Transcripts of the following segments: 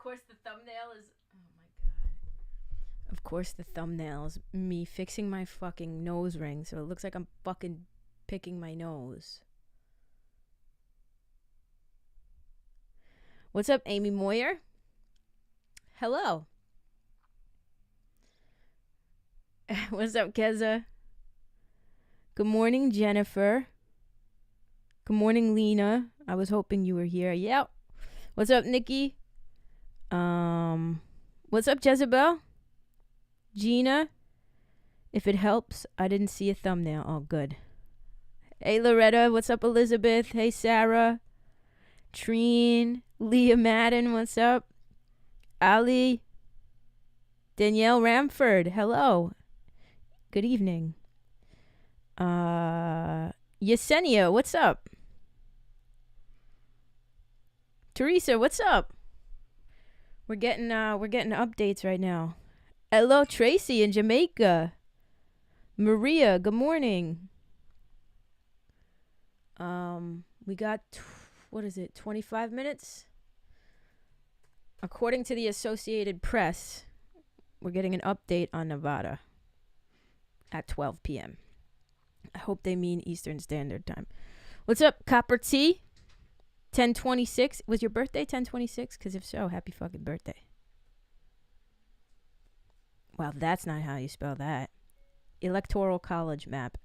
course the thumbnail is... Oh my god. Of course the thumbnail is me fixing my fucking nose ring so it looks like I'm fucking picking my nose. What's up, Amy Moyer? Hello. What's up, Keza? Good morning, Jennifer. Good morning, Lena. I was hoping you were here. Yep. What's up, Nikki? What's up, Jezebel? Gina? If it helps, I didn't see a thumbnail. Oh, good. Hey, Loretta. What's up, Elizabeth? Hey, Sarah. Treen. Leah Madden. What's up? Ali. Danielle Ramford. Hello. Good evening. Yesenia. What's up? Teresa. What's up? We're getting updates right now. Hello, Tracy in Jamaica. Maria, good morning. We got 25 minutes? According to the Associated Press, we're getting an update on Nevada at 12 p.m. I hope they mean Eastern Standard Time. What's up, Copper T? 1026. Was your birthday 1026? Because if so, happy fucking birthday. Well, that's not how you spell that. Electoral College map.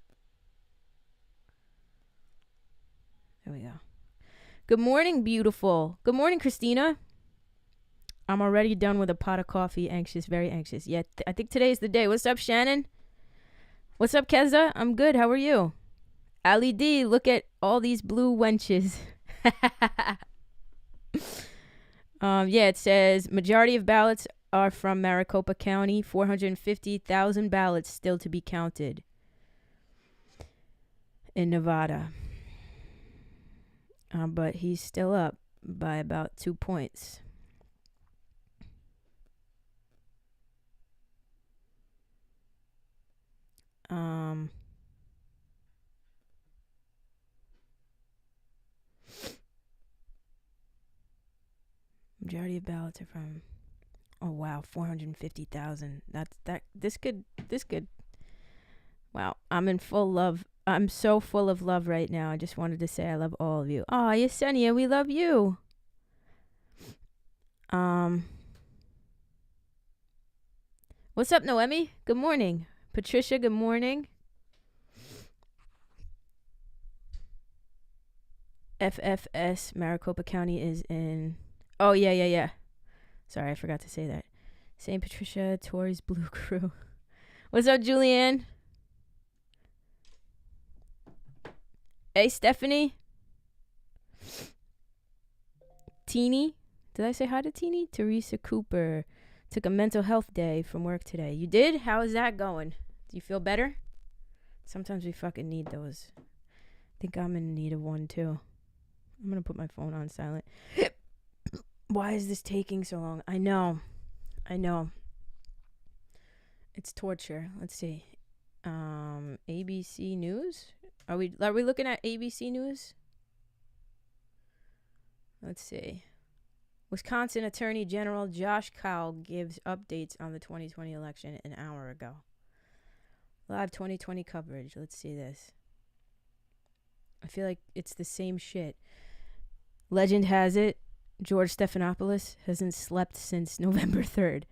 There we go. Good morning, beautiful. Good morning, Christina. I'm already done with a pot of coffee. Anxious, very anxious. Yeah, I think today's the day. What's up, Shannon? What's up, Keza? I'm good. How are you? Ali D, look at all these blue wenches. Yeah, it says majority of ballots are from Maricopa County. 450,000 ballots still to be counted in Nevada. But he's still up by about 2 points. Majority of ballots are from... Oh, wow, 450,000. This could... Wow, I'm in full love. I'm so full of love right now. I just wanted to say I love all of you. Oh, Yesenia, we love you. What's up, Noemi? Good morning. Patricia, good morning. FFS, Maricopa County is in... Oh, yeah. Sorry, I forgot to say that. St. Patricia, Tori's Blue Crew. What's up, Julianne? Hey, Stephanie. Teeny. Did I say hi to Teeny? Teresa Cooper. Took a mental health day from work today. You did? How is that going? Do you feel better? Sometimes we fucking need those. I think I'm in need of one, too. I'm going to put my phone on silent. Why is this taking so long? I know. It's torture. Let's see. ABC News? Are we looking at ABC News? Let's see. Wisconsin Attorney General Josh Cowell gives updates on the 2020 election an hour ago. Live 2020 coverage. Let's see this. I feel like it's the same shit. Legend has it, George Stephanopoulos hasn't slept since November 3rd.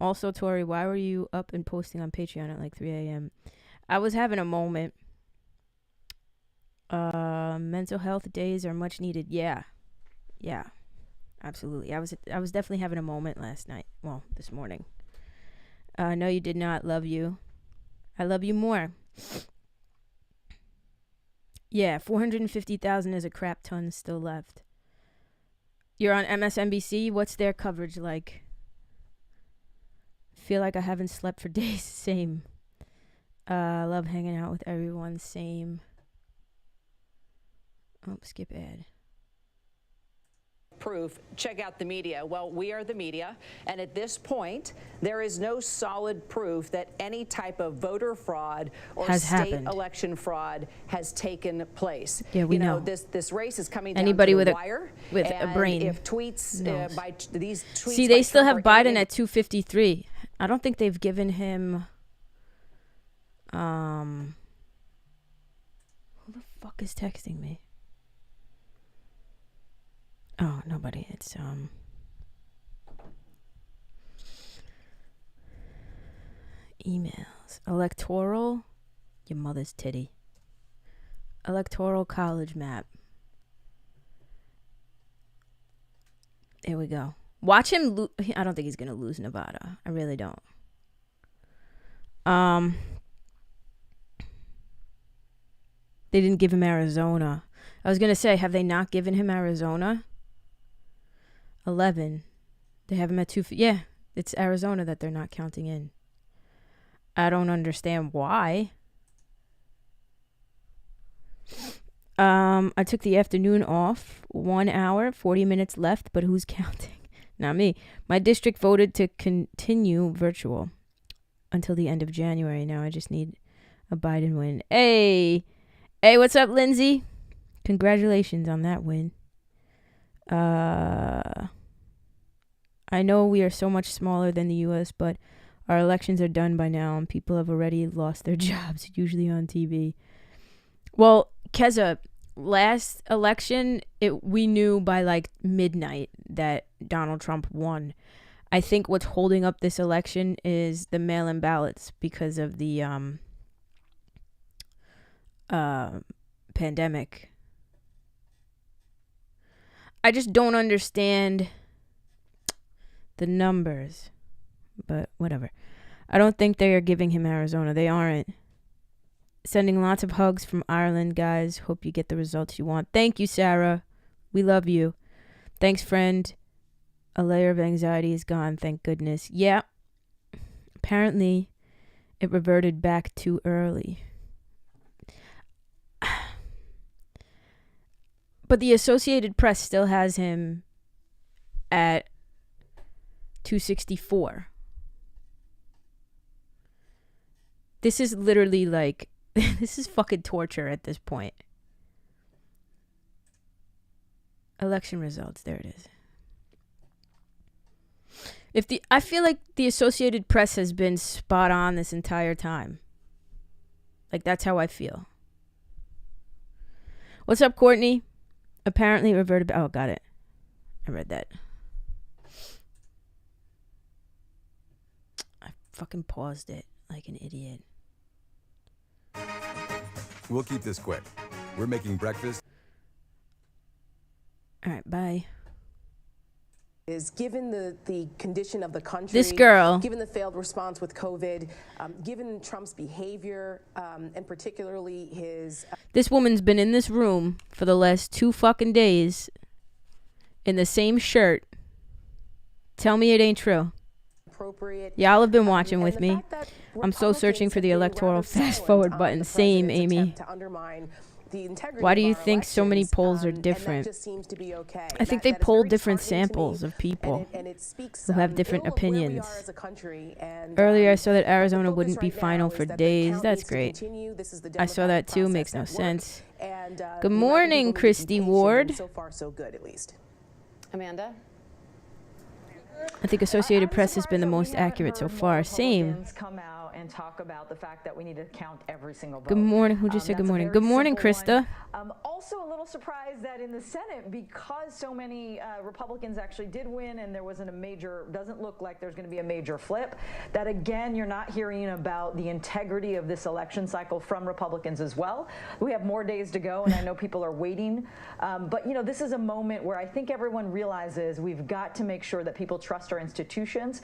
Also, Tori, why were you up and posting on Patreon at like 3 a.m.? I was having a moment. Mental health days are much needed. Yeah, absolutely. I was definitely having a moment last night. Well, this morning. No, you did not. Love you. I love you more. Yeah, 450,000 is a crap ton still left. You're on MSNBC. What's their coverage like? Feel like I haven't slept for days. Same. Love hanging out with everyone. Same. Oh, skip ad. proof, check out the media. Well, we are the media, and at this point, there is no solid proof that any type of voter fraud or state election fraud has taken place. Yeah, we know. This race is coming Anybody down to with the wire. With a brain. If tweets by these tweets. See, they still have Biden at 253. I don't think they've given him. Who the fuck is texting me? Oh, nobody. It's emails. Electoral. Your mother's titty. Electoral college map. Here we go. Watch him I don't think he's gonna lose Nevada. I really don't. They didn't give him Arizona. I was gonna say, have they not given him Arizona? 11. They have him at 2. Yeah, it's Arizona that they're not counting in. I don't understand why. I took the afternoon off. 1 hour, 40 minutes left, but who's counting? Not me. My district voted to continue virtual until the end of January. Now I just need a Biden win. Hey, what's up, Lindsay? Congratulations on that win. I know we are so much smaller than the U.S., but our elections are done by now, and people have already lost their jobs, usually on TV. Well, Keza, last election, we knew by like midnight that Donald Trump won. I think what's holding up this election is the mail-in ballots because of the pandemic. I just don't understand the numbers, but whatever. I don't think they are giving him Arizona. They aren't. Sending lots of hugs from Ireland, guys. Hope you get the results you want. Thank you, Sarah. We love you. Thanks, friend. A layer of anxiety is gone, thank goodness. Yeah. Apparently, it reverted back too early. But the Associated Press still has him at 264. This is literally like, this is fucking torture at this point. Election results, there it is. I feel like the Associated Press has been spot on this entire time. Like, that's how I feel. What's up, Courtney? Apparently reverted. Oh, got it. I read that. I fucking paused it like an idiot. We'll keep this quick. We're making breakfast. All right, bye. Is given the condition of the country, this girl, given the failed response with COVID, given Trump's behavior, and particularly his... This woman's been in this room for the last 2 fucking days in the same shirt. Tell me it ain't true. Y'all have been watching with me. I'm so searching for the electoral fast forward button. Same, Amy. Why do you think so many polls are different? I think they poll different samples of people who have different opinions. Earlier, I saw that Arizona wouldn't be final for days. That's great. I saw that too. Makes no sense. Good morning, Christy Ward. So far, so good, at least. Amanda? I think Associated Press has been the most accurate so far. Same. Come out and talk about the fact that we need to count every single vote. Good morning. Who just said good morning? Good morning, Krista. Also a little surprised that in the Senate, because so many Republicans actually did win and there wasn't a major, doesn't look like there's going to be a major flip, that again, you're not hearing about the integrity of this election cycle from Republicans as well. We have more days to go, and I know people are waiting. But, you know, this is a moment where I think everyone realizes we've got to make sure that people trust our institutions.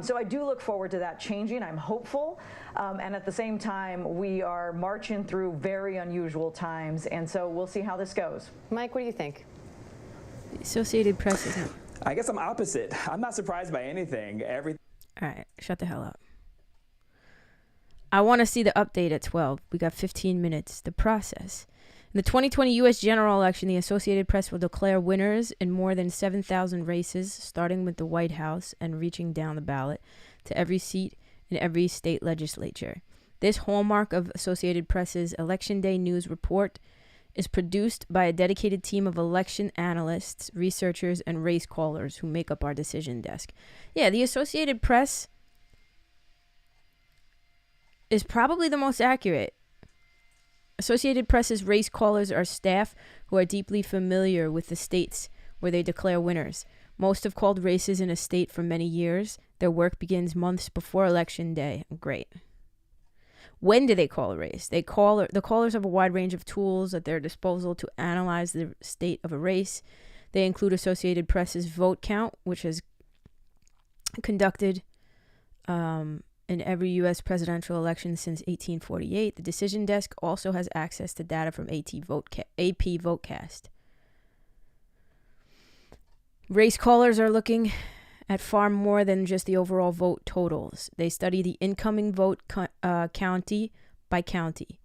So I do look forward to that changing. I'm hopeful. And at the same time, we are marching through very unusual times. And so we'll see how this goes. Mike, what do you think? The Associated Press is... I guess I'm opposite. I'm not surprised by anything. All right, shut the hell up. I want to see the update at 12. We got 15 minutes. The process. In the 2020 U.S. general election, the Associated Press will declare winners in more than 7,000 races, starting with the White House and reaching down the ballot to every seat in every state legislature. This hallmark of Associated Press's Election Day news report is produced by a dedicated team of election analysts, researchers, and race callers who make up our decision desk. Yeah, the Associated Press is probably the most accurate. Associated Press's race callers are staff who are deeply familiar with the states where they declare winners. Most have called races in a state for many years. Their work begins months before Election Day. Great. When do they call a race? The callers have a wide range of tools at their disposal to analyze the state of a race. They include Associated Press's vote count, which has conducted in every U.S. presidential election since 1848. The decision desk also has access to data from AP Votecast. Race callers are looking at far more than just the overall vote totals. They study the incoming vote county by county.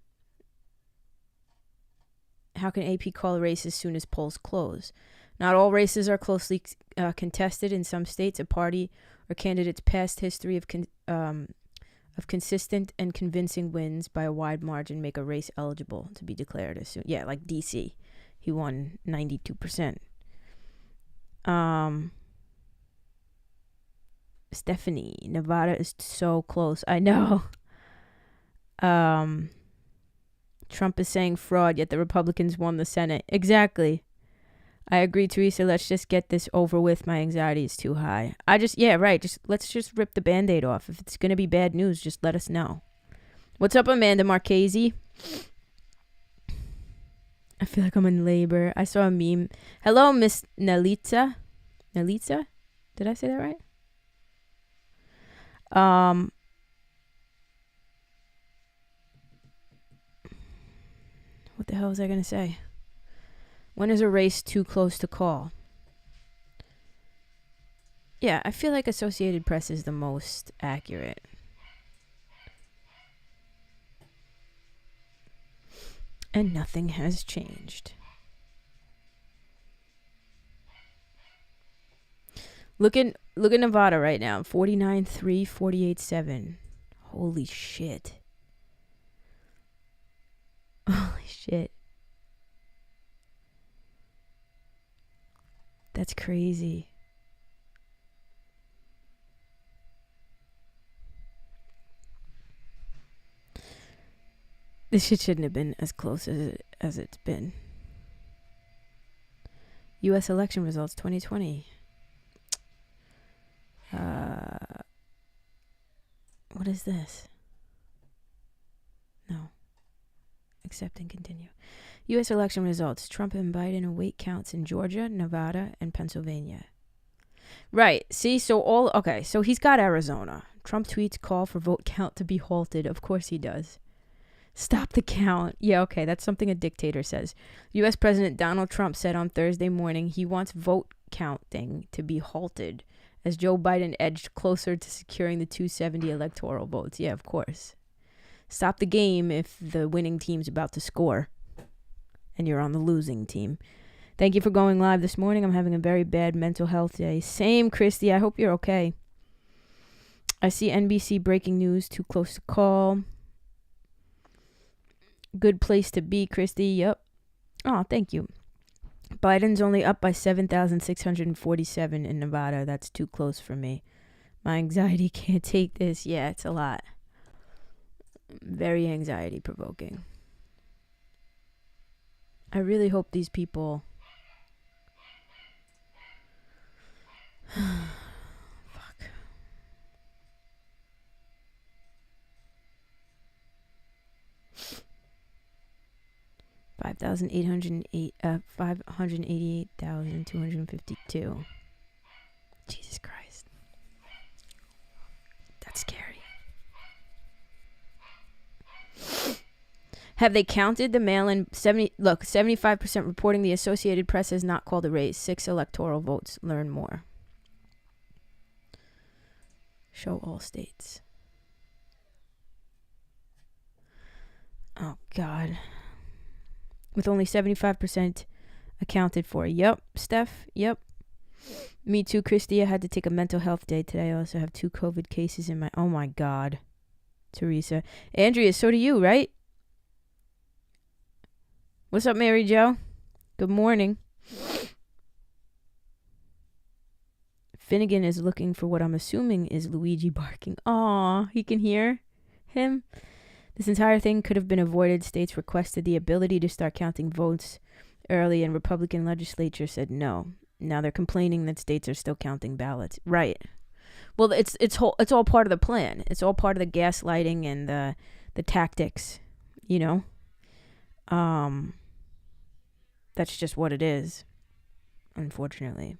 How can AP call a race as soon as polls close? Not all races are closely contested. In some states, a party or candidate's past history of consistent and convincing wins by a wide margin make a race eligible to be declared as soon. Yeah, like D.C. He won 92%. Stephanie, Nevada is so close. I know. Trump is saying fraud, yet the Republicans won the Senate. Exactly. I agree, Teresa. Let's just get this over with. My anxiety is too high. Let's just rip the Band-Aid off. If it's going to be bad news, just let us know. What's up, Amanda Marchese? I feel like I'm in labor. I saw a meme. Hello, Miss Nalitza. Nalitza? Did I say that right? What the hell was I going to say? When is a race too close to call? Yeah, I feel like Associated Press is the most accurate. And nothing has changed. Look at Nevada right now. 49-3, 48-7. Holy shit. Holy shit. That's crazy. This shit shouldn't have been as close as it's been. U.S. election results 2020. What is this? No. Accept and continue. U.S. election results. Trump and Biden await counts in Georgia, Nevada, and Pennsylvania. Right. See, so he's got Arizona. Trump tweets call for vote count to be halted. Of course he does. Stop the count. Yeah, okay, that's something a dictator says. U.S. President Donald Trump said on Thursday morning he wants vote counting to be halted as Joe Biden edged closer to securing the 270 electoral votes. Yeah, of course. Stop the game if the winning team's about to score and you're on the losing team. Thank you for going live this morning. I'm having a very bad mental health day. Same, Christy. I hope you're okay. I see NBC breaking news, too close to call. Good place to be, Christy. Yep. Oh, thank you. Biden's only up by 7,647 in Nevada. That's too close for me. My anxiety can't take this. Yeah, it's a lot. Very anxiety provoking. I really hope these people... Fuck. 588,252. Jesus Christ. That's scary. Have they counted the mail-in? 75% reporting the Associated Press has not called a race. 6 electoral votes. Learn more. Show all states. Oh, God. with only 75% accounted for. Yep, Steph. Yep. Me too, Christy. I had to take a mental health day today. I also have 2 COVID cases in my... Oh, my God. Teresa. Andrea, so do you, right? What's up, Mary Jo? Good morning. Finnegan is looking for what I'm assuming is Luigi barking. Aw, he can hear him. This entire thing could have been avoided. States requested the ability to start counting votes early, and Republican legislature said no. Now they're complaining that states are still counting ballots. Right. Well, it's all part of the plan. It's all part of the gaslighting and the tactics, you know. That's just what it is, unfortunately.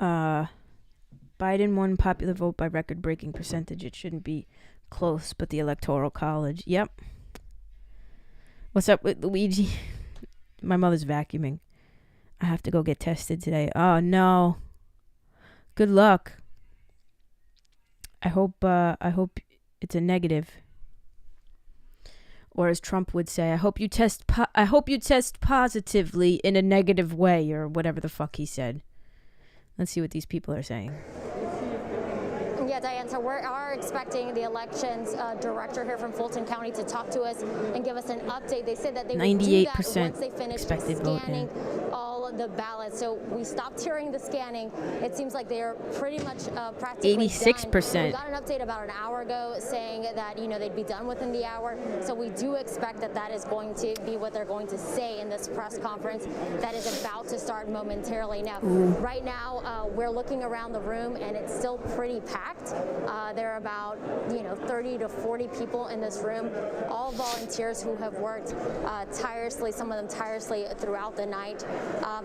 Biden won popular vote by record-breaking percentage. It shouldn't be close, but the Electoral College. Yep. What's up with Luigi? My mother's vacuuming. I have to go get tested today. Oh, no. Good luck. I hope it's a negative. Or as Trump would say, I hope you test positively in a negative way, or whatever the fuck he said. Let's see what these people are saying. Yeah, Diane, so we are expecting the elections director here from Fulton County to talk to us and give us an update. They said that they would do that once they finish scanning all of the ballots. So we stopped hearing the scanning. It seems like they are pretty much practically 86%. done. We got an update about an hour ago saying that, you know, they'd be done within the hour. So we do expect that that is going to be what they're going to say in this press conference that is about to start momentarily. Now, right now, we're looking around the room and it's still pretty packed. There are about 30 to 40 people in this room, all volunteers who have worked tirelessly, some of them tirelessly throughout the night,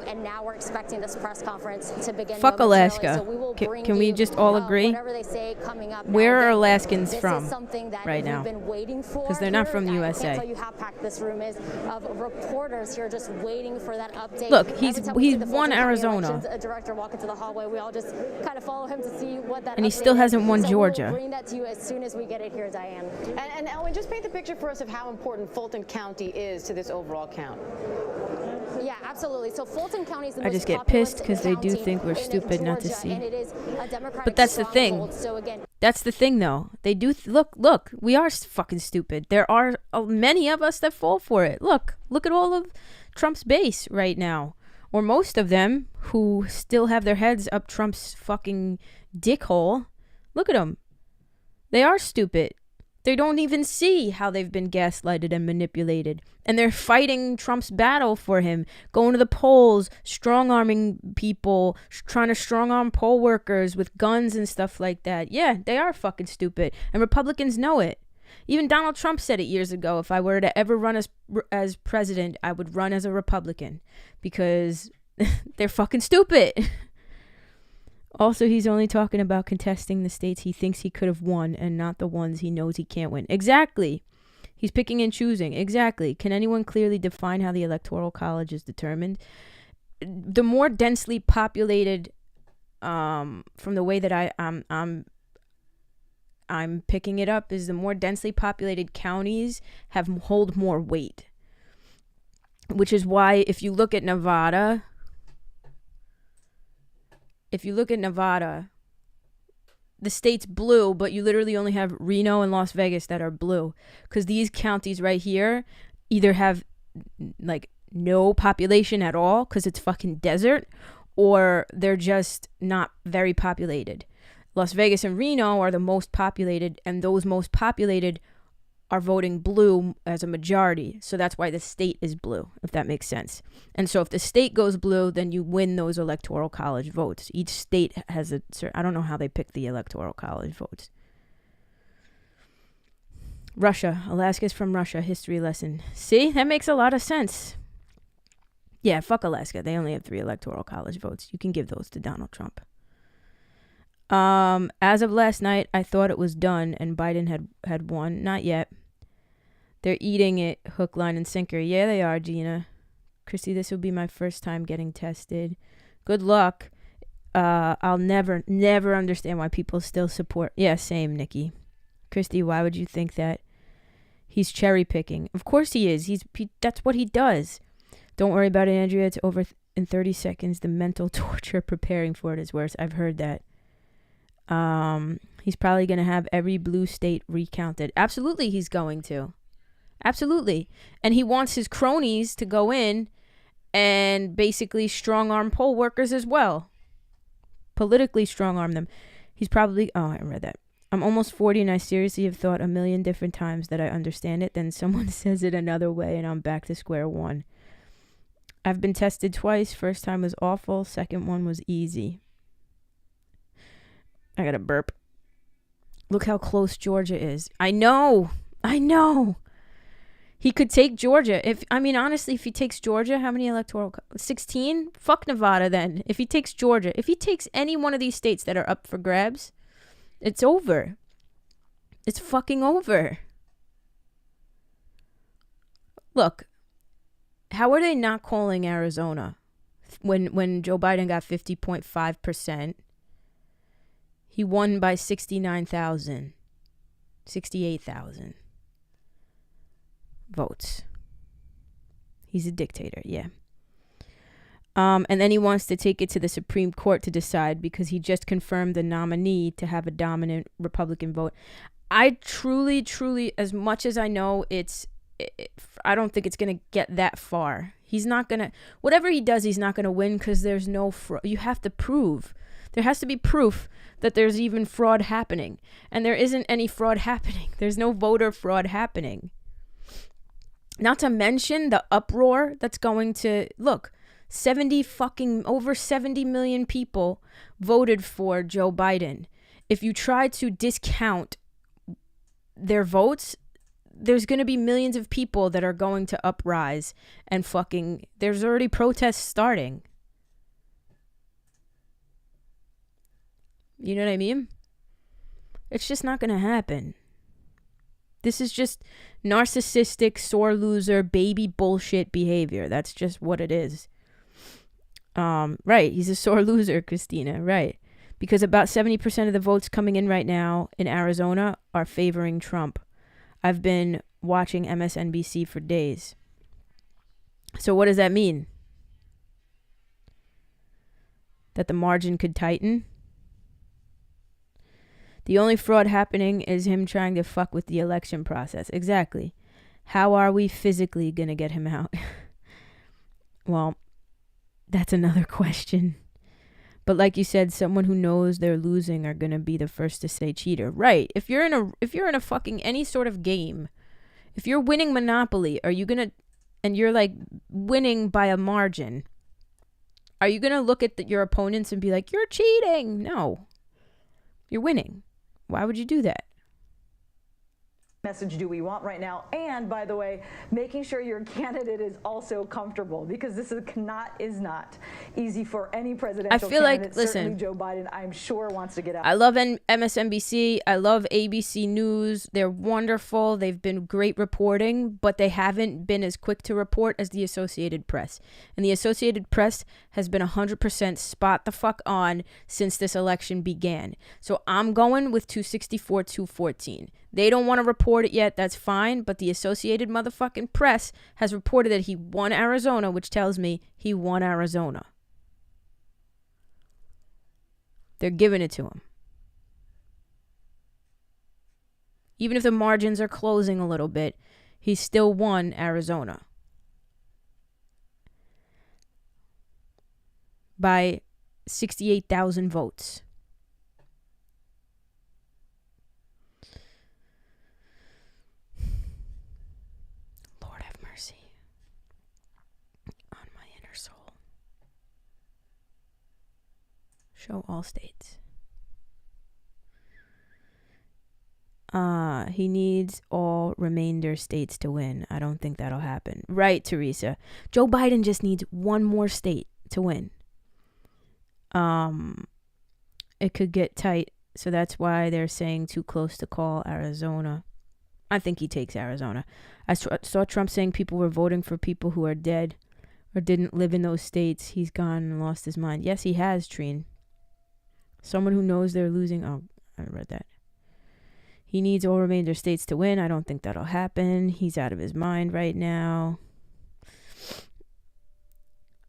and now we're expecting this press conference to begin. Fuck Alaska. So we will bring can we just all agree? Whatever they say coming up. Where now, are Alaskans this from is something that right now? Been waiting for because they're not from the USA. I can't tell you how packed this room is of reporters here just waiting for that update. Look, he's won Arizona. Director walk into the hallway. We all just kind of follow him to see what that. And he still hasn't won Georgia. We'll bring that to you as soon as we get it here, Diane. And Elwin, just paint the picture for us of how important Fulton County is to this overall count. Yeah, absolutely. So Fulton County is the I most just get populous pissed because they do county think we're in stupid not to Georgia, see. and it is a Democratic But that's the thing. stronghold. So again, That's the thing, though. They do look. We are fucking stupid. There are many of us that fall for it. Look at all of Trump's base right now, or most of them who still have their heads up Trump's fucking dickhole. Look at them. They are stupid. They don't even see how they've been gaslighted and manipulated. And they're fighting Trump's battle for him, going to the polls, strong-arming people, trying to strong-arm poll workers with guns and stuff like that. Yeah, they are fucking stupid. And Republicans know it. Even Donald Trump said it years ago. If I were to ever run as president, I would run as a Republican because they're fucking stupid. Also, he's only talking about contesting the states he thinks he could have won and not the ones he knows he can't win. Exactly. He's picking and choosing. Exactly. Can anyone clearly define how the Electoral College is determined? The more densely populated, from the way that I'm picking it up, is the more densely populated counties hold more weight. Which is why if you look at Nevada, the state's blue, but you literally only have Reno and Las Vegas that are blue. Because these counties right here either have like no population at all because it's fucking desert, or they're just not very populated. Las Vegas and Reno are the most populated, and those most populated are voting blue as a majority. So that's why the state is blue, if that makes sense. And so if the state goes blue, then you win those Electoral College votes. Each state has I don't know how they pick the Electoral College votes. Russia. Alaska's from Russia. History lesson. See? That makes a lot of sense. Yeah, fuck Alaska. They only have 3 Electoral College votes. You can give those to Donald Trump. As of last night, I thought it was done and Biden had won. Not yet. They're eating it hook, line, and sinker. Yeah, they are, Gina. Christy, this will be my first time getting tested. Good luck. I'll never understand why people still support. Yeah, same, Nikki. Christy, why would you think that He's cherry picking. Of course he is. That's what he does. Don't worry about it, Andrea. It's over in 30 seconds. The mental torture preparing for it is worse. I've heard that. He's probably going to have every blue state recounted. Absolutely, he's going to. Absolutely. And he wants his cronies to go in and basically strong-arm poll workers as well. Politically strong-arm them. He's probably... Oh, I read that. I'm almost 40 and I seriously have thought a million different times that I understand it. Then someone says it another way and I'm back to square one. I've been tested twice. First time was awful. Second one was easy. I got to burp. Look how close Georgia is. I know. He could take Georgia. Honestly, if he takes Georgia, how many electoral? 16? Fuck Nevada then. If he takes Georgia, if he takes any one of these states that are up for grabs, it's over. It's fucking over. Look, how are they not calling Arizona when Joe Biden got 50.5%? He won by 68,000 votes. He's a dictator, yeah. And then he wants to take it to the Supreme Court to decide because he just confirmed the nominee to have a dominant Republican vote. I truly, as much as I know I don't think it's going to get that far. He's not going to, whatever he does, he's not going to win because there's no fraud. You have to prove. There has to be proof that there's even fraud happening. And there isn't any fraud happening. There's no voter fraud happening. Not to mention the uproar that's going to, look, over 70 million people voted for Joe Biden. If you try to discount their votes, there's going to be millions of people that are going to uprise and there's already protests starting. You know what I mean? It's just not going to happen. This is just narcissistic, sore loser, baby bullshit behavior. That's just what it is. Right. He's a sore loser, Christina. Right. Because about 70% of the votes coming in right now in Arizona are favoring Trump. I've been watching MSNBC for days. So what does that mean? That the margin could tighten? The only fraud happening is him trying to fuck with the election process. Exactly. How are we physically going to get him out? Well, that's another question. But like you said, someone who knows they're losing are going to be the first to say cheater. Right. If you're in a fucking any sort of game, if you're winning Monopoly, are you going to, and you're like winning by a margin, are you going to look at your opponents and be like, you're cheating? No. You're winning. Why would you do that? Message do we want right now? And by the way, making sure your candidate is also comfortable, because this is not easy for any presidential candidate. Like, listen, certainly Joe Biden, I'm sure, wants to get out. I love MSNBC. I love ABC News. They're wonderful. They've been great reporting, but they haven't been as quick to report as the Associated Press. And the Associated Press has been 100% spot the fuck on since this election began. So I'm going with 264-214. They don't want to report it yet. That's fine. But the Associated motherfucking Press has reported that he won Arizona, which tells me he won Arizona. They're giving it to him. Even if the margins are closing a little bit, he still won Arizona. By 68,000 votes. Show all states. He needs all remainder states to win. I don't think that'll happen. Right, Teresa. Joe Biden just needs one more state to win. It could get tight, so that's why they're saying too close to call Arizona. I think he takes Arizona. I saw Trump saying people were voting for people who are dead or didn't live in those states. He's gone and lost his mind. Yes, he has, Trine. Someone who knows they're losing. Oh, I read that. He needs all remainder states to win. I don't think that'll happen. He's out of his mind right now.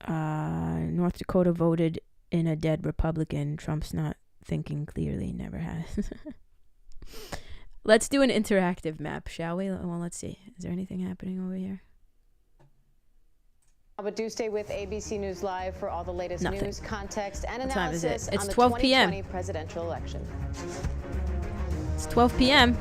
North Dakota voted in a dead Republican. Trump's not thinking clearly. Never has. Let's do an interactive map, shall we? Well, let's see. Is there anything happening over here? But do stay with ABC News Live for all the latest news, context, and analysis it's on the 12 2020 p.m. presidential election. It's 12 p.m.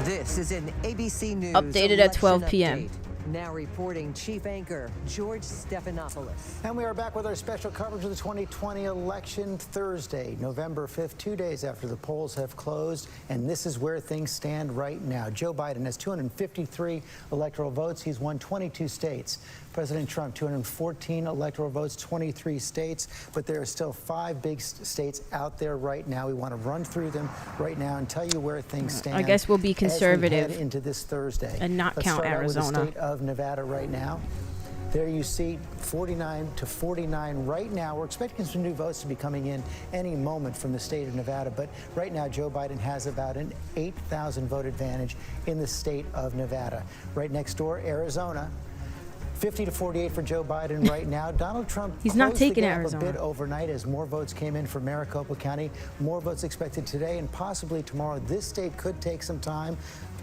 This is an ABC News Updated at 12 p.m. Update. Now reporting Chief Anchor George Stephanopoulos. And we are back with our special coverage of the 2020 election Thursday, November 5th, 2 days after the polls have closed. And this is where things stand right now. Joe Biden has 253 electoral votes. He's won 22 states. President Trump, 214 electoral votes, 23 states. But there are still 5 big states out there right now. We want to run through them right now and tell you where things stand. I guess we'll be conservative as we head into this Thursday. and not Let's count start out with the Arizona. state of Nevada right now. There you see 49 to 49 right now. We're expecting some new votes to be coming in any moment from the state of Nevada, but right now Joe Biden has about an 8,000 vote advantage in the state of Nevada. Right next door, Arizona. 50 to 48 for Joe Biden right now. Donald Trump He's not closed the taking gap Arizona. a bit overnight as more votes came in for Maricopa County. More votes expected today and possibly tomorrow. This state could take some time.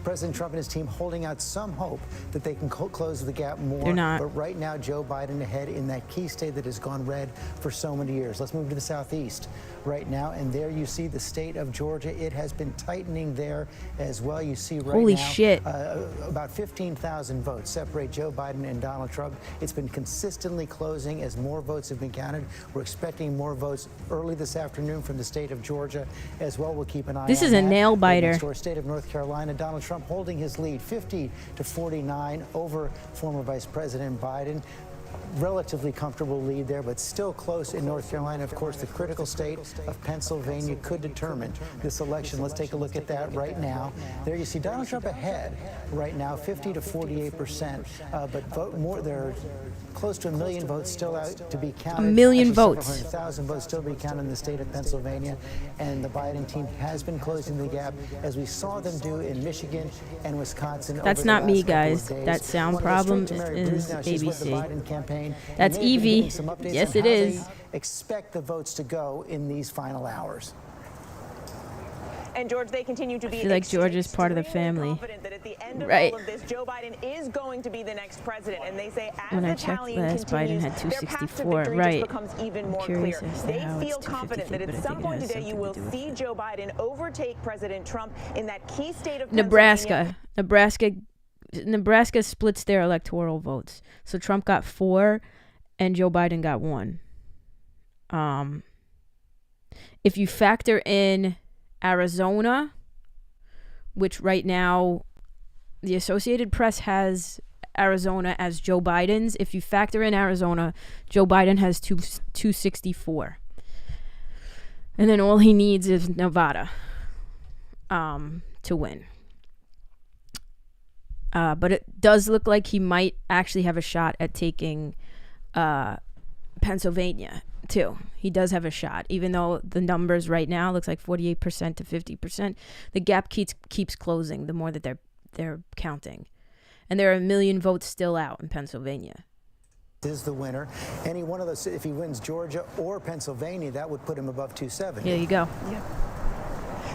President Trump and his team holding out some hope that they can close the gap more. They're not. But right now, Joe Biden ahead in that key state that has gone red for so many years. Let's move to the southeast right now. And there you see the state of Georgia. It has been tightening there as well. You see right Holy now shit. about 15,000 votes separate Joe Biden and Donald Trump. It's been consistently closing as more votes have been counted. We're expecting more votes early this afternoon from the state of Georgia as well. We'll keep an eye on that. This is a nail biter. Next door, state of North Carolina, Donald Trump holding his lead 50 to 49 over former Vice President Biden. Relatively comfortable lead there, but still close in North Carolina. Of course, the critical state of Pennsylvania could determine this election. Let's take a look at that right now. There you see Donald Trump ahead right now, 50 to 48%. But vote more. There are close to 1 million votes still out to be counted. 1 million Actually, votes. several hundred thousand votes still to be counted in the state of Pennsylvania. And the Biden team has been closing the gap, as we saw them do in Michigan and Wisconsin. That's over the not me, last couple of guys. days. That sound Want to go straight problem to Mary is Bruce now. She's with the ABC. Biden campaign. That's And they've been Evie. giving some updates Yes, on it how is. they expect the votes to go in these final hours. And George, they continue to be I feel like George is part of the extremely family. confident that at the end of Right. all of this, Joe Biden is going to be the next president. And they say as When I the checked tallying last, continues, Biden had their path to 264. victory Right. just becomes even more Curious clear. as to They how it's feel confident that 253, at but I some think it point has today you something will to do with see it. Joe Biden overtake President Trump in that key state of Nebraska. Nebraska splits their electoral votes. So Trump got 4 and Joe Biden got 1. If you factor in Arizona, which right now the Associated Press has Arizona as Joe Biden's. If you factor in Arizona, Joe Biden has 264. And then all he needs is Nevada to win. But it does look like he might actually have a shot at taking Pennsylvania too. He does have a shot, even though the numbers right now looks like 48% to 50%. The gap keeps closing the more that they're counting, and there are 1 million votes still out in Pennsylvania. Is the winner. Any one of those, if he wins Georgia or Pennsylvania, that would put him above 270. There you go. Yeah.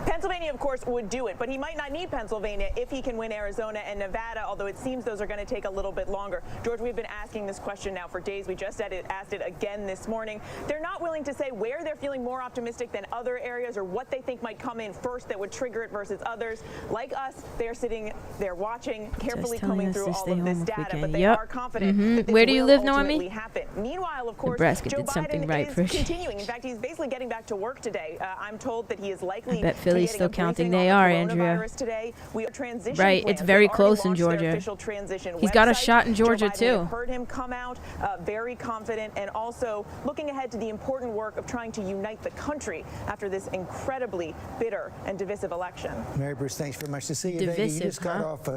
Pennsylvania, of course, would do it, but he might not need Pennsylvania if he can win Arizona and Nevada, although it seems those are going to take a little bit longer. George, we've been asking this question now for days. We just asked it again this morning. They're not willing to say where they're feeling more optimistic than other areas or what they think might come in first that would trigger it versus others. Like us, they're sitting there watching, carefully combing through all of this data, but they are confident that this Where do you will live, ultimately Noemi? happen. Meanwhile, of course, Nebraska Joe did something Biden right is for continuing. In fact, he's basically getting back to work today. I'm told that he is likely I bet Philly's still counting. They are, Andrea. Today. We are transition Right, plans. it's very They've close in already launched Georgia. their official transition He's got a website. shot in Georgia Joe Biden, too. we have heard him come out very confident and also looking ahead to the important work of trying to unite the country after this incredibly bitter and divisive election. Mary Bruce, thanks very much to see you. Divisive, Today. You just got huh? off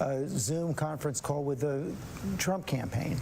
a Zoom conference call with the Trump campaign.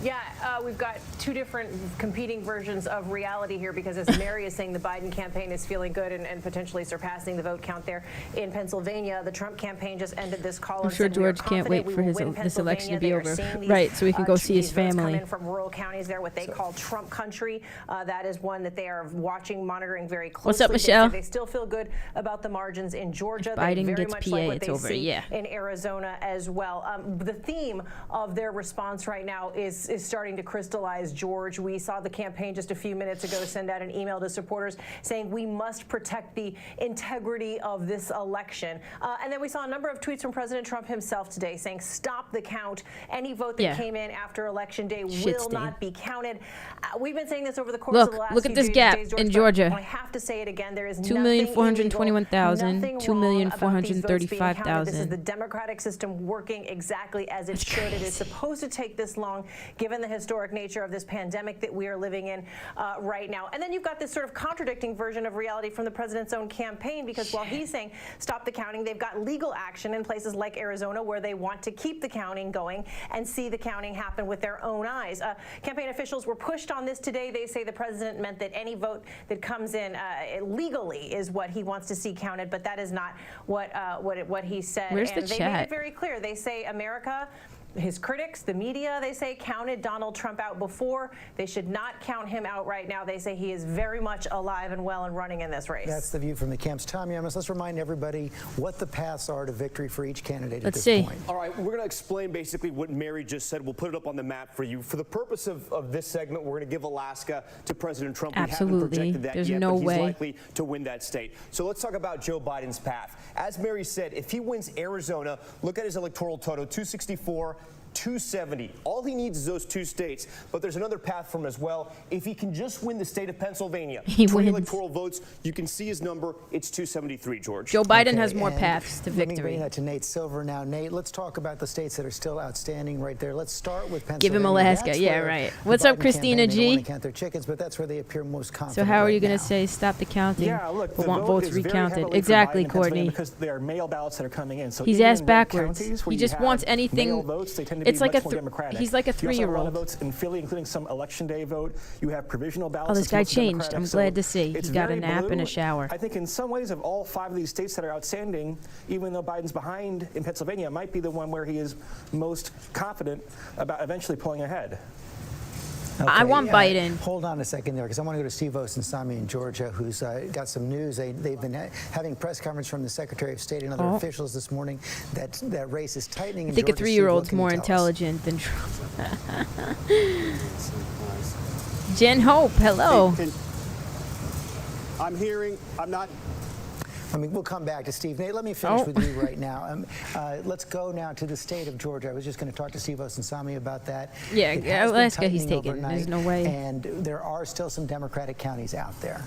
Yeah, we've got two different competing versions of reality here, because as Mary is saying, the Biden campaign is feeling good and potentially surpassing the vote count there in Pennsylvania. The Trump campaign just ended this call. I'm sure George can't wait for this election to be over. Right, so he can go see his family. Come in from rural counties there, what they call Trump country. That is one that they are watching, monitoring very closely. What's up, Michelle? They still feel good about the margins in Georgia. Biden they very gets much PA, like what it's they over. see Yeah. in Arizona as well. The theme of their response right now is starting to crystallize, George. We saw the campaign just a few minutes ago send out an email to supporters saying we must protect the integrity of this election. And then we saw a number of tweets from President Trump himself today saying stop the count. Any vote that came in after Election Day will not be counted. We've been saying this over the course of the last look few at this days, gap George, in Georgia. I have to say it again. There is 2,421,000, 2,435,000. This is the democratic system working exactly as it should. It is supposed to take this long, given the historic nature of this pandemic that we are living in right now. And then you've got this sort of contradicting version of reality from the president's own campaign, because while he's saying stop the counting, they've got legal action in places like Arizona where they want to keep the counting going and see the counting happen with their own eyes. Campaign officials were pushed on this today. They say the president meant that any vote that comes in legally is what he wants to see counted, but that is not what he said. Where's and the they chat? made it very clear. They say America, his critics, the media, they say, counted Donald Trump out before. They should not count him out right now. They say he is very much alive and well and running in this race. That's the view from the camps. Tom Yamas, let's remind everybody what the paths are to victory for each candidate at this point. All right, we're going to explain basically what Mary just said. We'll put it up on the map for you. For the purpose of this segment, we're going to give Alaska to President Trump. Absolutely. We haven't projected that There's yet, no but way. he's likely to win that state. So let's talk about Joe Biden's path. As Mary said, if he wins Arizona, look at his electoral total, 264. 270. All he needs is those two states, but there's another path for him as well. If he can just win the state of Pennsylvania, 20 electoral votes, you can see his number. It's 273, George. Joe Biden has more paths to victory. Let me bring that to Nate Silver now. Nate, let's talk about the states that are still outstanding right there. Let's start with Pennsylvania. Give him Alaska. That's Yeah, where right. the What's up, Biden Christina campaign, they don't G? want to count their chickens, but that's where they appear most confident. So how are you right going now. to say stop the counting? Yeah, look, but the want vote votes is very recounted? heavily for Exactly, Biden in Pennsylvania Courtney. because there are mail ballots that are coming in. So He's even ass in red backwards. counties where He you just have wants anything. mail votes, they tend to It's be like much more democratic. he's like a You also have a lot 3-year-old. of votes in Philly, including some election day vote. You have provisional ballots. Oh, this that's guy mostly changed. Democratic. I'm So glad to see. it's He got a very nap and a blue. shower. I think in some ways of all 5 of these states that are outstanding, even though Biden's behind in Pennsylvania, it might be the one where he is most confident about eventually pulling ahead. I want Biden. Hold on a second there, because I want to go to Steve Osunsami in Georgia, who's got some news. They've been having press conference from the Secretary of State and other officials this morning that race is tightening in I think Georgia. a 3-year-old's more intelligent than Trump. Jen Hope, hello. I'm hearing, I'm not. I mean, we'll come back to Steve. Nate, let me finish with you right now. Let's go now to the state of Georgia. I was just going to talk to Steve Osunsami about that. Yeah, It has been Alaska he's tightening taken. overnight, There's no way. And there are still some Democratic counties out there.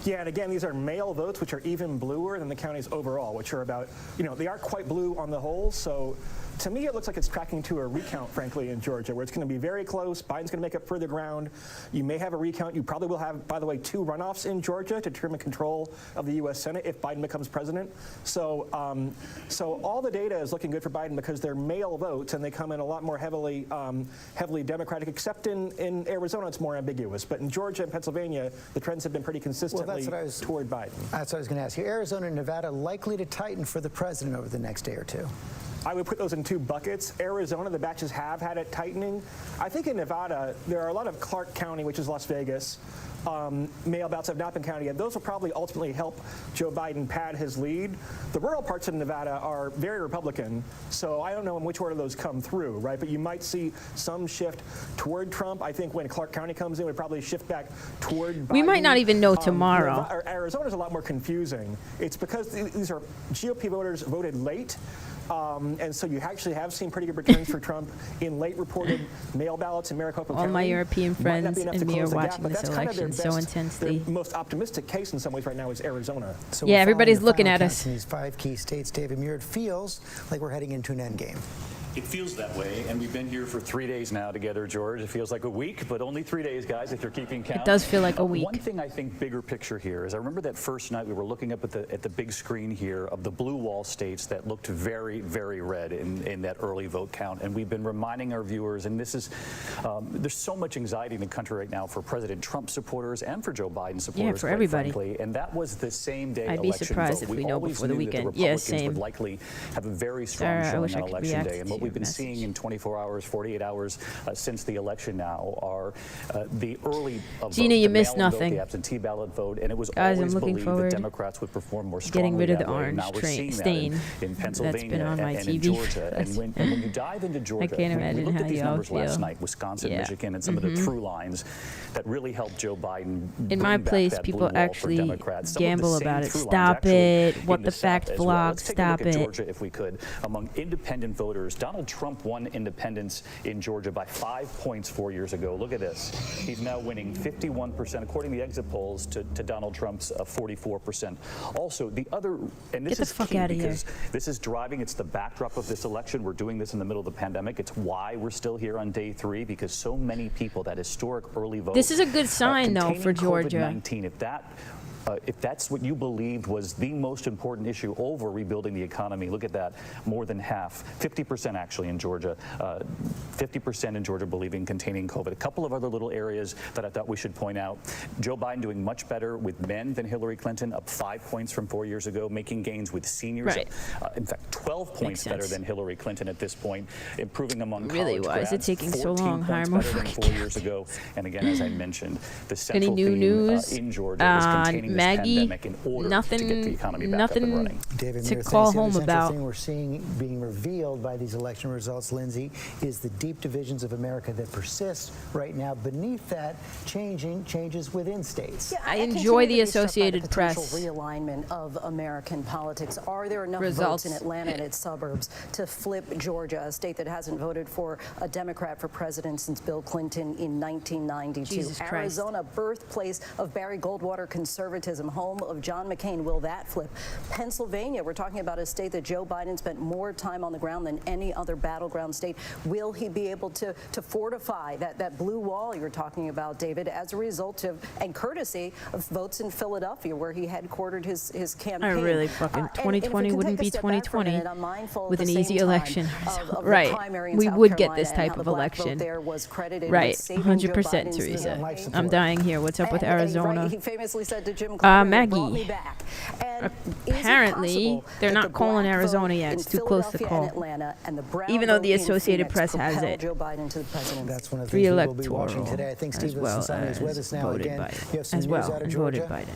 Yeah, and again, these are mail votes, which are even bluer than the counties overall, which are about, they are quite blue on the whole. So to me, it looks like it's tracking to a recount, frankly, in Georgia, where it's going to be very close. Biden's going to make up further ground. You may have a recount. You probably will have, by the way, 2 runoffs in Georgia to determine control of the U.S. Senate if Biden becomes president. So all the data is looking good for Biden because they're mail votes, and they come in a lot more heavily Democratic, except in Arizona, it's more ambiguous. But in Georgia and Pennsylvania, the trends have been pretty consistently toward Biden. That's what I was going to ask you. Arizona and Nevada likely to tighten for the president over the next day or two. I would put those in 2 buckets. Arizona, the batches have had it tightening. I think in Nevada, there are a lot of Clark County, which is Las Vegas, mail ballots have not been counted yet. Those will probably ultimately help Joe Biden pad his lead. The rural parts of Nevada are very Republican, so I don't know in which order those come through, right? But you might see some shift toward Trump. I think when Clark County comes in, we'd probably shift back toward Biden. We might not even know tomorrow. Arizona's a lot more confusing. It's because these are GOP voters voted late. And so you actually have seen pretty good returns for Trump in late reported mail ballots in Maricopa County. All my European friends and me are watching this election election so intensely. Their most optimistic case in some ways right now is Arizona. So yeah, we're everybody's following the looking final at counts us. in these 5 key states. David Muir, it feels like we're heading into an end game. It feels that way, and we've been here for 3 days now together, George. It feels like a week, but only 3 days, guys, if you're keeping count. It does feel like a week. One thing I think bigger picture here is I remember that first night we were looking up at the big screen here of the blue wall states that looked very, very red in that early vote count, and we've been reminding our viewers, and this is, there's so much anxiety in the country right now for President Trump supporters and for Joe Biden supporters, for quite everybody. Frankly, and that was the same day I'd be election surprised vote. if we know always before the knew that weekend. the Yeah, Republicans same. would likely have a very strong I showing wish I on could election react day, and to what your we've been message. seeing in 24 hours, 48 hours since the election now are the early vote, Gina, you the missed mail-in vote, nothing. the absentee ballot vote, and it was Guys, I'm always looking believed forward that Democrats would perform more to strongly getting rid of that the way. orange Now we're seeing stain that in Pennsylvania that's been on my and TV. in Georgia. And when you dive into Georgia, can't we imagine looked how at these y'all numbers last feel. night, Wisconsin, Yeah. Michigan, and some of the through lines that really helped Joe Biden In bring my back place, that people blue wall for actually Democrats. Some of the gamble same about it. through lines Stop actually it. in What the South fact as well. blog. Let's take Stop a look at it. Georgia, if we could. Among independent voters, Donald Trump won independents in Georgia by 5 points 4 years ago. Look at this. He's now winning 51%, according to the exit polls, to Donald Trump's 44%. Also, the other, and this Get the is fuck key outta here. because this is driving, it's the backdrop of this election. We're doing this in the middle of the pandemic. It's why we're still here on day 3, because so many people, that historic early vote. This is a good sign, though, for containing Georgia. COVID-19, if that's what you believed was the most important issue over rebuilding the economy, look at that, more than half, 50% actually in Georgia, 50% in Georgia believing containing COVID. A couple of other little areas that I thought we should point out. Joe Biden doing much better with men than Hillary Clinton, up 5 points from 4 years ago, making gains with seniors. Right. In fact, 12 points better than Hillary Clinton at this point, improving among Really, college why is grads, it taking so 14 long? Hire points more better than fucking 4 years ago. And again, as I mentioned, the central Any new theme news? in Georgia is containing this Maggie, pandemic in order to get the economy back up and running. David, to Mayor, call thanks. The home other central about. thing we're seeing being revealed by these election results, Lindsay, is the deep divisions of America that persist right now. Beneath that, changes within states. Yeah, I enjoy the Associated Press realignment of American politics. Are there enough results votes in Atlanta and its suburbs to flip Georgia, a state that hasn't voted for a Democrat for president since Bill Clinton in 1992? Jesus Christ. Arizona, birthplace of Barry Goldwater conservatism, home of John McCain. Will that flip? Pennsylvania, we're talking about a state that Joe Biden spent more time on the ground than any other battleground state. Will he be able to fortify that blue wall you're talking about, David, as a result of and courtesy of votes in Philadelphia, where he headquartered his campaign? I really fucking 2020 wouldn't be 2020 with an easy election. Of Right. We South would get Carolina this and type how the of black vote election. there was credited Right. with saving Joe 100%, Biden's Teresa. I'm dying here. What's up with And Arizona? he famously said to Jim Carter, "You brought me Maggie. back." And Apparently, they're not calling Arizona yet. It's too close to call. Even though the Associated Press has it. That's one of the Three things we will be electoral watching today. I think Steve Lissonsani is with us now voted again. Biden. You have some As news well, out of and Georgia? voted Biden.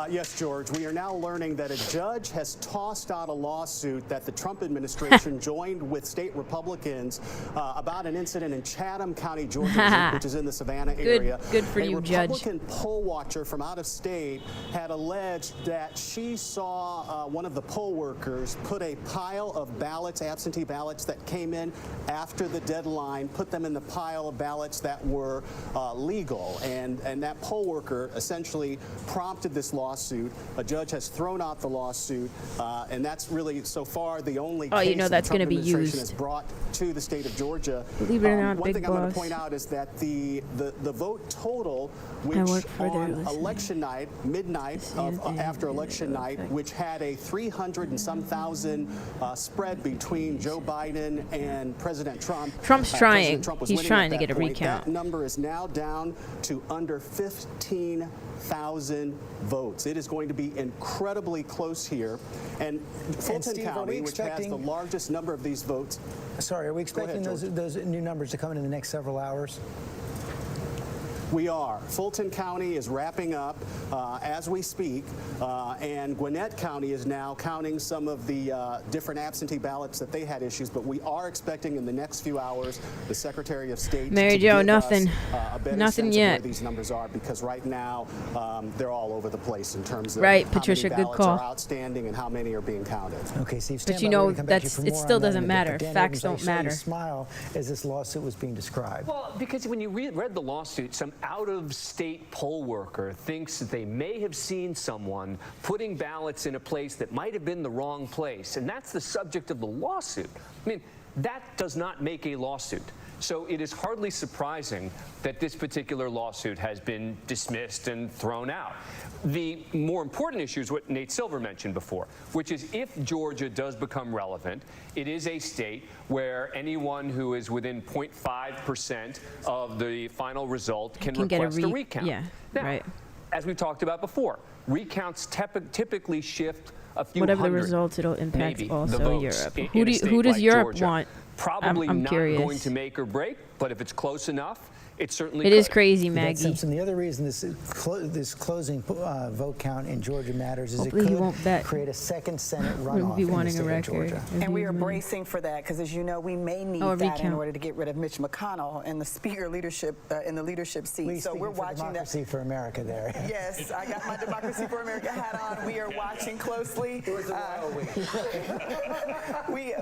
Yes, George. We are now learning that a judge has tossed out a lawsuit that the Trump administration joined with state Republicans about an incident in Chatham County, Georgia, which is in the Savannah area. Good for you, Judge. A Republican poll watcher from out of state had alleged that she saw one of the poll workers put a pile of ballots, absentee ballots that came in after the deadline, put them in the pile of ballots that were legal. And that poll worker essentially prompted this lawsuit. A judge has thrown out the lawsuit, and that's really so far the only case you know that's the Trump gonna be administration used. has brought to the state of Georgia. Believe it or not, one Big thing I'm going Boss. to point out is that the vote total, which work for their on listening. election night, midnight of after election night, which had a 300 and some thousand spread between Joe Biden and President Trump. Trump's trying. President Trump was He's winning trying at to get that a point. recount. That number is now down to under 15,000 votes. It is going to be incredibly close here. And Fulton Steve, are we County, which has expecting- the largest number of these votes. Sorry, are we expecting George. those new numbers to come in the next several hours? We are. Fulton County is wrapping up as we speak, and Gwinnett County is now counting some of the different absentee ballots that they had issues, but we are expecting in the next few hours the Secretary of State Mary to Jo, give nothing. us a better Nothing sense yet. of where these numbers are, because right now they're all over the place in terms of Right, how Patricia, many good ballots call. are outstanding and how many are being counted. Okay, Steve, But stand you by. We're know, gonna come back to you that's for it more still on that doesn't in a bit. matter. But Dan Facts Evans, I don't saw you matter. smile as this lawsuit was being described. Well, because when you read the lawsuit, some out-of-state poll worker thinks that they may have seen someone putting ballots in a place that might have been the wrong place, and that's the subject of the lawsuit, I mean, that does not make a lawsuit. So it is hardly surprising that this particular lawsuit has been dismissed and thrown out. The more important issue is what Nate Silver mentioned before, which is if Georgia does become relevant, it is a state where anyone who is within 0.5% of the final result can request a recount. Yeah, now, right. As we talked about before, recounts typically shift a few Whatever the hundred, results, it'll impact maybe, also the votes Europe. in Who a state does like Europe Georgia. want? Probably I'm not curious. going to make or break, but if it's close enough, it certainly It could. is crazy, Maggie. Simpson, the other reason this closing vote count in Georgia matters is Hopefully it he could won't bet. create a second Senate We'll runoff be in the wanting a state of record. Georgia. And we are bracing for that because, as you know, we may need that in recount. order to get rid of Mitch McConnell and the speaker leadership in the leadership seat. So we're watching Democracy that. for America there. Yes, I got my Democracy for America hat on. We are watching closely. It was a wild week.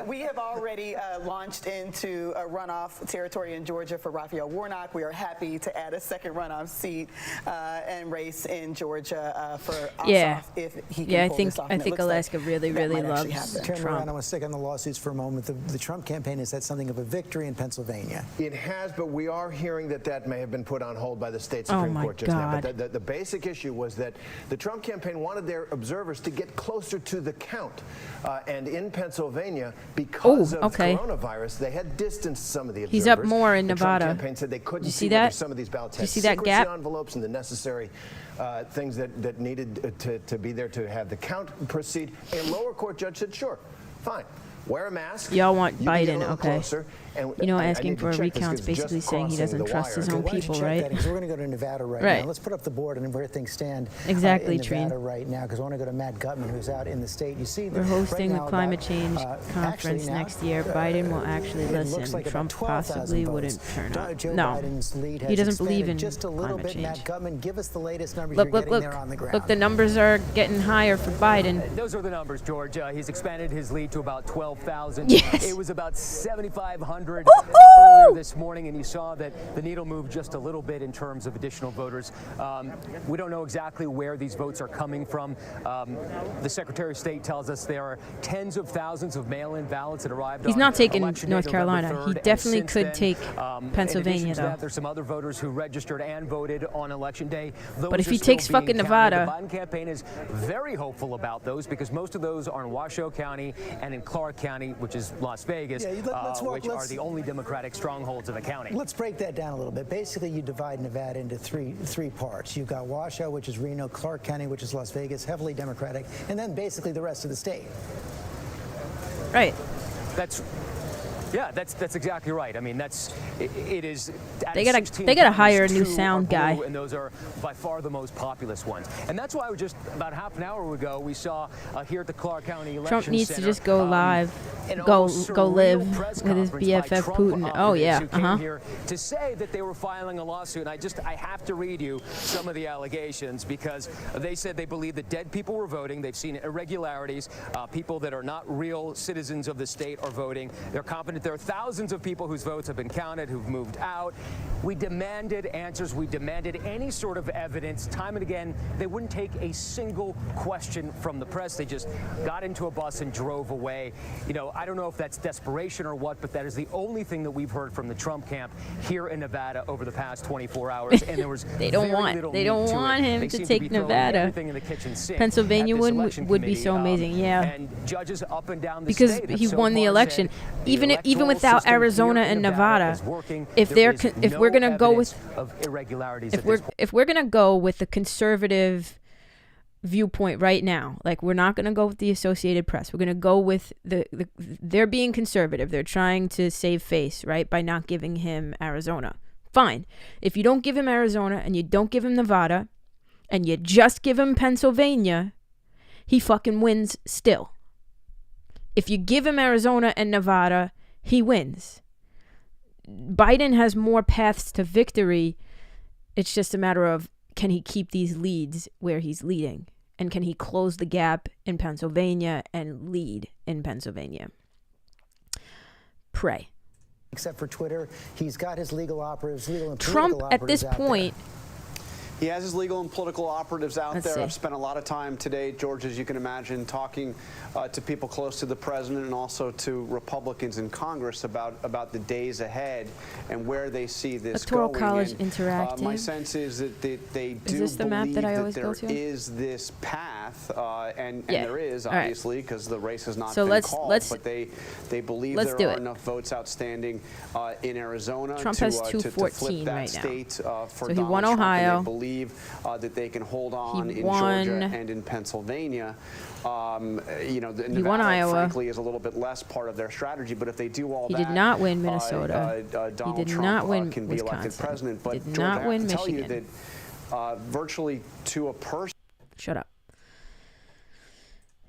We have already launched into a runoff territory in Georgia for Raphael Warnock. We are happy to add a second runoff seat and race in Georgia for Ossoff if he can pull this off. I think Alaska really loves Turn Trump. around, I want to stick on the lawsuits for a moment. The Trump campaign has had something of a victory in Pennsylvania. It has, but we are hearing that may have been put on hold by the state Supreme Court just now. But the basic issue was that the Trump campaign wanted their observers to get closer to the count. And in Pennsylvania, because of coronavirus, they had distanced some of the observers. He's up more in Nevada. The Trump campaign said they couldn't see whether that? some of these ballots Did you had see that secrecy gap? envelopes and the necessary things that needed to be there to have the count proceed. A lower court judge said, sure, fine. Wear a mask. Y'all want you can get a Biden, little okay. closer, and You know, I asking need to for a check this recount is 'cause just basically saying he crossing doesn't the trust his wire. own Why don't you people, check right? that? Because we're going to go to Nevada right Right. now. Let's put up the board and where things stand Exactly, in Nevada Trine. right now, because I want to go to Matt Gutman, who's out in the state. You see, We're hosting right the now climate about, change actually conference now, next year. Biden will actually it looks listen. like about Trump 12,000 possibly votes. wouldn't turn up. Joe No, Biden's lead has he doesn't believe expanded in just a little climate bit. change. Matt Gutman, give us the latest numbers Look, you're look, getting look. there on the ground. Look, the numbers are getting higher for Biden. Those are the numbers, George. He's expanded his lead to about 12,000. Yes. It was about 7,500 earlier this morning, and you saw that the needle moved just a little bit in terms of additional voters. We don't know exactly where these votes are coming from. The Secretary of State tells us there are tens of thousands of mail-in ballots that arrived. He's on not taking Election North Day, Carolina. November He 3rd, and definitely since could then, take in Pennsylvania, addition to though. that, there's some other voters who registered and voted on Election Day. Those But if are he still takes being fucking counted. Nevada- The Biden campaign is very hopeful about those because most of those are in Washoe County and in Clark County, which is Las Vegas, which are the only Democratic strongholds in the county. Let's break that down a little bit. Basically, you divide Nevada into three parts. You've got Washoe, which is Reno, Clark County, which is Las Vegas, heavily Democratic, and then basically the rest of the state. Right. That's exactly right. I mean, it is. They gotta hire a new sound guy. And those are by far the most populous ones. And that's why just about half an hour ago we saw here at the Clark County Election Trump needs Center, to just go live, an go almost live surreal press with his conference by BFF Trump Putin. Oh operatives yeah, who came here to say that they were filing a lawsuit. And I have to read you some of the allegations because they said they believe that dead people were voting. They've seen irregularities. People that are not real citizens of the state are voting. They're confident there are thousands of people whose votes have been counted, who've moved out. We demanded answers. We demanded any sort of evidence. Time and again, they wouldn't take a single question from the press. They just got into a bus and drove away. You know, I don't know if that's desperation or what, but that is the only thing that we've heard from the Trump camp here in Nevada over the past 24 hours. And there was they don't want him to take Nevada. Pennsylvania would be so amazing, yeah. And judges up and down the because state he won the election, even without Arizona and Nevada. If we're gonna go with if we're gonna go with the conservative viewpoint right now, like we're not gonna go with the Associated Press. We're gonna go with they're being conservative. They're trying to save face, right, by not giving him Arizona. Fine. If you don't give him Arizona and you don't give him Nevada and you just give him Pennsylvania, he fucking wins still. If you give him Arizona and Nevada, he wins. Biden has more paths to victory. It's just a matter of, can he keep these leads where he's leading? And can he close the gap in Pennsylvania and lead in Pennsylvania? Pray. Except for Twitter, he's got his legal operatives, legal and Trump political at operatives this out point. He has his legal and political operatives out Let's there. see. I've spent a lot of time today, George, as you can imagine, talking to people close to the president and also to Republicans in Congress about the days ahead and where they see this Electoral going. College And, Interactive. my sense is that they do this the map believe that I that always there go to? is this path, and Yeah. there is, All right. obviously, because the race has not So been let's- called, let's- but they believe let's there do are it. enough votes outstanding in Arizona Trump to, has to flip 214 that right now. state for So he Donald won Trump, and Ohio. they believe that they can hold on He in won- Georgia and in Pennsylvania. He Nevada, won Iowa. frankly, is a little bit less part of their strategy. But if they do all He that, did not win Minnesota. Donald He did Trump not win can be elected Wisconsin. president. But Did George, not I have win to tell you Michigan. that virtually to a person. Shut up.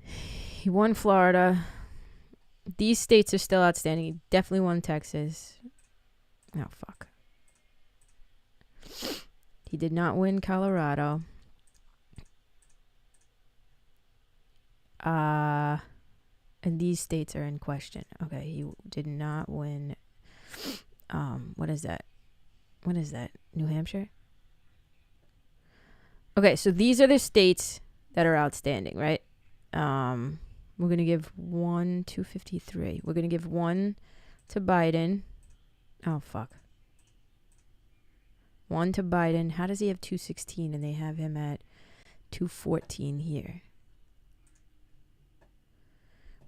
He won Florida. These states are still outstanding. He definitely won Texas. Oh, fuck. He did not win Colorado. And these states are in question. Okay, he did not win. What is that? What is that? New Hampshire? Okay, so these are the states that are outstanding, right? We're going to give 1 to 53. We're going to give 1 to Biden. Oh, fuck. 1 to Biden. How does he have 216 and they have him at 214 here?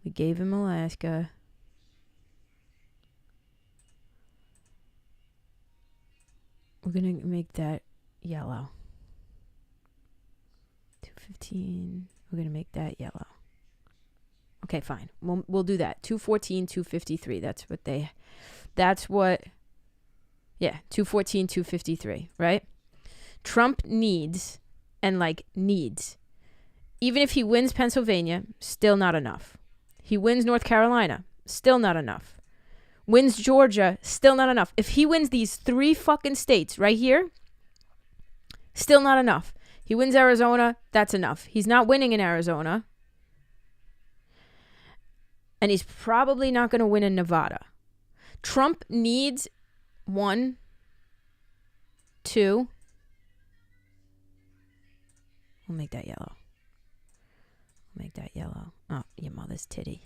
We gave him Alaska. We're going to make that yellow. 215. We're going to make that yellow. Okay, fine. We'll do that. 214, 253. Yeah, 214, 253, right? Trump needs, even if he wins Pennsylvania, still not enough. He wins North Carolina, still not enough. Wins Georgia, still not enough. If he wins these 3 fucking states right here, still not enough. He wins Arizona, that's enough. He's not winning in Arizona. And he's probably not going to win in Nevada. Trump needs 1, 2. We'll make that yellow. Make that yellow. Oh, your mother's titty.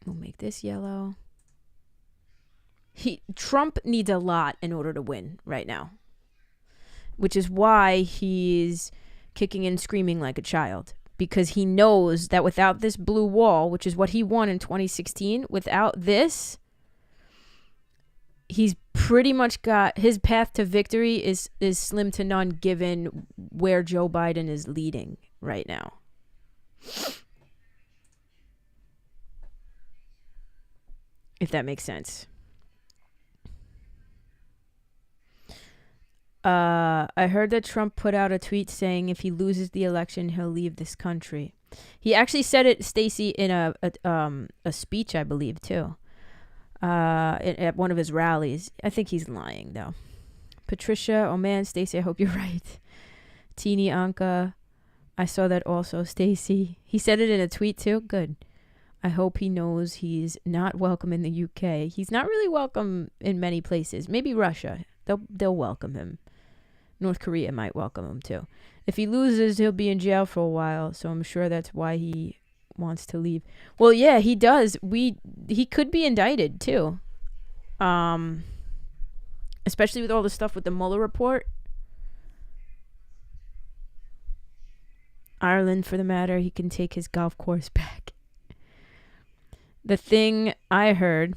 We'll make this yellow. Trump needs a lot in order to win right now. Which is why he's kicking and screaming like a child. Because he knows that without this blue wall, which is what he won in 2016, without this, he's pretty much got his path to victory is slim to none given where Joe Biden is leading right now. If that makes sense. I heard that Trump put out a tweet saying if he loses the election, he'll leave this country. He actually said it, Stacey, in a speech, I believe, too. At one of his rallies. I think he's lying, though. Patricia, oh man, Stacey, I hope you're right. Teeny Anka, I saw that also, Stacey. He said it in a tweet, too. Good. I hope he knows he's not welcome in the UK. He's not really welcome in many places. Maybe Russia. They'll welcome him. North Korea might welcome him, too. If he loses, he'll be in jail for a while, so I'm sure that's why he wants to leave. Well, yeah, he does. He could be indicted, too. Especially with all the stuff with the Mueller report. Ireland, for the matter, he can take his golf course back. The thing I heard,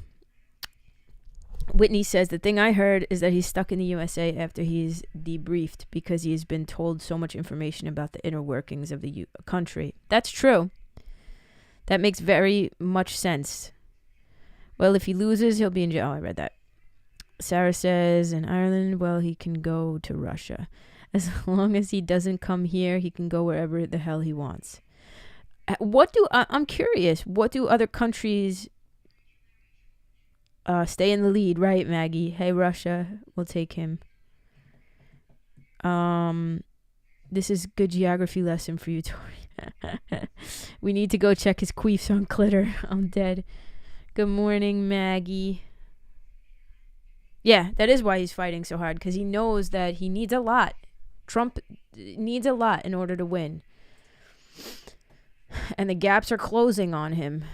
Whitney says, the thing I heard is that he's stuck in the USA after he's debriefed because he's been told so much information about the inner workings of the country. That's true. That makes very much sense. Well, if he loses, he'll be in jail. Oh, I read that. Sarah says, in Ireland, well, he can go to Russia. As long as he doesn't come here, he can go wherever the hell he wants. I'm curious, what do other countries stay in the lead, right, Maggie? Hey, Russia, we'll take him. This is good geography lesson for you, Tori. We need to go check his queefs on Clitter. I'm dead. Good morning, Maggie. Yeah, that is why he's fighting so hard, because he knows that he needs a lot. Trump needs a lot in order to win. And the gaps are closing on him.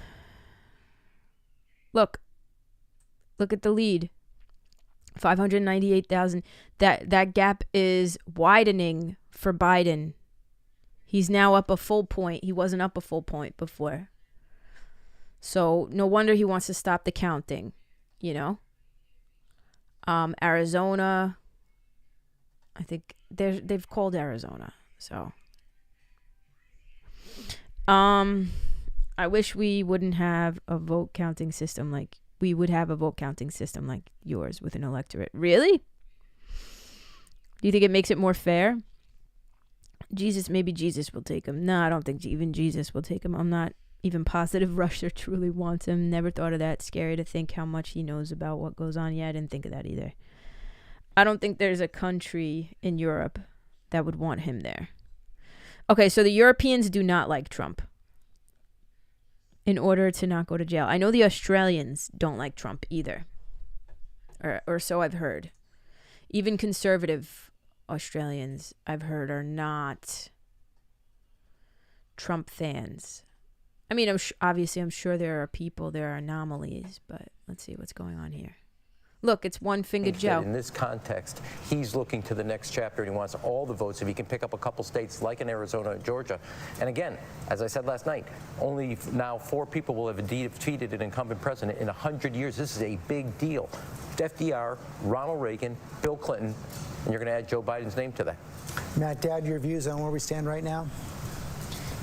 Look at the lead. 598,000. That gap is widening for Biden. He's now up a full point. He wasn't up a full point before. So no wonder he wants to stop the counting, you know? Arizona, I think they've called Arizona. So I wish we wouldn't have a vote counting system like we would have a vote counting system like yours with an electorate. Really? Do you think it makes it more fair? Maybe Jesus will take him. No, I don't think even Jesus will take him. I'm not even positive Russia truly wants him. Never thought of that. Scary to think how much he knows about what goes on. Yeah, I didn't think of that either. I don't think there's a country in Europe that would want him there. Okay, so the Europeans do not like Trump in order to not go to jail. I know the Australians don't like Trump either. Or so I've heard. Even conservative Australians, I've heard, are not Trump fans. I mean, obviously, I'm sure there are people, there are anomalies, but let's see what's going on here. Look, it's one-fingered Joe. In this context, he's looking to the next chapter, and he wants all the votes if he can pick up a couple states like in Arizona and Georgia. And again, as I said last night, only now 4 people will have defeated an incumbent president in 100 years. This is a big deal. FDR, Ronald Reagan, Bill Clinton, and you're going to add Joe Biden's name to that. Matt, Dad, your views on where we stand right now?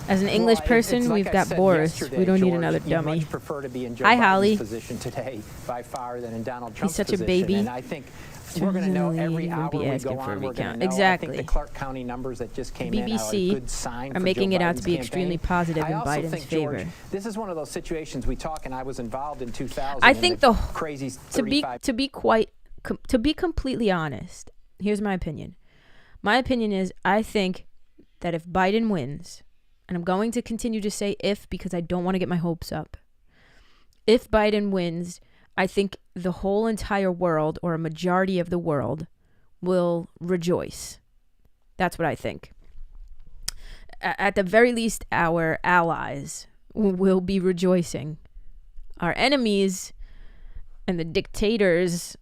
As an English person, like we've got Boris. We don't need another dummy. Much prefer to be in Joe Hi, Biden's Holly. Position today by far than in Donald Trump's He's such position. a baby. And I think we're going to know every hour we go on. We're going to know. Exactly. I think the Clark County numbers that just came in are a good sign are for making Joe it out Biden's to be campaign. extremely positive in I also Biden's think, favor. George, this is one of those situations we talk, and I was involved in 2000. I think the crazy to be completely honest, here's my opinion. My opinion is I think that if Biden wins, and I'm going to continue to say if because I don't want to get my hopes up. If Biden wins, I think the whole entire world, or a majority of the world, will rejoice. That's what I think. At the very least, our allies will be rejoicing. Our enemies and the dictators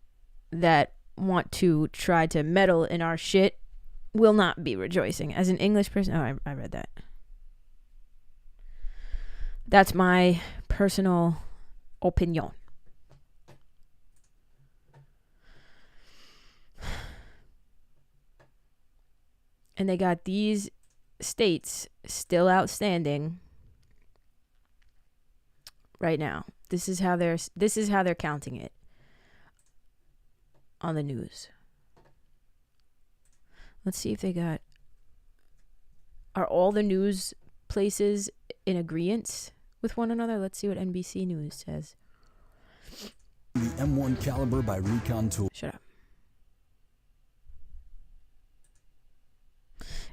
that want to try to meddle in our shit will not be rejoicing. As an English person, I read that. That's my personal opinion. And they got these states still outstanding right now. This is how they're counting it on the news. Let's see if they got. Are all the news places in agreement with one another? Let's see what NBC News says. The M1 caliber by Recon Tool. Shut up.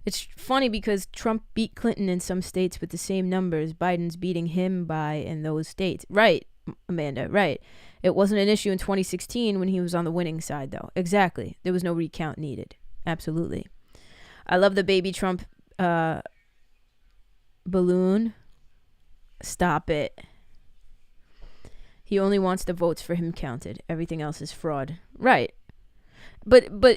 It's funny because Trump beat Clinton in some states with the same numbers. Biden's beating him by in those states. Right, Amanda, right. It wasn't an issue in 2016 when he was on the winning side, though. Exactly. There was no recount needed. Absolutely. I love the baby Trump balloon. Stop it. He only wants the votes for him counted. Everything else is fraud. Right. But the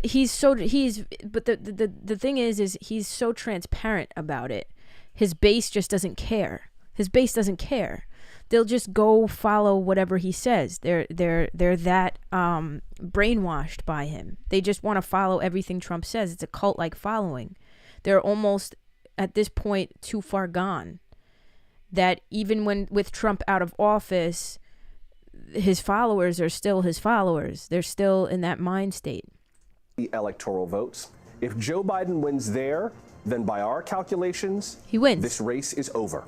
thing is he's so transparent about it. His base just doesn't care. His base doesn't care. They'll just go follow whatever he says. They're that brainwashed by him. They just want to follow everything Trump says. It's a cult-like following. They're almost at this point too far gone. That even with Trump out of office, his followers are still his followers. They're still in that mind state. The electoral votes. If Joe Biden wins there, then by our calculations, he wins. This race is over.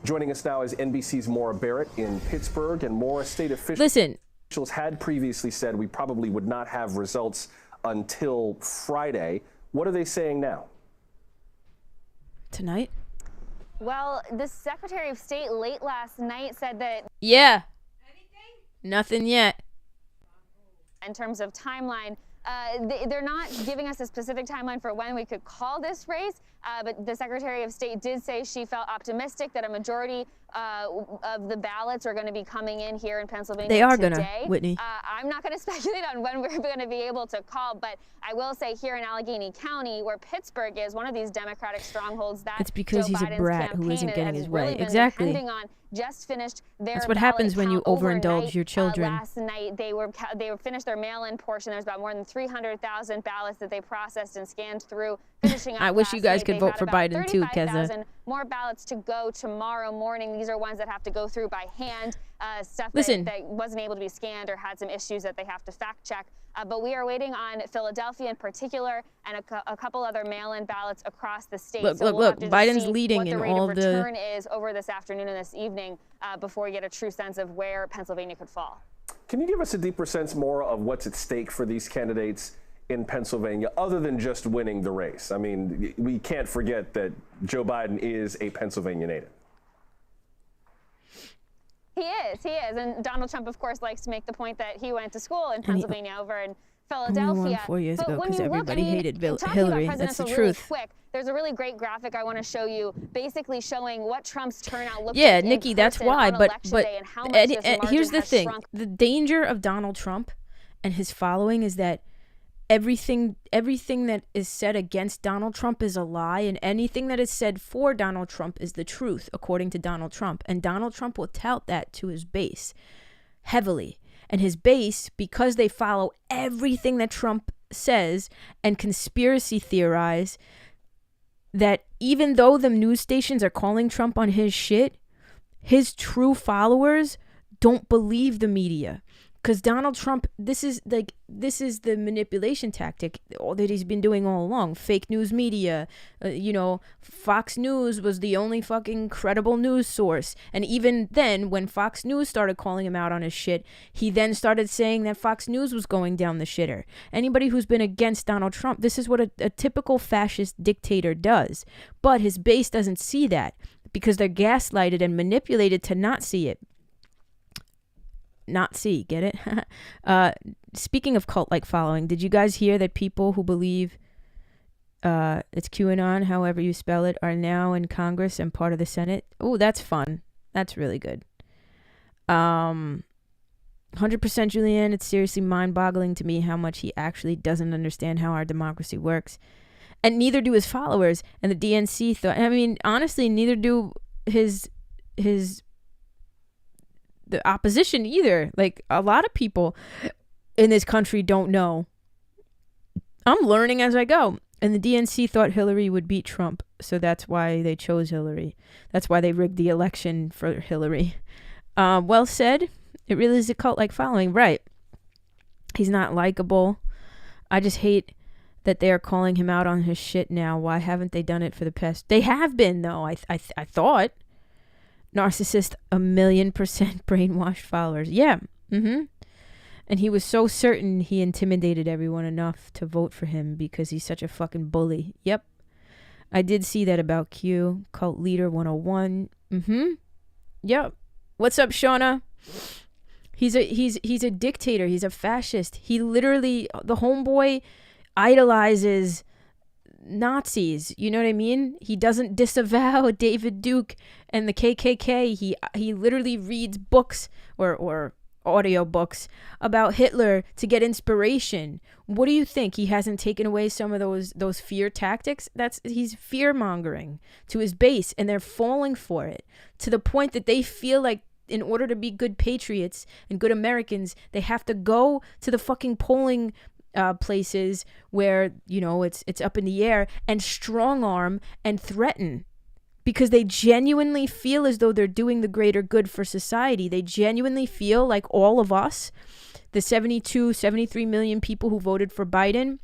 Joining us now is NBC's Maura Barrett in Pittsburgh, and Maura, state officials had previously said we probably would not have results until Friday. What are they saying now? Tonight? Well, the Secretary of State late last night said that... Yeah. Nothing yet. In terms of timeline, they're not giving us a specific timeline for when we could call this race, but the Secretary of State did say she felt optimistic that a majority of the ballots are going to be coming in here in Pennsylvania They are today. gonna, Whitney. I'm not going to speculate on when we're going to be able to call, but I will say here in Allegheny County, where Pittsburgh is one of these Democratic strongholds, that It's because Joe he's a Biden's brat who campaign isn't getting has his really way. been Exactly. depending on. Just finished their That's what ballot happens when you count overindulge overnight. your children. Last night they finished their mail-in portion. There's about more than 300,000 ballots that they processed and scanned through. Finishing up I wish you last guys night, could they've vote got for about Biden too, Keza. 35,000 more ballots to go tomorrow morning. These are ones that have to go through by hand. Stuff Listen. that wasn't able to be scanned or had some issues that they have to fact check. But we are waiting on Philadelphia in particular and a couple other mail-in ballots across the state. Look, so look, we'll look. have to Biden's see leading what in the rate all of the. return is over this afternoon and this evening before we get a true sense of where Pennsylvania could fall. Can you give us a deeper sense more of what's at stake for these candidates in Pennsylvania, other than just winning the race? I mean, we can't forget that Joe Biden is a Pennsylvania native. He is. And Donald Trump, of course, likes to make the point that he went to school in Pennsylvania over in Philadelphia. Only won 4 years ago when because you look, everybody hated talking Hillary. about That's the presidential really truth. quick, there's a really great graphic I want to show you, basically showing what Trump's turnout looks Yeah, like in Nikki, that's person why. on But election day and how much this margin here's the has thing: shrunk. the danger of Donald Trump and his following is that everything that is said against Donald Trump is a lie, and anything that is said for Donald Trump is the truth, according to Donald Trump. And Donald Trump will tout that to his base heavily. And his base, because they follow everything that Trump says and conspiracy theorize, that even though the news stations are calling Trump on his shit, his true followers don't believe the media. Because Donald Trump, this is the manipulation tactic that he's been doing all along. Fake news media, Fox News was the only fucking credible news source. And even then, when Fox News started calling him out on his shit, he then started saying that Fox News was going down the shitter. Anybody who's been against Donald Trump, this is what a typical fascist dictator does. But his base doesn't see that because they're gaslighted and manipulated to not see it. Not see, get it? Speaking of cult-like following, did you guys hear that people who believe it's QAnon, however you spell it, are now in Congress and part of the Senate? Oh, that's fun. That's really good. 100% Julianne, it's seriously mind-boggling to me how much he actually doesn't understand how our democracy works. And neither do his followers. And the DNC thought, I mean, honestly, neither do the opposition either. Like, a lot of people in this country don't know. I'm learning as I go. And the DNC thought Hillary would beat Trump, so that's why they chose Hillary. That's why they rigged the election for Hillary. Well said. It really is a cult-like following. Right. He's not likable. I just hate that they are calling him out on his shit now. Why haven't they done it for the past? They have been, though, I thought. Narcissist, 1,000,000% brainwashed followers. Yeah. And he was so certain he intimidated everyone enough to vote for him because he's such a fucking bully. Yep. I did see that about Q. Cult Leader 101. Yep. What's up, Shauna? He's a dictator. He's a fascist. He literally, the homeboy idolizes Nazis, you know what I mean? He doesn't disavow David Duke and the KKK. He literally reads books or audio books about Hitler to get inspiration. What do you think? He hasn't taken away some of those fear tactics? He's fear mongering to his base, and they're falling for it to the point that they feel like in order to be good patriots and good Americans, they have to go to the fucking polling places where, it's up in the air and strong arm and threaten because they genuinely feel as though they're doing the greater good for society. They genuinely feel like all of us, the 73 million people who voted for Biden,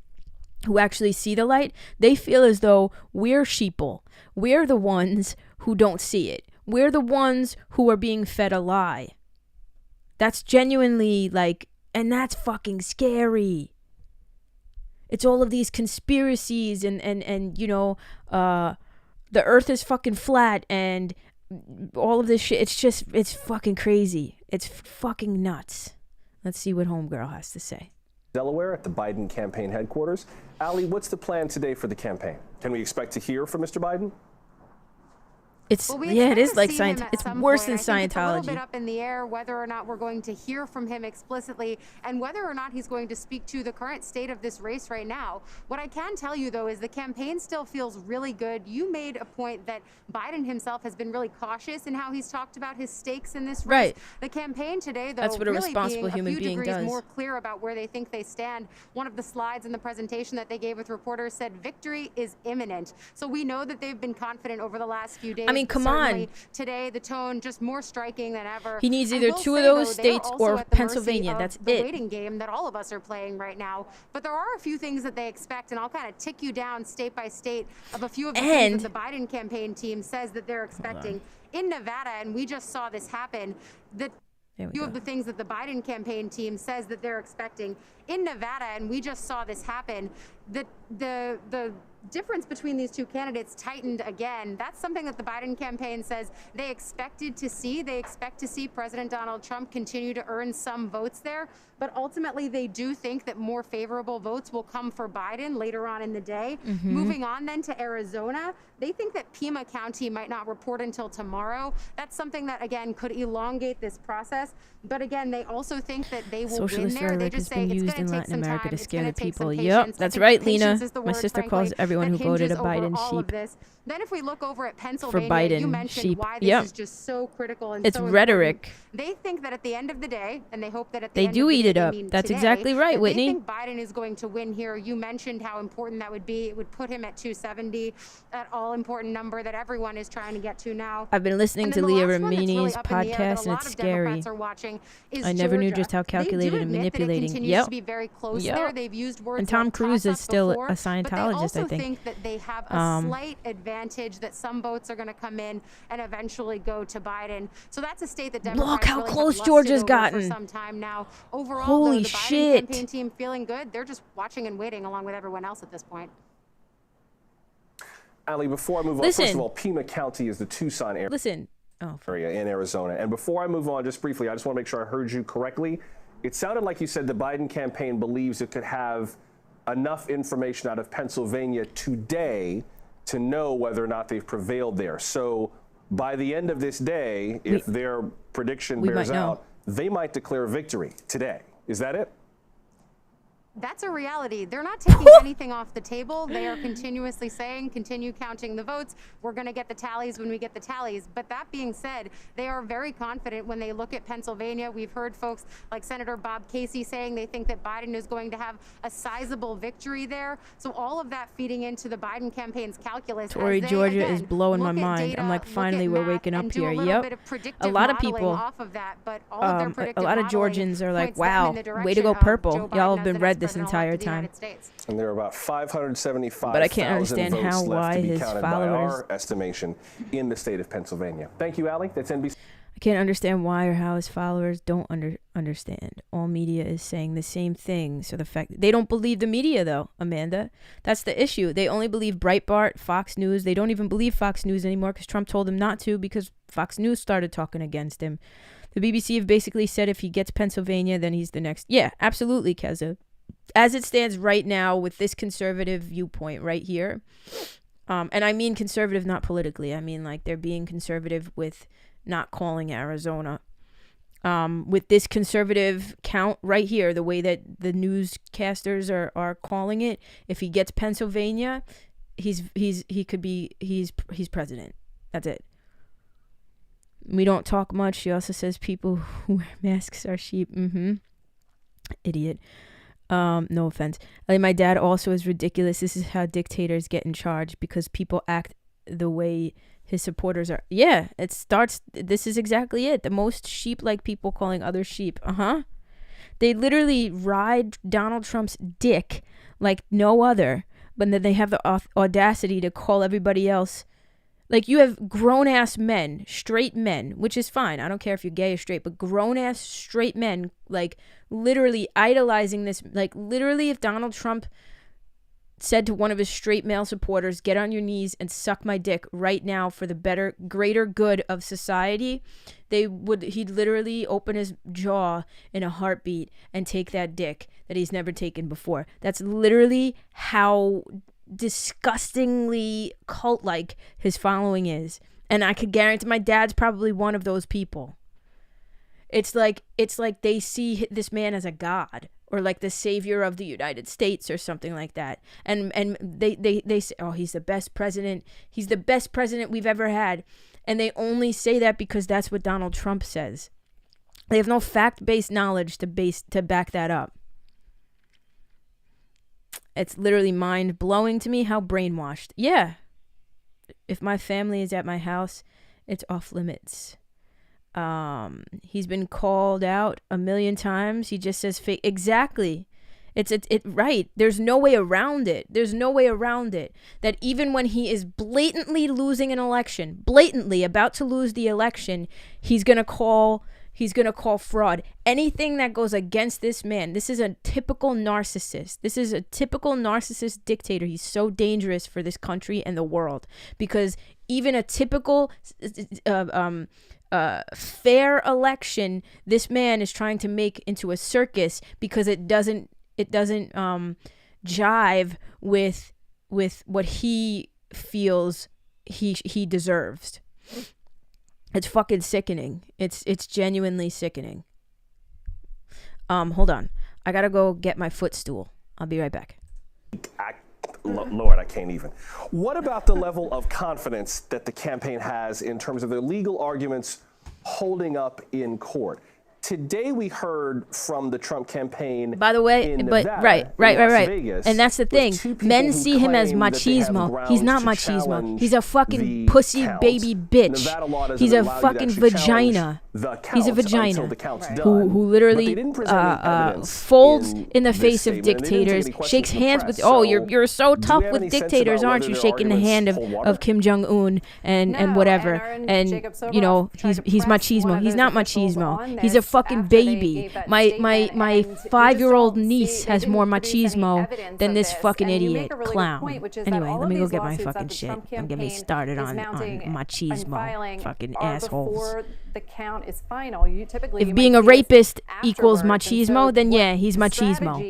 who actually see the light, they feel as though we're sheeple. We're the ones who don't see it. We're the ones who are being fed a lie. That's genuinely and that's fucking scary. It's all of these conspiracies and the earth is fucking flat and all of this shit. It's fucking crazy. It's fucking nuts. Let's see what Homegirl has to say. Delaware at the Biden campaign headquarters. Ali, what's the plan today for the campaign? Can we expect to hear from Mr. Biden? It is like Scientology. It's worse than Scientology. It's a little bit up in the air whether or not we're going to hear from him explicitly and whether or not he's going to speak to the current state of this race right now. What I can tell you, though, is the campaign still feels really good. You made a point that Biden himself has been really cautious in how he's talked about his stakes in this race. Right. The campaign today, though, That's what a really responsible being human a few being degrees does. more clear about where they think they stand. One of the slides in the presentation that they gave with reporters said victory is imminent. So we know that they've been confident over the last few days. I mean, come Certainly on. Today, the tone just more striking than ever. He needs I either will two of say, those though, they are states also or at the Pennsylvania. mercy That's of the it. waiting game that all of us are playing right now. But there are a few things that they expect, and I'll kind of tick you down state by state of a few of the things that the Biden campaign team says that they're expecting. In Nevada, and we just saw this happen, that few of the things that the Biden campaign team says that they're expecting in Nevada, and we just saw this happen, that the difference between these two candidates tightened again. That's something that the Biden campaign says they expected to see. They expect to see President Donald Trump continue to earn some votes there, but ultimately they do think that more favorable votes will come for Biden later on in the day. Moving on then to Arizona, they think that Pima County might not report until tomorrow. That's something that, again, could elongate this process. But again, they also think that they will Socialist win there. They rhetoric has just say been it's used going in to take Latin some America time. to It's scare going the to take some people. patience. Yep, I that's think right, patience Lena. is the My word, sister frankly, calls everyone that who voted a hinges over Biden all of sheep. this. Then if we look over at For Pennsylvania, Biden you mentioned sheep. why this Yep. is just so critical and It's so rhetoric. important. They think that at the end of the day, and they hope that at the They end do of the eat day, it they up. mean That's today, exactly right, that Whitney. They think Biden is going to win here. You mentioned how important that would be. It would put him at 270, that all-important number that everyone is trying to get to now. I've been listening And to then the Leah last one that's really Remini's up in the air that podcast, a and lot it's of scary. Democrats are watching is I never knew Georgia. just how They do calculated and admit that it manipulating. continues Yep. to be very close Yep. there. They've used words And Tom like Cruise toss-up is still before, a but they Scientologist, also I think. think that they have a slight advantage, that some votes are going to come in and eventually go to Biden. So that's a state that Democrats Look how really have close lusted Georgia's over gotten. for some time now. Overall, Holy though, the shit. Biden campaign team feeling good. They're just watching and waiting along with everyone else at this point. Ali, before I move on, Listen. first of all, Pima County is the Tucson area. Listen. Area in Arizona. And before I move on, just briefly, I just want to make sure I heard you correctly. It sounded like you said the Biden campaign believes it could have enough information out of Pennsylvania today to know whether or not they've prevailed there. So by the end of this day, if their prediction bears might know. out, they might declare victory today. Is that it? That's a reality. They're not taking anything off the table. They are continuously saying, continue counting the votes. We're going to get the tallies when we get the tallies. But that being said, they are very confident when they look at Pennsylvania. We've heard folks like Senator Bob Casey saying they think that Biden is going to have a sizable victory there. So all of that feeding into the Biden campaign's calculus. Tori, as they, Georgia again, is blowing my look at mind. data, I'm like, look at finally, we're math, waking and up do here. a little Yep. bit of A predictive lot of modeling people, off of that, but all of their a predictive lot of modeling Georgians are like, points them in wow, the way to direction go of purple. Joe Y'all Biden have as been the red next this president-elect entire of the time. United States. And there are about 575,000 But I can't understand votes how, left why to be his counted by followers- our estimation in the state of Pennsylvania. Thank you, Ali. That's NBC. I can't understand why or how his followers don't understand. All media is saying the same thing. So the fact they don't believe the media, though, Amanda, that's the issue. They only believe Breitbart, Fox News. They don't even believe Fox News anymore because Trump told them not to, because Fox News started talking against him. The BBC have basically said if he gets Pennsylvania, then he's the next. Yeah, absolutely, Keza. As it stands right now with this conservative viewpoint right here, and I mean conservative not politically. I mean like they're being conservative with not calling Arizona. With this conservative count right here, the way that the newscasters are calling it, if he gets Pennsylvania, he's president. That's it. We don't talk much. She also says people who wear masks are sheep. Idiot. No offense. My dad also is ridiculous. This is how dictators get in charge, because people act the way his supporters are. Yeah, it starts. This is exactly it. The most sheep-like people calling others sheep. They literally ride Donald Trump's dick like no other, but then they have the audacity to call everybody else. Like, you have grown-ass men, straight men, which is fine. I don't care if you're gay or straight, but grown-ass straight men, like, literally idolizing this. Like, literally, if Donald Trump said to one of his straight male supporters, get on your knees and suck my dick right now for the greater good of society, he'd literally open his jaw in a heartbeat and take that dick that he's never taken before. That's literally how disgustingly cult-like his following is. And I could guarantee my dad's probably one of those people. It's like they see this man as a god, or like the savior of the United States or something like that. And they say, oh, he's the best president. He's the best president we've ever had. And they only say that because that's what Donald Trump says. They have no fact-based knowledge to back that up. It's literally mind-blowing to me how brainwashed. Yeah. If my family is at my house, it's off limits. He's been called out a million times. He just says fake. Exactly. It's right. There's no way around it. There's no way around it. That even when he is blatantly losing an election, blatantly about to lose the election, he's gonna call fraud. Anything that goes against this man, this is a typical narcissist. This is a typical narcissist dictator. He's so dangerous for this country and the world, because even a typical fair election, this man is trying to make into a circus because it doesn't jive with what he feels he deserves. It's fucking sickening. It's genuinely sickening. Hold on. I gotta go get my footstool. I'll be right back. Lord, I can't even. What about the level of confidence that the campaign has in terms of their legal arguments holding up in court? Today we heard from the Trump campaign. By the way, but right. And that's the thing. Men see him as machismo. He's not machismo. He's a fucking pussy baby bitch. He's a fucking vagina. He's a vagina who literally folds in the face of dictators, shakes hands with. Oh, you're so tough with dictators, aren't you? Shaking the hand of Kim Jong-un and whatever. And you know he's machismo. He's not machismo. He's a fucking baby. My 5-year-old niece has more machismo than this fucking idiot clown. Anyway, let me go get my fucking shit. I'm getting me started on machismo. Fucking assholes. The count is final. If being a rapist equals machismo, then yeah, he's machismo.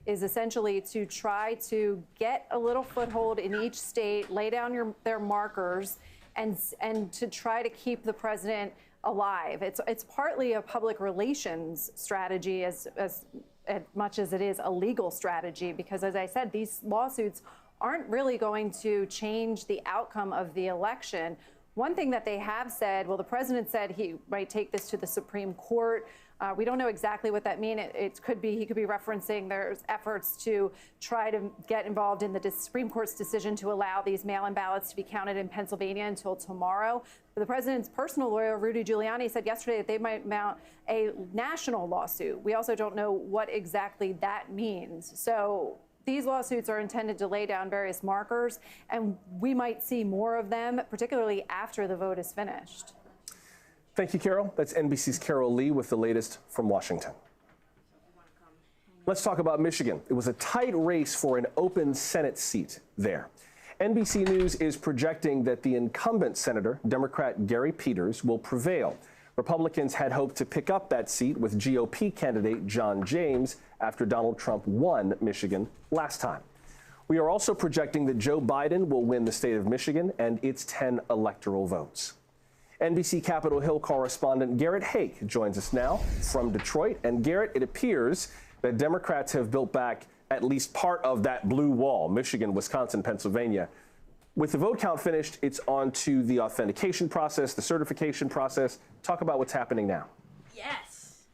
Is essentially to try to get a little foothold in each state, lay down their markers, and to try to keep the president alive. It's partly a public relations strategy as much as it is a legal strategy, because as I said, these lawsuits aren't really going to change the outcome of the election. One thing that they have said, well, the president said he might take this to the Supreme Court. We don't know exactly what that means. He could be referencing there's efforts to try to get involved in the Supreme Court's decision to allow these mail-in ballots to be counted in Pennsylvania until tomorrow. But the president's personal lawyer, Rudy Giuliani, said yesterday that they might mount a national lawsuit. We also don't know what exactly that means. So these lawsuits are intended to lay down various markers, and we might see more of them, particularly after the vote is finished. Thank you, Carol. That's NBC's Carol Lee with the latest from Washington. Let's talk about Michigan. It was a tight race for an open Senate seat there. NBC News is projecting that the incumbent senator, Democrat Gary Peters, will prevail. Republicans had hoped to pick up that seat with GOP candidate John James after Donald Trump won Michigan last time. We are also projecting that Joe Biden will win the state of Michigan and its 10 electoral votes. NBC Capitol Hill correspondent Garrett Hake joins us now from Detroit. And Garrett, it appears that Democrats have built back at least part of that blue wall, Michigan, Wisconsin, Pennsylvania. With the vote count finished, it's on to the authentication process, the certification process. Talk about what's happening now. Yes.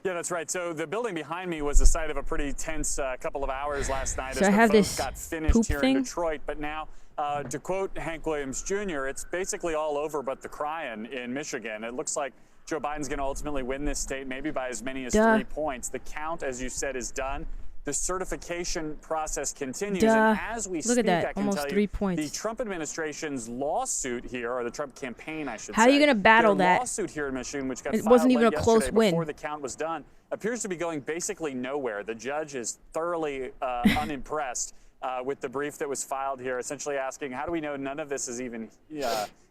Yeah, that's right. So the building behind me was the site of a pretty tense couple of hours last night So as I have the vote this got finished poop here thing. in Detroit. But now, to quote Hank Williams Jr., it's basically all over but the crying in Michigan. It looks like Joe Biden's going to ultimately win this state, maybe by as many as 3 points. The count, as you said, is done. the certification process continues. Duh. And as we Look speak, at that. I can Almost tell 3 you, points. the Trump administration's lawsuit here, or the Trump campaign, I should How say. are you going to battle their that? lawsuit here in Michigan, which got It filed wasn't even late a close yesterday win. before the count was done, appears to be going basically nowhere. The judge is thoroughly unimpressed with the brief that was filed here, essentially asking, how do we know none of this is even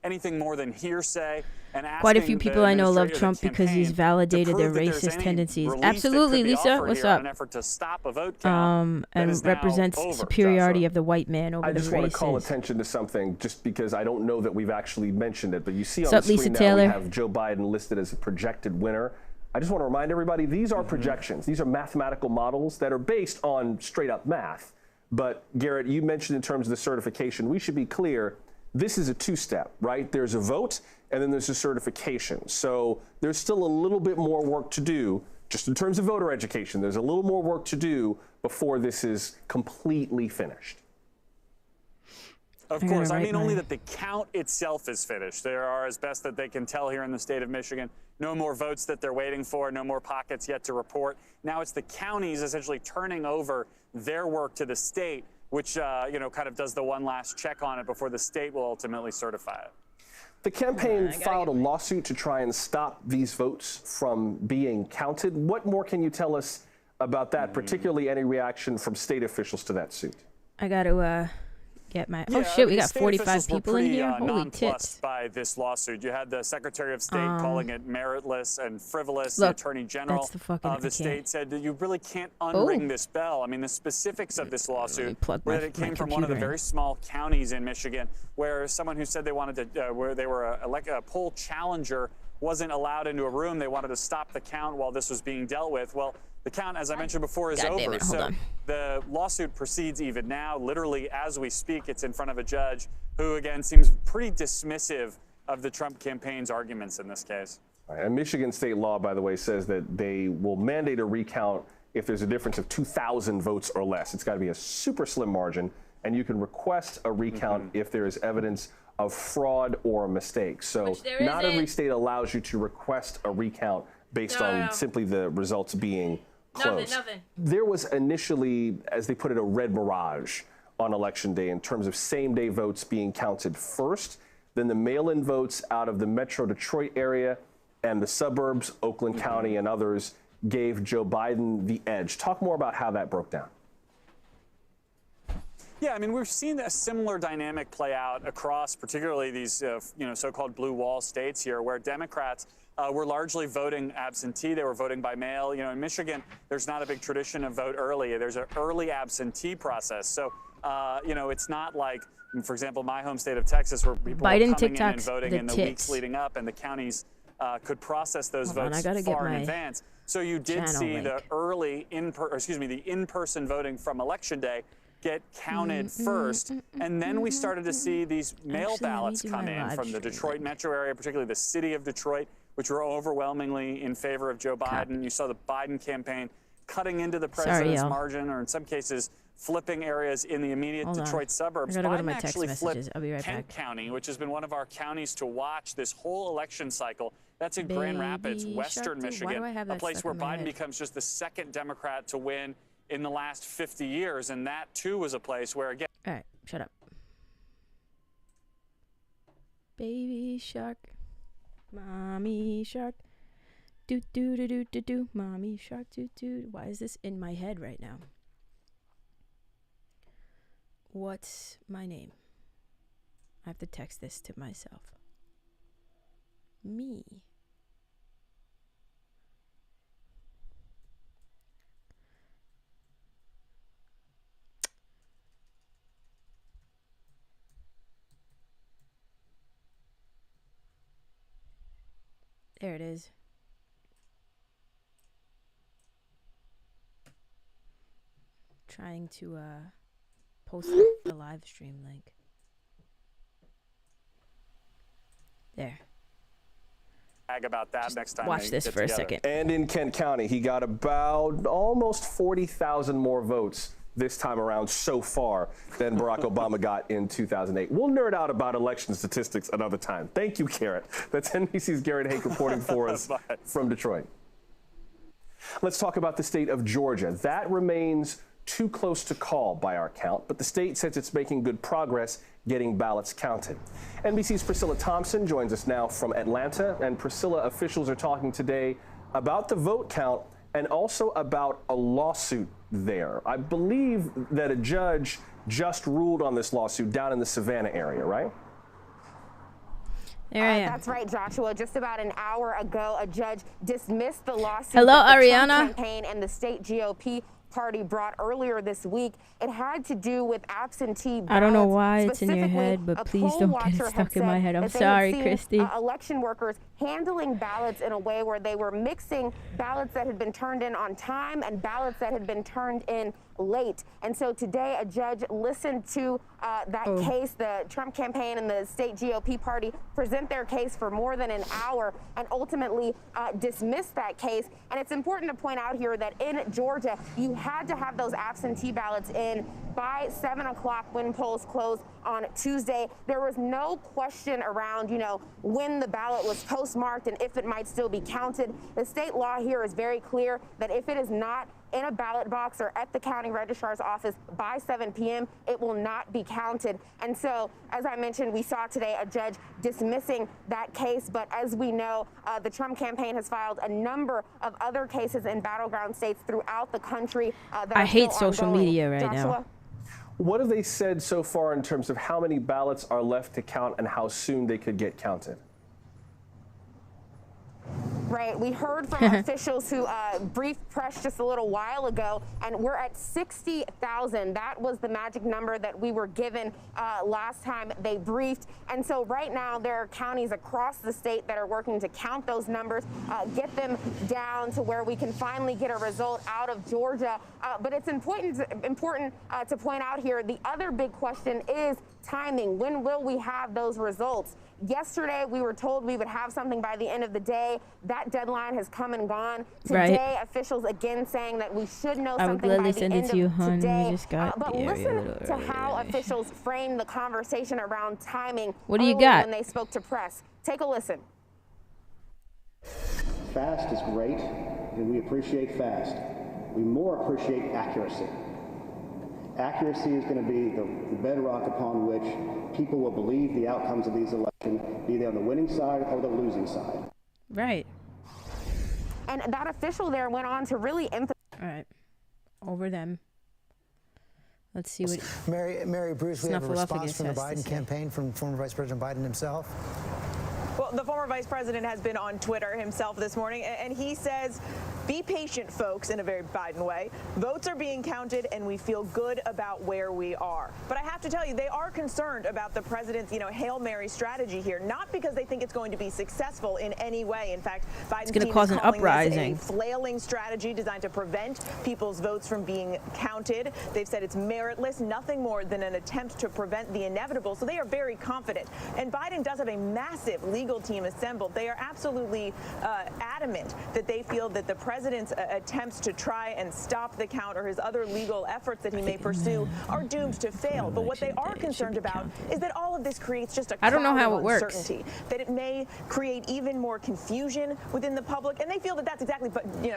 anything more than hearsay? And Quite a few people I know love Trump because he's validated their racist tendencies. Absolutely, Lisa. What's up? An effort to stop a vote count and represents superiority of the white man over the races. I just want to call attention to something, just because I don't know that we've actually mentioned it, but you see on What's the up, screen Lisa now Taylor? we have Joe Biden listed as a projected winner. I just want to remind everybody, these are projections. These are mathematical models that are based on straight up math. But Garrett, you mentioned in terms of the certification, we should be clear, this is a two-step, right? There's a vote and then there's a certification. So there's still a little bit more work to do, just in terms of voter education. There's a little more work to do before this is completely finished. Of course. I mean, only that the count itself is finished. There are, as best that they can tell here in the state of Michigan, no more votes that they're waiting for, no more pockets yet to report. Now it's the counties essentially turning over their work to the state, which, you know, kind of does the one last check on it before the state will ultimately certify it. The campaign filed a lawsuit to try and stop these votes from being counted. What more can you tell us about that, particularly any reaction from state officials to that suit? I got to get my... Yeah, oh, shit, we got state 45 officials were people in pretty, here? Holy nonplussed tits. by this lawsuit. You had the Secretary of State calling it meritless and frivolous. Look, the Attorney General that's the fucking- of the I can't. state said that you really can't unring this bell. I mean, the specifics of this lawsuit were that it came from one of the very small counties in Michigan, where someone who said they wanted to, where they were a poll challenger wasn't allowed into a room. They wanted to stop the count while this was being dealt with. Well, the count, as I mentioned before, is over. Hold So on. the lawsuit proceeds even now. Literally, as we speak, it's in front of a judge who, again, seems pretty dismissive of the Trump campaign's arguments in this case. And Michigan state law, by the way, says that they will mandate a recount if there's a difference of 2,000 votes or less. It's got to be a super slim margin, and you can request a recount if there is evidence of fraud or a mistake. So not every state allows you to request a recount based on simply the results being close. Nothing. There was initially, as they put it, a red mirage on Election Day in terms of same-day votes being counted first, then the mail-in votes out of the Metro Detroit area and the suburbs, Oakland County and others, gave Joe Biden the edge. Talk more about how that broke down. Yeah, I mean, we've seen a similar dynamic play out across particularly these, so-called blue wall states here, where Democrats were largely voting absentee. They were voting by mail. You know, in Michigan, there's not a big tradition of vote early. There's an early absentee process. So, it's not like, for example, my home state of Texas, where people were coming in and voting in the weeks leading up, and the counties could process those votes far in advance. So you did see the early in-person voting from Election Day get counted first, and then we started to see these mail ballots come in from the Detroit metro area, particularly the city of Detroit, which were overwhelmingly in favor of Joe Biden. You saw the Biden campaign cutting into the president's margin, or in some cases flipping areas in the immediate Detroit suburbs. Biden actually flipped Kent County, which has been one of our counties to watch this whole election cycle. That's in Grand Rapids, western Michigan, a place where Biden becomes just the second Democrat to win in the last 50 years. And that, too, was a place where, again... All right, shut up. Baby shark, mommy shark, do-do-do-do-do-do, mommy shark, do-do. Why is this in my head right now? What's my name? I have to text this to myself. Me. There it is. Trying to post the live stream link. There. About that next time. Watch this for a second. And in Kent County, he got about almost 40,000 more votes this time around so far than Barack Obama got in 2008. We'll nerd out about election statistics another time. Thank you, Garrett. That's NBC's Garrett Hake reporting for us from Detroit. Let's talk about the state of Georgia. That remains too close to call by our count, but the state says it's making good progress getting ballots counted. NBC's Priscilla Thompson joins us now from Atlanta. And Priscilla, officials are talking today about the vote count and also about a lawsuit there. I believe that a judge just ruled on this lawsuit down in the Savannah area, right? That's right, Joshua. Just about an hour ago, a judge dismissed the lawsuit Hello, that the Ariana. Trump campaign and the state GOP party brought earlier this week. It had to do with absentee ballots. I don't know why it's in your head, but please don't get it stuck in my head. I'm sorry, Christy. Election workers handling ballots in a way where they were mixing ballots that had been turned in on time and ballots that had been turned in late. And so today a judge listened to that case. The Trump campaign and the state GOP party present their case for more than an hour and ultimately dismissed that case. And it's important to point out here that in Georgia, you had to have those absentee ballots in by 7 o'clock when polls closed on Tuesday. There was no question around, when the ballot was postmarked and if it might still be counted. The state law here is very clear that if it is not in a ballot box or at the county registrar's office by 7 p.m., it will not be counted. And so, as I mentioned, we saw today a judge dismissing that case. But as we know, the Trump campaign has filed a number of other cases in battleground states throughout the country. I hate social media right now. What have they said so far in terms of how many ballots are left to count and how soon they could get counted? Right. We heard from officials who briefed press just a little while ago, and we're at 60,000. That was the magic number that we were given last time they briefed. And so right now there are counties across the state that are working to count those numbers, get them down to where we can finally get a result out of Georgia. But it's important to point out here, the other big question is timing. When will we have those results? Yesterday, we were told we would have something by the end of the day. That deadline has come and gone. Today, officials again saying that we should know something by the end of today. But listen to how officials frame the conversation around timing. What do you got? When they spoke to press. Take a listen. Fast is great, and we appreciate fast. We more appreciate accuracy. Accuracy is going to be the bedrock upon which people will believe the outcomes of these elections, be they on the winning side or the losing side. Right. And that official there went on to really emphasize. All right. Over them. Let's see what. Mary Bruce, we have a response from the Biden campaign from former Vice President Biden himself. Well, the former vice president has been on Twitter himself this morning, and he says, be patient, folks, in a very Biden way. Votes are being counted, and we feel good about where we are. But I have to tell you, they are concerned about the president's, Hail Mary strategy here, not because they think it's going to be successful in any way. In fact, Biden's team is calling this a flailing strategy designed to prevent people's votes from being counted. They've said it's meritless, nothing more than an attempt to prevent the inevitable. So they are very confident. And Biden does have a massive legal team assembled. They are absolutely adamant that they feel that the president's attempts to try and stop the count or his other legal efforts that he may pursue are doomed to fail. But what they are concerned about is that all of this creates just a cloud of uncertainty, that it may create even more confusion within the public. And they feel that that's exactly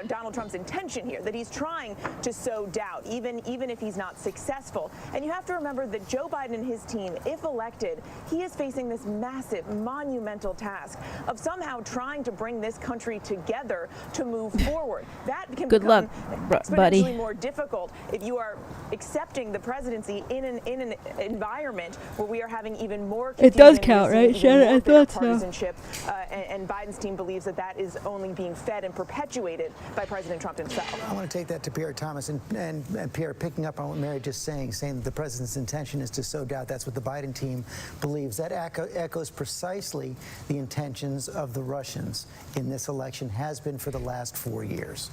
Donald Trump's intention here, that he's trying to sow doubt, even if he's not successful. And you have to remember that Joe Biden and his team, if elected, he is facing this massive, monumental task of somehow trying to bring this country together to move forward. That can become exponentially more difficult if you are accepting the presidency in an environment where we are having even more confusion. It does count, right, Shannon? I thought so. Partisanship, and Biden's team believes that that is only being fed and perpetuated by President Trump himself. I want to take that to Pierre Thomas, and Pierre, picking up on what Mary just saying that the president's intention is to sow doubt. That's what the Biden team believes. That echoes precisely the intentions of the Russians in this election, has been for the last 4 years.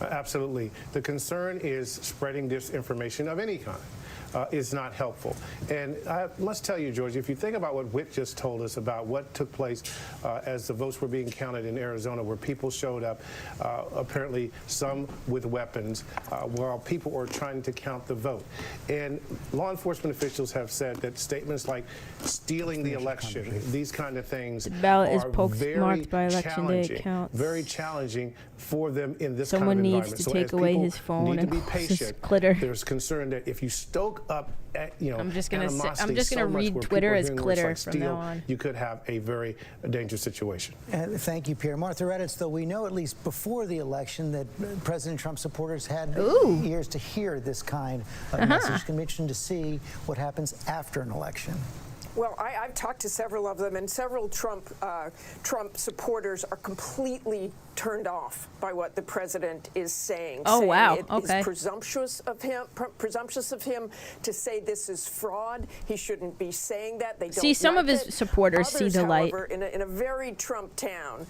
Absolutely. The concern is spreading disinformation of any kind. is not helpful. And I must tell you, George, if you think about what Whit just told us about what took place as the votes were being counted in Arizona, where people showed up, apparently some with weapons, while people were trying to count the vote. And law enforcement officials have said that statements like stealing the election, these kind of things, The ballot is are very marked by election day. It challenging, counts. very challenging for them in this Someone kind of needs environment. to So take as away people his phone need and to be close his patient. clitter. There's concern that if you stoke up, I'm just gonna animosity so much read where Twitter people are as hearing words clitter like from steal, now on. you could have a very dangerous situation. Thank you, Pierre. Martha Redditz, though, we know at least before the election that President Trump supporters had ears to hear this kind of message. It's going to be interesting to see what happens after an election. Well, I've talked to several of them, and several Trump supporters are completely turned off by what the president is saying. Oh, saying wow. It Okay. is presumptuous of him to say this is fraud. He shouldn't be saying that. They don't See, some of like his it. supporters see Others, the light. however, in a very Trump town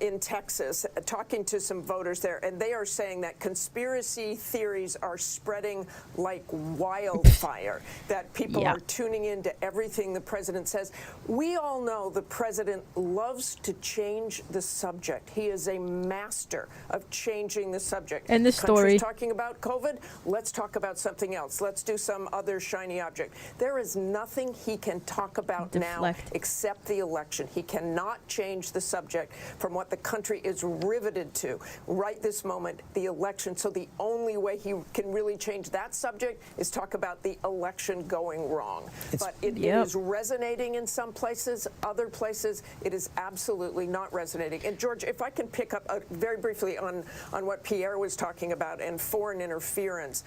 in Texas, talking to some voters there, and they are saying that conspiracy theories are spreading like wildfire, that people Yeah. are tuning into everything the president says. We all know the president loves to change the subject. He is a master of changing the subject. And the story. Country's talking about COVID. Let's talk about something else. Let's do some other shiny object. There is nothing he can talk about now Deflect. except the election. He cannot change the subject from what the country is riveted to right this moment, the election. So the only way he can really change that subject is talk about the election going wrong. But it is resonating in some places. Other places, it is absolutely not resonating. And George, if I can pick up very briefly on what Pierre was talking about and foreign interference,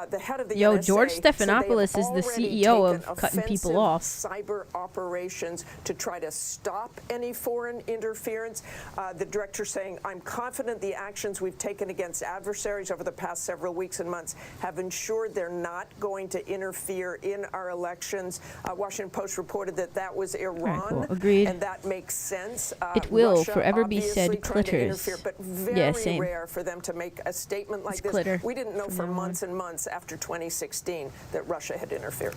the head of the NSA George said they have Stephanopoulos is the already CEO taken of cutting people offensive off. cyber operations to try to stop any foreign interference. The director saying, I'm confident the actions we've taken against adversaries over the past several weeks and months have ensured they're not going to interfere in our elections. Washington Post reported that was Iran. cool. Agreed. And that makes sense. It will Russia forever be said obviously trying to clitters. interfere, but very Yeah, same. rare for them to make a statement like It's this. clitter We didn't know from for now on. months and months after 2016 that Russia had interfered.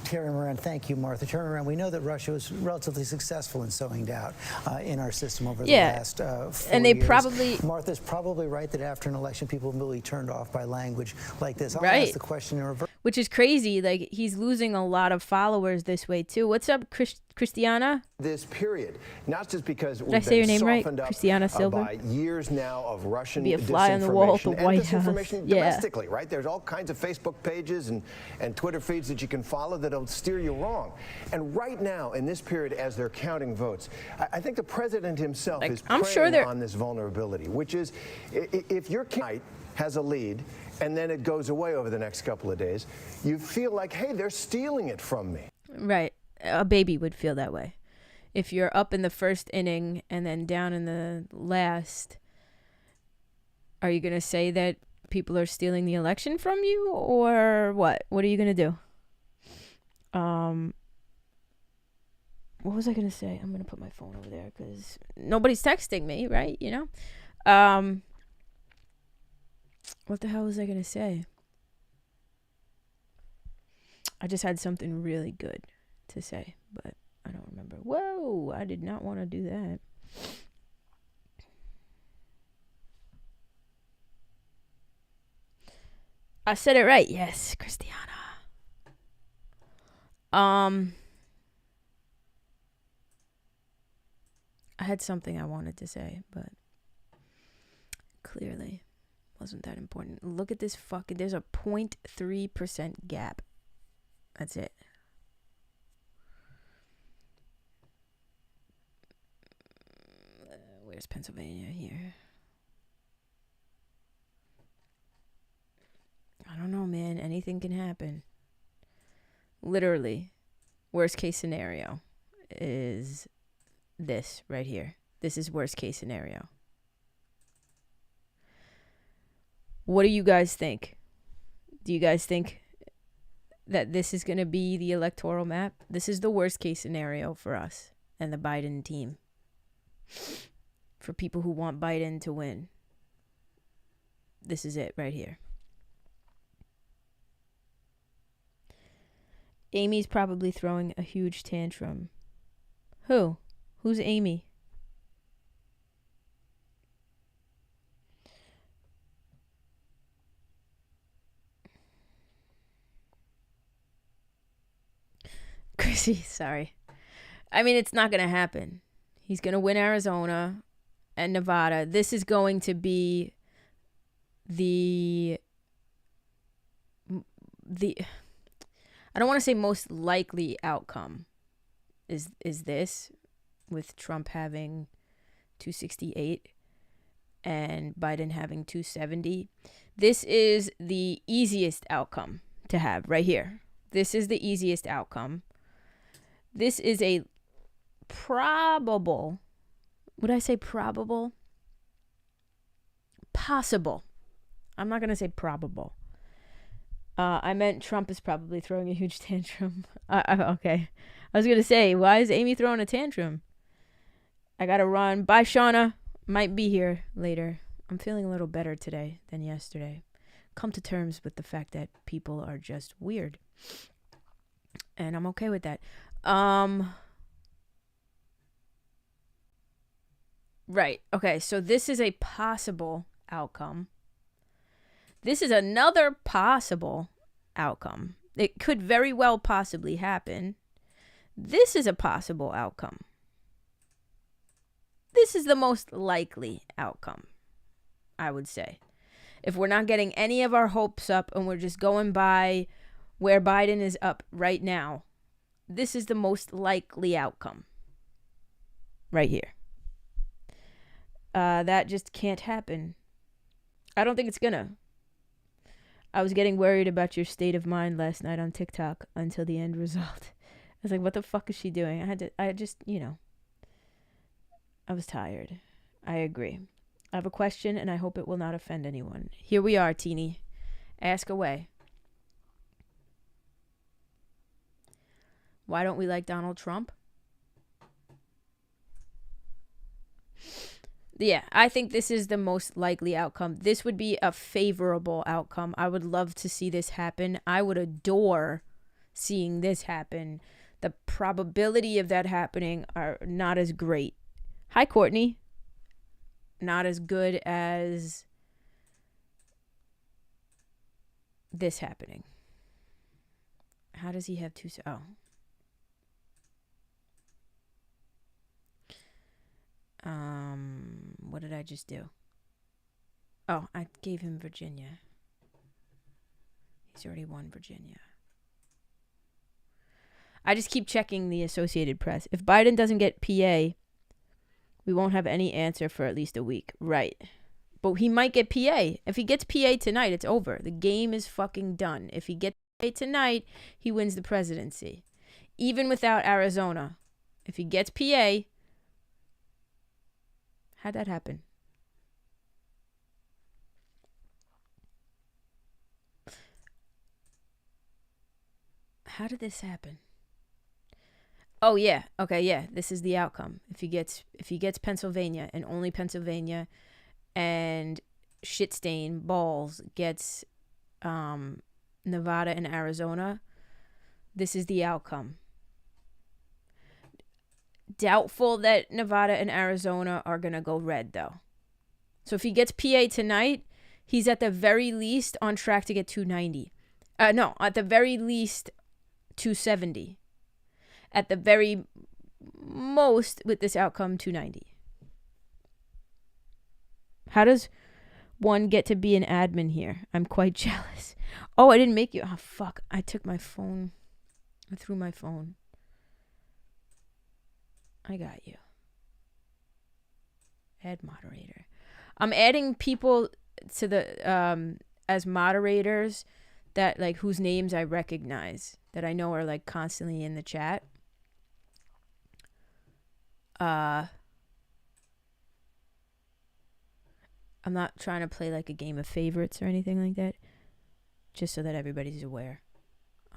Terry Moran, thank you, Martha. Terry Moran, we know that Russia was relatively successful in sowing doubt in our system over the last 4 and they years. probably Martha's probably right that after an election, people will be turned off by language like this. I'll Right. ask the question in reverse. which is crazy. Like, he's losing a lot of followers this way too. What's up, Christiana? This period, not just because Did I we've say your been name right? softened up Christiana Silver? by years now of Russian Be a fly on the wall at the disinformation and White House. disinformation Yeah. domestically, right? There's all kinds of Facebook pages and Twitter feeds that you can follow that'll steer you wrong. And right now, in this period, as they're counting votes, I think the president himself is I'm preying sure they're- on this vulnerability, which is if your candidate has a lead and then it goes away over the next couple of days, you feel like, hey, they're stealing it from me. Right. A baby would feel that way. If you're up in the first inning and then down in the last, are you going to say that people are stealing the election from you, or what? What are you going to do? What was I going to say? I'm going to put my phone over there because nobody's texting me, right? You know? What the hell was I going to say? I just had something really good to say, but I don't remember. Whoa, I did not want to do that. I said it right. Yes, Christiana. I had something I wanted to say, but clearly wasn't that important. Look at this fucking, there's a 0.3% gap. That's it. Where's Pennsylvania here? I don't know, man. Anything can happen. Literally, worst case scenario is this right here. This is worst case scenario. What do you guys think? Do you guys think that this is going to be the electoral map? This is the worst case scenario for us and the Biden team. For people who want Biden to win. This is it right here. Amy's probably throwing a huge tantrum. Who? Who's Amy? Chrissy, sorry. I mean, it's not going to happen. He's going to win Arizona and Nevada. This is going to be the I don't want to say most likely outcome is this, with Trump having 268 and Biden having 270. This is the easiest outcome to have right here. This is the easiest outcome. This is a probable, would I say probable? Possible. I'm not going to say probable. I meant Trump is probably throwing a huge tantrum. Okay. I was going to say, why is Amy throwing a tantrum? I got to run. Bye, Shauna. Might be here later. I'm feeling a little better today than yesterday. Come to terms with the fact that people are just weird. And I'm okay with that. Right. Okay. So this is a possible outcome. This is another possible outcome. It could very well possibly happen. This is a possible outcome. This is the most likely outcome, I would say. If we're not getting any of our hopes up and we're just going by where Biden is up right now, this is the most likely outcome. Right here. That just can't happen. I don't think it's gonna. I was getting worried about your state of mind last night on TikTok until the end result. I was like, what the fuck is she doing? I was tired. I agree. I have a question and I hope it will not offend anyone. Here we are, Teeny. Ask away. Why don't we like Donald Trump? Yeah, I think this is the most likely outcome. This would be a favorable outcome. I would love to see this happen. I would adore seeing this happen. The probability of that happening are not as great. Hi, Courtney. Not as good as this happening. How does he have two? Oh. What did I just do? Oh, I gave him Virginia. He's already won Virginia. I just keep checking the Associated Press. If Biden doesn't get PA, we won't have any answer for at least a week. Right. But he might get PA. If he gets PA tonight, it's over. The game is fucking done. If he gets PA tonight, he wins the presidency. Even without Arizona. If he gets PA, how'd that happen? How did this happen? Oh yeah. Okay, yeah. This is the outcome. If he gets Pennsylvania and only Pennsylvania, and Shitstain Balls gets Nevada and Arizona, this is the outcome. Doubtful that Nevada and Arizona are going to go red, though. So if he gets PA tonight, he's at the very least on track to get 290. No, at the very least 270. At the very most, with this outcome, 290. How does one get to be an admin here? I'm quite jealous. Oh, I didn't make you. Oh, fuck. I took my phone. I threw my phone. I got you. Add moderator. I'm adding people to the as moderators that like whose names I recognize, that I know are like constantly in the chat. I'm not trying to play like a game of favorites or anything like that. Just so that everybody's aware.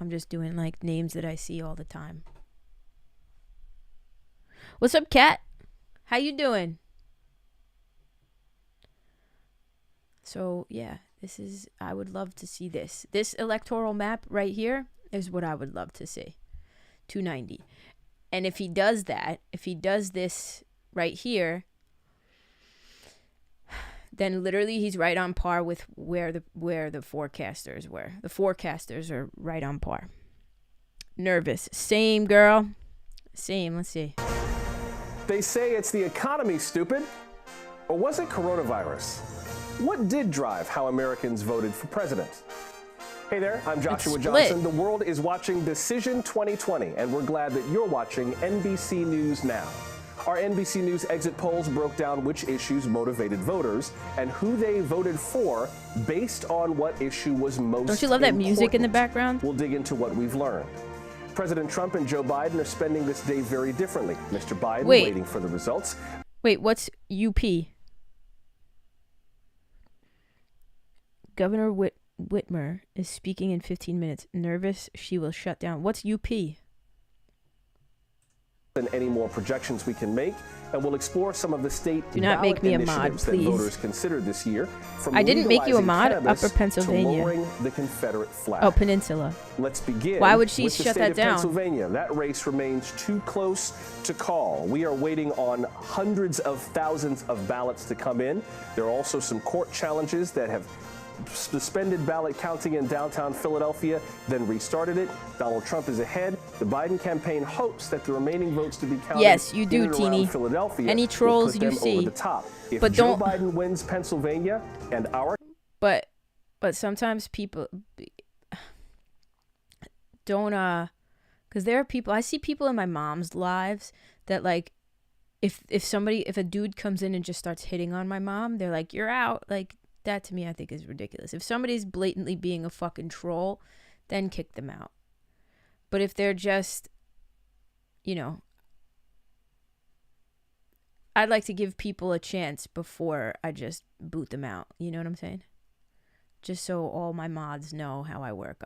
I'm just doing like names that I see all the time. What's up, Kat? How you doing? So, yeah, this is, I would love to see this. This electoral map right here is what I would love to see. 290. And if he does that, if he does this right here, then literally he's right on par with where the forecasters were. The forecasters are right on par. Nervous. Same, girl. Same. Let's see. They say it's the economy, stupid. Or was it coronavirus? What did drive how Americans voted for president? Hey there, I'm Joshua Johnson. The world is watching Decision 2020, and we're glad that you're watching NBC News Now. Our NBC News exit polls broke down which issues motivated voters and who they voted for based on what issue was most Don't you love that music in the background? We'll dig into what we've learned. President Trump and Joe Biden are spending this day very differently. Mr. Biden waiting for the results. Wait, what's UP? Governor Whitmer is speaking in 15 minutes. Nervous, she will shut down. What's UP? And any more projections we can make, and we'll explore some of the state Do not make me a mod, initiatives that please. voters considered this year. From I didn't make you a legalizing mod. cannabis Upper Pennsylvania. to lowering the Confederate flag. Oh, Peninsula. Let's begin. Why would she with the shut state that of down? Pennsylvania. That race remains too close to call. We are waiting on hundreds of thousands of ballots to come in. There are also some court challenges that have suspended ballot counting in downtown Philadelphia, then restarted it. Donald Trump is ahead. The Biden campaign hopes that the remaining votes to be counted Yes, you in do, and around Teeny. Philadelphia Any will trolls put you them see. over the top. If But Joe don't- Biden wins Pennsylvania and our But sometimes people don't because there are people, I see people in my mom's lives that like if a dude comes in and just starts hitting on my mom, they're like, you're out. Like, that to me I think is ridiculous. If somebody's blatantly being a fucking troll, then kick them out. But if they're just, I'd like to give people a chance before I just boot them out. You know what I'm saying? Just so all my mods know how I work.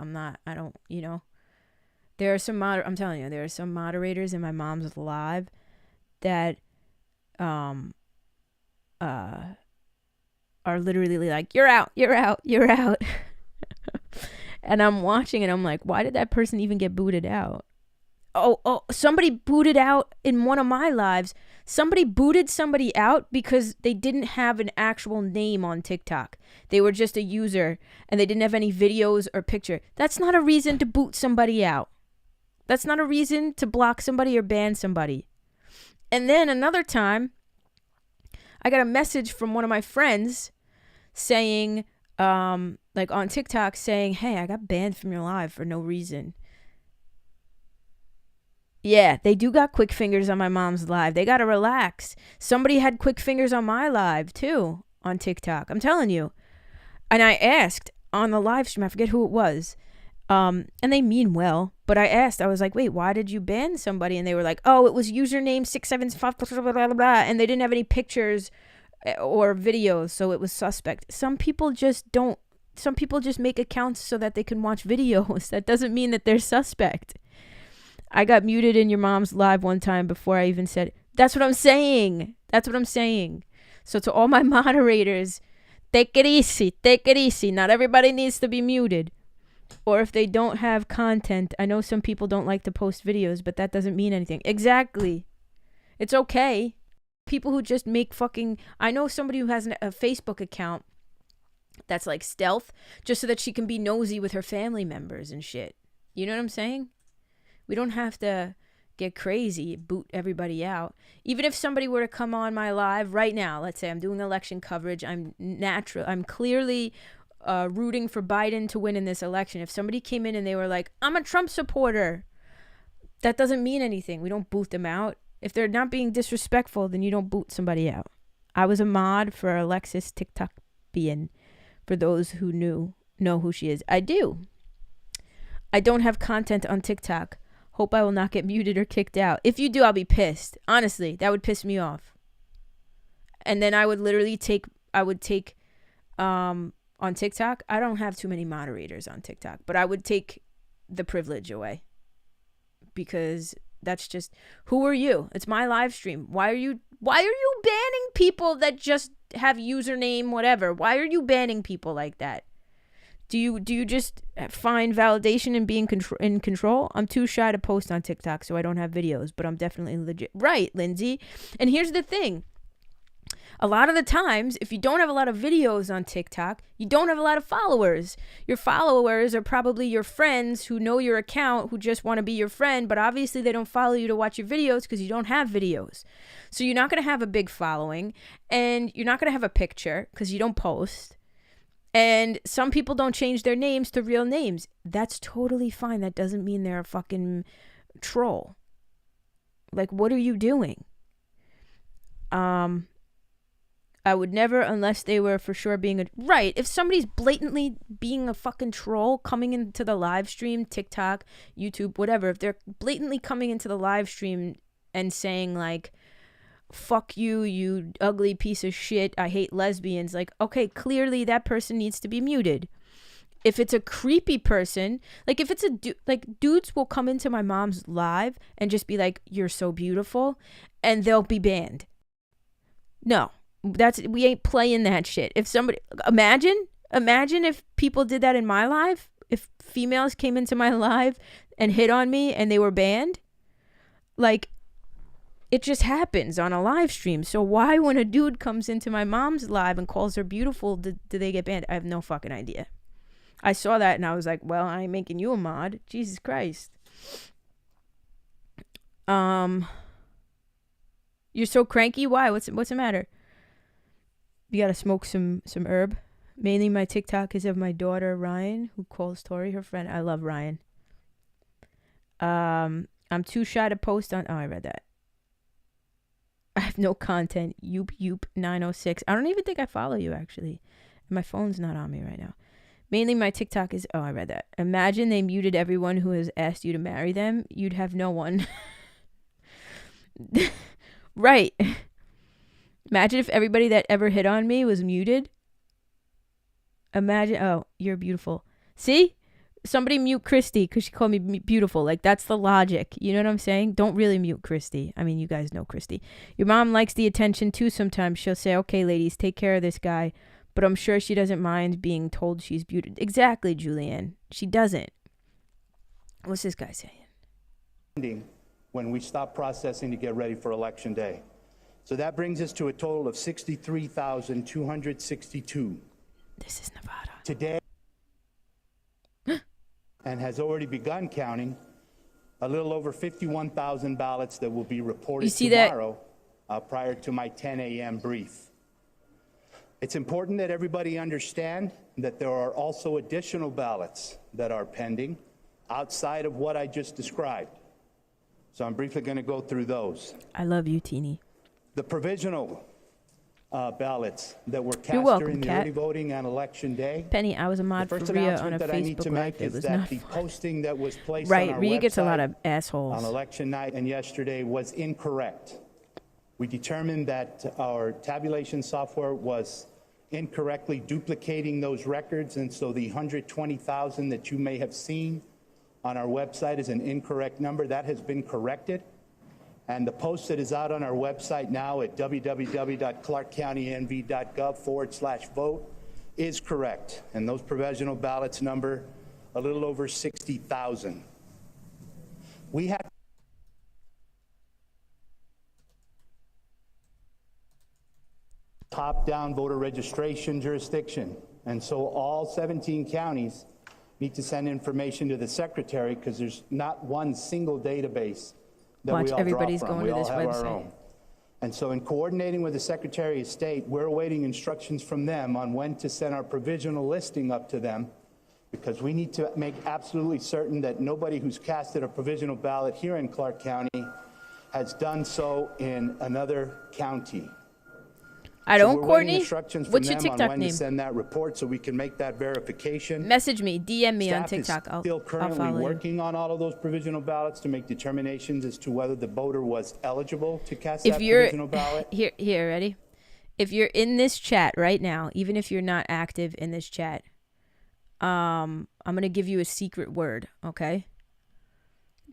There are some I'm telling you, there are some moderators in my mom's live that are literally like, you're out, you're out, you're out. And I'm watching and I'm like, why did that person even get booted out? Oh, somebody booted out in one of my lives. Somebody booted somebody out because they didn't have an actual name on TikTok. They were just a user and they didn't have any videos or picture. That's not a reason to boot somebody out. That's not a reason to block somebody or ban somebody. And then another time, I got a message from one of my friends saying, like on TikTok saying, hey, I got banned from your live for no reason. Yeah, they do got quick fingers on my mom's live. They got to relax. Somebody had quick fingers on my live too on TikTok. I'm telling you. And I asked on the live stream, I forget who it was. And they mean well, but I asked, I was like, wait, why did you ban somebody? And they were like, oh, it was username 675, blah, blah, blah, blah, and they didn't have any pictures or videos, so it was suspect. Some people just make accounts so that they can watch videos. That doesn't mean that they're suspect. I got muted in your mom's live one time before I even said, that's what I'm saying. That's what I'm saying. So to all my moderators, take it easy. Take it easy. Not everybody needs to be muted. Or if they don't have content, I know some people don't like to post videos, but that doesn't mean anything. Exactly. It's okay. People who just make I know somebody who has a Facebook account that's like stealth, just so that she can be nosy with her family members and shit. You know what I'm saying? We don't have to get crazy, boot everybody out. Even if somebody were to come on my live right now, let's say I'm doing election coverage, I'm clearly rooting for Biden to win in this election. If somebody came in and they were like, I'm a Trump supporter, that doesn't mean anything. We don't boot them out. If they're not being disrespectful, then you don't boot somebody out. I was a mod for Alexis TikTokian, for those who know who she is. I do. I don't have content on TikTok. Hope I will not get muted or kicked out. If you do, I'll be pissed. Honestly, that would piss me off. And then I would literally take on TikTok, I don't have too many moderators on TikTok, but I would take the privilege away, because that's just, who are you? It's my live stream. Why are you banning people that just have username whatever? Why are you banning people like that? Do you just find validation in being in control? I'm too shy to post on TikTok, so I don't have videos, but I'm definitely legit. Right, Lindsay. And here's the thing. A lot of the times, if you don't have a lot of videos on TikTok, you don't have a lot of followers. Your followers are probably your friends who know your account, who just want to be your friend, but obviously they don't follow you to watch your videos because you don't have videos. So you're not going to have a big following, and you're not going to have a picture because you don't post. And some people don't change their names to real names. That's totally fine. That doesn't mean they're a fucking troll. Like, what are you doing? I would never, unless they were for sure being right. If somebody's blatantly being a fucking troll coming into the live stream, TikTok, YouTube, whatever, if they're blatantly coming into the live stream and saying like, fuck you, you ugly piece of shit, I hate lesbians, like, okay, clearly that person needs to be muted. If it's a creepy person, like if it's a dudes will come into my mom's live and just be like, you're so beautiful, and they'll be banned. No, we ain't playing that shit. If somebody, imagine if people did that in my live, if females came into my live and hit on me and they were banned, like, it just happens on a live stream. So why, when a dude comes into my mom's live and calls her beautiful, do they get banned? I have no fucking idea. I saw that and I was like, well, I ain't making you a mod. Jesus Christ. You're so cranky. Why? What's the matter? You gotta smoke some herb. Mainly my TikTok is of my daughter Ryan, who calls Tori her friend. I love Ryan. I'm too shy to post on. Oh, I read that. I have no content. Yoop 906. I don't even think I follow you, actually. My phone's not on me right now. Mainly my TikTok is... Oh, I read that. Imagine they muted everyone who has asked you to marry them. You'd have no one. Right. Imagine if everybody that ever hit on me was muted. Imagine... Oh, you're beautiful. See? Somebody mute Christy because she called me beautiful. Like, that's the logic. You know what I'm saying? Don't really mute Christy. I mean, you guys know Christy. Your mom likes the attention too sometimes. She'll say, okay, ladies, take care of this guy. But I'm sure she doesn't mind being told she's beautiful. Exactly, Julianne. She doesn't. What's this guy saying? When we stop processing to get ready for Election Day. So that brings us to a total of 63,262. This is Nevada. Today, and has already begun counting a little over 51,000 ballots that will be reported tomorrow prior to my 10 a.m. brief. It's important that everybody understand that there are also additional ballots that are pending outside of what I just described. So I'm briefly going to go through those. I love you, Teeny. The provisional ballots that were cast during the Kat. early voting on Election Day. Penny, I was a mod for Rhea on a that I need Facebook to make Live. It is was that not the fun. posting that was placed Right, on our Rhea gets a lot website of assholes. on election night and yesterday was incorrect. We determined that our tabulation software was incorrectly duplicating those records, and so the 120,000 that you may have seen on our website is an incorrect number. That has been corrected. And the post that is out on our website now at www.clarkcountynv.gov/vote is correct. And those provisional ballots number a little over 60,000. We have top-down voter registration jurisdiction. And so all 17 counties need to send information to the secretary because there's not one single database that Watch, we all everybody's draw from. going We to all this have our website. own. And so in coordinating with the Secretary of State, we're awaiting instructions from them on when to send our provisional listing up to them, because we need to make absolutely certain that nobody who's casted a provisional ballot here in Clark County has done so in another county. I don't, we're waiting Courtney. instructions from What's your them TikTok on when name? to send that report so we can make that verification. Message me, DM me on Staff is TikTok. still I'll currently follow you. working on all of those provisional ballots to make determinations as to whether the voter was eligible to cast If that you're provisional ballot. here, ready? If you're in this chat right now, even if you're not active in this chat, I'm gonna give you a secret word, okay?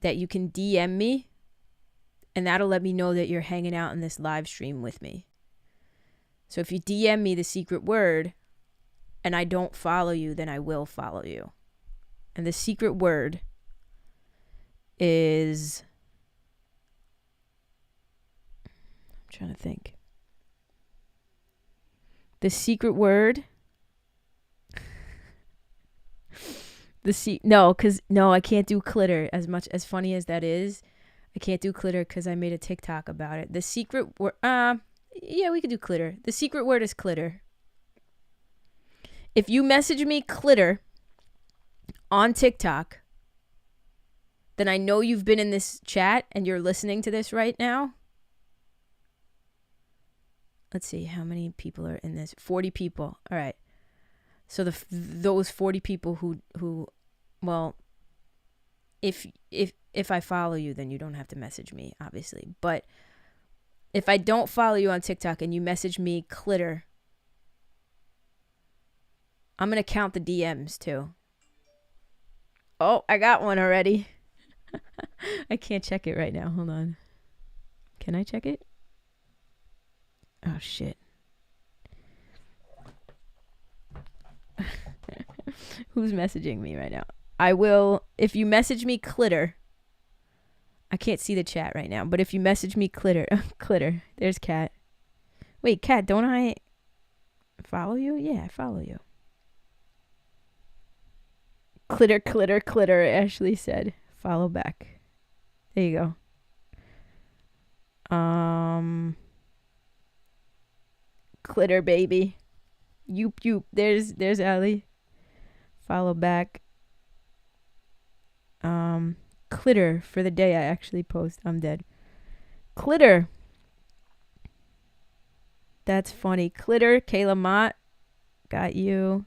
That you can DM me, and that'll let me know that you're hanging out in this live stream with me. So if you DM me the secret word, and I don't follow you, then I will follow you. And the secret word is, I'm trying to think. The secret word, no, I can't do clitter. As much as funny as that is, I can't do clitter because I made a TikTok about it. The secret word, yeah, we could do clitter. The secret word is clitter. If you message me clitter on TikTok, then I know you've been in this chat and you're listening to this right now. Let's see how many people are in this. 40 people. All right. So those 40 people who well, if I follow you, then you don't have to message me, obviously. But if I don't follow you on TikTok and you message me clitter, I'm going to count the DMs too. Oh, I got one already. I can't check it right now. Hold on. Can I check it? Oh, shit. Who's messaging me right now? I will, if you message me clitter, I can't see the chat right now, but if you message me clitter, there's Kat. Wait, Kat, don't I follow you? Yeah, I follow you. Clitter, Ashley said. Follow back. There you go. Clitter, baby. Yoop. There's Allie. Follow back. Clitter for the day I actually post. I'm dead. Clitter. That's funny. Clitter, Kayla Mott. Got you.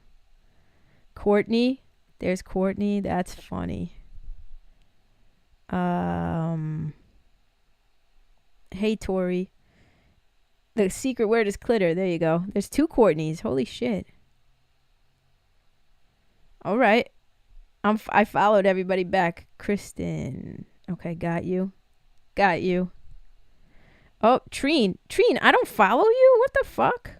Courtney. There's Courtney. That's funny. Hey, Tori. The secret word is clitter. There you go. There's 2 Courtneys. Holy shit. All right. I followed everybody back. Kristen. Okay, got you. Oh, Treen, I don't follow you? What the fuck?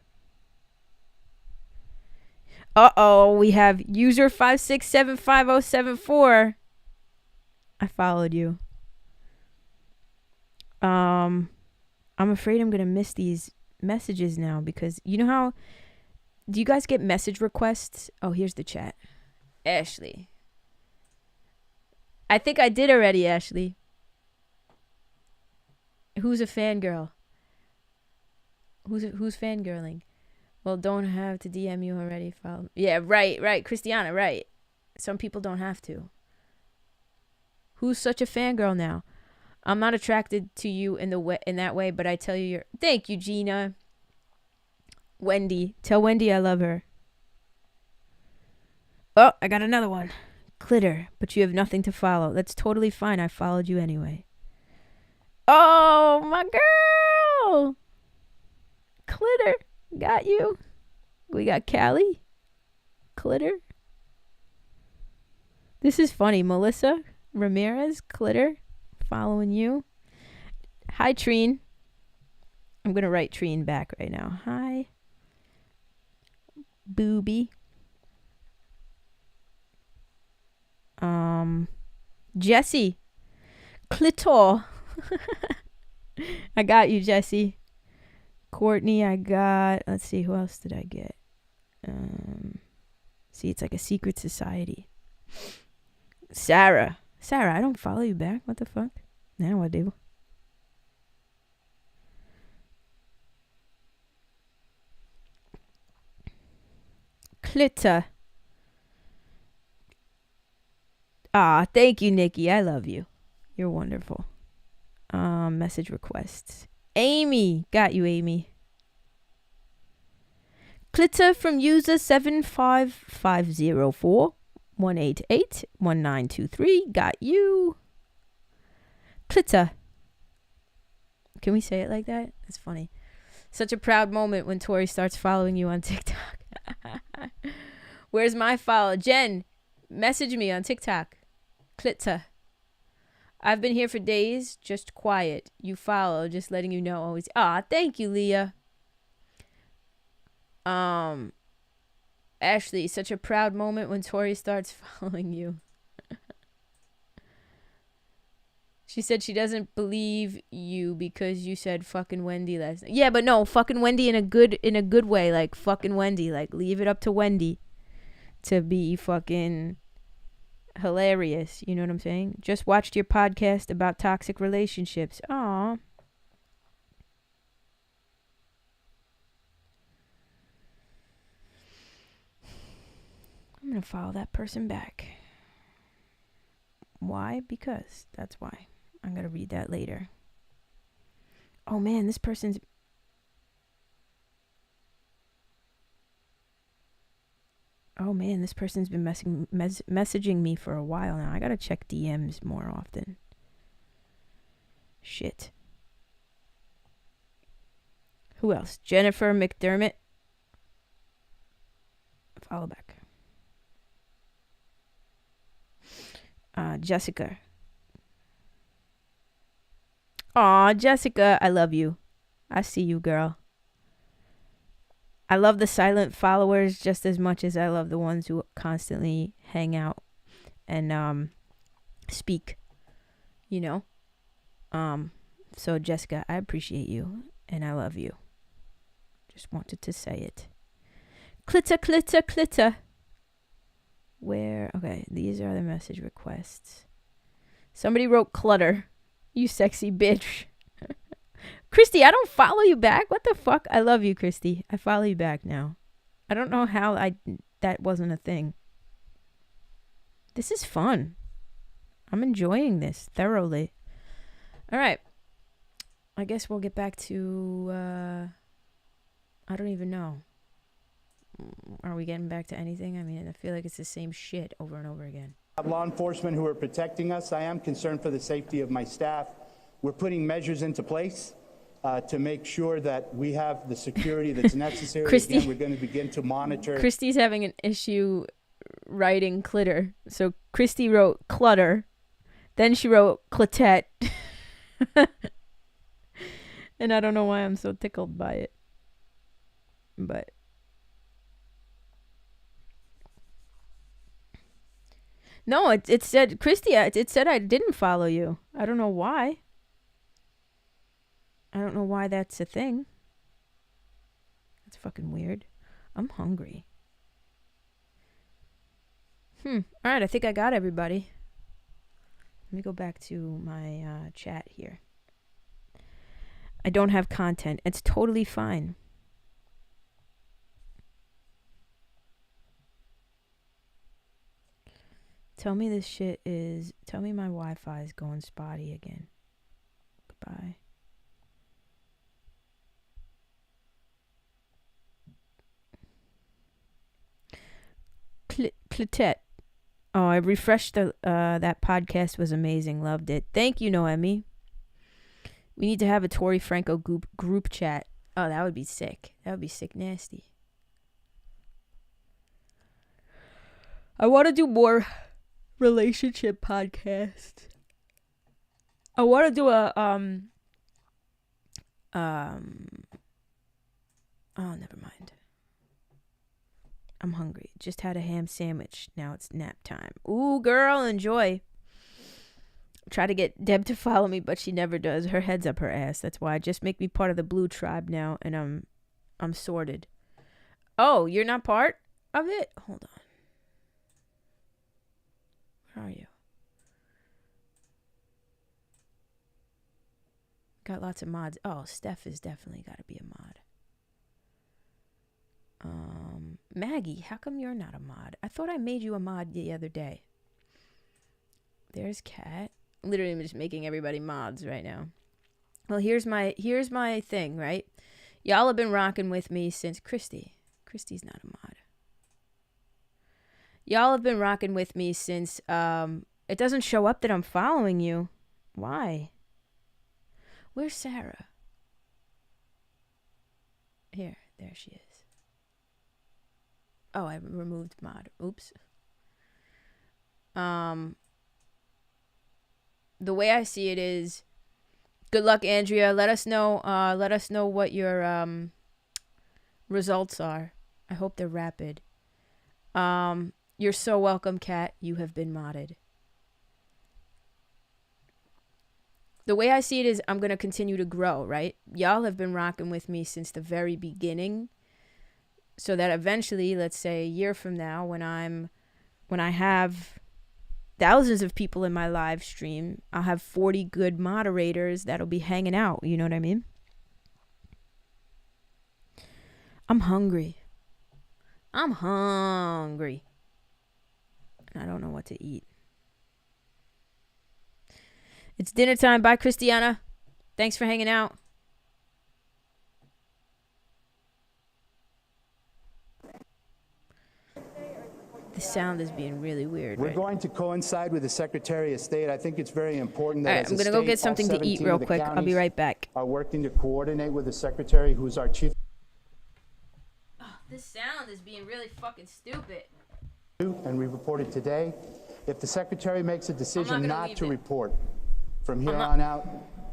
Uh-oh, we have user 5675074. I followed you. I'm afraid I'm going to miss these messages now because you know how, do you guys get message requests? Oh, here's the chat. Ashley. I think I did already, Ashley. Who's a fangirl? Who's fangirling? Well, don't have to DM you already. Follow. Yeah, right. Christiana, right. Some people don't have to. Who's such a fangirl now? I'm not attracted to you in that way, but I tell you you're... Thank you, Gina. Wendy. Tell Wendy I love her. Oh, I got another one. Clitter, but you have nothing to follow. That's totally fine. I followed you anyway. Oh, my girl. Clitter. Got you. We got Callie. Clitter. This is funny. Melissa Ramirez. Clitter. Following you. Hi, Treen. I'm going to write Treen back right now. Hi. Booby. Jesse. Clitor. I got you, Jesse. Courtney, I got... Let's see, who else did I get? See, it's like a secret society. Sarah, I don't follow you back. What the fuck? Now what, Dave? Clitter. Ah, thank you, Nikki. I love you. You're wonderful. Message requests. Amy. Got you, Amy. Clitter from user 75504-188-1923. Got you. Clitter. Can we say it like that? That's funny. Such a proud moment when Tori starts following you on TikTok. Where's my follow? Jen, message me on TikTok. Clitter. I've been here for days, just quiet. You follow, just letting you know always. Ah, thank you, Leah. Ashley, such a proud moment when Tori starts following you. She said she doesn't believe you because you said fucking Wendy last night. Yeah, but no, fucking Wendy in a good way, like fucking Wendy, like leave it up to Wendy to be fucking hilarious. You know what I'm saying? Just watched your podcast about toxic relationships. Aw. I'm gonna follow that person back. Why? Because that's why. I'm gonna read that later. Oh man, this person's... Oh man, this person's been messaging me for a while now. I gotta check DMs more often. Shit. Who else? Jennifer McDermott. Follow back. Jessica. Aw, Jessica, I love you. I see you, girl. I love the silent followers just as much as I love the ones who constantly hang out and speak. You know? So Jessica, I appreciate you and I love you. Just wanted to say it. Clitter, clitter, clitter. Where? Okay, these are the message requests. Somebody wrote clutter. You sexy bitch. Christy, I don't follow you back. What the fuck? I love you, Christy. I follow you back now. I don't know how that wasn't a thing. This is fun. I'm enjoying this thoroughly. All right. I guess we'll get back to, I don't even know. Are we getting back to anything? I mean, I feel like it's the same shit over and over again. Law enforcement who are protecting us. I am concerned for the safety of my staff. We're putting measures into place to make sure that we have the security that's necessary. Christy, again, we're going to begin to monitor. Christy's having an issue writing clitter. So Christy wrote clutter. Then she wrote clitet. And I don't know why I'm so tickled by it. But... No, it said, Christy, it said I didn't follow you. I don't know why. I don't know why that's a thing. That's fucking weird. I'm hungry. All right, I think I got everybody. Let me go back to my chat here. I don't have content. It's totally fine. Tell me this shit is... Tell me my Wi-Fi is going spotty again. Goodbye. Clitet. Oh, I refreshed that podcast was amazing. Loved it. Thank you, Noemi. We need to have a ToriFranco group chat. Oh, that would be sick. That would be sick nasty. I want to do more relationship podcast. I want to do a oh, never mind. I'm hungry. Just had a ham sandwich. Now it's nap time. Ooh, girl, enjoy. Try to get Deb to follow me, but she never does. Her head's up her ass. That's why. Just make me part of the blue tribe now, and I'm sorted. Oh, you're not part of it? Hold on. Where are you? Got lots of mods. Oh, Steph is definitely got to be a mod. Maggie, how come you're not a mod? I thought I made you a mod the other day. There's Kat. Literally, I'm just making everybody mods right now. Well, here's my thing, right? Y'all have been rocking with me since Christy's not a mod. Y'all have been rocking with me since it doesn't show up that I'm following you. Why? Where's Sarah? Here, there she is. Oh, I removed mod. Oops. The way I see it is, good luck, Andrea. Let us know what your results are. I hope they're rapid. You're so welcome, Kat. You have been modded. The way I see it is I'm going to continue to grow, right? Y'all have been rocking with me since the very beginning. So that eventually, let's say a year from now, when I have thousands of people in my live stream, I'll have 40 good moderators that'll be hanging out. You know what I mean? I'm hungry. I'm hungry. And I don't know what to eat. It's dinner time. Bye, Christiana. Thanks for hanging out. The sound is being really weird. We're going to coincide with the Secretary of State. I think it's very important that all right, I'm going to go get something to eat real quick. I'll be right back. Are working to coordinate with the Secretary, who's our chief. Oh, this sound is being really fucking stupid. And we reported today. If the Secretary makes a decision not to report from here on out,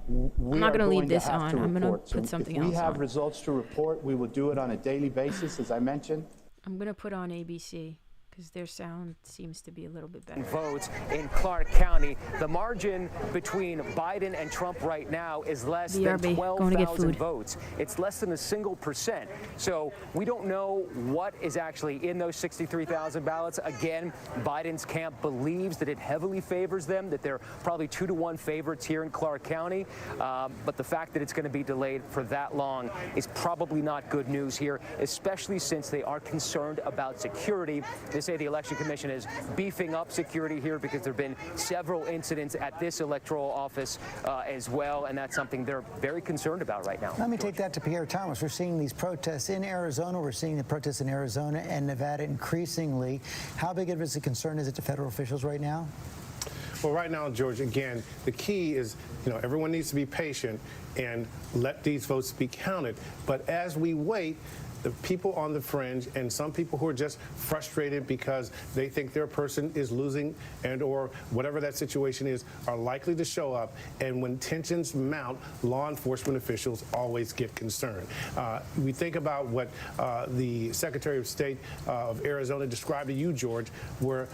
we are going to have to report. I'm going to put something else on. If we have results to report, we will do it on a daily basis, as I mentioned. I'm going to put on ABC. Because their sound seems to be a little bit better. Votes in Clark County. The margin between Biden and Trump right now is less than 12,000 votes. It's less than 1%. So we don't know what is actually in those 63,000 ballots. Again, Biden's camp believes that it heavily favors them, that they're probably 2-to-1 favorites here in Clark County. But the fact that it's going to be delayed for that long is probably not good news here, especially since they are concerned about security. They say the Election Commission is beefing up security here because there have been several incidents at this electoral office as well, and that's something they're very concerned about right now. Let me take that to Pierre Thomas. We're seeing these protests in Arizona. We're seeing the protests in Arizona and Nevada increasingly. How big of a concern is it to federal officials right now? Well, right now, George, again, the key is, everyone needs to be patient and let these votes be counted. But as we wait, the people on the fringe and some people who are just frustrated because they think their person is losing and or whatever that situation is are likely to show up. And when tensions mount, law enforcement officials always get concerned. We think about what the Secretary of State of Arizona described to you, George, where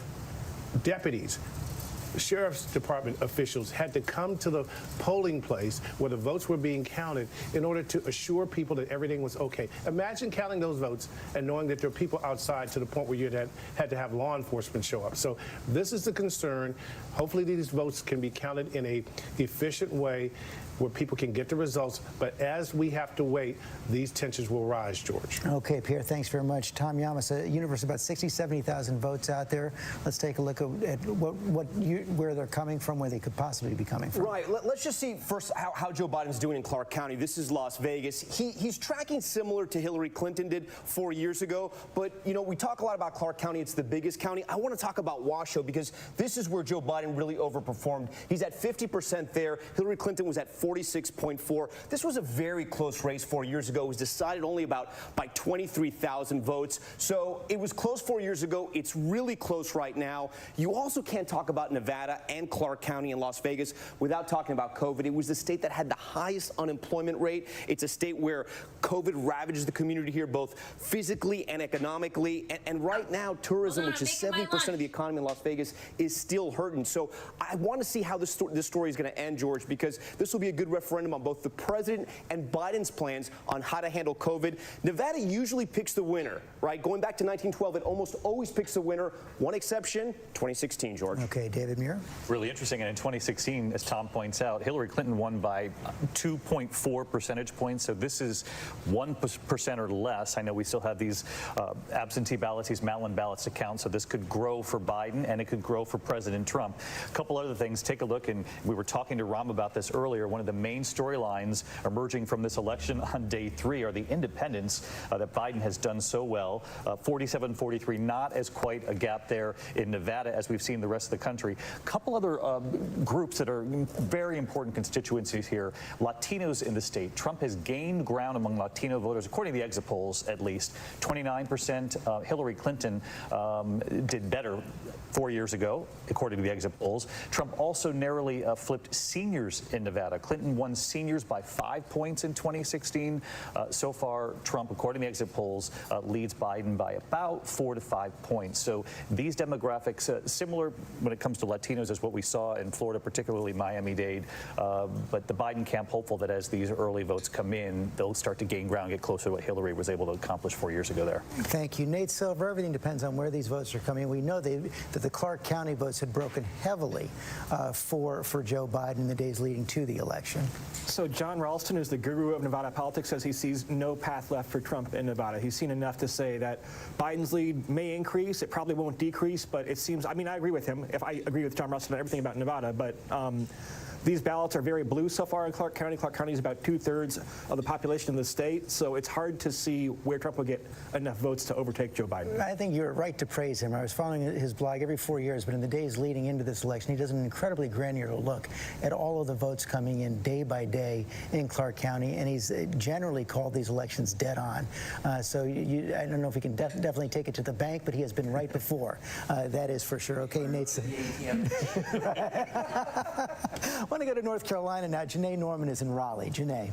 deputies, Sheriff's Department officials had to come to the polling place where the votes were being counted in order to assure people that everything was okay. Imagine counting those votes and knowing that there are people outside to the point where you had to have law enforcement show up. So this is the concern. Hopefully these votes can be counted in a efficient way where people can get the results. But as we have to wait, these tensions will rise, George. Okay, Pierre, thanks very much. Tom Llamas, a universe of about 60, 70,000 votes out there. Let's take a look at where they're coming from, where they could possibly be coming from. Right. Let's just see first how Joe Biden's doing in Clark County. This is Las Vegas. He's tracking similar to Hillary Clinton did 4 years ago. But, we talk a lot about Clark County. It's the biggest county. I want to talk about Washoe because this is where Joe Biden really overperformed. He's at 50% there. Hillary Clinton was at 46.4. This was a very close race 4 years ago. It was decided only by 23,000 votes. So it was close 4 years ago. It's really close right now. You also can't talk about Nevada and Clark County and Las Vegas without talking about COVID. It was the state that had the highest unemployment rate. It's a state where COVID ravages the community here, both physically and economically. And right now, tourism, which is 70% of the economy in Las Vegas, is still hurting. So I want to see how this story is going to end, George, because this will be a good referendum on both the president and Biden's plans on how to handle COVID. Nevada usually picks the winner, right? Going back to 1912, it almost always picks the winner. One exception, 2016, George. Okay, David Muir. Really interesting. And in 2016, as Tom points out, Hillary Clinton won by 2.4 percentage points. So this is 1% or less. I know we still have these absentee ballots, these mail-in ballots to count. So this could grow for Biden and it could grow for President Trump. A couple other things. Take a look. And we were talking to Ram about this earlier. One of the main storylines emerging from this election on day 3 are the independents that Biden has done so well. 47-43, not as quite a gap there in Nevada as we've seen the rest of the country. A couple other groups that are very important constituencies here. Latinos in the state. Trump has gained ground among Latino voters, according to the exit polls at least. 29%. Hillary Clinton did better 4 years ago, according to the exit polls. Trump also narrowly flipped seniors in Nevada. Clinton won seniors by 5 points in 2016. So far, Trump, according to the exit polls, leads Biden by about 4 to 5 points. So these demographics, similar when it comes to Latinos as what we saw in Florida, particularly Miami-Dade. But the Biden camp hopeful that as these early votes come in, they'll start to gain ground, get closer to what Hillary was able to accomplish 4 years ago there. Thank you. Nate Silver, everything depends on where these votes are coming. We know that the Clark County votes had broken heavily for Joe Biden in the days leading to the election. So John Ralston, who's the guru of Nevada politics, says he sees no path left for Trump in Nevada. He's seen enough to say that Biden's lead may increase. It probably won't decrease, but it seems, I mean, I agree with him. If I agree with John Ralston on everything about Nevada, but these ballots are very blue so far in Clark County. Clark County is about 2/3 of the population in the state, so it's hard to see where Trump will get enough votes to overtake Joe Biden. I think you're right to praise him. I was following his blog every 4 years, but in the days leading into this election, he does an incredibly granular look at all of the votes coming in day by day in Clark County, and he's generally called these elections dead on. So I don't know if he can definitely take it to the bank, but he has been right before. That is for sure. Okay, Nate. I want to go to North Carolina now. Janae Norman is in Raleigh. Janae.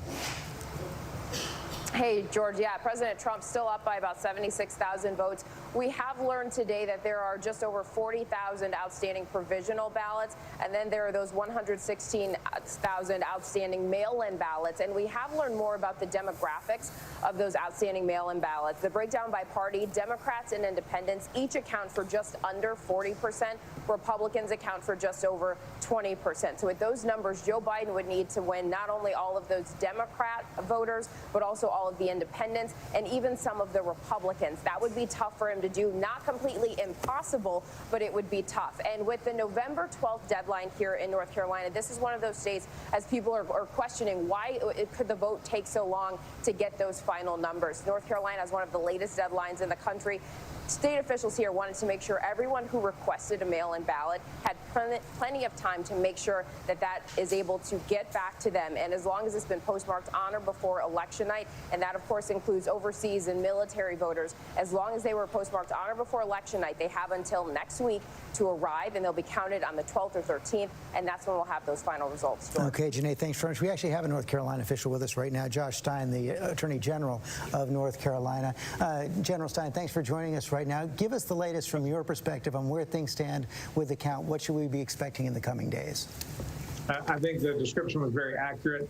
Hey, George, yeah, President Trump's still up by about 76,000 votes. We have learned today that there are just over 40,000 outstanding provisional ballots, and then there are those 116,000 outstanding mail-in ballots. And we have learned more about the demographics of those outstanding mail-in ballots. The breakdown by party, Democrats and independents each account for just under 40%. Republicans account for just over 20%. So with those numbers, Joe Biden would need to win not only all of those Democrat voters, but also all of the independents and even some of the Republicans. That would be tough for him to do. Not completely impossible, but it would be tough. And with the November 12th deadline here in North Carolina, this is one of those states, as people are questioning why could the vote take so long to get those final numbers. North Carolina has one of the latest deadlines in the country. State officials here wanted to make sure everyone who requested a mail-in ballot had plenty of time to make sure that that is able to get back to them. And as long as it's been postmarked on or before election night, and that, of course, includes overseas and military voters, as long as they were postmarked on or before election night, they have until next week to arrive, and they'll be counted on the 12th or 13th, and that's when we'll have those final results. George. Okay, Janae, thanks very much. We actually have a North Carolina official with us right now, Josh Stein, the Attorney General of North Carolina. General Stein, thanks for joining us right now. Give us the latest from your perspective on where things stand with the count. What should we be expecting in the coming days? I think the description was very accurate.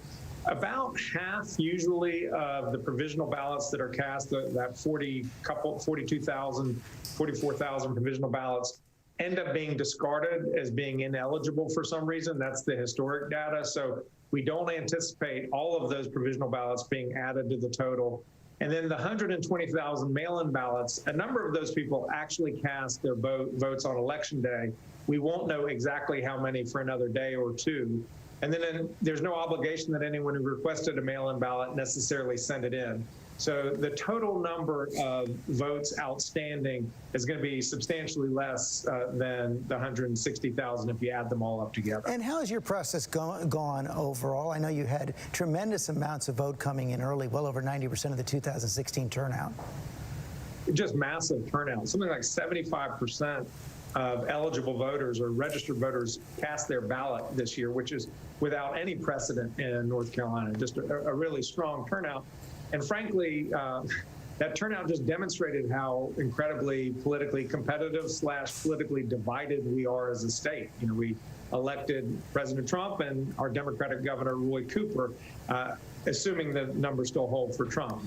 About half, usually, of the provisional ballots that are cast, that 42,000, 44,000 provisional ballots, end up being discarded as being ineligible for some reason. That's the historic data. So we don't anticipate all of those provisional ballots being added to the total. And then the 120,000 mail-in ballots, a number of those people actually cast their votes on election day. We won't know exactly how many for another day or two. And then there's no obligation that anyone who requested a mail-in ballot necessarily send it in. So the total number of votes outstanding is going to be substantially less than the 160,000 if you add them all up together. And how has your process gone overall? I know you had tremendous amounts of vote coming in early, well over 90% of the 2016 turnout. Just massive turnout. Something like 75% of eligible voters or registered voters cast their ballot this year, which is without any precedent in North Carolina. Just a really strong turnout. And frankly, that turnout just demonstrated how incredibly politically competitive / politically divided we are as a state. You know, we elected President Trump and our Democratic Governor Roy Cooper, assuming the numbers still hold for Trump.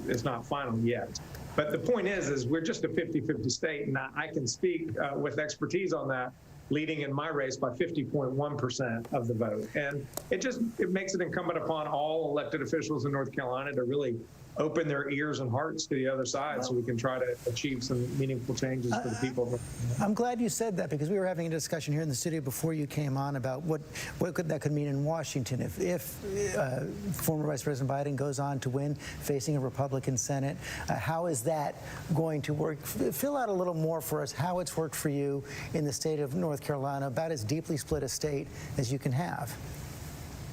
It's not final yet. But the point is we're just a 50-50 state, and I can speak with expertise on that, leading in my race by 50.1% of the vote. And it makes it incumbent upon all elected officials in North Carolina to really open their ears and hearts to the other side so we can try to achieve some meaningful changes for the people. I'm glad you said that, because we were having a discussion here in the studio before you came on about what that could mean in Washington if former Vice President Biden goes on to win facing a Republican Senate. How is that going to work? Fill out a little more for us how it's worked for you in the state of North Carolina, about as deeply split a state as you can have.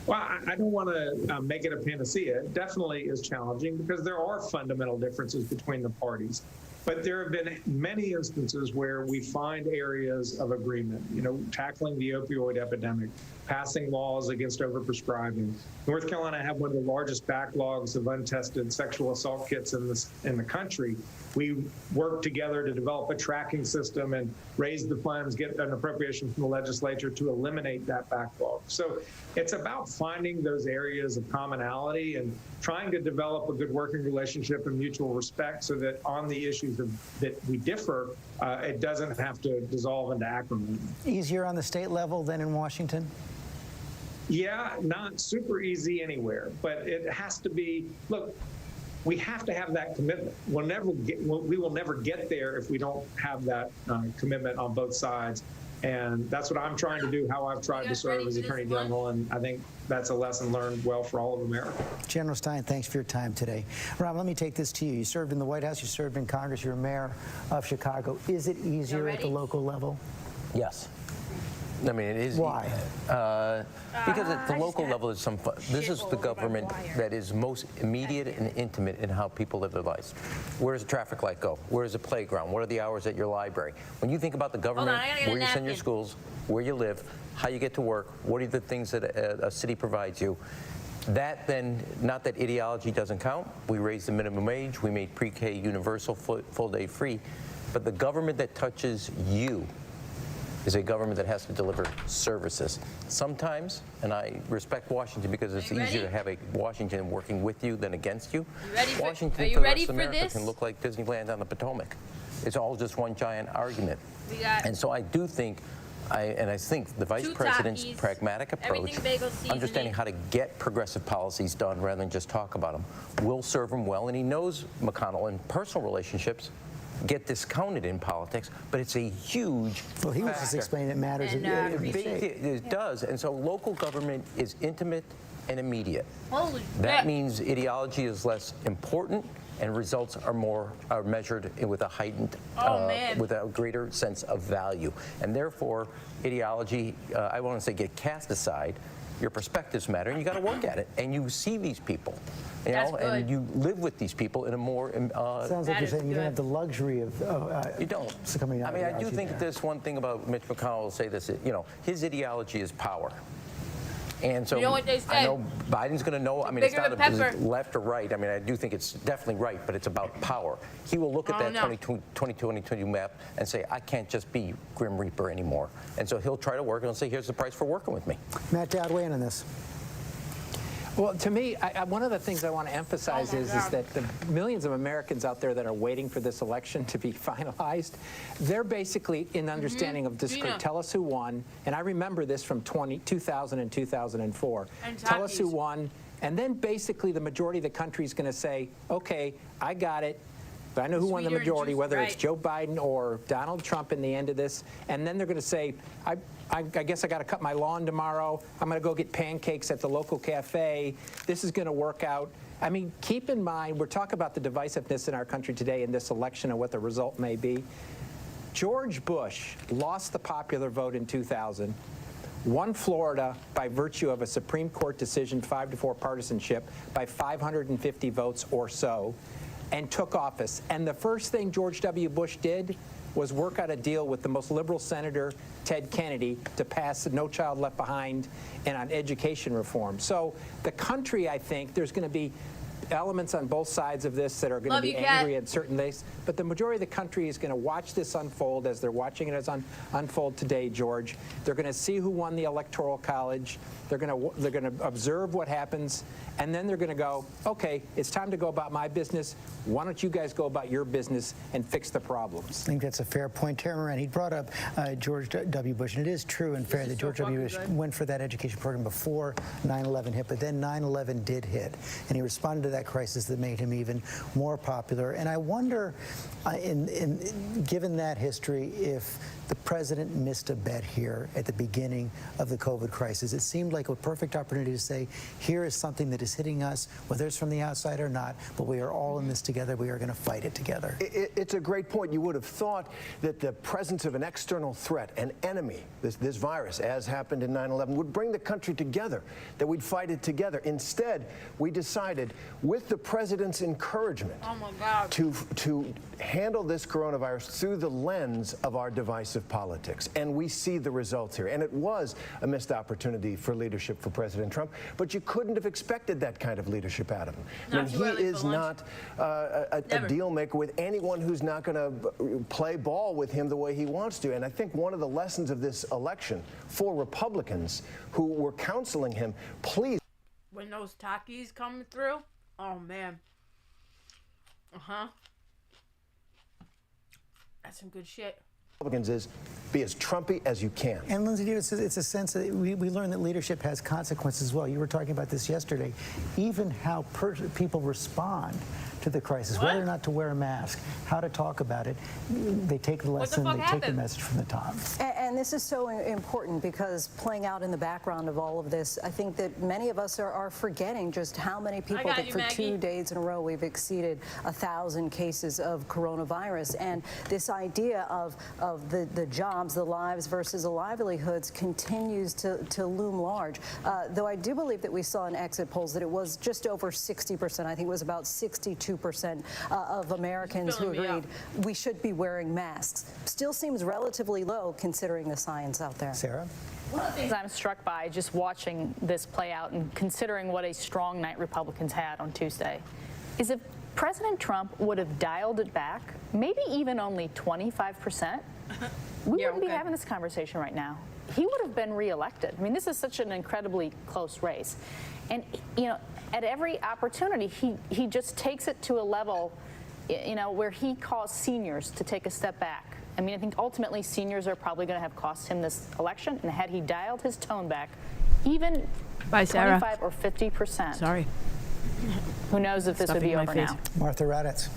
Well, I don't want to make it a panacea. It definitely is challenging because there are fundamental differences between the parties. But there have been many instances where we find areas of agreement, tackling the opioid epidemic, passing laws against overprescribing. North Carolina had one of the largest backlogs of untested sexual assault kits in the country. We worked together to develop a tracking system and raise the funds, get an appropriation from the legislature to eliminate that backlog. So it's about finding those areas of commonality and trying to develop a good working relationship and mutual respect so that on the issues that we differ, it doesn't have to dissolve into acrimony. Easier on the state level than in Washington? Yeah, not super easy anywhere, but it has to be, look, we have to have that commitment. We will never get there if we don't have that commitment on both sides. And that's what I'm trying to do, how I've tried to serve as Attorney General, and I think that's a lesson learned well for all of America. General Stein, thanks for your time today. Rob, let me take this to you. You served in the White House, you served in Congress, you're mayor of Chicago. Is it easier at the local level? Yes. I mean, it is. Why? Because at the local level, this is the government that is most immediate and intimate in how people live their lives. Where does the traffic light go? Where is the playground? What are the hours at your library? When you think about the government, where you send your schools, where you live, how you get to work, what are the things that a city provides you, that then, not that ideology doesn't count. We raised the minimum wage. We made pre-K universal, full day free. But the government that touches you is a government that has to deliver services. Sometimes, and I respect Washington because it's easier to have a Washington working with you than against you. Washington for the rest of America can look like Disneyland on the Potomac. It's all just one giant argument. And so I do think, I think the Vice President's pragmatic approach, understanding how to get progressive policies done rather than just talk about them, will serve him well. And he knows McConnell in personal relationships get discounted in politics, but it's a huge Well, he was just explaining it matters. It does, and so local government is intimate and immediate. That means ideology is less important, and results are measured with a heightened, with a greater sense of value, and therefore ideology, I want to say, get cast aside. Your perspectives matter, and you got to work at it. And you see these people, and you live with these people in a more. Sounds like you're saying you don't have the luxury of. You don't. Succumbing. I mean, I do think there's one thing about Mitch McConnell will say this. His ideology is power. And so what they say. I know Biden's going to know. I mean, it's not left or right. I mean, I do think it's definitely right, but it's about power. He will look at that 2022 map and say, I can't just be Grim Reaper anymore. And so he'll try to work and say, here's the price for working with me. Matt Dowd, weigh in on this. Well, to me, one of the things I want to emphasize is that the millions of Americans out there that are waiting for this election to be finalized, they're basically in understanding of discourse. Tell us who won. And I remember this from 2000 and 2004. Tell us who won. And then basically the majority of the country is going to say, okay, I got it. But I know who won the majority, whether it's Joe Biden or Donald Trump in the end of this. And then they're going to say, I guess I got to cut my lawn tomorrow. I'm going to go get pancakes at the local cafe. This is going to work out. I mean, keep in mind, we're talking about the divisiveness in our country today in this election and what the result may be. George Bush lost the popular vote in 2000, won Florida by virtue of a Supreme Court decision, 5-4 partisanship, by 550 votes or so, and took office. And the first thing George W. Bush did was work out a deal with the most liberal senator, Ted Kennedy, to pass No Child Left Behind and on education reform. So the country, I think, there's going to be elements on both sides of this that are going to be angry at certain things, but the majority of the country is going to watch this unfold as they're watching it unfold today, George. They're going to see who won the Electoral College. They're going to observe what happens, and then they're going to go, okay, it's time to go about my business. Why don't you guys go about your business and fix the problems? I think that's a fair point. Terry Moran, he brought up George W. Bush, and it is true and fair that George W. Bush went for that education program before 9/11 hit, but then 9/11 did hit, and he responded to that crisis that made him even more popular. And I wonder, given that history, if the president missed a bet here at the beginning of the COVID crisis. It seemed like a perfect opportunity to say, here is something that is hitting us, whether it's from the outside or not, but we are all in this together. We are going to fight it together. It's a great point. You would have thought that the presence of an external threat, an enemy, this virus, as happened in 9/11, would bring the country together, that we'd fight it together. Instead, we decided with the president's encouragement to handle this coronavirus through the lens of our divisive politics. And we see the results here. And it was a missed opportunity for leadership for President Trump, but you couldn't have expected that kind of leadership out of him. I mean, he is not a deal maker with anyone who's not going to play ball with him the way he wants to. And I think one of the lessons of this election for Republicans who were counseling him, please. When those Takis come through, oh man. That's some good shit. Republicans is be as Trumpy as you can. And Lindsay, it's a sense that we learn that leadership has consequences as well. You were talking about this yesterday. Even how people respond to the crisis, whether or not to wear a mask, how to talk about it, they take the lesson, they take the message from the top. And this is so important because playing out in the background of all of this, I think that many of us are forgetting just how many people that for 2 days in a row we've exceeded 1,000 cases of coronavirus. And this idea of the jobs, the lives versus the livelihoods continues to loom large. Though I do believe that we saw in exit polls that it was just over 60%. I think it was about 62% of Americans who agreed we should be wearing masks. Still seems relatively low considering the science out there. Sarah? One of the things I'm struck by just watching this play out and considering what a strong night Republicans had on Tuesday is if President Trump would have dialed it back, maybe even only 25%, we wouldn't be having this conversation right now. He would have been reelected. I mean, this is such an incredibly close race. And, you know, at every opportunity, he just takes it to a level, you know, where he calls seniors to take a step back. I mean, I think ultimately seniors are probably going to have cost him this election. And had he dialed his tone back, even 25 or 50%. Sorry. Who knows if this would be over now. Martha Raddatz.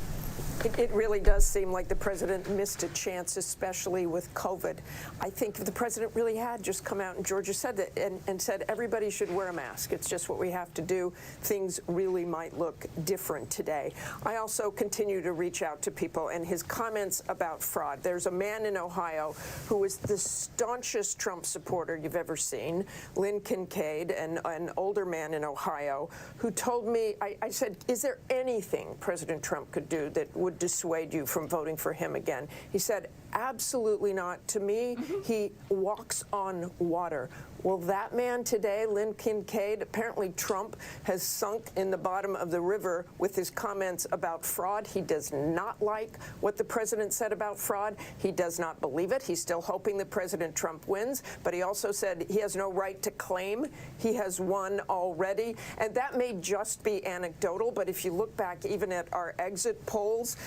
It really does seem like the president missed a chance, especially with COVID. I think if the president really had just come out, and Georgia said that, and said everybody should wear a mask, it's just what we have to do, things really might look different today. I also continue to reach out to people, and his comments about fraud. There's a man in Ohio who is the staunchest Trump supporter you've ever seen, Lynn Kincaid, an older man in Ohio, who told me, I said, is there anything President Trump could do that would dissuade you from voting for him again? He said, absolutely not. To me, he walks on water. Well, that man today, Lynn Kincaid, apparently Trump has sunk in the bottom of the river with his comments about fraud. He does not like what the president said about fraud. He does not believe it. He's still hoping that President Trump wins, but he also said he has no right to claim he has won already. And that may just be anecdotal, but if you look back even at our exit polls,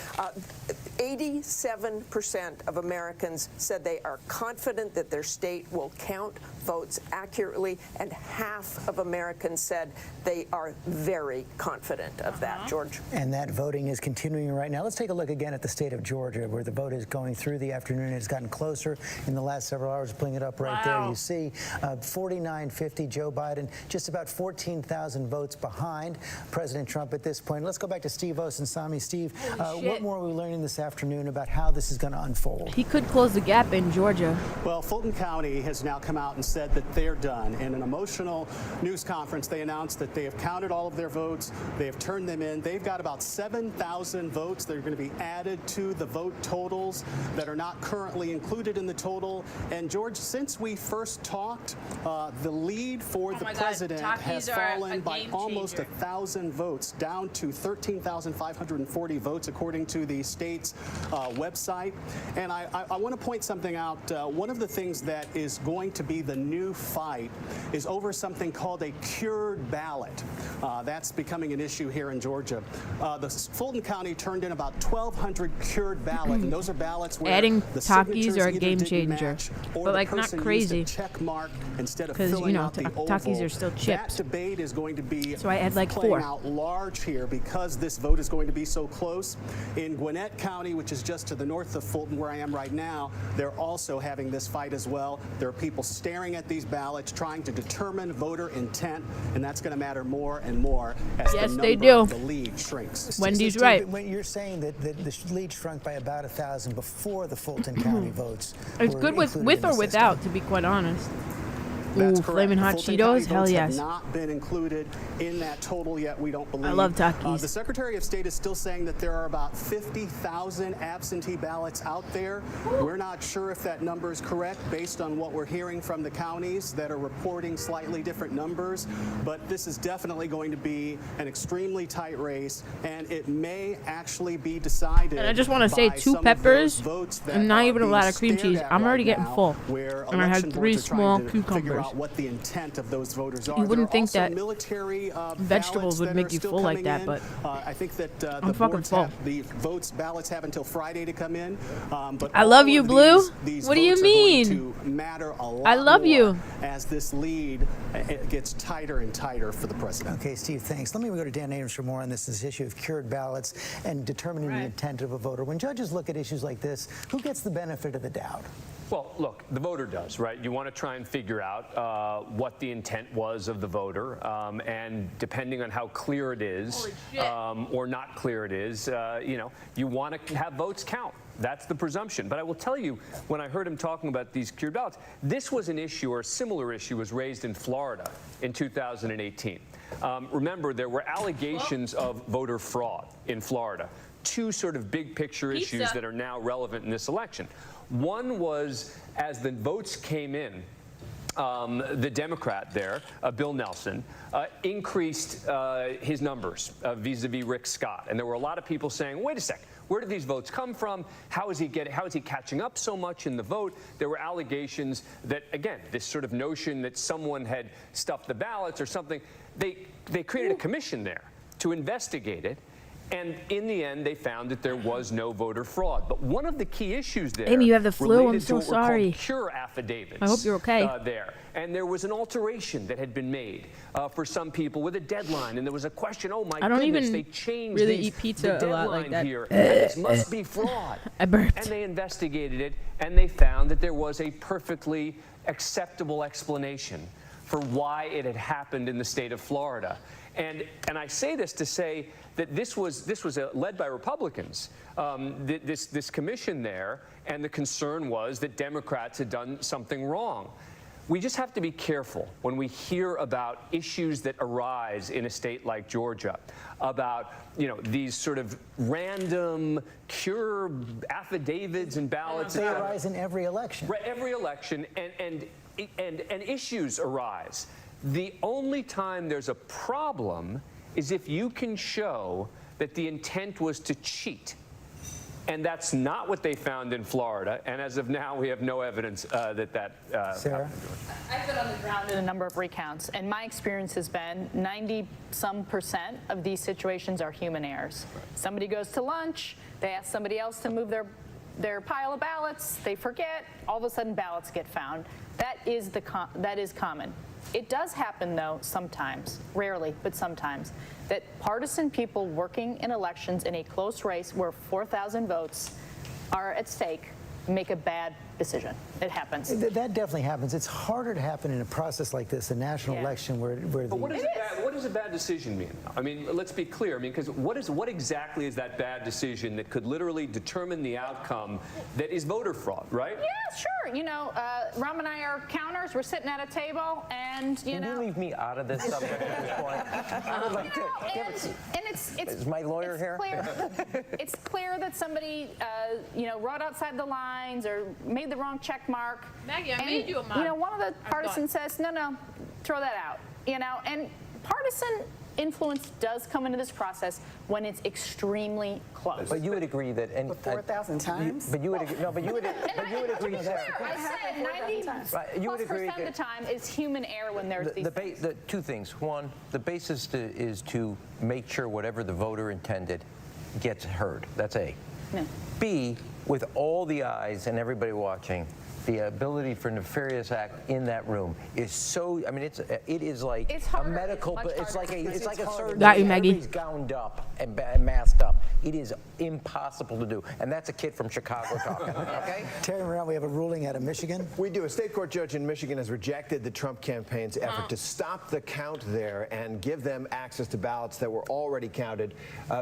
87% of Americans said they are confident that their state will count votes accurately, and half of Americans said they are very confident of that, George. And that voting is continuing right now. Let's take a look again at the state of Georgia, where the vote is going through the afternoon. It's gotten closer in the last several hours. Pulling it up right there, you see 49-50 Joe Biden, just about 14,000 votes behind President Trump at this point. Let's go back to Steve Oss and Sami. Steve, what more are we learning this afternoon about how this is going to unfold? He could close the gap in Georgia. Well, Fulton County has now come out and said that they're done. In an emotional news conference, they announced that they have counted all of their votes. They have turned them in. They've got about 7,000 votes that are going to be added to the vote totals that are not currently included in the total. And George, since we first talked, the lead for the president has fallen by almost 1,000 votes, down to 13,540 votes, according to the state's website. And I want to point something out. One of the things that is going to be the new fight is over something called a cured ballot. That's becoming an issue here in Georgia. The Fulton County turned in about 1,200 cured ballots, and those are ballots where adding the Takis are a signatures game either didn't changer, match, or but the like not person crazy. used a check mark instead of Because filling you know out the oval. Takis are still chips. That debate is going to be So I add like playing 4. out large here because this vote is going to be so close. In Gwinnett County, which is just to the north of Fulton, where I am right now, they're also having this fight as well. There are people staring at these ballots, trying to determine voter intent, and that's going to matter more and more as the number of the lead shrinks. Wendy's Steve, right. When you're saying that the lead shrunk by about 1,000 before the Fulton County votes, It's were good with included in or the without, to be quite honest. That's Ooh, correct. Flamin' Hot Fulton Cheetos? County Hell votes yes. have not been included in that total yet, we don't believe. I love Takis. The Secretary of State is still saying that there are about 50,000 absentee ballots out there. We're not sure if that number is correct based on what we're hearing from the counties that are reporting slightly different numbers, but this is definitely going to be an extremely tight race, and it may actually be decided. And I just want to say, by 2 some of peppers those votes that and not are even a being lot of cream stared cheese. at I'm already right getting now, full. where And I had election 3 boards are small trying to figure cucumbers. out what the intent of those voters are. You wouldn't There are think also that military vegetables would ballots make that are you still full like coming that, in. but I think that the I'm fucking boards full. have the ballots have until Friday to come in. But I love all you, of Blue. these What do you votes are going mean? to matter a lot I love more you. as this lead it gets tighter and tighter for the president. Okay, Steve, thanks. Let me go to Dan Abrams for more on this issue of cured ballots and determining the intent of a voter. When judges look at issues like this, who gets the benefit of the doubt? Well, look, the voter does, right? You want to try and figure out what the intent was of the voter, and depending on how clear it is or not clear it is, you want to have votes count. That's the presumption. But I will tell you, when I heard him talking about these cured ballots, this was an issue, or a similar issue was raised in Florida in 2018. Remember, there were allegations of voter fraud in Florida. 2 sort of big picture issues that are now relevant in this election. One was, as the votes came in, the Democrat there, Bill Nelson, increased his numbers vis-a-vis Rick Scott. And there were a lot of people saying, wait a sec, where did these votes come from? How is he catching up so much in the vote? There were allegations that, again, this sort of notion that someone had stuffed the ballots or something. They created a commission there to investigate it. And in the end, they found that there was no voter fraud. But one of the key issues there, Amy, you have the flu. I'm related to so what were sorry. called cure affidavits. I hope you're okay. There, and there was an alteration that had been made for some people with a deadline, and there was a question. Oh my I don't goodness, even they changed really the eat pizza a lot like deadline that. here. And this must be fraud. I burped. And they investigated it, and they found that there was a perfectly acceptable explanation for why it had happened in the state of Florida. And I say this to say that this was led by Republicans, this commission there, and the concern was that Democrats had done something wrong. We just have to be careful when we hear about issues that arise in a state like Georgia, about these sort of random cure affidavits and ballots. They arise in every election. Right, every election, and issues arise. The only time there's a problem is if you can show that the intent was to cheat. And that's not what they found in Florida. And as of now, we have no evidence that Sarah? I've been on the ground in a number of recounts, and my experience has been 90-some% of these situations are human errors. Somebody goes to lunch, they ask somebody else to move their pile of ballots, they forget, all of a sudden ballots get found. That is common. It does happen, though, sometimes, rarely, but sometimes, that partisan people working in elections in a close race where 4,000 votes are at stake make a bad decision. It happens. That definitely happens. It's harder to happen in a process like this, a national election where But what does a bad decision mean? I mean, let's be clear. I mean, because what exactly is that bad decision that could literally determine the outcome that is voter fraud, right? Yeah, sure. Ram and I are counters. We're sitting at a table, and Can you leave me out of this subject at this point? I would like to. Is my lawyer here? It's clear that somebody, wrote outside the lines or made the wrong check mark. Maggie, I made you a mod. One of the partisans says, no, throw that out. And partisan influence does come into this process when it's extremely close. But you would agree that 4,000 times? But you would agree. No, but you would agree. I said 90+% of the time is human error when there's these things. The 2 things. One, the basis is to make sure whatever the voter intended gets heard. That's A. Yeah. B, with all the eyes and everybody watching, the ability for nefarious act in that room is so. I mean, it is like a medical. It's like a surgery. Got you, Maggie. Everybody's gowned up and masked up. It is impossible to do, and that's a kid from Chicago talking. Okay. Terry Moran, we have a ruling out of Michigan. We do. A state court judge in Michigan has rejected the Trump campaign's effort to stop the count there and give them access to ballots that were already counted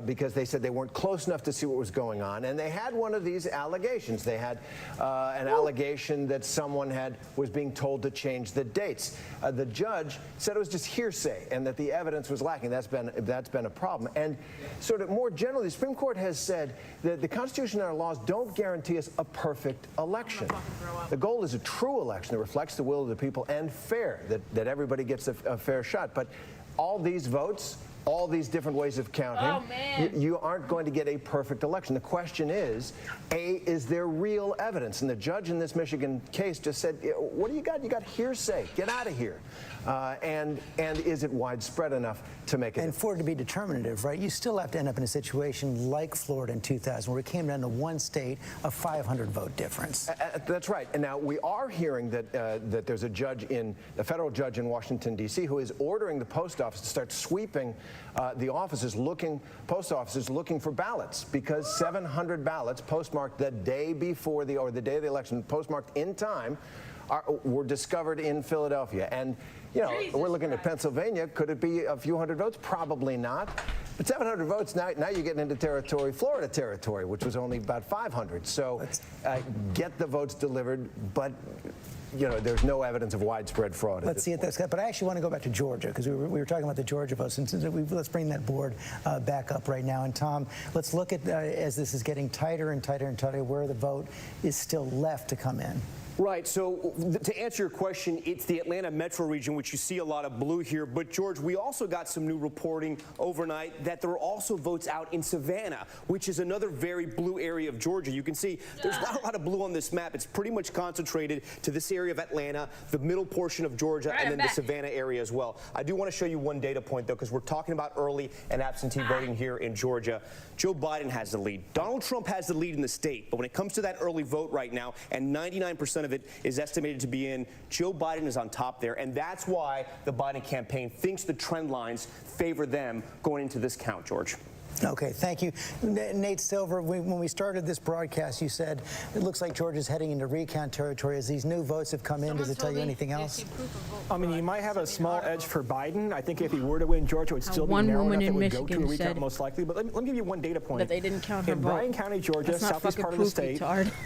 because they said they weren't close enough to see what was going on, and they had one of these allegations. They had an allegation allegation that someone was being told to change the dates. The judge said it was just hearsay and that the evidence was lacking. That's been a problem. And sort of more generally, the Supreme Court has said that the Constitution and our laws don't guarantee us a perfect election. The goal is a true election that reflects the will of the people and fair, that everybody gets a fair shot. But all these votes, all these different ways of counting, you aren't going to get a perfect election. The question is, is there real evidence? And the judge in this Michigan case just said, what do you got? You got hearsay. Get out of here. And is it widespread enough to make it? And for it to be determinative, right, you still have to end up in a situation like Florida in 2000, where it came down to one state, a 500-vote difference. That's right. And now we are hearing that there's a federal judge in Washington, D.C., who is ordering the post office to start sweeping the post offices looking for ballots, because 700 ballots postmarked the day before or the day of the election, postmarked in time, were discovered in Philadelphia. And we're looking at Pennsylvania. Could it be a few hundred votes? Probably not. But 700 votes, now you're getting into Florida territory, which was only about 500. So get the votes delivered, but there's no evidence of widespread fraud. Let's see it. But I actually want to go back to Georgia, because we were talking about the Georgia votes. And let's bring that board back up right now. And Tom, let's look at, as this is getting tighter and tighter and tighter, where the vote is still left to come in. Right. So to answer your question, it's the Atlanta metro region, which you see a lot of blue here. But, George, we also got some new reporting overnight that there are also votes out in Savannah, which is another very blue area of Georgia. You can see there's not a lot of blue on this map. It's pretty much concentrated to this area of Atlanta, the middle portion of Georgia, and then the Savannah area as well. I do want to show you one data point, though, because we're talking about early and absentee voting here in Georgia. Joe Biden has the lead. Donald Trump has the lead in the state. But when it comes to that early vote right now, and 99% of it is estimated to be in, Joe Biden is on top there. And that's why the Biden campaign thinks the trend lines favor them going into this count, George. Okay, thank you. Nate Silver, when we started this broadcast, you said it looks like Georgia's heading into recount territory. As these new votes have come in, does it tell you anything else? I mean, you might have a small edge for Biden. I think if he were to win Georgia, it would still be narrow enough that would go to a recount most likely. But let me give you one data point. That they didn't count her in vote. Bryan County, Georgia, southeast part of the state,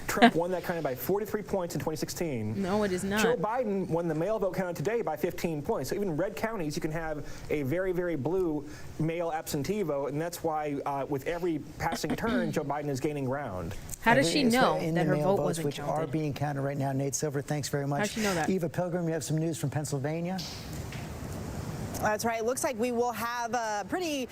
Trump won that county by 43 points in 2016. No, it is not. Joe Biden won the mail vote counted today by 15 points. So even red counties, you can have a very, very blue mail absentee vote, and that's why with every passing turn, Joe Biden is gaining ground. How does she know that her vote wasn't which counted? Are being counted right now. Nate Silver, thanks very much. How does she know that? Eva Pilgrim, you have some news from Pennsylvania. That's right. It looks like we will have a pretty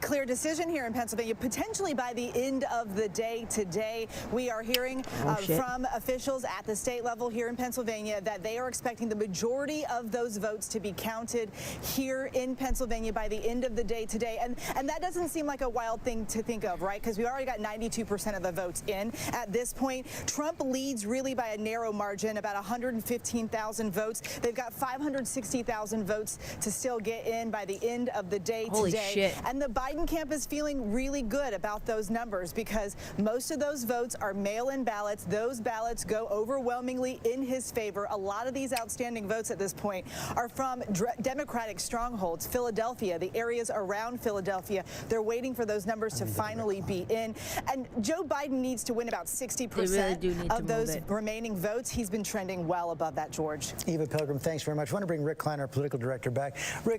clear decision here in Pennsylvania, potentially by the end of the day today. We are hearing from officials at the state level here in Pennsylvania that they are expecting the majority of those votes to be counted here in Pennsylvania by the end of the day today. And that doesn't seem like a wild thing to think of, right? Because we already got 92% of the votes in at this point. Trump leads really by a narrow margin, about 115,000 votes. They've got 560,000 votes to still get in by the end of the day Holy today. Shit. And the Biden camp is feeling really good about those numbers because most of those votes are mail-in ballots. Those ballots go overwhelmingly in his favor. A lot of these outstanding votes at this point are from Democratic strongholds, Philadelphia, the areas around Philadelphia. They're waiting for those numbers to finally be in. And Joe Biden needs to win about 60% of those remaining votes. He's been trending well above that, George. Eva Pilgrim, thanks very much. I want to bring Rick Klein, our political director, back. Rick,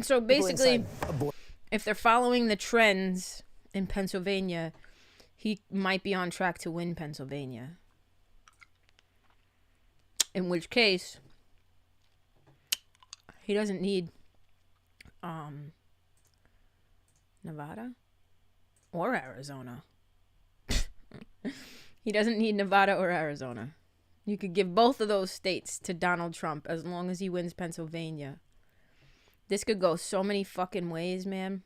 so basically, if they're following the trends in Pennsylvania, he might be on track to win Pennsylvania. In which case, he doesn't need Nevada or Arizona. He doesn't need Nevada or Arizona. You could give both of those states to Donald Trump as long as he wins Pennsylvania. This could go so many fucking ways, man.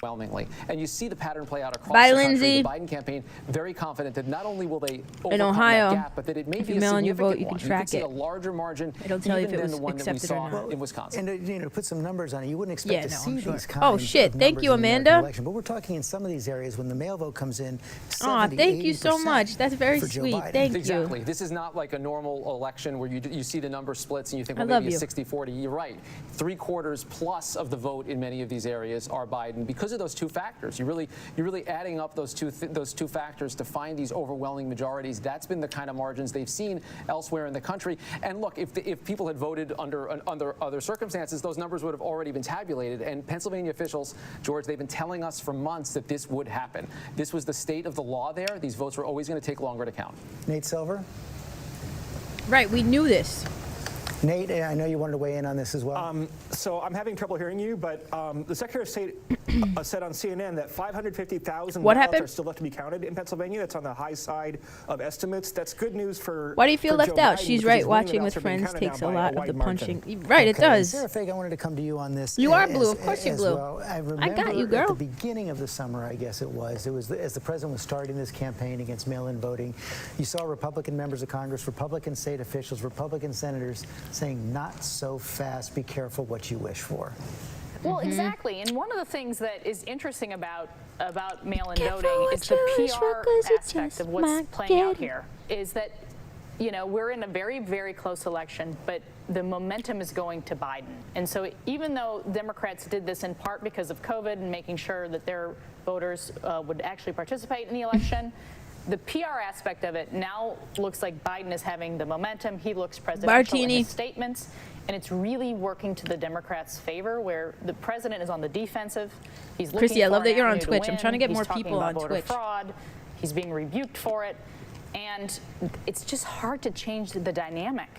Overwhelmingly. And you see the pattern play out across Bye, the country. Lindsay. The Biden campaign very confident that not only will they In overcome Ohio, that gap, but that it may if be you a mail in your significant vote, you one. can track could see it. a larger margin It'll tell you even if it than was the one that we accepted or saw not. in Wisconsin. And put some numbers on it. You wouldn't expect to see these kinds Oh shit! of Thank you, numbers in the American Amanda. election. But we're talking in some of these areas when the mail vote comes in. Aw, thank you so much. That's very for Joe sweet. Biden. Thank Exactly. you. This is not like a normal election where you see the number splits and you think, I well, love maybe you. it's 60-40. You're right. 3/4 plus of the vote in many of these areas are Biden because because of those two factors. You're really adding up those two factors to find these overwhelming majorities. That's been the kind of margins they've seen elsewhere in the country. And look, if people had voted under other circumstances, those numbers would have already been tabulated. And Pennsylvania officials, George, they've been telling us for months that this would happen. This was the state of the law there. These votes were always going to take longer to count. Nate Silver? Right, we knew this. Nate, I know you wanted to weigh in on this as well. So I'm having trouble hearing you, but the Secretary of State said on CNN that 550,000 ballots are still left to be counted in Pennsylvania. That's on the high side of estimates. That's good news for. Why do you feel left Joe out? Biden, She's because right. his Watching ballots with are being friends counted takes now a by lot of wide the margin. punching. Right, it Okay. does. Sarah Fig, I wanted to come to you on this. You are blue. Of course you're as blue. Well. I got you, girl. At the beginning of the summer, I guess it was as the president was starting this campaign against mail-in voting, you saw Republican members of Congress, Republican state officials, Republican senators saying, "Not so fast. Be careful what you wish for." Well, exactly. And one of the things that is interesting about mail-in voting is the PR aspect of what's playing out here. Is that, we're in a very, very close election, but the momentum is going to Biden. And so even though Democrats did this in part because of COVID and making sure that their voters would actually participate in the election, the PR aspect of it now looks like Biden is having the momentum. He looks presidential in his statements. And it's really working to the Democrats' favor, where the president is on the defensive. He's looking Chrissy, I love for that an you're on avenue to Twitch. I'm win. trying to get He's more talking people about on voter Twitch. fraud. He's being rebuked for it. And it's just hard to change the dynamic,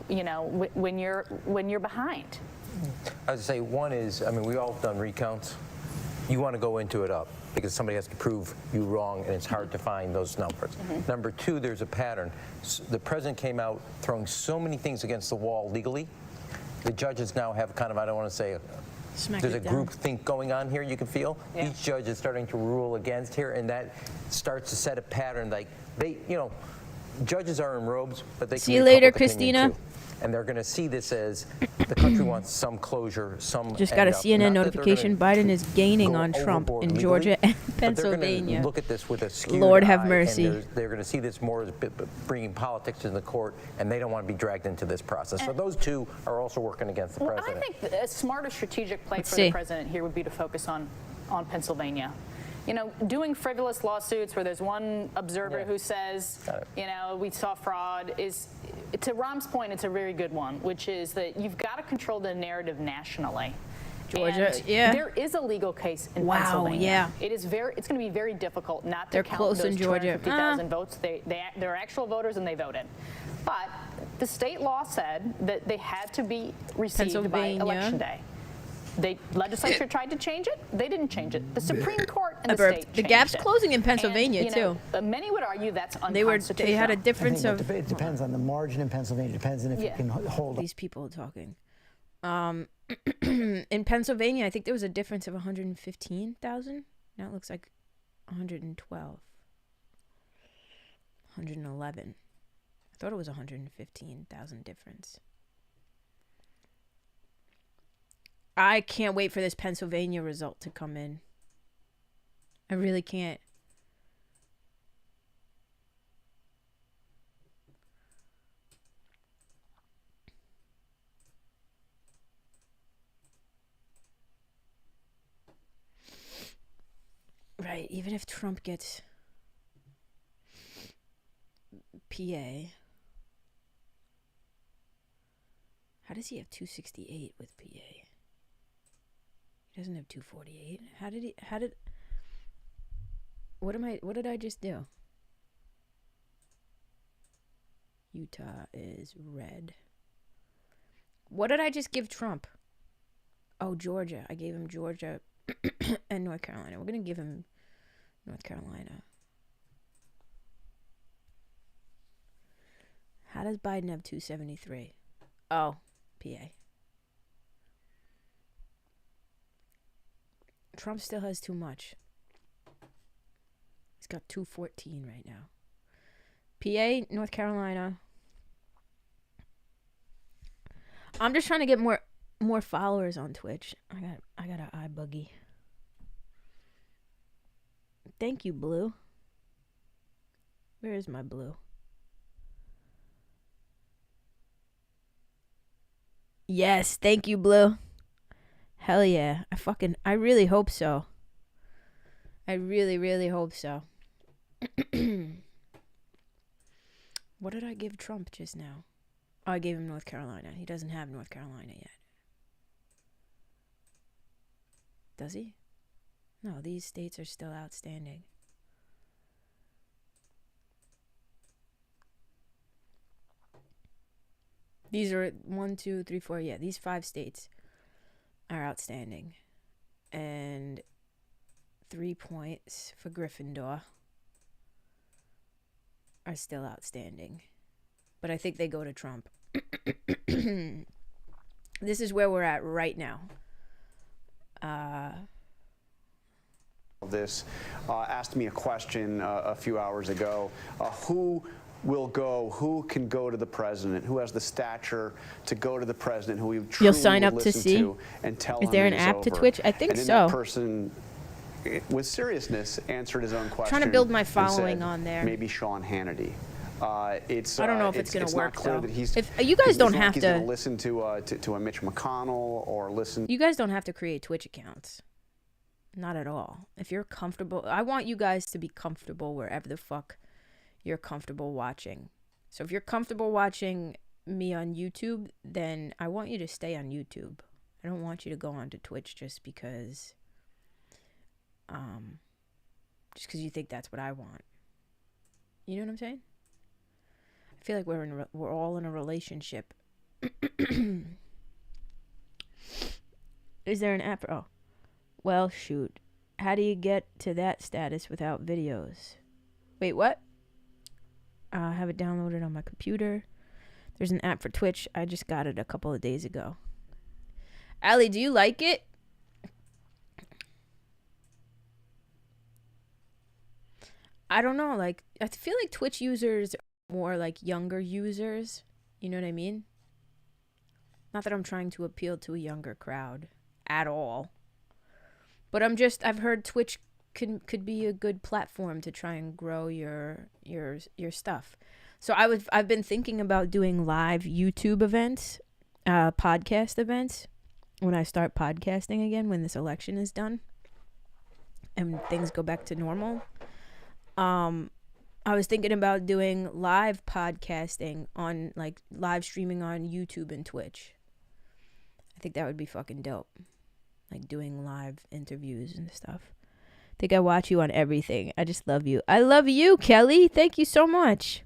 when you're behind. I would say one is, we all have done recounts. You want to go into it up because somebody has to prove you wrong, and it's hard to find those numbers. Number two, there's a pattern. The president came out throwing so many things against the wall legally. The judges now have kind of, I don't want to say, there's a group think going on here you can feel. Yeah. Each judge is starting to rule against here, and that starts to set a pattern. Like judges are in robes, but they can see you later, Christina. Too. And they're going to see this as the country wants some closure, some. Just got a CNN notification. Biden is gaining on Trump in Georgia and Pennsylvania. They're going to look at this with a skewed Lord have eye, mercy. And they're going to see this more as bringing politics in the court, and they don't want to be dragged into this process. So those two are also working against the president. I think a smarter strategic play for the president here would be to focus on Pennsylvania. Doing frivolous lawsuits where there's one observer who says, we saw fraud is, to Rahm's point, it's a very good one, which is that you've got to control the narrative nationally. Georgia, and there is a legal case in Pennsylvania. Yeah. It's going to be very difficult not to count close those in Georgia. 250,000 votes. They're actual voters and they voted. But the state law said that they had to be received by Election Day. The legislature tried to change it. They didn't change it. The Supreme Court and the state changed it. The gap's closing in Pennsylvania, too. Many would argue that's They unconstitutional. had a difference of. It depends on the margin in Pennsylvania. It depends on if you can hold. These people are talking. In Pennsylvania, I think there was a difference of 115,000. Now it looks like 112. 111. I thought it was 115,000 difference. I can't wait for this Pennsylvania result to come in. I really can't. Right, even if Trump gets PA, how does he have 268 with PA? He doesn't have 248. What did I just do? Utah is red. What did I just give Trump? Oh, Georgia. I gave him Georgia and North Carolina. We're going to give him North Carolina. How does Biden have 273? Oh, PA. Trump still has too much. He's got 214 right now. PA, North Carolina. I'm just trying to get more followers on Twitch. I got an eye buggy. Thank you, Blue. Where is my Blue? Yes, thank you, Blue. Hell yeah. I really hope so. I really, really hope so. What did I give Trump just now? Oh, I gave him North Carolina. He doesn't have North Carolina yet. Does he? No, these states are still outstanding. These are 1, 2, 3, 4. Yeah, these 5 states are outstanding. And 3 points for Gryffindor are still outstanding. But I think they go to Trump. This is where we're at right now. This asked me a question a few hours ago. Who will go? Who can go to the president? Who has the stature to go to the president? Who we truly You'll sign up will to listen see? to and tell Is him there it an is app to over. Twitch? I think and then so. That person, with seriousness, answered his own question. Trying to build my and following said, on there. Maybe Sean Hannity. I don't know if it's going to work, not clear though. that he's, If you guys don't it's not have like he's to, gonna listen to a Mitch McConnell or listen. you guys don't have to create Twitch accounts. Not at all. If you're comfortable, I want you guys to be comfortable wherever the fuck you're comfortable watching. So if you're comfortable watching me on YouTube, then I want you to stay on YouTube. I don't want you to go onto Twitch just because you think that's what I want. You know what I'm saying? I feel like we're all in a relationship. Is there an app for, oh. Well, shoot. How do you get to that status without videos? Wait, what? I have it downloaded on my computer. There's an app for Twitch. I just got it a couple of days ago. Allie, do you like it? I don't know. Like, I feel like Twitch users are more like younger users. You know what I mean? Not that I'm trying to appeal to a younger crowd at all. But I've heard Twitch could be a good platform to try and grow your stuff. So I've been thinking about doing live YouTube events, podcast events, when I start podcasting again, when this election is done and things go back to normal. I was thinking about doing live podcasting on, like, live streaming on YouTube and Twitch. I think that would be fucking dope. Like, doing live interviews and stuff. I think I watch you on everything. I just love you. I love you, Kelly. Thank you so much.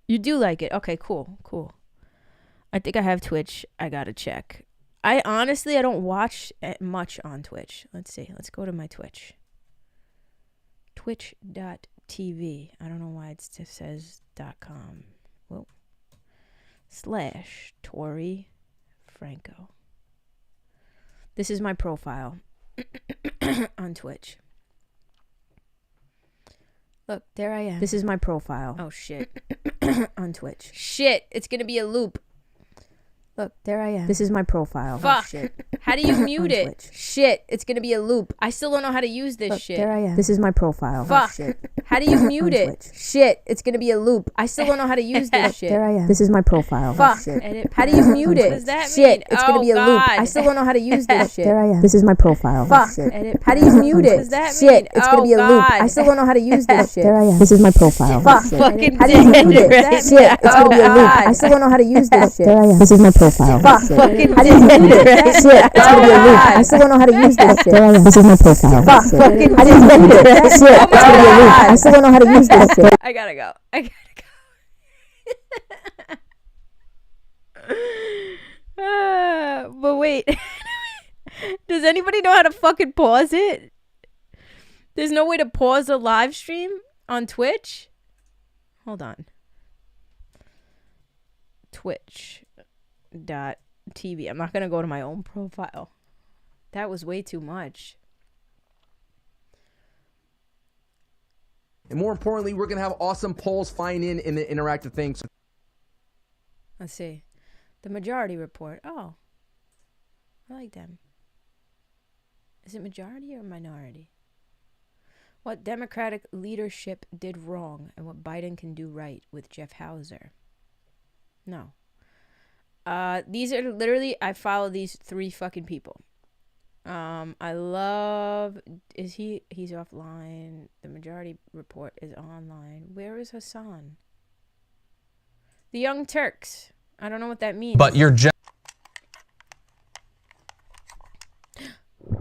You do like it. Okay, cool. I think I have Twitch. I gotta check. I don't watch much on Twitch. Let's see. Let's go to my Twitch. Twitch.tv. I don't know why it just says .com. Whoa. /ToriFranco. This is my profile on Twitch. Look, there I am. This is my profile. Oh, shit. On Twitch. Shit, it's going to be a loop. Look, there I am. This is my profile. Fuck. Oh, shit. How do you mute it? Twitch. Shit, it's going to be a loop. I still don't know how to use this. Look, shit. There I am. This is my profile. Fuck. Oh, shit. How do you mute it? Twitch. Shit, it's going to be a loop. I still don't know how to use this. Shit. There I am. This is my profile. Fuck. Oh, shit. How do you mute it? What does that shit, mean? It's going to be a loop. I still don't know how to use this. Shit. There I am. This is my profile. Fuck. Oh, how do you mute it? What does that mean? Shit, it's going to be a loop. I still don't know how to use this. Shit. There I am. This is my profile. Fuck. Fucking how do you mute it? Shit, it's going to be a loop. I still don't know how to use this. Shit. There I am. This is my profile. Fuck. How do you mute it? Shit, it's gonna be a loop. I still don't know how to use this shit. This is my profile. Fuck. How do you mute it? Shit, it's gonna be a loop. I still don't know how to use this shit. I gotta go. But wait. Does anybody know how to fucking pause it? There's no way to pause a live stream on Twitch? Hold on. Twitch.tv. I'm not going to go to my own profile. That was way too much. And more importantly, we're going to have awesome polls flying in the interactive things. Let's see. The majority report. Oh. I like them. Is it majority or minority? What Democratic leadership did wrong and what Biden can do right with Jeff Hauser. No. These are literally, I follow these 3 fucking people. I love, he's offline. The majority report is online. Where is Hassan? The Young Turks. I don't know what that means. But you're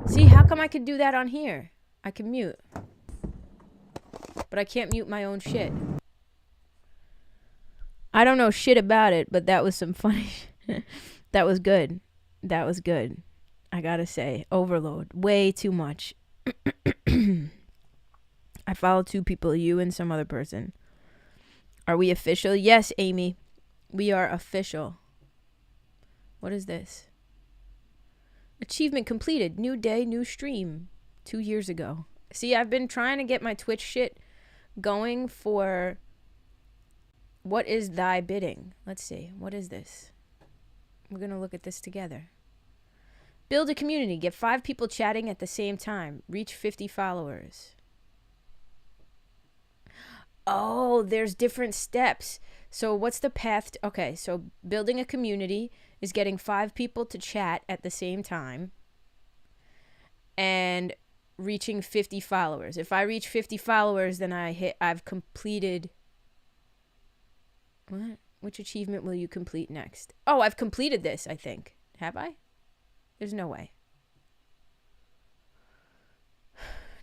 See, how come I could do that on here? I can mute. But I can't mute my own shit. I don't know shit about it, but that was some funny that was good. That was good. I gotta say, overload. Way too much. I follow 2 people, you and some other person. Are we official? Yes, Amy. We are official. What is this? Achievement completed. New day, new stream. 2 years ago. See, I've been trying to get my Twitch shit going for... What is thy bidding? Let's see. What is this? We're going to look at this together. Build a community. Get 5 people chatting at the same time. Reach 50 followers. Oh, there's different steps. So what's the path? Okay, so building a community is getting 5 people to chat at the same time and reaching 50 followers. If I reach 50 followers, then I've completed... What? Which achievement will you complete next? Oh, I've completed this, I think. Have I? There's no way.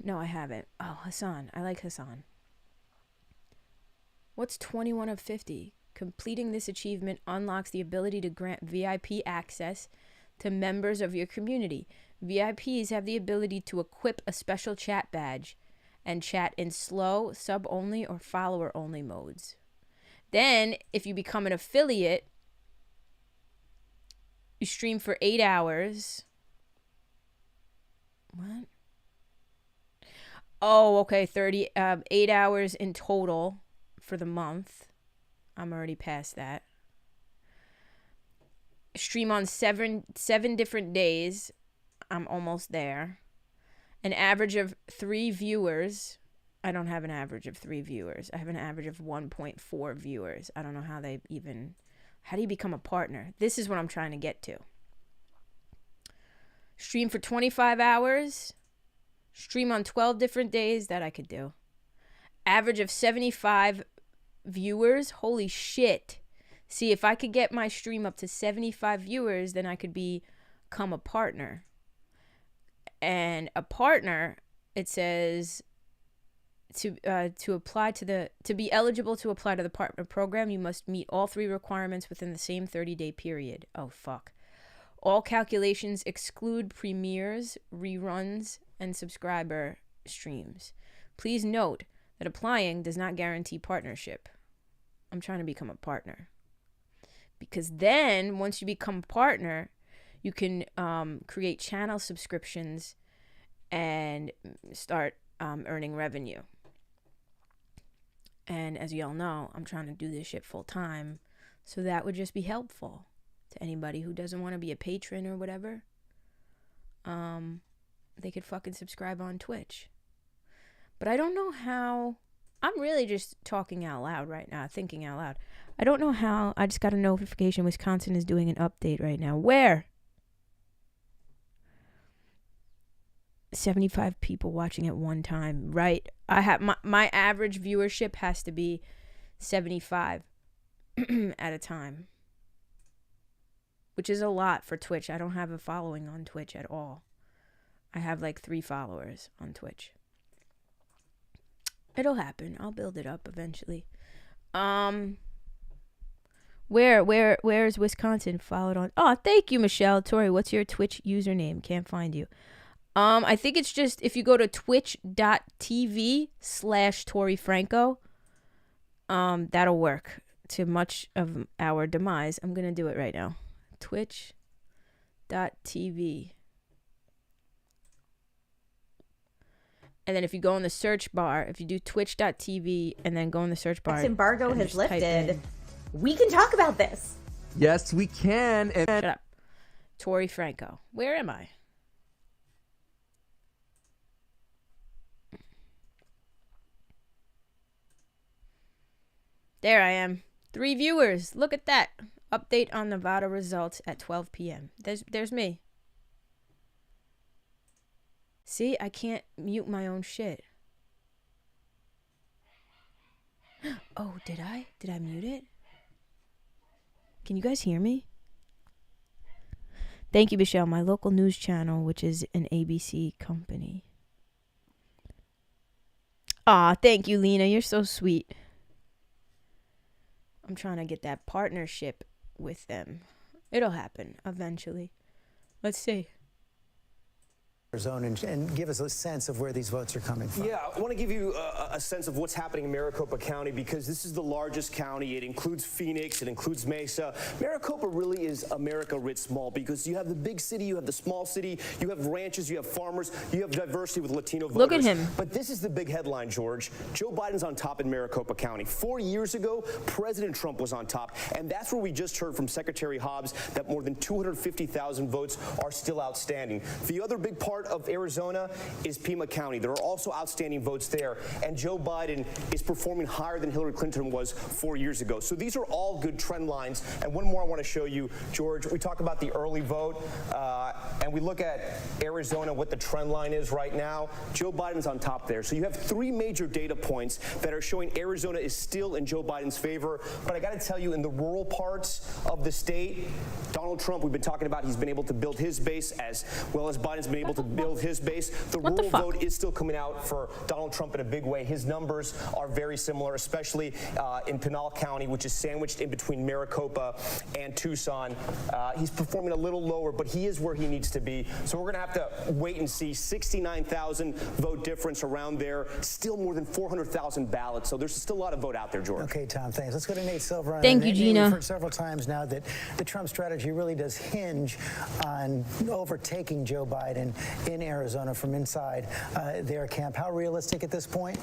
No, I haven't. Oh, Hassan. I like Hassan. What's 21 of 50? Completing this achievement unlocks the ability to grant VIP access to members of your community. VIPs have the ability to equip a special chat badge and chat in slow, sub-only, or follower-only modes. Then, if you become an affiliate, you stream for 8 hours. What? Oh, okay, 8 hours in total for the month. I'm already past that. Stream on seven different days. I'm almost there. An average of 3 viewers. I don't have an average of 3 viewers. I have an average of 1.4 viewers. I don't know how they even... How do you become a partner? This is what I'm trying to get to. Stream for 25 hours. Stream on 12 different days. That I could do. Average of 75 viewers. Holy shit. See, if I could get my stream up to 75 viewers, then I could become a partner. And a partner, it says... To be eligible to apply to the partner program, you must meet all 3 requirements within the same 30-day period. Oh, fuck. All calculations exclude premieres, reruns, and subscriber streams. Please note that applying does not guarantee partnership. I'm trying to become a partner. Because then, once you become a partner, you can create channel subscriptions and start earning revenue. And as you all know, I'm trying to do this shit full time. So that would just be helpful to anybody who doesn't want to be a patron or whatever. They could fucking subscribe on Twitch. But I don't know how... I'm really just talking out loud right now, thinking out loud. I don't know how... I just got a notification Wisconsin is doing an update right now. Where? 75 people watching at one time, right? I have my average viewership has to be 75 at a time, which is a lot for Twitch. I don't have a following on Twitch at all. I have like 3 followers on Twitch. It'll happen. I'll build it up eventually. Where is Wisconsin followed on? Oh, thank you, Michelle. Tori, what's your Twitch username? Can't find you. I think it's just if you go to twitch.tv/ToriFranco, that'll work to much of our demise. I'm going to do it right now. Twitch.tv. And then if you go in the search bar, if you do twitch.tv and then go in the search bar. This embargo has lifted. We can talk about this. Yes, we can. And shut up. ToriFranco. Where am I? There I am. 3 viewers. Look at that. Update on Nevada results at 12 p.m. There's me. See, I can't mute my own shit. Oh, did I? Did I mute it? Can you guys hear me? Thank you, Michelle. My local news channel, which is an ABC company. Aw, thank you, Lena. You're so sweet. I'm trying to get that partnership with them. It'll happen eventually. Let's see. Zone and give us a sense of where these votes are coming from. Yeah, I want to give you a sense of what's happening in Maricopa County because this is the largest county. It includes Phoenix, it includes Mesa. Maricopa really is America writ small because you have the big city, you have the small city, you have ranches, you have farmers, you have diversity with Latino voters. Look at him. But this is the big headline, George. Joe Biden's on top in Maricopa County. 4 years ago, President Trump was on top, and that's where we just heard from Secretary Hobbs that more than 250,000 votes are still outstanding. The other big part of Arizona is Pima County. There are also outstanding votes there, and Joe Biden is performing higher than Hillary Clinton was 4 years ago. So these are all good trend lines. And one more I want to show you, George. We talk about the early vote, and we look at Arizona, what the trend line is right now. Joe Biden's on top there. So you have three major data points that are showing Arizona is still in Joe Biden's favor. But I got to tell you, in the rural parts of the state, Donald Trump, we've been talking about, he's been able to build his base as well as Biden's been able to build his base. The rural vote is still coming out for Donald Trump in a big way. His numbers are very similar, especially in Pinal County, which is sandwiched in between Maricopa and Tucson. He's performing a little lower, but he is where he needs to be. So we're going to have to wait and see. 69,000 vote difference around there. Still more than 400,000 ballots. So there's still a lot of vote out there, George. Okay, Tom, thanks. Let's go to Nate Silver. Thank you, Gina. We've heard several times now that the Trump strategy really does hinge on overtaking Joe Biden in Arizona from inside their camp. How realistic at this point?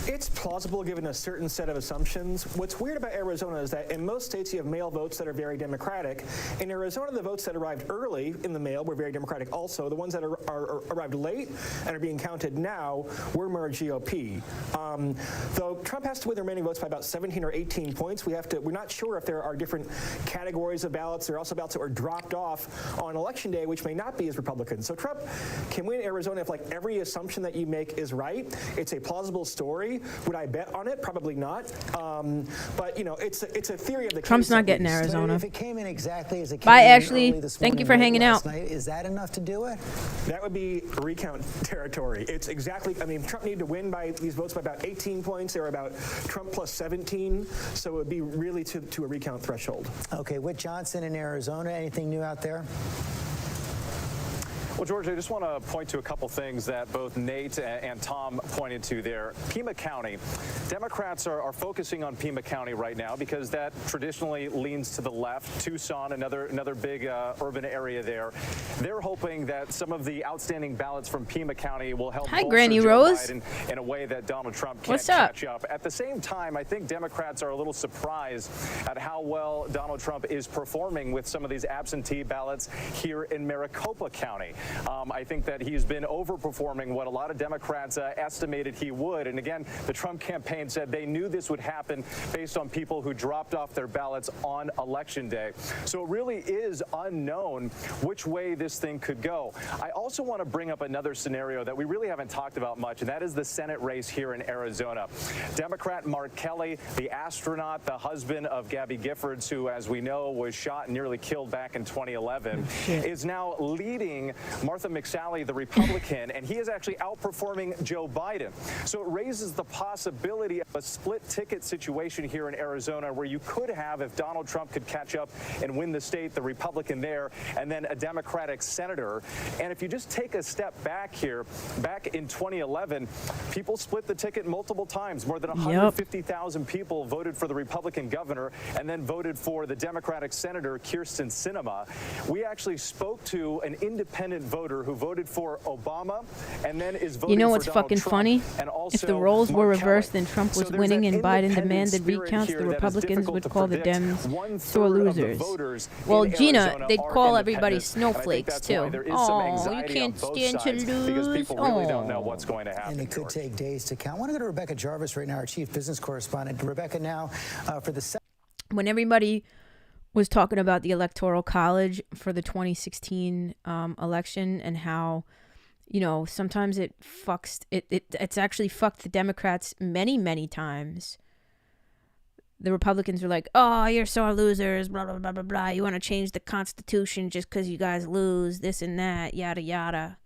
It's plausible given a certain set of assumptions. What's weird about Arizona is that in most states you have mail votes that are very Democratic. In Arizona, the votes that arrived early in the mail were very Democratic also. The ones that arrived late and are being counted now were more GOP. Though Trump has to win the remaining votes by about 17 or 18 points, we're not sure if there are different categories of ballots. There are also ballots that were dropped off on Election Day, which may not be as Republican. So Trump can win Arizona if every assumption that you make is right. It's a plausible story. Would I bet on it? Probably not. But it's a theory of the case. Trump's not getting Arizona. If it came in exactly as it came Bye, in Ashley. early this Thank you morning, for hanging out. night, is that enough to do it? That would be recount territory. It's exactly, Trump needed to win by these votes by about 18 points. They were about Trump plus 17. So it would be really to a recount threshold. Okay, Whit Johnson in Arizona, anything new out there? Well, George, I just want to point to a couple things that both Nate and Tom pointed to there. Pima County, Democrats are focusing on Pima County right now because that traditionally leans to the left. Tucson, another big urban area there. They're hoping that some of the outstanding ballots from Pima County will help bolster Granny Joe Rose. Biden in a way that Donald Trump can't What's up? catch up. At the same time, I think Democrats are a little surprised at how well Donald Trump is performing with some of these absentee ballots here in Maricopa County. I think that he's been overperforming what a lot of Democrats estimated he would. And again, the Trump campaign said they knew this would happen based on people who dropped off their ballots on Election Day. So it really is unknown which way this thing could go. I also want to bring up another scenario that we really haven't talked about much, and that is the Senate race here in Arizona. Democrat Mark Kelly, the astronaut, the husband of Gabby Giffords, who, as we know, was shot and nearly killed back in 2011, is now leading Martha McSally, the Republican, and he is actually outperforming Joe Biden. So it raises the possibility of a split ticket situation here in Arizona where you could have, if Donald Trump could catch up and win the state, the Republican there, and then a Democratic senator. And if you just take a step back here, back in 2011, people split the ticket multiple times. More than 150,000 people voted for the Republican governor and then voted for the Democratic senator, Kyrsten Sinema. We actually spoke to an independent voter who voted for Obama and then is voting You know for what's Donald fucking Trump, funny? and also If the roles were Mark reversed Kelly. and Trump was So there's winning that and Biden independent demanded spirit recounts, here the that is Republicans difficult would to call the predict. Dems 1/3 sore of the losers. voters Well, in Gina, Arizona they'd are call everybody independents, and I think snowflakes that's why too. there is some Oh, you anxiety can't on both stand to sides because lose. people really don't know what's going to happen. And it could take days to count. I want to go to Rebecca Jarvis right now, our chief business correspondent. Rebecca, now for the when everybody was talking about the Electoral College for the 2016 election and how You know, sometimes it's actually fucked the Democrats many times. The Republicans are like, oh, you're sore losers, blah, blah, blah, blah, blah. You want to change the Constitution just because you guys lose, this and that, yada, yada.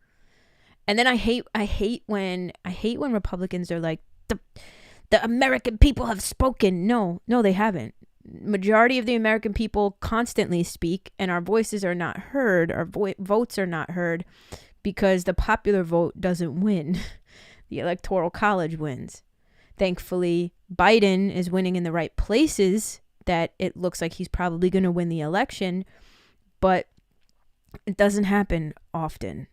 And then I hate when Republicans are like, the American people have spoken. No, they haven't. Majority of the American people constantly speak, and our voices are not heard. Our votes are not heard because the popular vote doesn't win. The Electoral College wins. Thankfully, Biden is winning in the right places that it looks like he's probably going to win the election, but it doesn't happen often.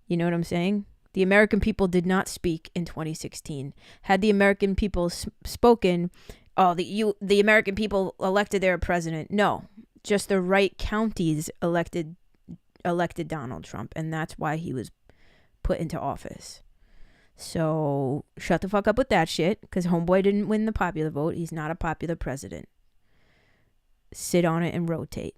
You know what I'm saying? The American people did not speak in 2016. Had the American people spoken, the American people elected their president. No, just the right counties elected Donald Trump, and that's why he was put into office. So shut the fuck up with that shit, because homeboy didn't win the popular vote. He's not a popular president. Sit on it and rotate.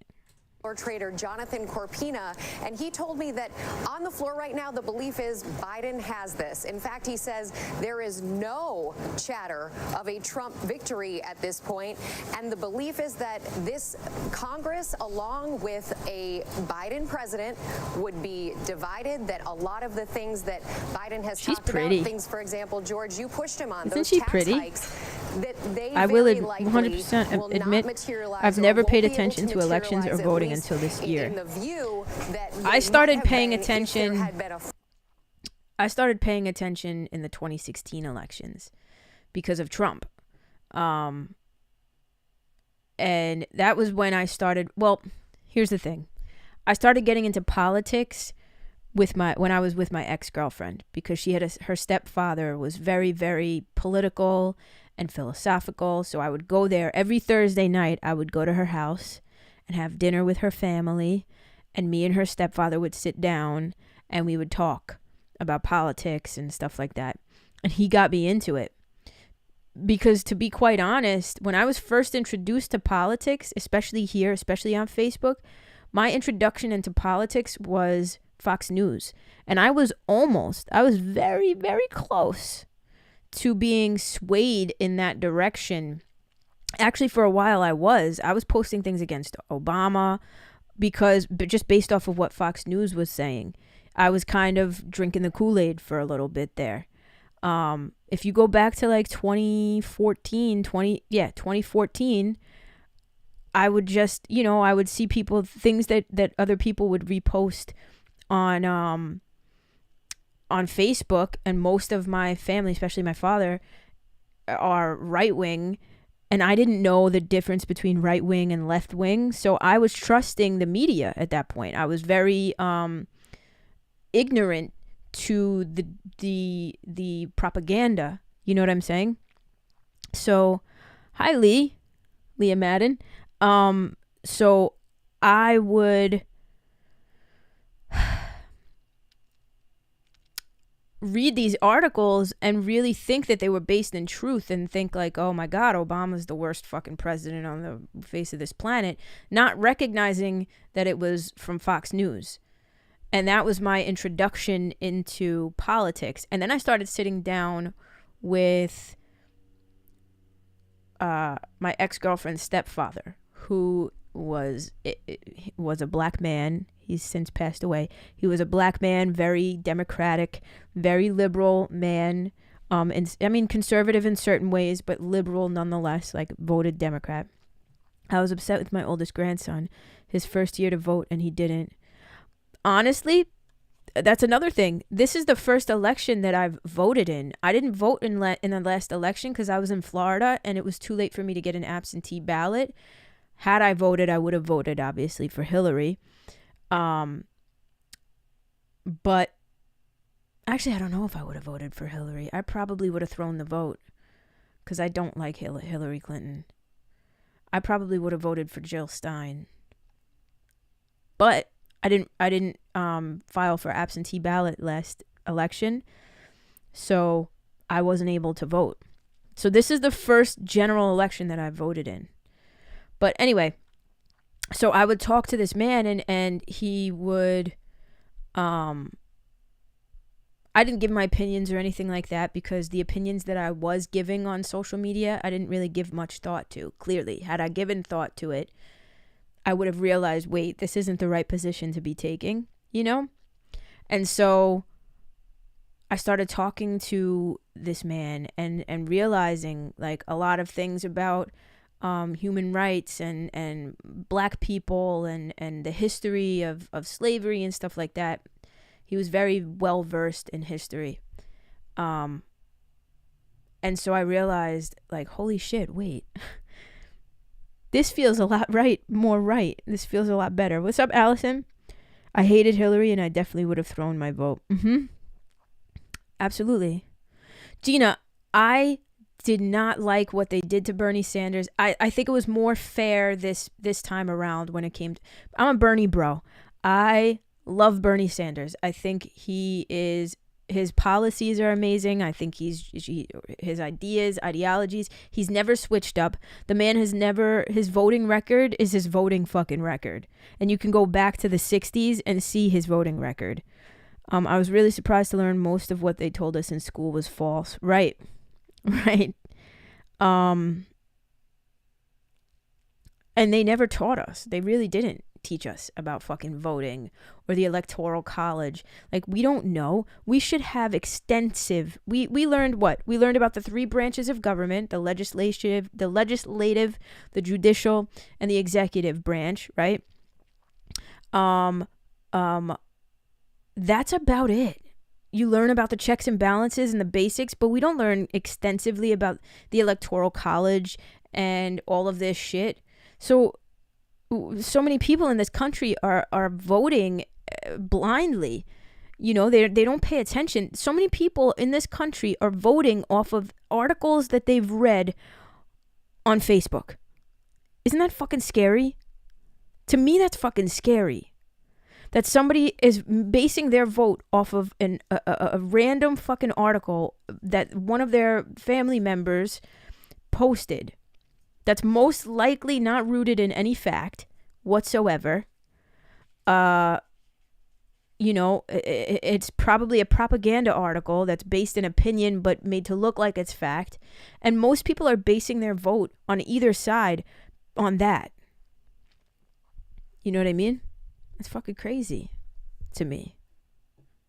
Trader Jonathan Corpina, and he told me that on the floor right now, the belief is Biden has this. In fact, he says there is no chatter of a Trump victory at this point, and the belief is that this Congress, along with a Biden president, would be divided, that a lot of the things that Biden has talked about, things, for example, George, you pushed him on, those tax hikes, that they I will 100% admit I've never paid attention to elections or voting until this year. I started paying attention. I started paying attention in the 2016 elections because of Trump. And that was when I started. Well, here's the thing. I started getting into politics when I was with my ex-girlfriend, because she had her stepfather was very, very political and philosophical. So I would go there every Thursday night. I would go to her house and have dinner with her family, and me and her stepfather would sit down and we would talk about politics and stuff like that. And he got me into it because, to be quite honest, when I was first introduced to politics, especially here, especially on Facebook, my introduction into politics was Fox News. And I was very, very close to being swayed in that direction. Actually, for a while I was posting things against Obama but just based off of what Fox News was saying. I was kind of drinking the Kool-Aid for a little bit there. If you go back to like 2014, I would just, I would see things that other people would repost on Facebook, and most of my family, especially my father, are right-wing, and I didn't know the difference between right-wing and left-wing, so I was trusting the media at that point. I was very ignorant to the propaganda, you know what I'm saying? So, hi Leah Madden. So I would read these articles and really think that they were based in truth, and think like, oh my God, Obama's the worst fucking president on the face of this planet, not recognizing that it was from Fox News. And that was my introduction into politics. And then I started sitting down with my ex-girlfriend's stepfather, who was a black man. He's since passed away. He was a black man, very democratic, very liberal man. And I mean, conservative in certain ways, but liberal nonetheless, like voted Democrat. I was upset with my oldest grandson, his first year to vote, and he didn't. Honestly, that's another thing. This is the first election that I've voted in. I didn't vote in the last election because I was in Florida and it was too late for me to get an absentee ballot. Had I voted, I would have voted, obviously, for Hillary. But actually, I don't know if I would have voted for Hillary. I probably would have thrown the vote because I don't like Hillary Clinton. I probably would have voted for Jill Stein. But I didn't file for absentee ballot last election, so I wasn't able to vote. So this is the first general election that I voted in. But anyway, so I would talk to this man, and he would I didn't give my opinions or anything like that because the opinions that I was giving on social media, I didn't really give much thought to. Clearly, had I given thought to it, I would have realized, wait, this isn't the right position to be taking, you know? And so I started talking to this man and realizing like a lot of things about human rights and black people and the history of slavery and stuff like that. He was very well versed in history. And so I realized like, holy shit, wait. This feels a lot more right. This feels a lot better. What's up, Allison? I hated Hillary and I definitely would have thrown my vote. Absolutely. Gina, I did not like what they did to Bernie Sanders. I think it was more fair this time around when it came to, I'm a Bernie bro. I love Bernie Sanders. I think his policies are amazing. I think his ideas, ideologies, he's never switched up. The man has never, his voting record is his voting fucking record. And you can go back to the 60s and see his voting record. I was really surprised to learn most of what they told us in school was false. Right. And they never taught us. They really didn't teach us about fucking voting or the Electoral College. Like, we don't know. We should have extensive. We learned what? We learned about the 3 branches of government, the legislative, the judicial, and the executive branch, right? That's about it. You learn about the checks and balances and the basics, but we don't learn extensively about the Electoral College and all of this shit. So many people in this country are voting blindly. You know, they don't pay attention. So many people in this country are voting off of articles that they've read on Facebook. Isn't that fucking scary? To me, that's fucking scary. That somebody is basing their vote off of a random fucking article that one of their family members posted. That's most likely not rooted in any fact whatsoever. You know, it's probably a propaganda article that's based in opinion but made to look like it's fact. And most people are basing their vote on either side on that. You know what I mean? It's fucking crazy to me.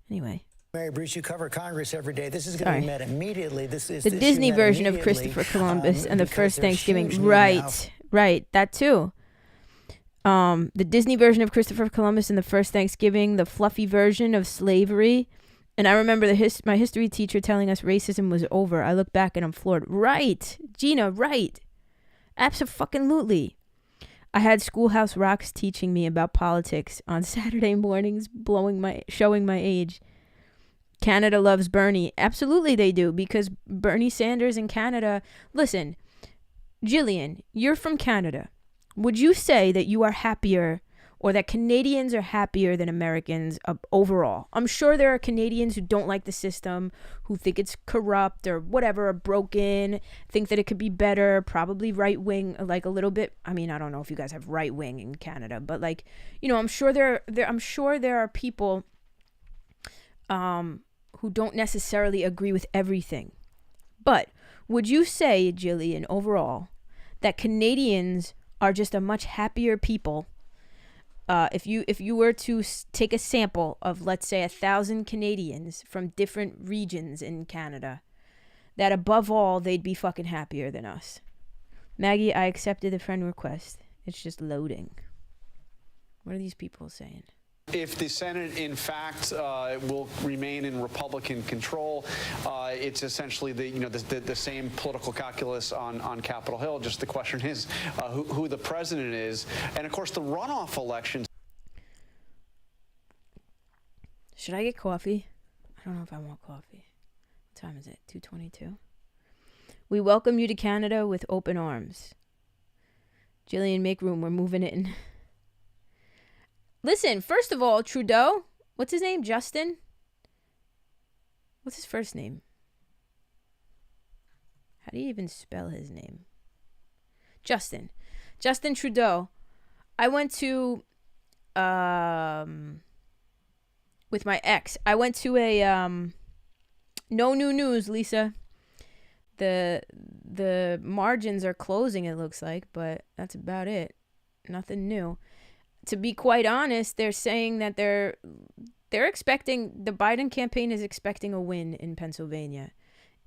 Anyway. Mary Bruce, you cover Congress every day. This is going to be met immediately. This is the Disney version of Christopher Columbus and the first Thanksgiving. Right. That too. The Disney version of Christopher Columbus and the first Thanksgiving, the fluffy version of slavery. And I remember my history teacher telling us racism was over. I look back and I'm floored. Right. Gina, right. Abso-fucking-lutely. I had Schoolhouse Rocks teaching me about politics on Saturday mornings, showing my age. Canada loves Bernie. Absolutely they do, because Bernie Sanders in Canada. Listen, Jillian, you're from Canada. Would you say that you are happier or that Canadians are happier than Americans overall? I'm sure there are Canadians who don't like the system, who think it's corrupt or whatever, or broken, think that it could be better, probably right wing, like a little bit. I mean, I don't know if you guys have right wing in Canada, but like, you know, I'm sure there are people who don't necessarily agree with everything. But would you say, Jillian, overall, that Canadians are just a much happier people? If you were to take a sample of, let's say, 1,000 Canadians from different regions in Canada, that above all, they'd be fucking happier than us. Maggie, I accepted the friend request. It's just loading. What are these people saying? If the Senate, in fact, will remain in Republican control, it's essentially the same political calculus on Capitol Hill. Just the question is who the president is, and of course the runoff elections. Should I get coffee? I don't know if I want coffee. What time is it? 2:22. We welcome you to Canada with open arms. Jillian, make room. We're moving in. Listen, first of all, Trudeau, what's his name? Justin? What's his first name? How do you even spell his name? Justin Trudeau. I went to, with with my ex. I went to a no new news, Lisa. The margins are closing, it looks like, but that's about it. Nothing new. To be quite honest, they're saying that they're expecting, the Biden campaign is expecting a win in Pennsylvania.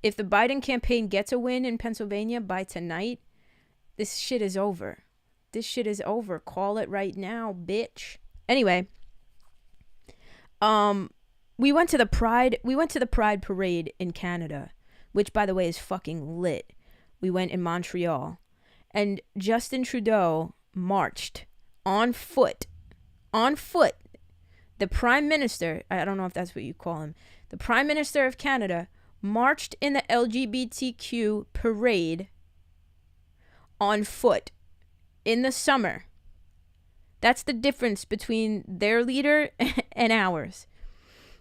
If the Biden campaign gets a win in Pennsylvania by tonight, this shit is over. This shit is over. Call it right now, bitch. Anyway, we went to the Pride parade in Canada, which by the way is fucking lit. We went in Montreal, and Justin Trudeau marched on foot. The Prime Minister, I don't know if that's what you call him, the Prime Minister of Canada marched in the LGBTQ parade on foot in the summer. That's the difference between their leader and ours.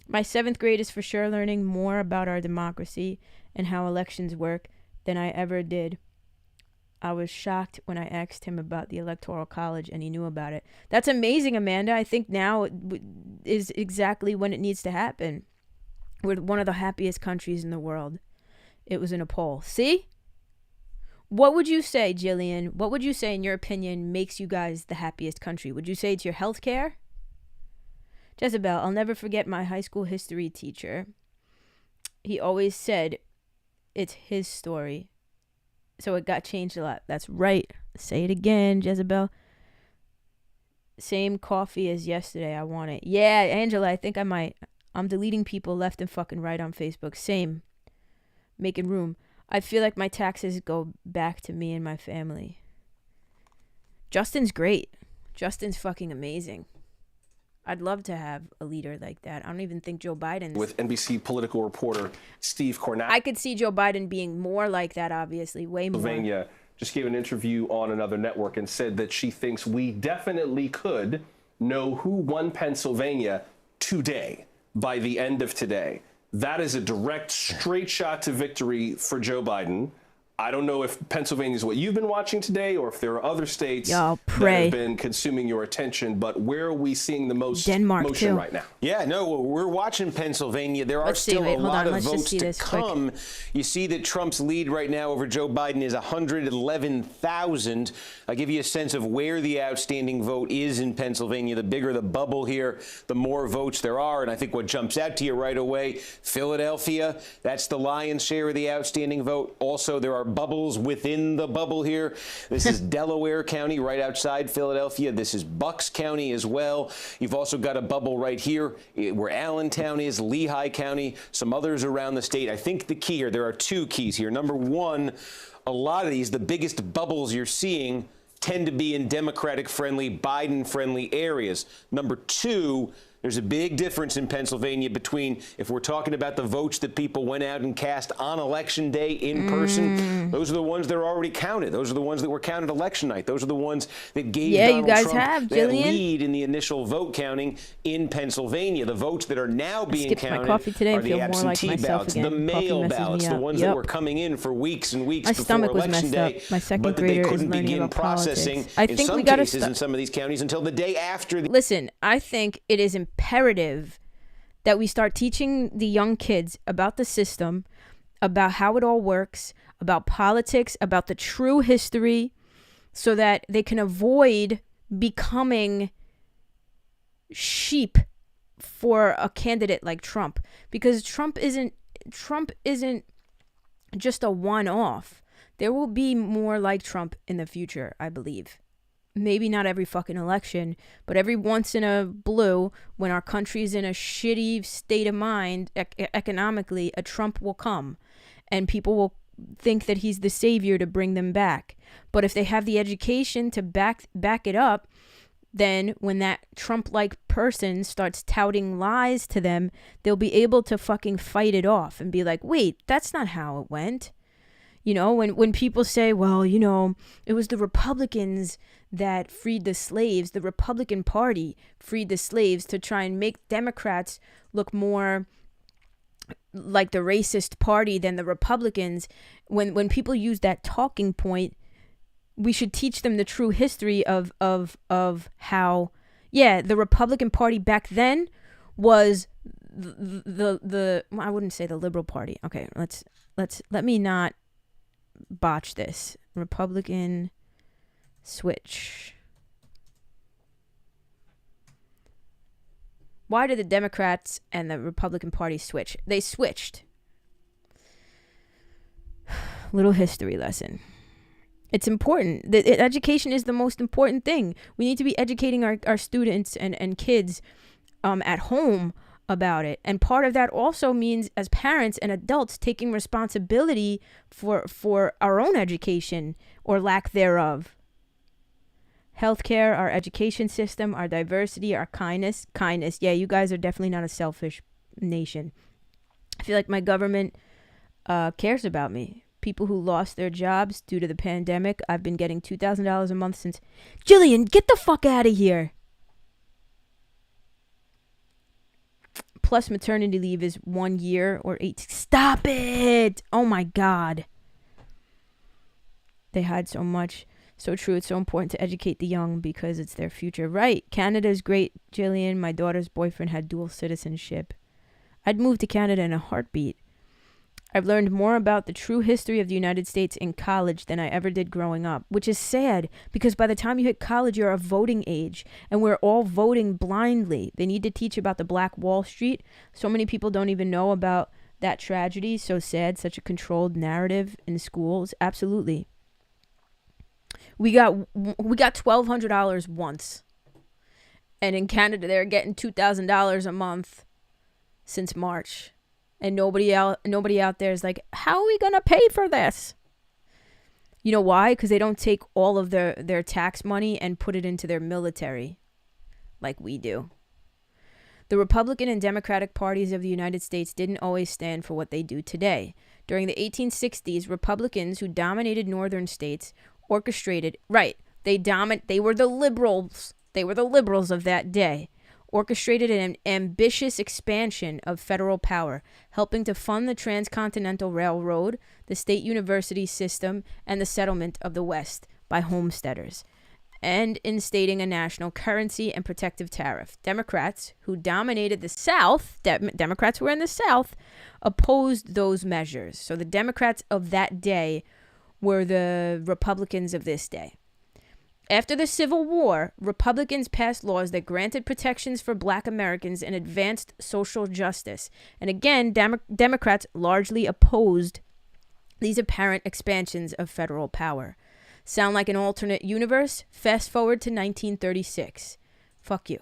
My 7th grade is for sure learning more about our democracy and how elections work than I ever did. I was shocked when I asked him about the Electoral College and he knew about it. That's amazing, Amanda. I think now is exactly when it needs to happen. We're one of the happiest countries in the world. It was in a poll. See? What would you say, Jillian? What would you say, in your opinion, makes you guys the happiest country? Would you say it's your health care? Jezebel, I'll never forget my high school history teacher. He always said it's his story. So it got changed a lot. That's right. Say it again, Jezebel. Same coffee as yesterday. I want it. Yeah, Angela, I think I might. I'm deleting people left and fucking right on Facebook. Same. Making room. I feel like my taxes go back to me and my family. Justin's great. Justin's fucking amazing. I'd love to have a leader like that. I don't even think Joe Biden's... With NBC political reporter Steve Cornell. I could see Joe Biden being more like that, obviously. Way more. Pennsylvania just gave an interview on another network and said that she thinks we definitely could know who won Pennsylvania today, by the end of today. That is a direct, straight shot to victory for Joe Biden. I don't know if Pennsylvania is what you've been watching today or if there are other states that have been consuming your attention, but where are we seeing the most motion right now? Yeah, no, we're watching Pennsylvania. There are still a lot of votes to come. You see that Trump's lead right now over Joe Biden is 111,000. I'll give you a sense of where the outstanding vote is in Pennsylvania. The bigger the bubble here, the more votes there are. And I think what jumps out to you right away, Philadelphia, that's the lion's share of the outstanding vote. Also, there are bubbles within the bubble here. This is Delaware County right outside Philadelphia. This is Bucks County as well. You've also got a bubble right here where Allentown is, Lehigh County, some others around the state. I think the key here, there are two keys here. Number one, a lot of these, the biggest bubbles you're seeing tend to be in Democratic-friendly, Biden-friendly areas. Number two, there's a big difference in Pennsylvania between, if we're talking about the votes that people went out and cast on Election Day in person, those are the ones that are already counted. Those are the ones that were counted election night. Those are the ones that gave Donald Trump that lead in the initial vote counting in Pennsylvania. The votes that are now being counted are the absentee ballots, the mail ballots, the ones that were coming in for weeks and weeks before Election Day, but that they couldn't begin processing in some cases in some of these counties until the day after. Listen, I think it is imperative that we start teaching the young kids about the system, about how it all works, about politics, about the true history, so that they can avoid becoming sheep for a candidate like Trump. Because Trump isn't just a one-off. There will be more like Trump in the future, I believe. Maybe not every fucking election, but every once in a blue, when our country's in a shitty state of mind economically, a Trump will come and people will think that he's the savior to bring them back. But if they have the education to back it up, then when that Trump-like person starts touting lies to them, they'll be able to fucking fight it off and be like, wait, that's not how it went. You know, when people say, well, you know, it was the Republicans that freed the slaves, the Republican Party freed the slaves to try and make Democrats look more like the racist party than the Republicans. When people use that talking point, we should teach them the true history of how, yeah, the Republican Party back then was I wouldn't say the Liberal Party. Okay, let me not botch this. Republican switch. Why did the Democrats and the Republican Party switch? They switched. Little history lesson. It's important. Education is the most important thing. We need to be educating our students and kids at home about it. And part of that also means, as parents and adults, taking responsibility for our own education or lack thereof. Healthcare, our education system, our diversity, our kindness. Yeah, you guys are definitely not a selfish nation. I feel like my government cares about me. People who lost their jobs due to the pandemic. I've been getting $2,000 a month since. Jillian, get the fuck out of here. Plus maternity leave is 1 year or 8. Stop it. Oh my God. They hide so much. So true. It's so important to educate the young because it's their future. Right. Canada's great, Jillian. My daughter's boyfriend had dual citizenship. I'd move to Canada in a heartbeat. I've learned more about the true history of the United States in college than I ever did growing up, which is sad because by the time you hit college, you're of voting age and we're all voting blindly. They need to teach about the Black Wall Street. So many people don't even know about that tragedy. So sad, such a controlled narrative in schools. Absolutely. We got $1,200 once. And in Canada, they're getting $2,000 a month since March. And nobody out there is like, how are we going to pay for this? You know why? Because they don't take all of their tax money and put it into their military like we do. The Republican and Democratic parties of the United States didn't always stand for what they do today. During the 1860s, Republicans who dominated northern states orchestrated, they were the liberals. They were the liberals of that day. Orchestrated an ambitious expansion of federal power, helping to fund the Transcontinental Railroad, the state university system, and the settlement of the West by homesteaders, and instating a national currency and protective tariff. Democrats, who dominated the South, Democrats who were in the South, opposed those measures. So the Democrats of that day were the Republicans of this day. After the Civil War, Republicans passed laws that granted protections for Black Americans and advanced social justice. And again, Democrats largely opposed these apparent expansions of federal power. Sound like an alternate universe? Fast forward to 1936. Fuck you.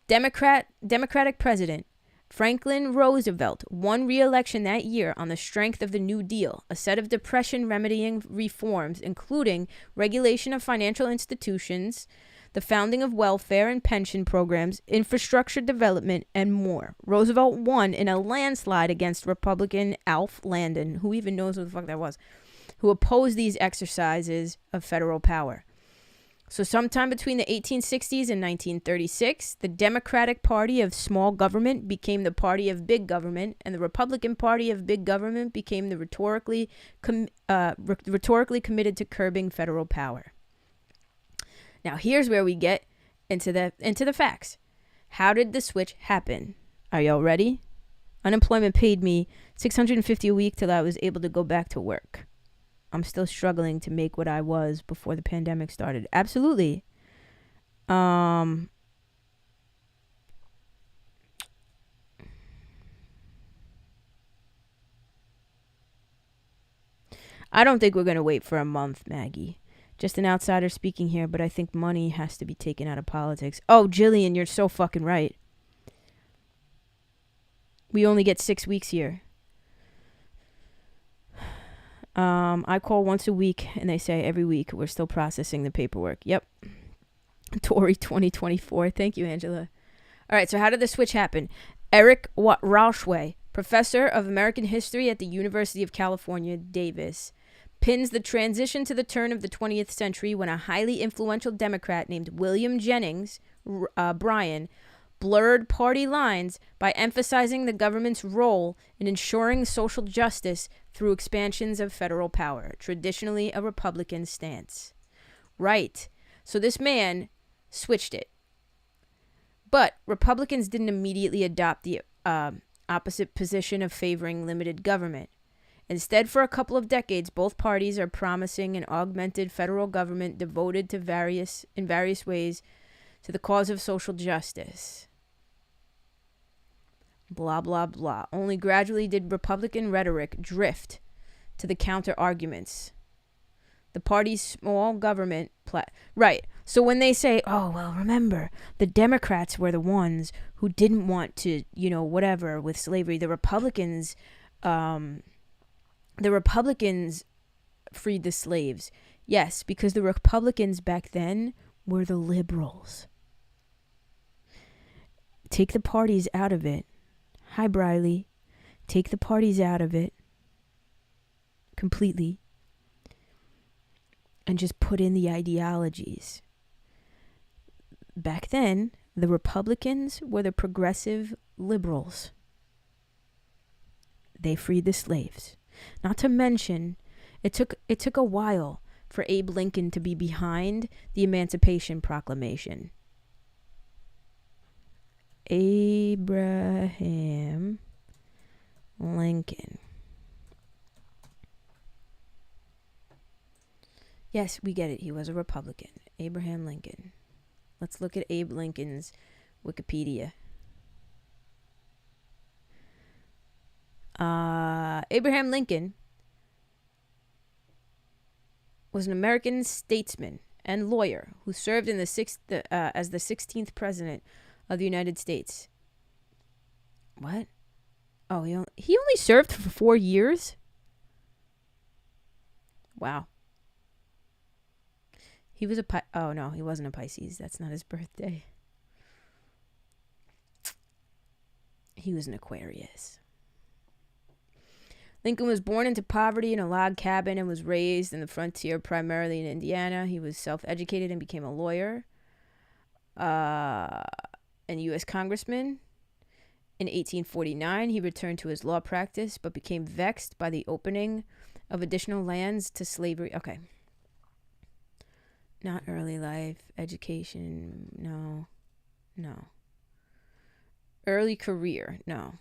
Democratic President Franklin Roosevelt won re-election that year on the strength of the New Deal, a set of depression remedying reforms, including regulation of financial institutions, the founding of welfare and pension programs, infrastructure development, and more. Roosevelt won in a landslide against Republican Alf Landon, who even knows who the fuck that was, who opposed these exercises of federal power. So sometime between the 1860s and 1936, the Democratic Party of small government became the party of big government, and the Republican Party of big government became the rhetorically committed to curbing federal power. Now here's where we get into the facts. How did the switch happen? Are y'all ready? Unemployment paid me $650 a week till I was able to go back to work. I'm still struggling to make what I was before the pandemic started. Absolutely. I don't think we're going to wait for a month, Maggie. Just an outsider speaking here, but I think money has to be taken out of politics. Oh, Jillian, you're so fucking right. We only get 6 weeks here. I call once a week and they say every week we're still processing the paperwork. Yep. Tori 2024. Thank you, Angela. All right. So how did the switch happen? Eric Rauschway, professor of American history at the University of California, Davis, pins the transition to the turn of the 20th century when a highly influential Democrat named William Jennings Bryan blurred party lines by emphasizing the government's role in ensuring social justice through expansions of federal power, traditionally a Republican stance. Right. So this man switched it. But Republicans didn't immediately adopt the opposite position of favoring limited government. Instead, for a couple of decades, both parties are promising an augmented federal government devoted to in various ways to the cause of social justice. Blah, blah, blah. Only gradually did Republican rhetoric drift to the counter-arguments. The party's small government... Right. So when they say, oh, well, remember, the Democrats were the ones who didn't want to, whatever, with slavery. The Republicans freed the slaves. Yes, because the Republicans back then were the liberals. Take the parties out of it. Hi, Briley. Take the parties out of it completely and just put in the ideologies. Back then, the Republicans were the progressive liberals. They freed the slaves. Not to mention, it took a while for Abe Lincoln to be behind the Emancipation Proclamation. Abraham Lincoln. Yes, we get it. He was a Republican. Abraham Lincoln. Let's look at Abe Lincoln's Wikipedia. Abraham Lincoln was an American statesman and lawyer who served in as the 16th president of the United States. What? Oh, he only served for 4 years? Wow. He was oh no, he wasn't a Pisces. That's not his birthday. He was an Aquarius. Lincoln was born into poverty in a log cabin and was raised in the frontier, primarily in Indiana. He was self-educated and became a lawyer and U.S. congressman. In 1849, he returned to his law practice, but became vexed by the opening of additional lands to slavery. Okay. Not early life, education, no. Early career, no.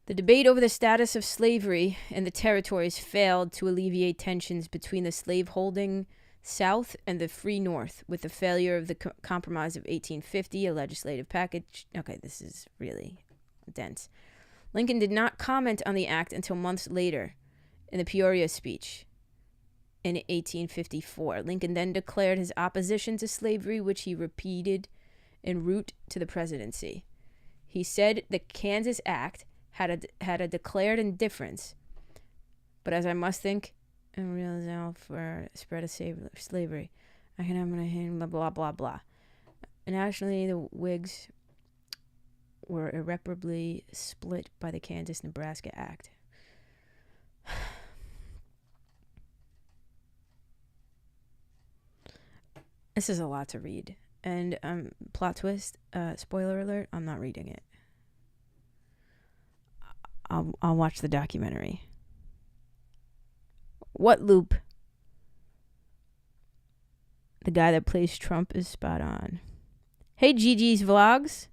The debate over the status of slavery in the territories failed to alleviate tensions between the slaveholding South and the free North, with the failure of the Compromise of 1850, a legislative package. Okay, this is really dense. Lincoln did not comment on the act until months later in the Peoria speech in 1854. Lincoln then declared his opposition to slavery, which he repeated en route to the presidency. He said the Kansas Act had a declared indifference, but as I must think and real zeal for spread of slavery, I can have my hand, blah, blah, blah, blah. Nationally, the Whigs were irreparably split by the Kansas-Nebraska Act. This is a lot to read. And plot twist, spoiler alert, I'm not reading it. I'll watch the documentary. What loop? The guy that plays Trump is spot on. Hey, Gigi's Vlogs.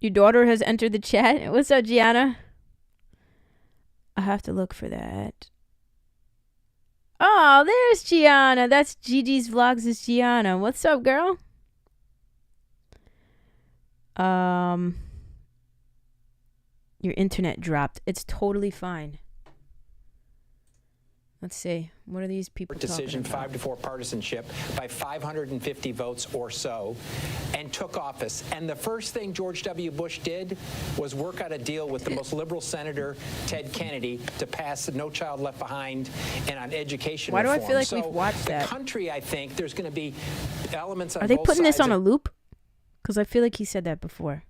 Your daughter has entered the chat. What's up, Gianna? I have to look for that. Oh, there's Gianna. That's Gigi's Vlogs is Gianna. What's up, girl? Your internet dropped. It's totally fine. Let's see. What are these people decision, talking about? 5-4 partisanship by 550 votes or so, and took office. And the first thing George W. Bush did was work out a deal with the most liberal senator, Ted Kennedy, to pass the No Child Left Behind and on education reform. Why do I feel like we've watched that? The country, I think, there's going to be elements on both sides. Are they putting this on a of loop? Because I feel like he said that before.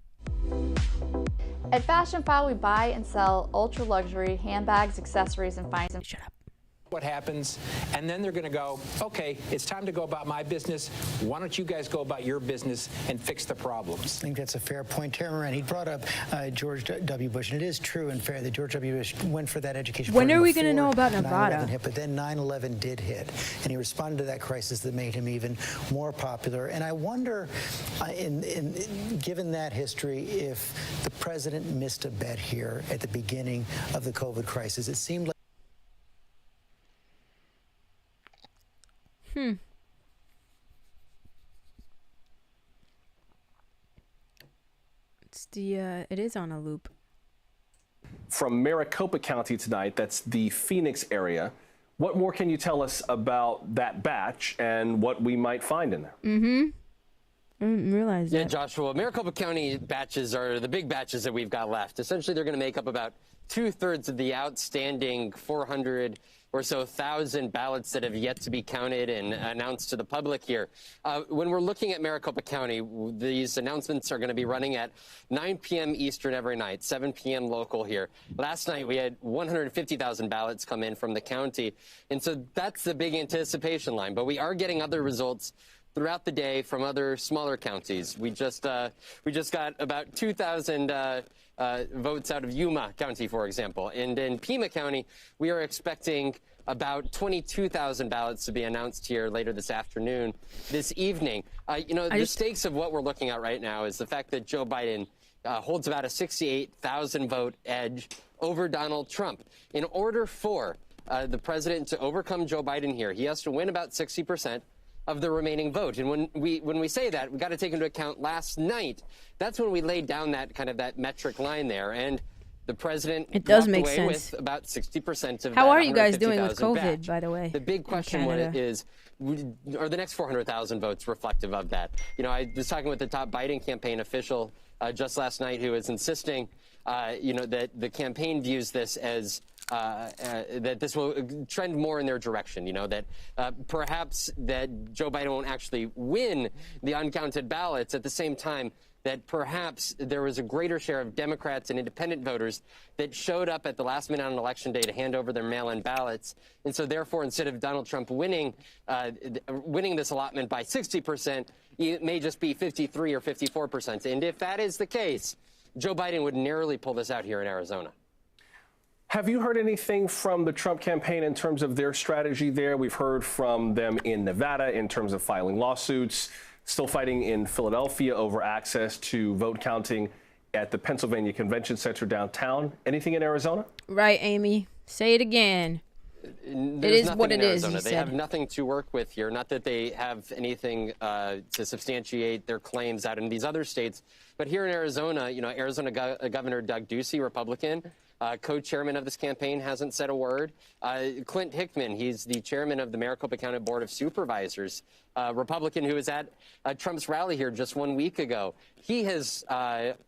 At Fashion File, we buy and sell ultra luxury handbags, accessories, and fine. Shut up. what happens, and then they're going to go, okay, it's time to go about my business. Why don't you guys go about your business and fix the problems? I think that's a fair point. Terry Moran, he brought up George W. Bush, and it is true and fair that George W. Bush went for that education. When are we going to know about Nevada? 9/11 hit, but then 9/11 did hit, and he responded to that crisis that made him even more popular. And I wonder, given that history, if the president missed a bet here at the beginning of the COVID crisis. It seemed like it is on a loop. From Maricopa County tonight, that's the Phoenix area. What more can you tell us about that batch and what we might find in there? I didn't realize that. Yeah, Joshua, Maricopa County batches are the big batches that we've got left. Essentially, they're going to make up about 2/3 of the outstanding 400 or so thousand ballots that have yet to be counted and announced to the public here. When we're looking at Maricopa County, these announcements are going to be running at 9 p.m. Eastern every night, 7 p.m. local here. Last night, we had 150,000 ballots come in from the county. And so that's the big anticipation line. But we are getting other results throughout the day from other smaller counties. We just got about 2,000 votes out of Yuma County, for example. And in Pima County, we are expecting about 22,000 ballots to be announced here later this afternoon, this evening. The stakes of what we're looking at right now is the fact that Joe Biden holds about a 68,000 vote edge over Donald Trump. In order for the president to overcome Joe Biden here, he has to win about 60% of the remaining vote. And when we say that, we've got to take into account last night. That's when we laid down that metric line there. And the president does walked make away sense. with about 60% of How that are you guys doing with 150,000 COVID, batch. by the way? The big question is, are the next 400,000 votes reflective of that? I was talking with the top Biden campaign official just last night who is insisting, that the campaign views this as that this will trend more in their direction, that perhaps that Joe Biden won't actually win the uncounted ballots. At the same time, that perhaps there was a greater share of Democrats and independent voters that showed up at the last minute on election day to hand over their mail-in ballots. And so therefore, instead of Donald Trump winning this allotment by 60%, it may just be 53 or 54%. And if that is the case, Joe Biden would narrowly pull this out here in Arizona. Have you heard anything from the Trump campaign in terms of their strategy there? We've heard from them in Nevada in terms of filing lawsuits, still fighting in Philadelphia over access to vote counting at the Pennsylvania Convention Center downtown. Anything in Arizona? Right, Amy. Say it again. It is what it is, he said. They have nothing to work with here. Not that they have anything to substantiate their claims out in these other states. But here in Arizona, Arizona Governor Doug Ducey, Republican, co-chairman of this campaign, hasn't said a word. Clint Hickman, he's the chairman of the Maricopa County Board of Supervisors, Republican who was at Trump's rally here just 1 week ago. He has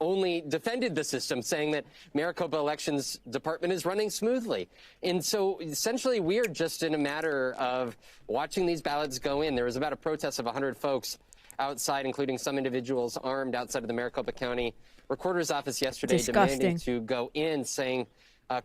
only defended the system, saying that Maricopa Elections Department is running smoothly. And so essentially we're just in a matter of watching these ballots go in. There was about a protest of 100 folks outside, including some individuals armed outside of the Maricopa County Recorder's Office yesterday, demanding to go in, saying,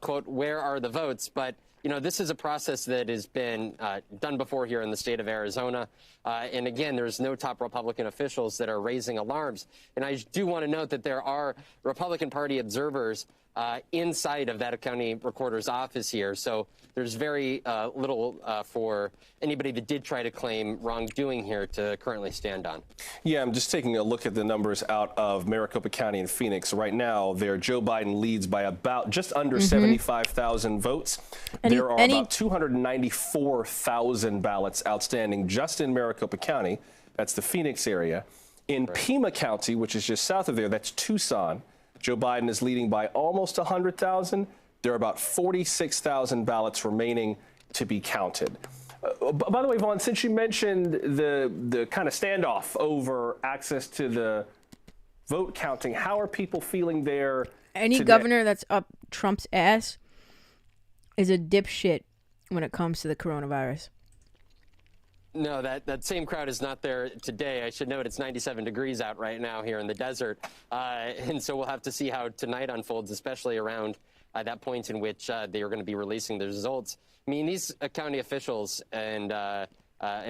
quote, "Where are the votes?" But, this is a process that has been done before here in the state of Arizona. And again, there's no top Republican officials that are raising alarms. And I do want to note that there are Republican Party observers inside of that county recorder's office here. So there's very little for anybody that did try to claim wrongdoing here to currently stand on. Yeah, I'm just taking a look at the numbers out of Maricopa County and Phoenix. Right now, Joe Biden leads by about just under 75,000 votes. There are about 294,000 ballots outstanding just in Maricopa County. That's the Phoenix area. In Pima County, which is just south of there, that's Tucson. Joe Biden is leading by almost 100,000. There are about 46,000 ballots remaining to be counted. By the way, Vaughn, since you mentioned the kind of standoff over access to the vote counting, how are people feeling there today? Governor that's up Trump's ass is a dipshit when it comes to the coronavirus. No, that same crowd is not there today. I should note it's 97 degrees out right now here in the desert. And so we'll have to see how tonight unfolds, especially around that point in which they are going to be releasing the results I mean, these county officials and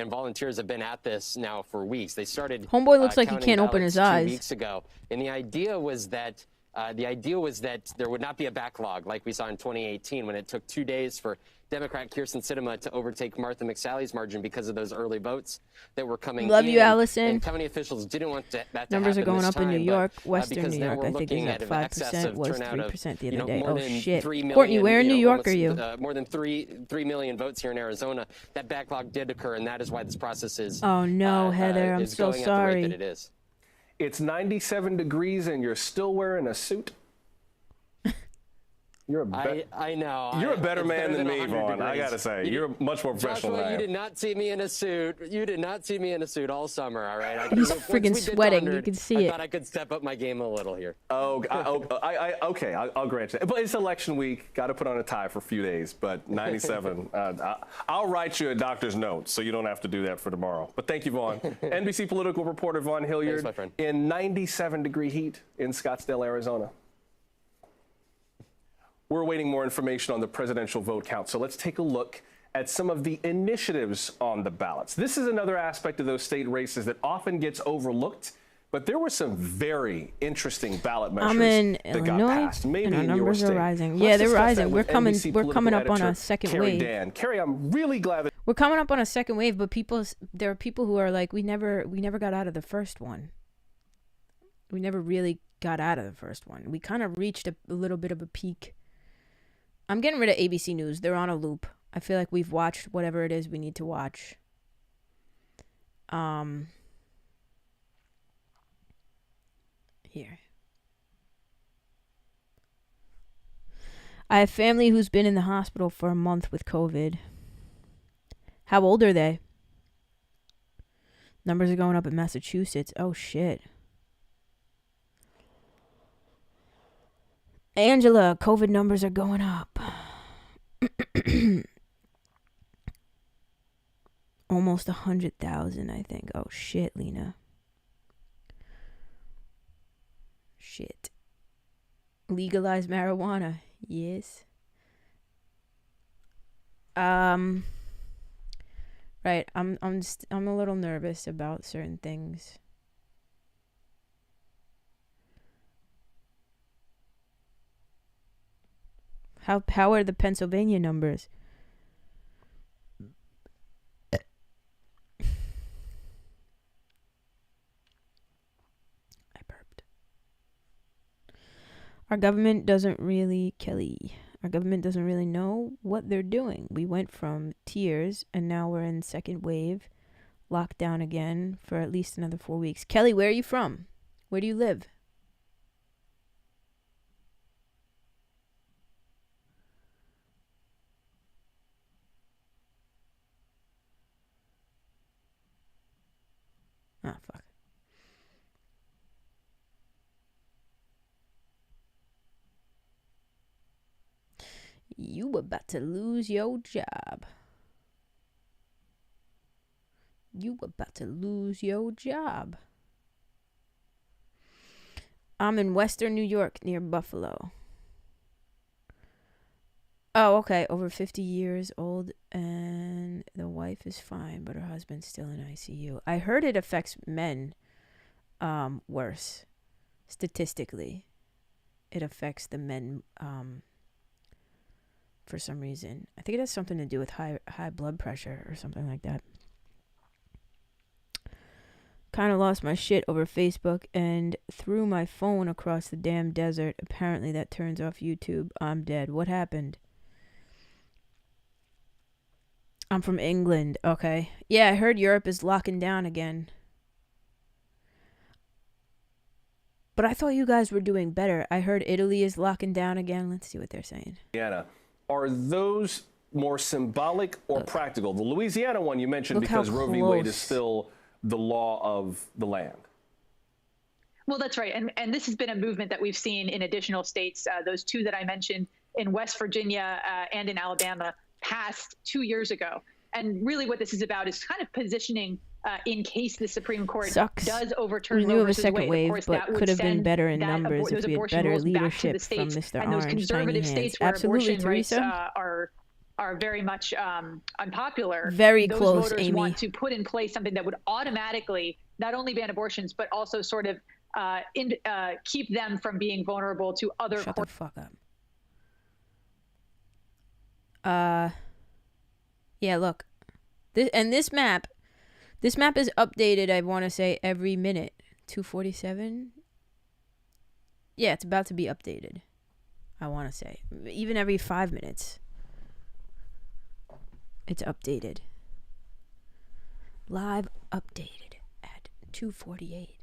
volunteers have been at this now for weeks. They started. Homeboy looks like he counting can't open ballots his eyes. 2 weeks ago, and the idea was that there would not be a backlog like we saw in 2018 when it took 2 days for Democrat Kyrsten Sinema to overtake Martha McSally's margin because of those early votes that were coming in. Love you, Allison. And county officials didn't want that to Numbers are happen going this up in New time, York, but, Western because New now York. we're I think looking it's at at an excess 5%, of was turnout of, 3% the you other know, day. more Oh than shit. 3 million, Courtney, where in New York are you? More than 3 million votes here in Arizona. That backlog did occur, and that is why this process is. Oh no, Heather, I'm is so going at the rate sorry. that it is. It's 97 degrees and you're still wearing a suit? You're a I know. You're a better it's man than me, 100 Vaughn. I degrees. gotta say, you're much more professional Joshua, than I you am. did not see me in a suit. You did not see me in a suit all summer, all right? He's once friggin' we did sweating. 100, You can see I it. thought I could step up my game a little here. Okay, I'll grant you. But it's election week. Got to put on a tie for a few days. But 97, I'll write you a doctor's note so you don't have to do that for tomorrow. But thank you, Vaughn. NBC political reporter Vaughn Hilliard. Thanks, my friend. In 97-degree heat in Scottsdale, Arizona. We're awaiting more information on the presidential vote count. So let's take a look at some of the initiatives on the ballots. This is another aspect of those state races that often gets overlooked. But there were some very interesting ballot measures I'm in that got Illinois, passed. Maybe and our in your numbers state. are rising. Let's Yeah, they're discuss that rising. with NBC We're coming up on political a editor second Carrie wave. Dan. Carrie, I'm really glad that We're coming up on a second wave, but there are people who are like, we never got out of the first one. We never really got out of the first one. We kind of reached a little bit of a peak. I'm getting rid of ABC News. They're on a loop. I feel like we've watched whatever it is we need to watch. Here. I have family who's been in the hospital for a month with COVID. How old are they? Numbers are going up in Massachusetts. Oh, shit. Angela, COVID numbers are going up. Almost 100,000, I think. Oh, shit, Lena. Shit. Legalize marijuana. Yes. Right. I'm a little nervous about certain things. How are the Pennsylvania numbers? I burped. Our government doesn't really know what they're doing. We went from tiers and now we're in second wave, lockdown again for at least another 4 weeks. Kelly, where are you from? Where do you live? Ah, fuck. You about to lose your job. You about to lose your job. I'm in Western New York near Buffalo. Oh, okay. Over 50 years old and the wife is fine, but her husband's still in ICU. I heard it affects men worse. Statistically, it affects the men for some reason. I think it has something to do with high blood pressure or something like that. Kind of lost my shit over Facebook and threw my phone across the damn desert. Apparently that turns off YouTube. I'm dead. What happened? I'm from England. Okay. Yeah, I heard Europe is locking down again. But I thought you guys were doing better. I heard Italy is locking down again. Let's see what they're saying. Louisiana. Are those more symbolic or practical? The Louisiana one you mentioned because Roe v. Wade is still the law of the land. Well, that's right. And this has been a movement that we've seen in additional states. Those two that I mentioned in West Virginia and in Alabama passed 2 years ago. And really what this is about is kind of positioning in case the Supreme Court does overturn We knew Roe of a versus second Wade. wave, of course, but that would could have been send better in that numbers if those we had abortion better rules back to the leadership from states. Mr. And those Orange conservative Tiny states Hands. where Absolutely, abortion rights Teresa. are very much unpopular. Very those close, voters Amy. want to put in place something that would automatically not only ban abortions, but also sort of keep them from being vulnerable to other. Shut the fuck up. Yeah, look. This map is updated, I want to say, every minute. 247? Yeah, it's about to be updated, I want to say. Even every 5 minutes. It's updated. Live updated at 2:48.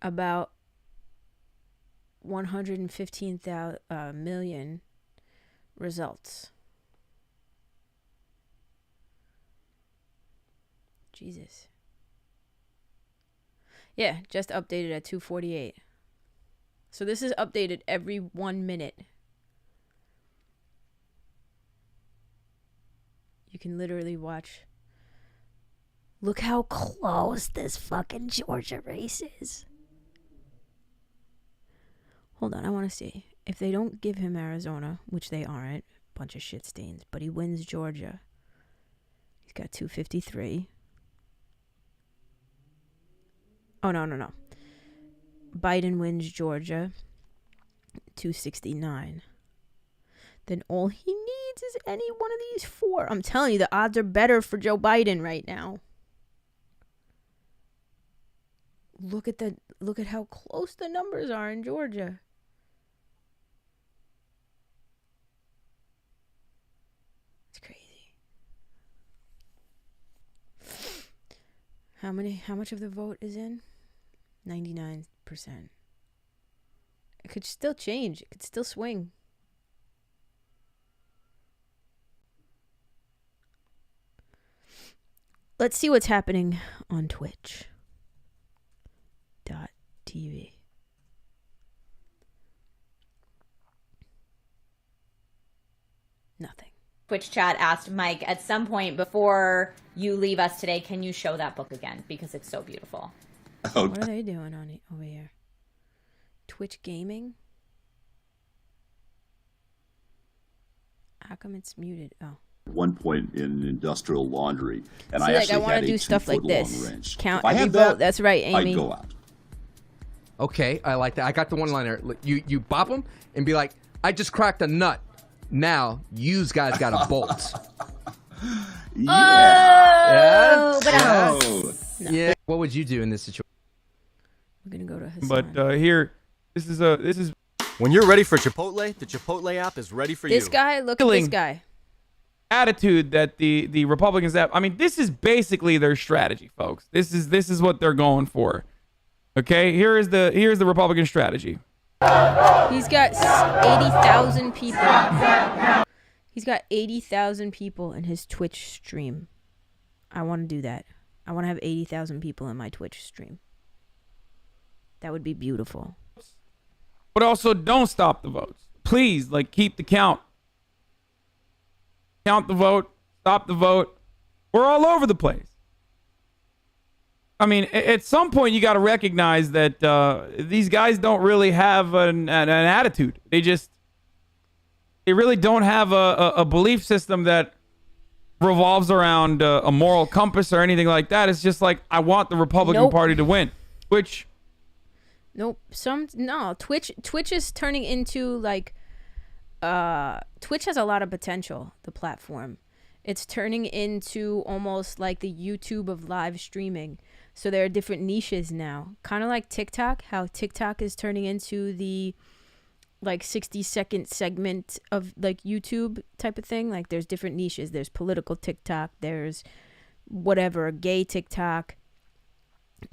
About 115 million results. Jesus. Yeah, just updated at 2:48. So this is updated every 1 minute. You can literally watch. Look how close this fucking Georgia race is. Hold on, I want to see. If they don't give him Arizona, which they aren't, bunch of shit stains, but he wins Georgia. He's got 253. Oh, no. Biden wins Georgia, 269. Then all he needs is any one of these four. I'm telling you, the odds are better for Joe Biden right now. Look at how close the numbers are in Georgia. It's crazy. How much of the vote is in? 99%. It could still change. It could still swing. Let's see what's happening on Twitch.tv. Nothing. Twitch chat asked Mike, at some point before you leave us today, can you show that book again? Because it's so beautiful. Oh. What are they doing on over here? Twitch gaming? How come it's muted? Oh. One point in industrial laundry, and See, I like, actually I want had to a do stuff like 2-foot-long this. wrench. Count If I every had vote. that, That's right, Amy. I'd go out. Okay, I like that. I got the one-liner. You bop them and be like, I just cracked a nut. Now, you guys got a bolt. Yeah. Yeah. What would you do in this situation? We're going to go to Hassan. But here, this is... When you're ready for Chipotle, the Chipotle app is ready for you. This guy, look at this guy. Attitude that the Republicans have. I mean, this is basically their strategy, folks. This is what they're going for. Okay, here's the Republican strategy. He's got 80,000 people. He's got 80,000 people in his Twitch stream. I want to do that. I want to have 80,000 people in my Twitch stream. That would be beautiful. But also, don't stop the votes. Please, keep the count. Count the vote. Stop the vote. We're all over the place. I mean, at some point, you got to recognize that these guys don't really have an attitude. They really don't have a belief system that revolves around a moral compass or anything like that. It's just like, I want the Republican Party to win, which... Nope. Twitch is turning into Twitch has a lot of potential, the platform. It's turning into almost like the YouTube of live streaming. So there are different niches now. Kind of like TikTok, how TikTok is turning into the 60-second segment of YouTube type of thing. Like there's different niches. There's political TikTok, there's whatever, gay TikTok,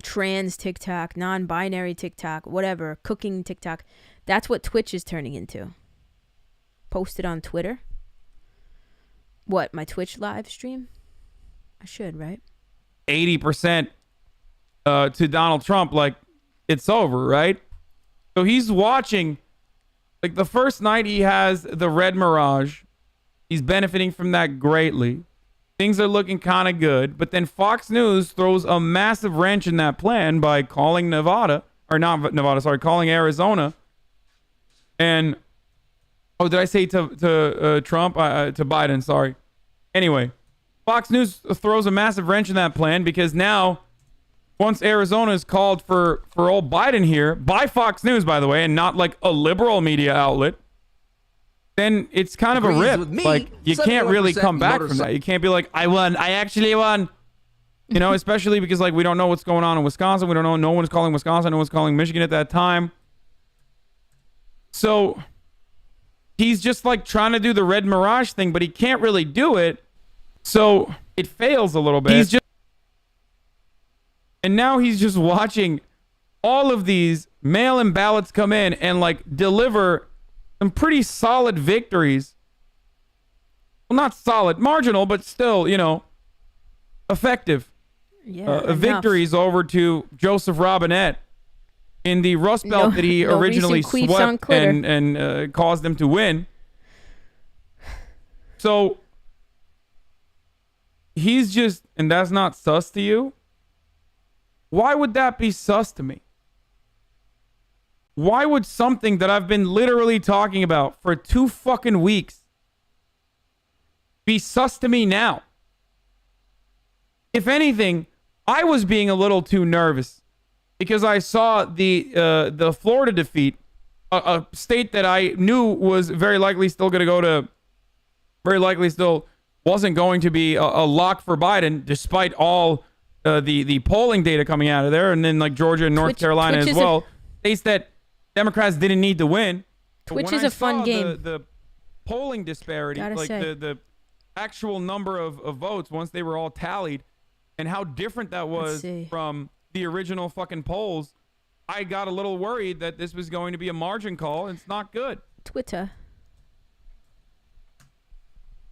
trans TikTok, non-binary TikTok, whatever, cooking TikTok. That's what Twitch is turning into. Post it on Twitter. What, my Twitch live stream? I should, right? 80% to Donald Trump, it's over, right? So he's watching, the first night he has the Red Mirage. He's benefiting from that greatly. Things are looking kind of good, but then Fox News throws a massive wrench in that plan by calling calling Arizona. And Oh, did I say to Trump? To Biden, sorry. Anyway, Fox News throws a massive wrench in that plan because now, once Arizona is called for old Biden here, by Fox News, by the way, and not like a liberal media outlet, then it's kind of a rip. Like, you can't really come back from that. You can't be like, I won. I actually won. You know, especially because, like, we don't know what's going on in Wisconsin. We don't know. No one's calling Wisconsin. No one's calling Michigan at that time. So he's just, like, trying to do the Red Mirage thing, but he can't really do it. So it fails a little bit. And now he's just watching all of these mail-in ballots come in and, like, deliver some pretty solid victories. Well, not solid, marginal, but still, you know, effective. Yeah, victories over to Joseph Robinette in the Rust Belt that he originally swept and caused them to win. So he's just, and that's not sus to you? Why would that be sus to me? Why would something that I've been literally talking about for 2 fucking weeks be sus to me now? If anything, I was being a little too nervous because I saw the Florida defeat, a state that I knew was very likely still wasn't going to be a lock for Biden, despite all the polling data coming out of there, and then like Georgia and North Carolina as well, states that Democrats didn't need to win. Twitch is a fun game. The polling disparity, like the actual number of votes once they were all tallied, and how different that was from the original fucking polls, I got a little worried that this was going to be a margin call, and it's not good. Twitter.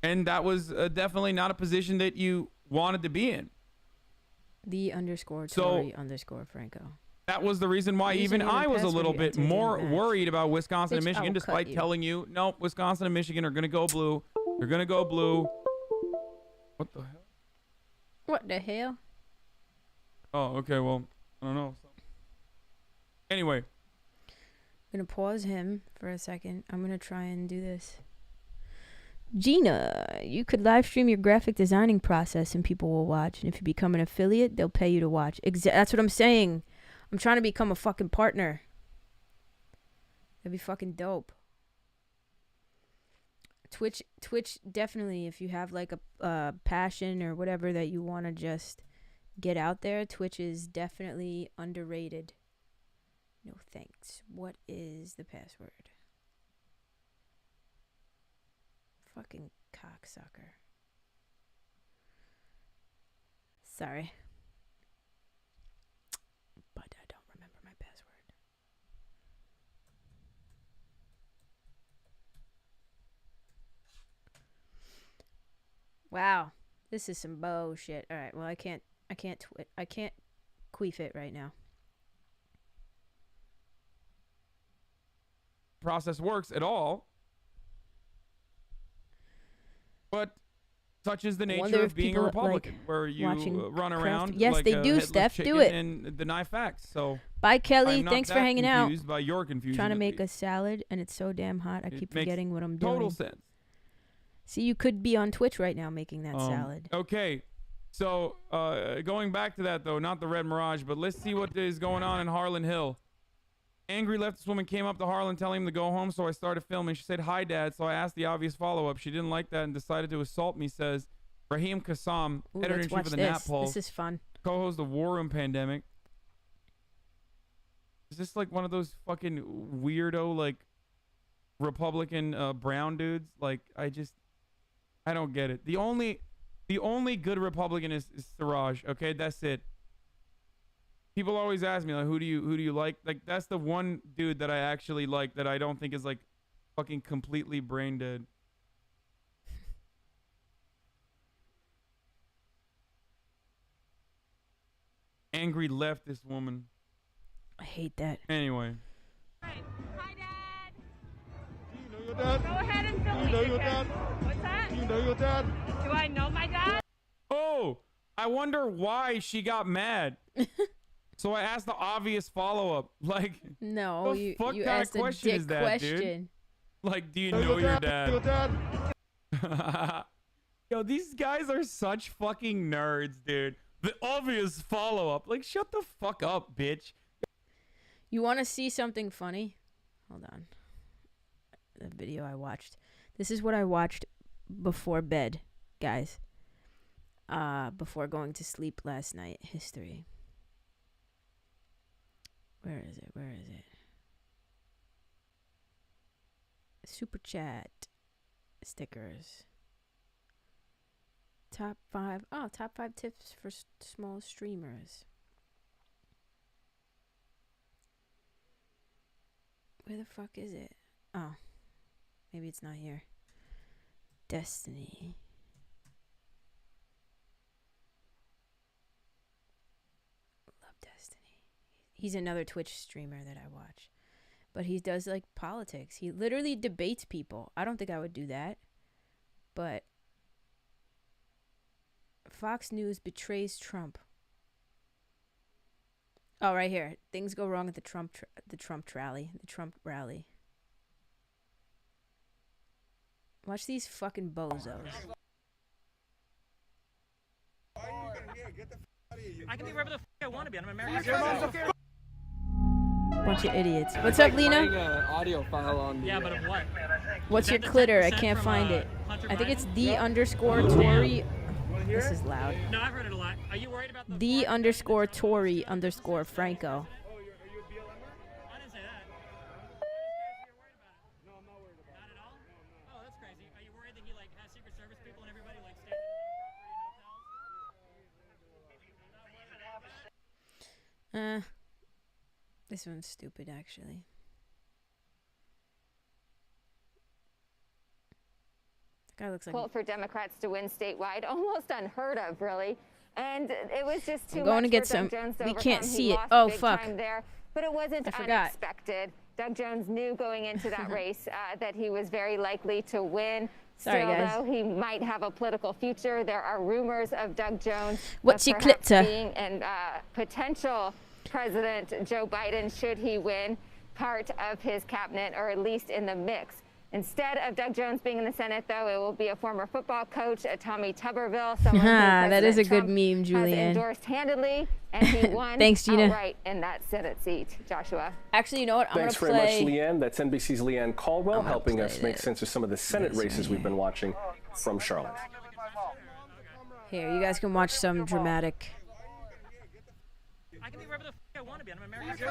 And that was definitely not a position that you wanted to be in. _Tori_Franco. That was the reason why even I was a little bit more worried about Wisconsin and Michigan, despite telling you, no, Wisconsin and Michigan are going to go blue. They're going to go blue. What the hell? What the hell? Oh, okay, well, I don't know. Anyway. I'm going to pause him for a second. I'm going to try and do this. Gina, you could live stream your graphic designing process and people will watch. And if you become an affiliate, they'll pay you to watch. That's what I'm saying. I'm trying to become a fucking partner. That'd be fucking dope. Twitch definitely, if you have like a passion or whatever that you want to just get out there, Twitch is definitely underrated. No thanks. What is the password? Fucking cocksucker. Sorry. But I don't remember my password. Wow. This is some bullshit. All right. Well, I can't queef it right now. Process works at all. But touches the nature of being a Republican, like, where you run around. Yes, like they do, Steph. Do it and deny facts. So bye, Kelly. Thanks for hanging out. By your confusion, trying to make a salad, and it's so damn hot. I keep forgetting what I'm doing. Total sense. See, you could be on Twitch right now making that salad. Okay, so going back to that though, not the Red Mirage, but let's see what is going on in Harlan Hill. Angry leftist woman came up to Harlan telling him to go home, so I started filming. She said, "Hi, Dad." So I asked the obvious follow-up. She didn't like that and decided to assault me, says Raheem Kassam, editor-in-chief of the Nat Poll. This is fun. Co-host of War Room Pandemic. Is this like one of those fucking weirdo, like, Republican brown dudes? Like, I don't get it. The only good Republican is Siraj, okay? That's it. People always ask me, like, who do you like? Like, that's the one dude that I actually like that I don't think is, like, fucking completely brain dead. Angry leftist woman. I hate that. Anyway. Hi, Dad. Do you know your dad? Go ahead and film me. Do you know your dad? What's that? Do you know your dad? Do I know my dad? Oh, I wonder why she got mad. So I asked the obvious follow-up, like, no, the fuck you kind asked of question a dick is that, question. dude? Like, do you know your dad? Yo, these guys are such fucking nerds, dude. The obvious follow-up. Like, shut the fuck up, bitch. You want to see something funny? Hold on. The video I watched. This is what I watched before bed, guys. Before going to sleep last night. History. Where is it? Where is it? Super chat. Stickers. Top 5. Oh, top 5 tips for small streamers. Where the fuck is it? Oh. Maybe it's not here. Destiny. Love Destiny. He's another Twitch streamer that I watch. But he does like politics. He literally debates people. I don't think I would do that. But Fox News betrays Trump. Oh, right here. Things go wrong at the Trump rally. Watch these fucking bozos. I can be wherever the f I want to be. I'm an American. Bunch of idiots. What's up, Lena? Audio file on the, yeah, but of what? What's your clitter? I can't find it. I think it's _Tori. This is loud. No, I've heard it a lot. Are you worried about the _Tori_Franco. This one's stupid, actually. That guy looks like... Quote for Democrats to win statewide, almost unheard of, really. And it was just too I'm going much to get for some... Doug Jones to We overcome. can't He see it. lost Oh, big fuck. time there, but it wasn't I forgot. unexpected. Doug Jones knew going into that race that he was very likely to win. Sorry, Still, guys. though, he might have a political future. There are rumors of Doug Jones What's your perhaps clitter? being an potential President Joe Biden, should he win, part of his cabinet, or at least in the mix. Instead of Doug Jones being in the Senate, though, it will be a former football coach, Tommy Tuberville, someone who That is a good Trump meme, has Julianne. endorsed handedly, and he won Thanks, Gina. outright in that Senate seat. Joshua. Actually, you know what? Thanks very much, Leanne. That's NBC's Leanne Caldwell helping us make sense of some of the Senate races we've been watching from Charlotte. Here, you guys can watch some dramatic... I can be wherever the f I want to be. I'm an American.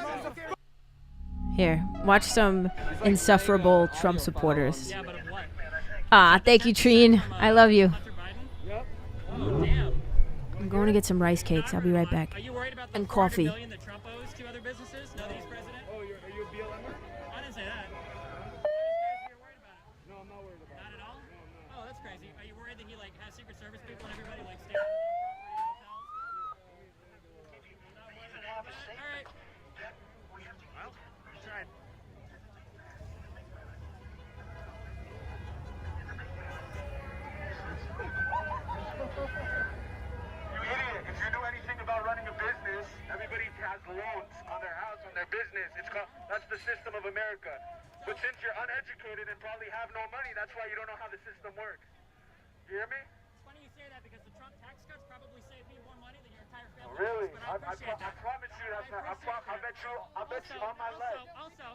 Here, watch some insufferable Trump supporters. Yeah, but of what? Ah, thank you, Treen. I love you. Oh, damn. I'm going to get some rice cakes. I'll be right back. Are you worried about the And $400 coffee. million that Trump owes to other businesses now that he's president? Oh, are you a BLMer? I didn't say that. No, I'm not worried about it. Not at all? No, I'm not. Oh, that's crazy. Are you worried that he like has Secret Service people and everybody like staying on property hotels? All right. Well, we tried. You idiot. If you knew anything about running a business, everybody has loans on their house, on their business. That's the system of America. But since you're uneducated and probably have no money, that's why you don't know how the system works. You hear me? It's funny you say that because the Trump tax cuts probably saved me more money than your entire family. Really? But I appreciate that. I promise you that's not. I bet you on my life. Also,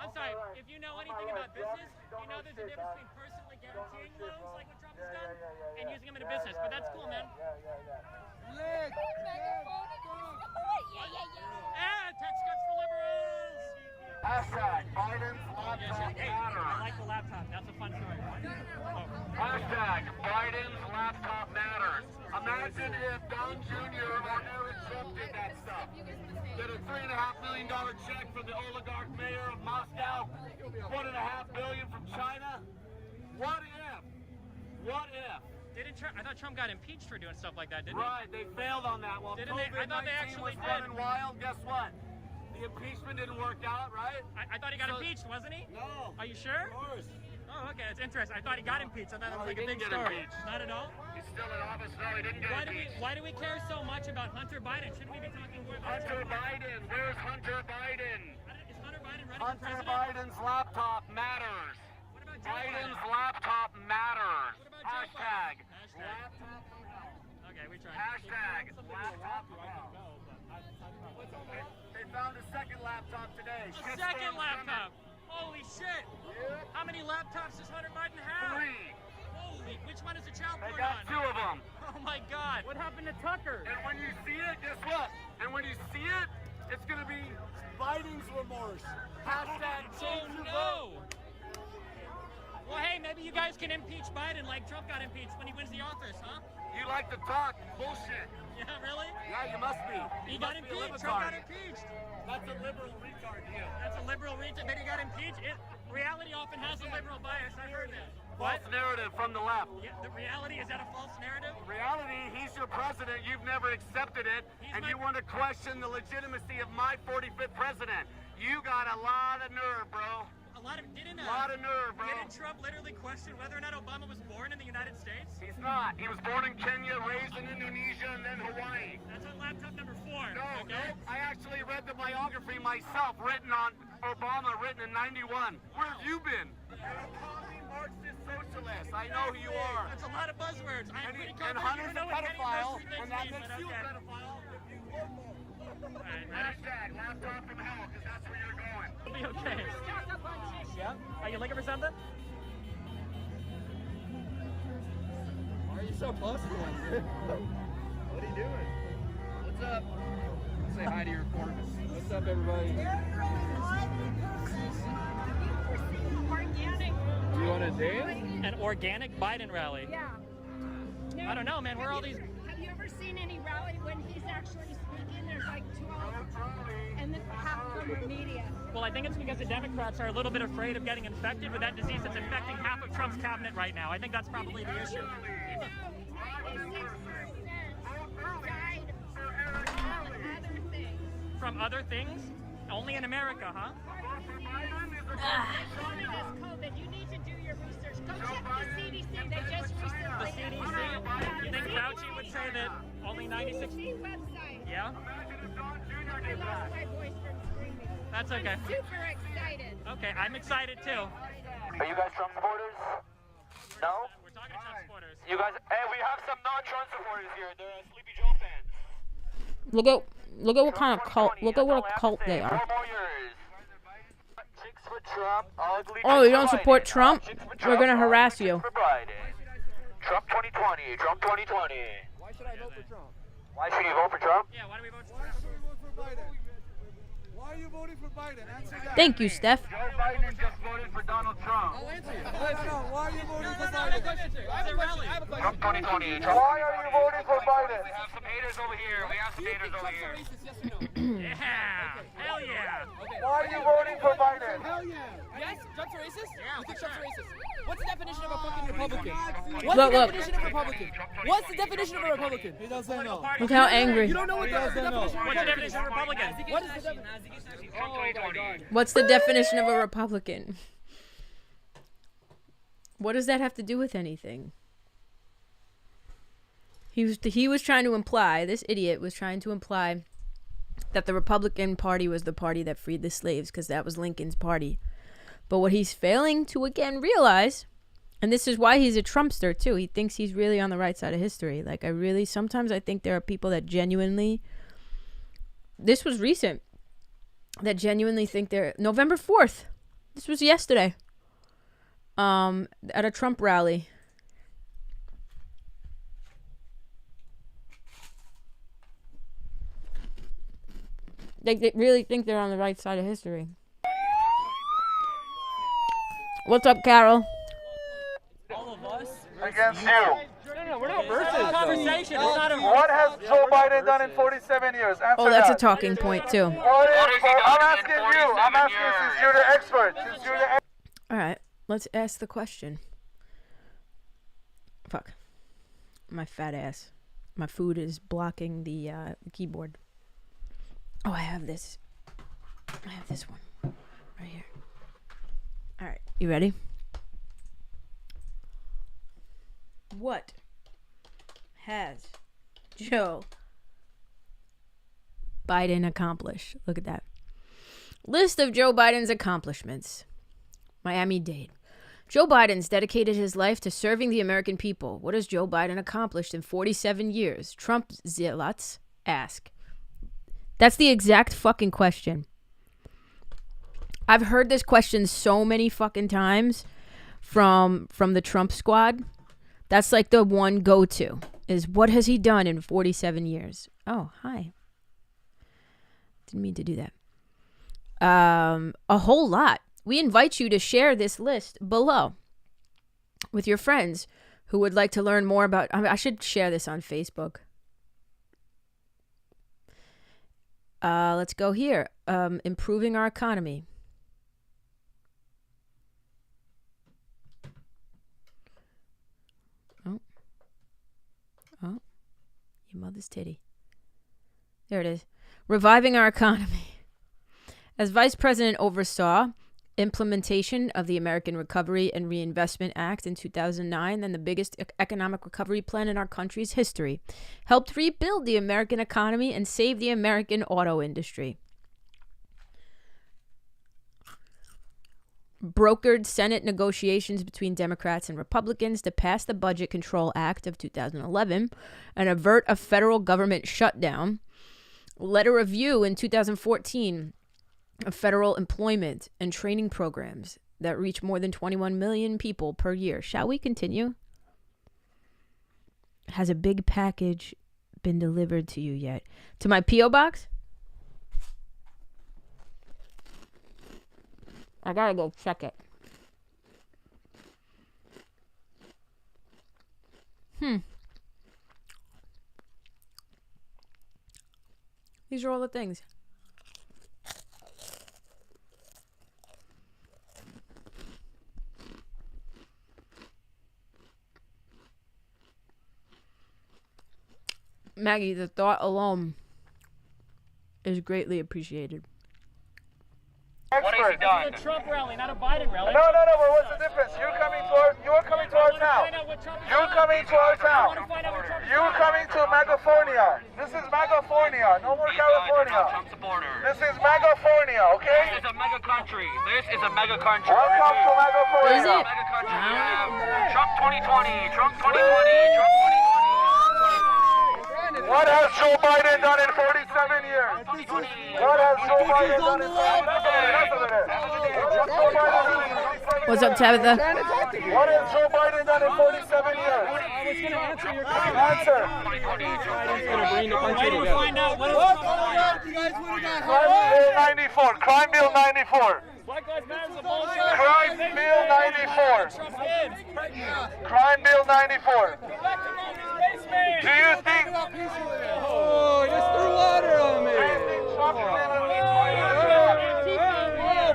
I'm sorry. If you know anything about business, you know there's a difference between personally guaranteeing loans, like what Trump has done, and using them in a business. But that's cool, man. Tax cuts for liberals. Hashtag Biden's laptop Hey, I like the laptop. That's a fun story. Hashtag Biden's laptop matters. Imagine if Don Jr. or Aaron Trump did that stuff. Get a $3.5 million check from the oligarch mayor of Moscow. $1.5 billion from China. What if? What if? I thought Trump got impeached for doing stuff like that, didn't Right, they failed on that. Well, Didn't they? I thought they actually was did. running wild. Guess what? The impeachment didn't work out, right? I thought he got impeached, wasn't he? No. Are you sure? Of course. Oh, okay. That's interesting. I thought he got impeached. I thought it was like a he big didn't get story. impeached. Not at all? He's still in office. No, he didn't get impeached. Why do we care so much about Hunter Biden? Shouldn't we be talking more about Hunter Biden. Where's Hunter Biden? Is Hunter Biden Hunter Biden's laptop matters. Biden's laptop matters. Hashtag laptop. Okay, we tried. Hashtag laptop. They found a second laptop today. A second laptop. Holy shit. How many laptops does Hunter Biden have? 3. Holy, which one is the child They porn got on? 2 of them. Oh my God. What happened to Tucker? And when you see it, guess what? And when you see it, it's going to be Biden's remorse. Hashtag change your vote. Well, hey, maybe you guys can impeach Biden like Trump got impeached when he wins the office, huh? You like to talk bullshit. Yeah, really? Yeah, you must be. He You got must be a impeached. Trump got libertarian. impeached. That's a liberal retard deal. That's a liberal retard. Then he got impeached. Reality often has a liberal bias. I've heard that. False narrative from the left. Yeah, the reality, is that a false narrative? Reality, he's your president. You've never accepted it, and you want to question the legitimacy of my 45th president. You got a lot of nerve, bro. A lot of didn't nerve, bro. Didn't Trump literally question whether or not Obama was born in the United States? He's not. He was born in Kenya, raised in Indonesia, and then Hawaii. That's on laptop number 4. No, okay? no. I actually read the biography myself, written on Obama, written in '91. Where have you been? Marxist socialist. I know who you are. That's a lot of buzzwords. I'm pretty And confident Hunter's you a know what any of those pedophile, three things and that mean, makes but you a okay. pedophile if you work more. Hashtag laptop from hell, because that's where you're going. It'll be okay. Yeah? Are you looking for something? Why are you so close to him? What are you doing? What's up? Say hi to your reporters. What's up, everybody? Organic. Do you want to dance? An organic Biden rally. Yeah. I don't know, man. Where are all these? Have you ever seen any rally when he's actually speaking? There's like 12, and then half of them are media. Well, I think it's because the Democrats are a little bit afraid of getting infected with that disease that's infecting half of Trump's cabinet right now. I think that's probably the issue. From other things? Only in America, huh? COVID. You need to do your research. Go check the CDC. They just recently. The CDC? You think Fauci would say that only 96? CDC website. Yeah? I lost my voice from screaming. That's okay. I'm super excited. Okay, I'm excited too. Are you guys Trump supporters? No? We're talking to Trump supporters. You guys, hey, we have some non-Trump supporters here. They're Sleepy Joe fans. Look at what kind of cult. Look at what a cult they are. Chicks for Trump, ugly Oh, you don't for support Biden. Trump? Chicks for We're Trump, gonna harass ugly you. for Biden. Trump 2020. Trump 2020. Why should I vote for Trump? Why should you vote for Trump? Yeah, why do we vote for Why should we vote for Biden? Why are you voting for Biden? Answer that. Thank you, Steph. Joe Biden just voted for Donald Trump. I'll answer you. Why are you voting for Biden? Trump 2020. Trump Why are you voting for Biden? We have some haters over here. We have some haters over here. Yeah! Hell yeah! Why are you voting for Biden? Hell yeah. Yes, Trump's a racist? Yeah. You think Trump's a racist? What's the definition of a fucking Republican? What's Look, the look. definition of a Republican? What's the definition of a Republican? He doesn't know. Look how angry. You don't know what the definition of a What's the Republican definition of Republican? What is the definition? Trump 2020. What's the definition of a Republican? What does that have to do with anything? He was trying to imply, this idiot was trying to imply that the Republican Party was the party that freed the slaves because that was Lincoln's party. But what he's failing to again realize, and this is why he's a Trumpster too, he thinks he's really on the right side of history. Like sometimes I think there are people that genuinely, this was recent, that genuinely think they're, November 4th, this was yesterday, at a Trump rally. They really think they're on the right side of history. What's up, Carol? All of us? Against you. No, we're not versus. It's a conversation. It's not a... What has Joe Biden done in 47 years? Answer Oh, that's a that. talking point, too. What is, I'm asking you. I'm asking you since you're the expert. Since you're the expert. All right, let's ask the question. Fuck. My fat ass. My food is blocking the keyboard. Oh, I have this. I have this one. Right here. All right, you ready? What has Joe Biden accomplished? Look at that. List of Joe Biden's accomplishments. Miami-Dade. Joe Biden's dedicated his life to serving the American people. What has Joe Biden accomplished in 47 years? Trump zealots ask. That's the exact fucking question. I've heard this question so many fucking times from the Trump squad. That's like the one go-to is what has he done in 47 years? Oh, hi. Didn't mean to do that. A whole lot. We invite you to share this list below with your friends who would like to learn more about. I should share this on Facebook. Let's go here. Improving our economy. Oh, your mother's titty. There it is. Reviving our economy. As Vice President oversaw implementation of the American Recovery and Reinvestment Act in 2009 and the biggest economic recovery plan in our country's history, helped rebuild the American economy and save the American auto industry. Brokered Senate negotiations between Democrats and Republicans to pass the Budget Control Act of 2011 and avert a federal government shutdown. Led a review in 2014 of federal employment and training programs that reach more than 21 million people per year. Shall we continue? Has a big package been delivered to you yet? To my P.O. box? I gotta go check it. These are all the things. Maggie, the thought alone is greatly appreciated. What has he done? This is a Trump rally, not a Biden rally. No, but what's the difference? You're coming to our town. You're coming to our town. You're coming to Megafornia. This is Megafornia. No more California. This is Megafornia, okay? This is a mega country. This is a mega country. Welcome to Megafornia. Is it? Mega country. Trump 2020. Trump 2020. Trump 2020. What has Joe Biden done in 47 years? What has Joe Biden done in 47 years? What's up, Tabitha? What has Joe Biden done in 47 years? I was going to answer your question. Answer. Biden's going to bring the country together. Find out what You guys would have got Crime Bill 94. Crime Bill 94. Black Lives Matter is a bullshit. Crime Bill 94. Crime Bill 94. Do you think? Oh, just threw water on me. Oh,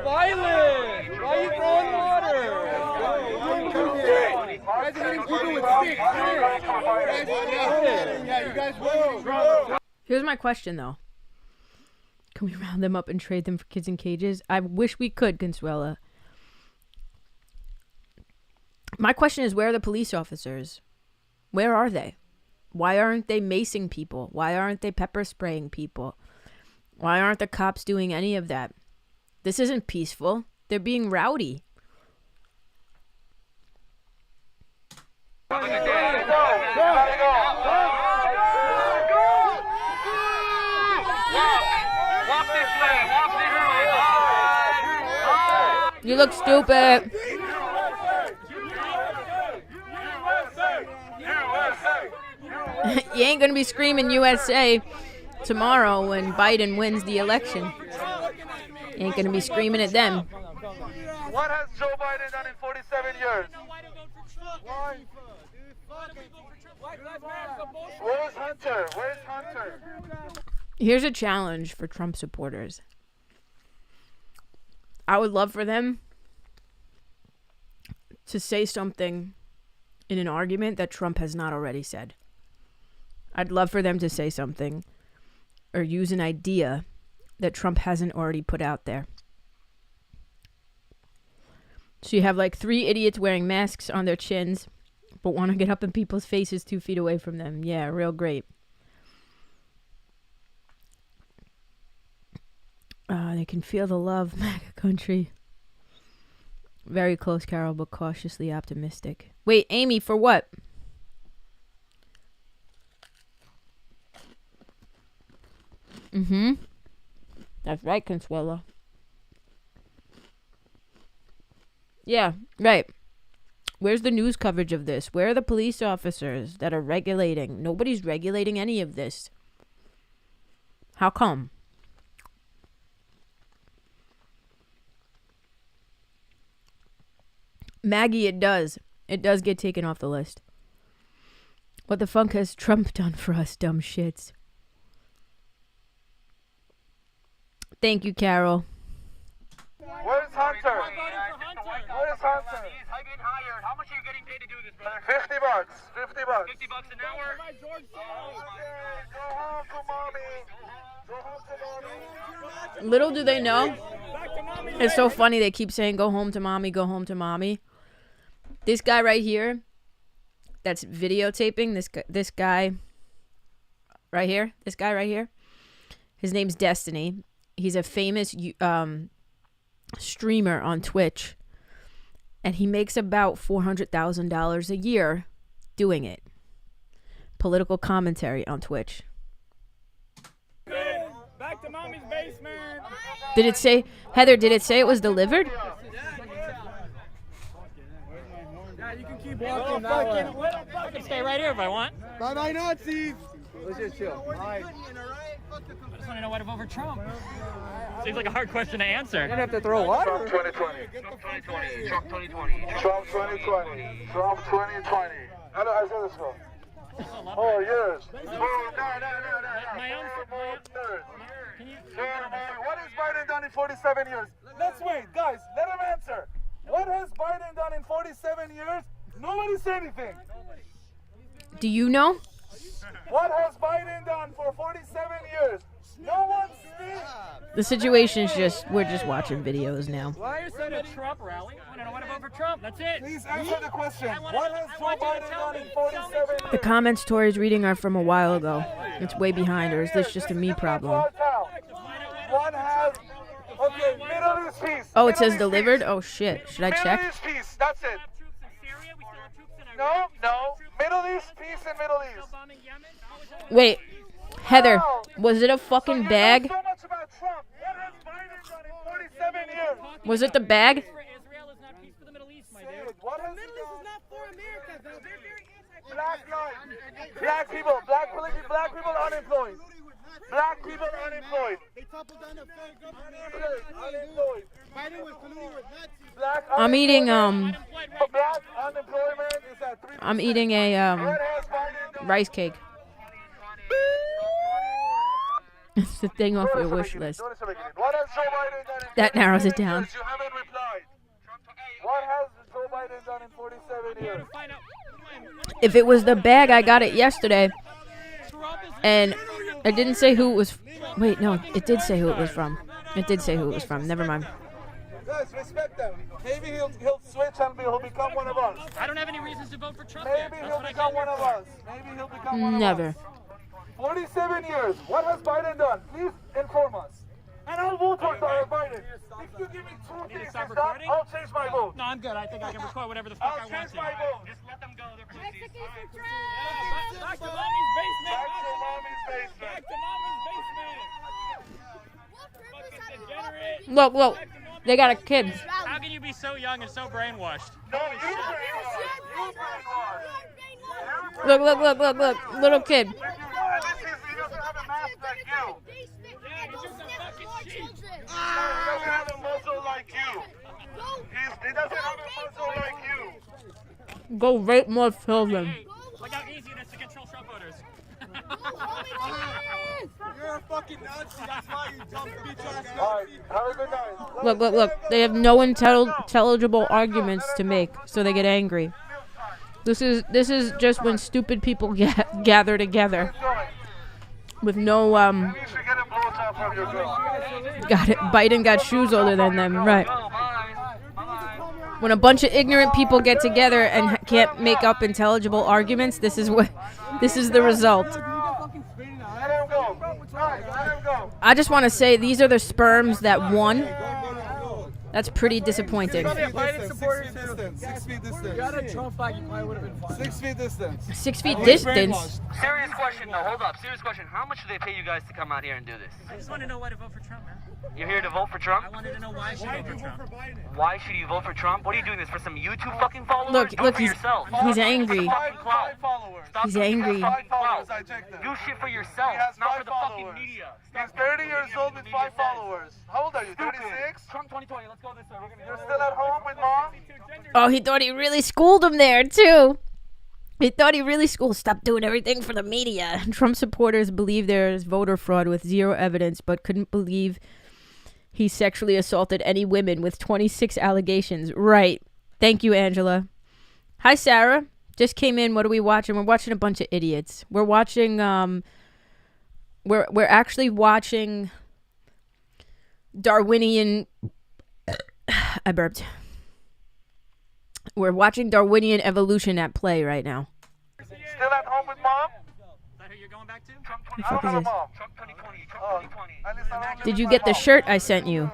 violent. Why are you throwing water? Here's my question, though. Can we round them up and trade them for kids in cages? I wish we could, Consuela. My question is, where are the police officers? Where are they? Why aren't they macing people? Why aren't they pepper spraying people? Why aren't the cops doing any of that? This isn't peaceful. They're being rowdy. You look stupid. You ain't gonna be screaming USA tomorrow when Biden wins the election. You ain't gonna be screaming at them. What has Joe Biden done in 47 years? Where's Hunter? Where's Hunter? Here's a challenge for Trump supporters. I would love for them to say something in an argument that Trump has not already said. I'd love for them to say something or use an idea that Trump hasn't already put out there. So you have like 3 idiots wearing masks on their chins, but want to get up in people's faces 2 feet away from them. Yeah, real great. I can feel the love, MAGA country. Very close, Carol, but cautiously optimistic. Wait, Amy, for what? Mm-hmm. That's right, Consuelo. Yeah, right. Where's the news coverage of this? Where are the police officers that are regulating? Nobody's regulating any of this. How come? Maggie, it does. It does get taken off the list. What the fuck has Trump done for us, dumb shits? Thank you, Carol. Where's Hunter? Where's Hunter? He's getting hired. How much are you getting paid to do this, brother? $50. $50. $50 an hour? Go home to mommy. Go home to mommy. Little do they know. It's so funny they keep saying, go home to mommy, go home to mommy. This guy right here that's videotaping, this guy right here, his name's Destiny. He's a famous streamer on Twitch, and he makes about $400,000 a year doing it. Political commentary on Twitch. Back to mommy's basement. Did it say, Heather, did it say it was delivered? Yeah, you can keep walking that way. I can stay right here if I want. Bye-bye, Nazis. Let's just chill. I just want to know why to vote for Trump. Seems like a hard question to answer. You're gonna have to throw water. Trump 2020. Trump 2020. Trump 2020. Trump 2020. I know, I said this one. Oh, yours. My own. What has Biden done in 47 years? Let's wait, guys. Let him answer. What has Biden done in 47 years? Nobody said anything. Do you know? What has Biden done for 47 years? No one speaks. The situation's we're just watching videos now. Why are you saying a Trump rally? I don't know why to vote for Trump. That's it. Please answer the question. What has Joe Biden done in 47 years? The comments Tori's reading are from a while ago. It's way behind, or is this just a me problem? What has... Okay, Middle East peace. Oh, it says delivered? Oh, shit. Should I check? Middle East peace. That's it. No. Middle East peace in Middle East. Wait. Heather, was it a fucking bag? So much about Trump. What has Biden done in 47 years? Was it the bag? What has Middle East is not for America, though. They're very black lives. Black people unemployed. Black people unemployed. They toppled down the federal government. Unemployed. Biden was colluding with Nazis. I'm eating Black unemployment is at 3%. I'm eating a rice cake. It's the thing off your wish list. What has Joe Biden done in That narrows it down. You haven't replied. What has Joe Biden done in 47 years? If it was the bag, I got it yesterday. And it didn't say who it was. Wait, no, it did say who it was from. It did say who it was from. Never mind. Guys, respect them. Maybe he'll switch and he'll become one of us. I don't have any reasons to vote for Trump. Maybe he'll become one of us. Maybe he'll become one of us. Never. 47 years. What has Biden done? Please inform us. And I'll vote for Biden. If you give me 2 things, I'll change my vote. No, I'm good. I think I can record whatever the fuck I want to. I'll change my vote. Just let them go. They're pussies. Back to mommy's basement. Back to mommy's basement. Back to mommy's basement. Look. They got a kid. How can you be so young and so brainwashed? No, you brainwashed. Look. Little kid. He doesn't have a mask like you. Yeah, he's just a fucking sheep. He doesn't have a muzzle like you. He doesn't have a muzzle like you. Go rape more children. Look how easy it is to control Trump voters. You're a fucking Nazi. That's why you dumb bitch ass Nazi. All right, have a good night. Look. They have no intelligible arguments to make, so they get angry. This is just when stupid people gather together with no You should get a blowjob from your girl. Got it. Biden got shoes older than them, right? When a bunch of ignorant people get together and can't make up intelligible arguments, this is the result. Let him go. Let him go. I just want to say these are the sperms that won. That's pretty disappointing. 6 feet distance. You got a Trump flag, you probably would have been fine. 6 feet distance. 6 feet distance. Serious question, though. Hold up. Serious question. How much do they pay you guys to come out here and do this? I just want to know why to vote for Trump, man. You're here to vote for Trump? I wanted to know why I should vote for Trump. Why should you vote for Trump? What are you doing this for? Some YouTube fucking followers? Look, Do it look, for yourself. he's angry. He's angry. Do shit for yourself, not for the fucking media. He's 30 years old with 5 followers. How old are you? 36? Trump 2020. Let's go this way. You're still at home with mom? Oh, he thought he really schooled him there, too. He thought he really schooled. Stop doing everything for the media. Trump supporters believe there is voter fraud with zero evidence, but couldn't believe he sexually assaulted any women with 26 allegations. Right. Thank you, Angela. Hi, Sarah. Just came in. What are we watching? We're watching a bunch of idiots. We're watching, we're actually watching Darwinian... I burped. We're watching Darwinian evolution at play right now. Still at home with mom? Is that who you're going back to? What the fuck is this? Trump 2020. Trump 2020. Did you get the shirt I sent you?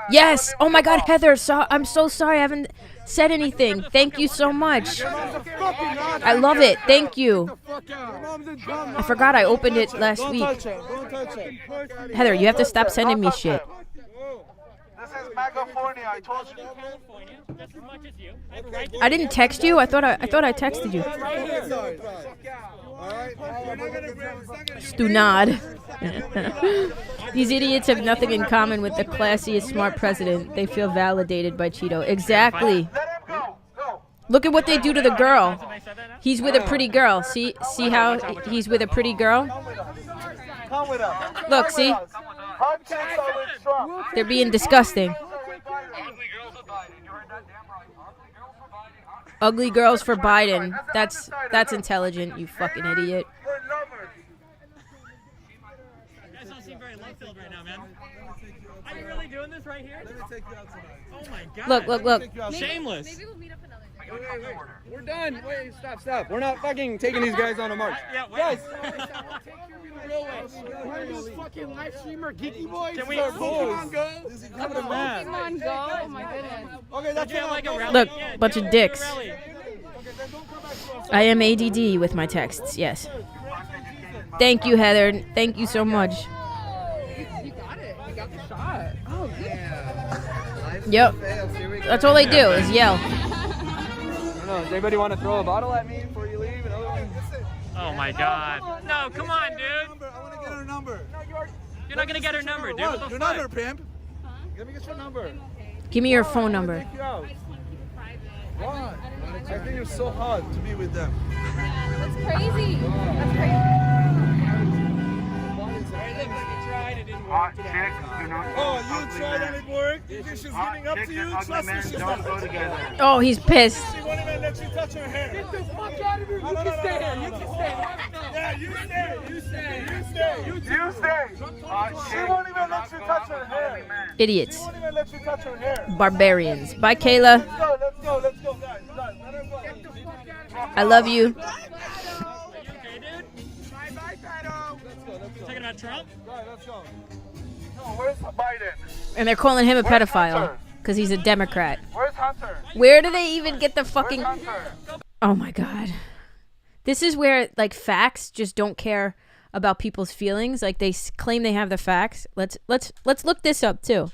Yes! Oh my god, Heather, I'm so sorry I haven't said anything. Thank you so much. I love it. Thank you. I forgot I opened it last week. Heather, you have to stop sending me shit. This is California, I told you. I didn't text you. I thought I texted you. Stunad. These idiots have nothing in common with the classiest, smart president. They feel validated by Cheeto. Exactly. Look at what they do to the girl. He's with a pretty girl. See how he's with a pretty girl? Look, see? They're being disgusting. Ugly girls for Biden. That's intelligent, you fucking idiot. You guys don't seem very love-filled right now, man. Are you really doing this right here? Oh my god. Look. Shameless. Maybe we'll meet up another day. Wait. We're done. Wait, stop. We're not fucking taking these guys on a march. Yeah, guys. Why is this fucking live streamer Geeky Boy? Can we Pokemon Go? Pokemon Go? Oh my goodness. Okay, that's it. Look, bunch of dicks. I am ADD with my texts, yes. Thank you, Heather. Thank you so much. You got it. You got the shot. Oh, good. Yep. That's all they do is yell. I don't know. Does anybody want to throw a bottle at me before you leave? Oh my god. No, come on, dude. I want to get her number. You're not gonna get her number, dude. What the Your fuck? number, pimp. Let me get your number. Give me your phone number. Why? I think you're so hard to be with them. That's crazy. That's crazy. Oh, you tried and it worked? You think she's giving up to you? Trust me, she's not. Oh, he's pissed. She won't even let you touch her hair. Get the fuck out of here. You can stay here. You can stay. Yeah, you stay. You stay. You stay. She won't even let you touch her hair. Idiots. She won't even let you touch her hair. Barbarians. Bye, Kayla. Let's go, guys. Let her go. I love you. Talking about Trump? Right, let's go. No, where's Biden? And they're calling him a Where's pedophile Hunter? because he's a Democrat. Where's Hunter? Where do they even get the fucking... Where's Hunter? Oh my god. This is where like facts just don't care about people's feelings. Like they claim they have the facts. Let's look this up too.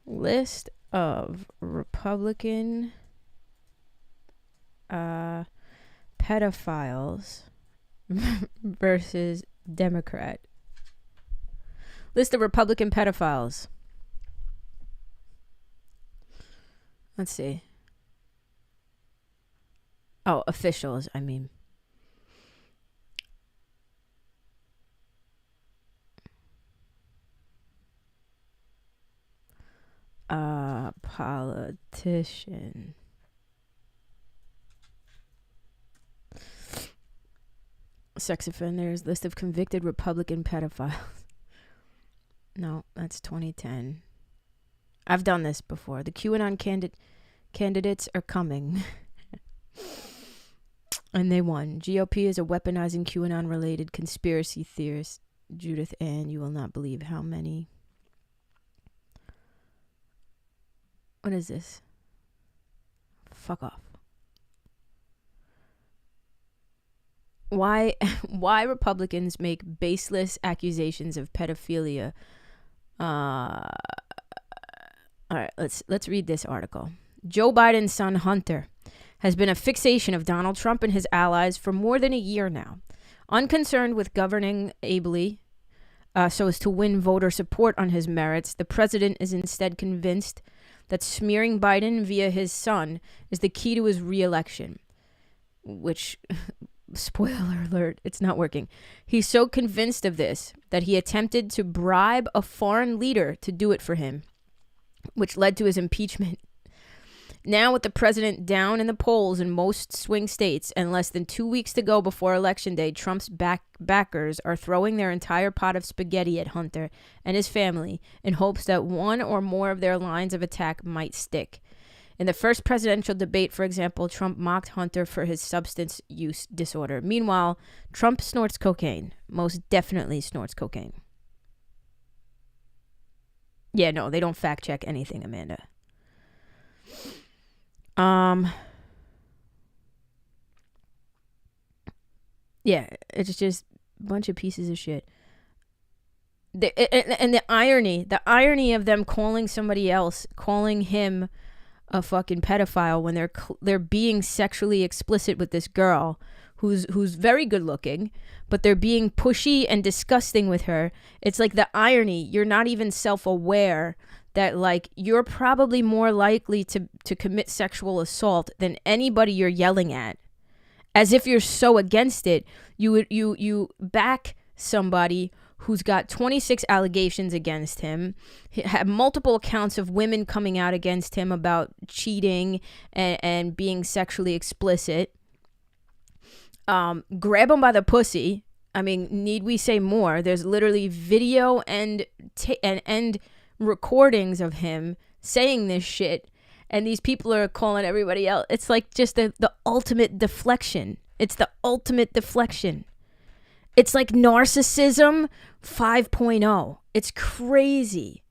List of Republican pedophiles versus Democrat. List of Republican pedophiles. Let's see. Oh, officials, I mean. Politician. Sex offenders, list of convicted Republican pedophiles. No, that's 2010. I've done this before. The QAnon candidates are coming. And they won. GOP is a weaponizing QAnon-related conspiracy theorist Judith Ann, you will not believe how many. What is this? Fuck off. Why Republicans make baseless accusations of pedophilia. All right, let's read this article. Joe Biden's son Hunter has been a fixation of Donald Trump and his allies for more than a year now. Unconcerned with governing ably so as to win voter support on his merits, the president is instead convinced that smearing Biden via his son is the key to his re-election, which, spoiler alert, it's not working. He's so convinced of this that he attempted to bribe a foreign leader to do it for him, which led to his impeachment. Now, with the president down in the polls in most swing states and less than 2 weeks to go before Election Day, Trump's backers are throwing their entire pot of spaghetti at Hunter and his family in hopes that one or more of their lines of attack might stick. In the first presidential debate, for example, Trump mocked Hunter for his substance use disorder. Meanwhile, Trump snorts cocaine. Most definitely snorts cocaine. Yeah, no, they don't fact check anything, Amanda. Yeah, it's just a bunch of pieces of shit. And the irony of them calling somebody else, calling him a fucking pedophile when they're being sexually explicit with this girl who's very good looking, but they're being pushy and disgusting with her. It's like the irony. You're not even self-aware that, like, you're probably more likely to commit sexual assault than anybody you're yelling at. As if you're so against it, you back somebody who's got 26 allegations against him, had multiple accounts of women coming out against him about cheating and being sexually explicit. Grab him by the pussy. I mean, need we say more? There's literally video and recordings of him saying this shit, and these people are calling everybody else. It's like just the ultimate deflection. It's the ultimate deflection. It's like narcissism 5.0. It's crazy.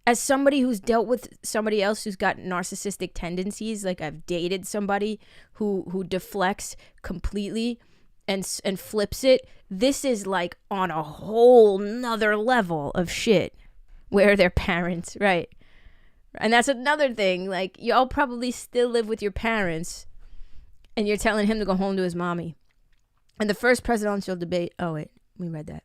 As somebody who's dealt with somebody else who's got narcissistic tendencies, like I've dated somebody who deflects completely and flips it, this is like on a whole nother level of shit. Where their parents, right? And that's another thing. Like, y'all probably still live with your parents, and you're telling him to go home to his mommy. And the first presidential debate, oh wait, we read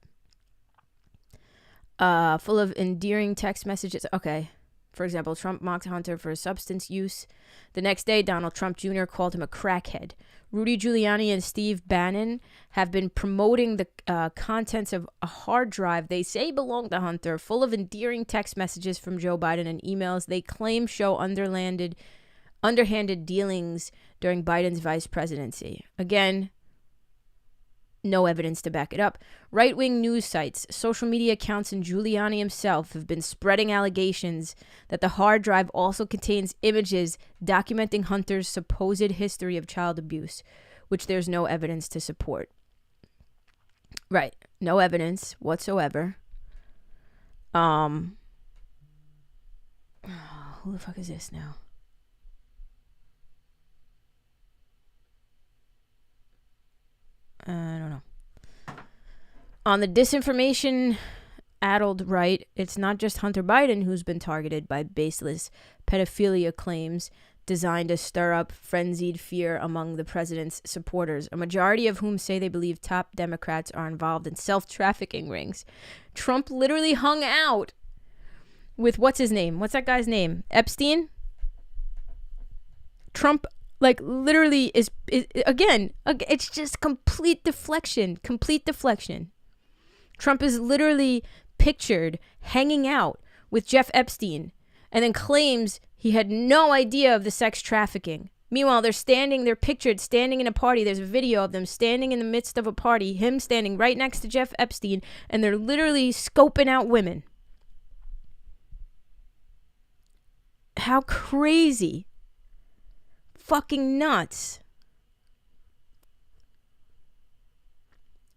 that. Full of endearing text messages. Okay. For example, Trump mocked Hunter for substance use. The next day, Donald Trump Jr. called him a crackhead. Rudy Giuliani and Steve Bannon have been promoting the contents of a hard drive they say belonged to Hunter, full of endearing text messages from Joe Biden and emails they claim show underhanded dealings during Biden's vice presidency. Again, no evidence to back it up. Right-wing news sites, social media accounts, and Giuliani himself have been spreading allegations that the hard drive also contains images documenting Hunter's supposed history of child abuse, which there's no evidence to support. Right. No evidence whatsoever. Who the fuck is this now? I don't know. On the disinformation-addled right, it's not just Hunter Biden who's been targeted by baseless pedophilia claims designed to stir up frenzied fear among the president's supporters, a majority of whom say they believe top Democrats are involved in self-trafficking rings. Trump literally hung out with, what's his name? What's that guy's name? Epstein? Trump like literally is again, it's just complete deflection. Trump is literally pictured hanging out with Jeff Epstein and then claims he had no idea of the sex trafficking. Meanwhile, they're pictured standing in a party. There's a video of them standing in the midst of a party, him standing right next to Jeff Epstein, and they're literally scoping out women. How crazy. Fucking nuts.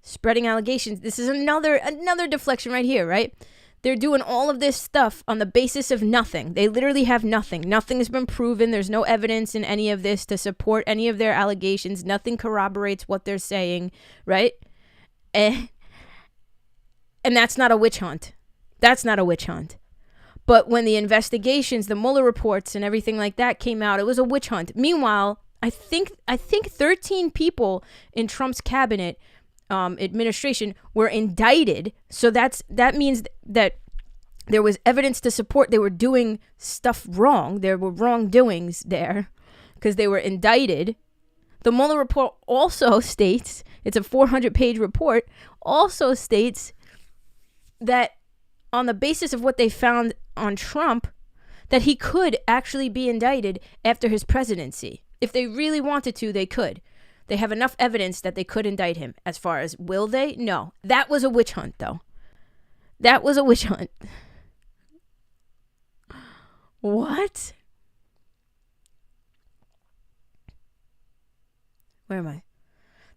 spreading allegations. This is another deflection right here, right? They're doing all of this stuff on the basis of nothing. They literally have nothing. Nothing has been proven. There's no evidence in any of this to support any of their allegations. Nothing corroborates what they're saying, right? And that's not a witch hunt. That's not a witch hunt. But when the investigations, the Mueller reports and everything like that came out, it was a witch hunt. Meanwhile, I think 13 people in Trump's cabinet administration were indicted. So that means that there was evidence to support they were doing stuff wrong. There were wrongdoings there because they were indicted. The Mueller report also states, it's a 400-page report, also states that on the basis of what they found on Trump, that he could actually be indicted after his presidency. If they really wanted to, they could. They have enough evidence that they could indict him. As far as will they? No. That was a witch hunt, though. That was a witch hunt. What? Where am I?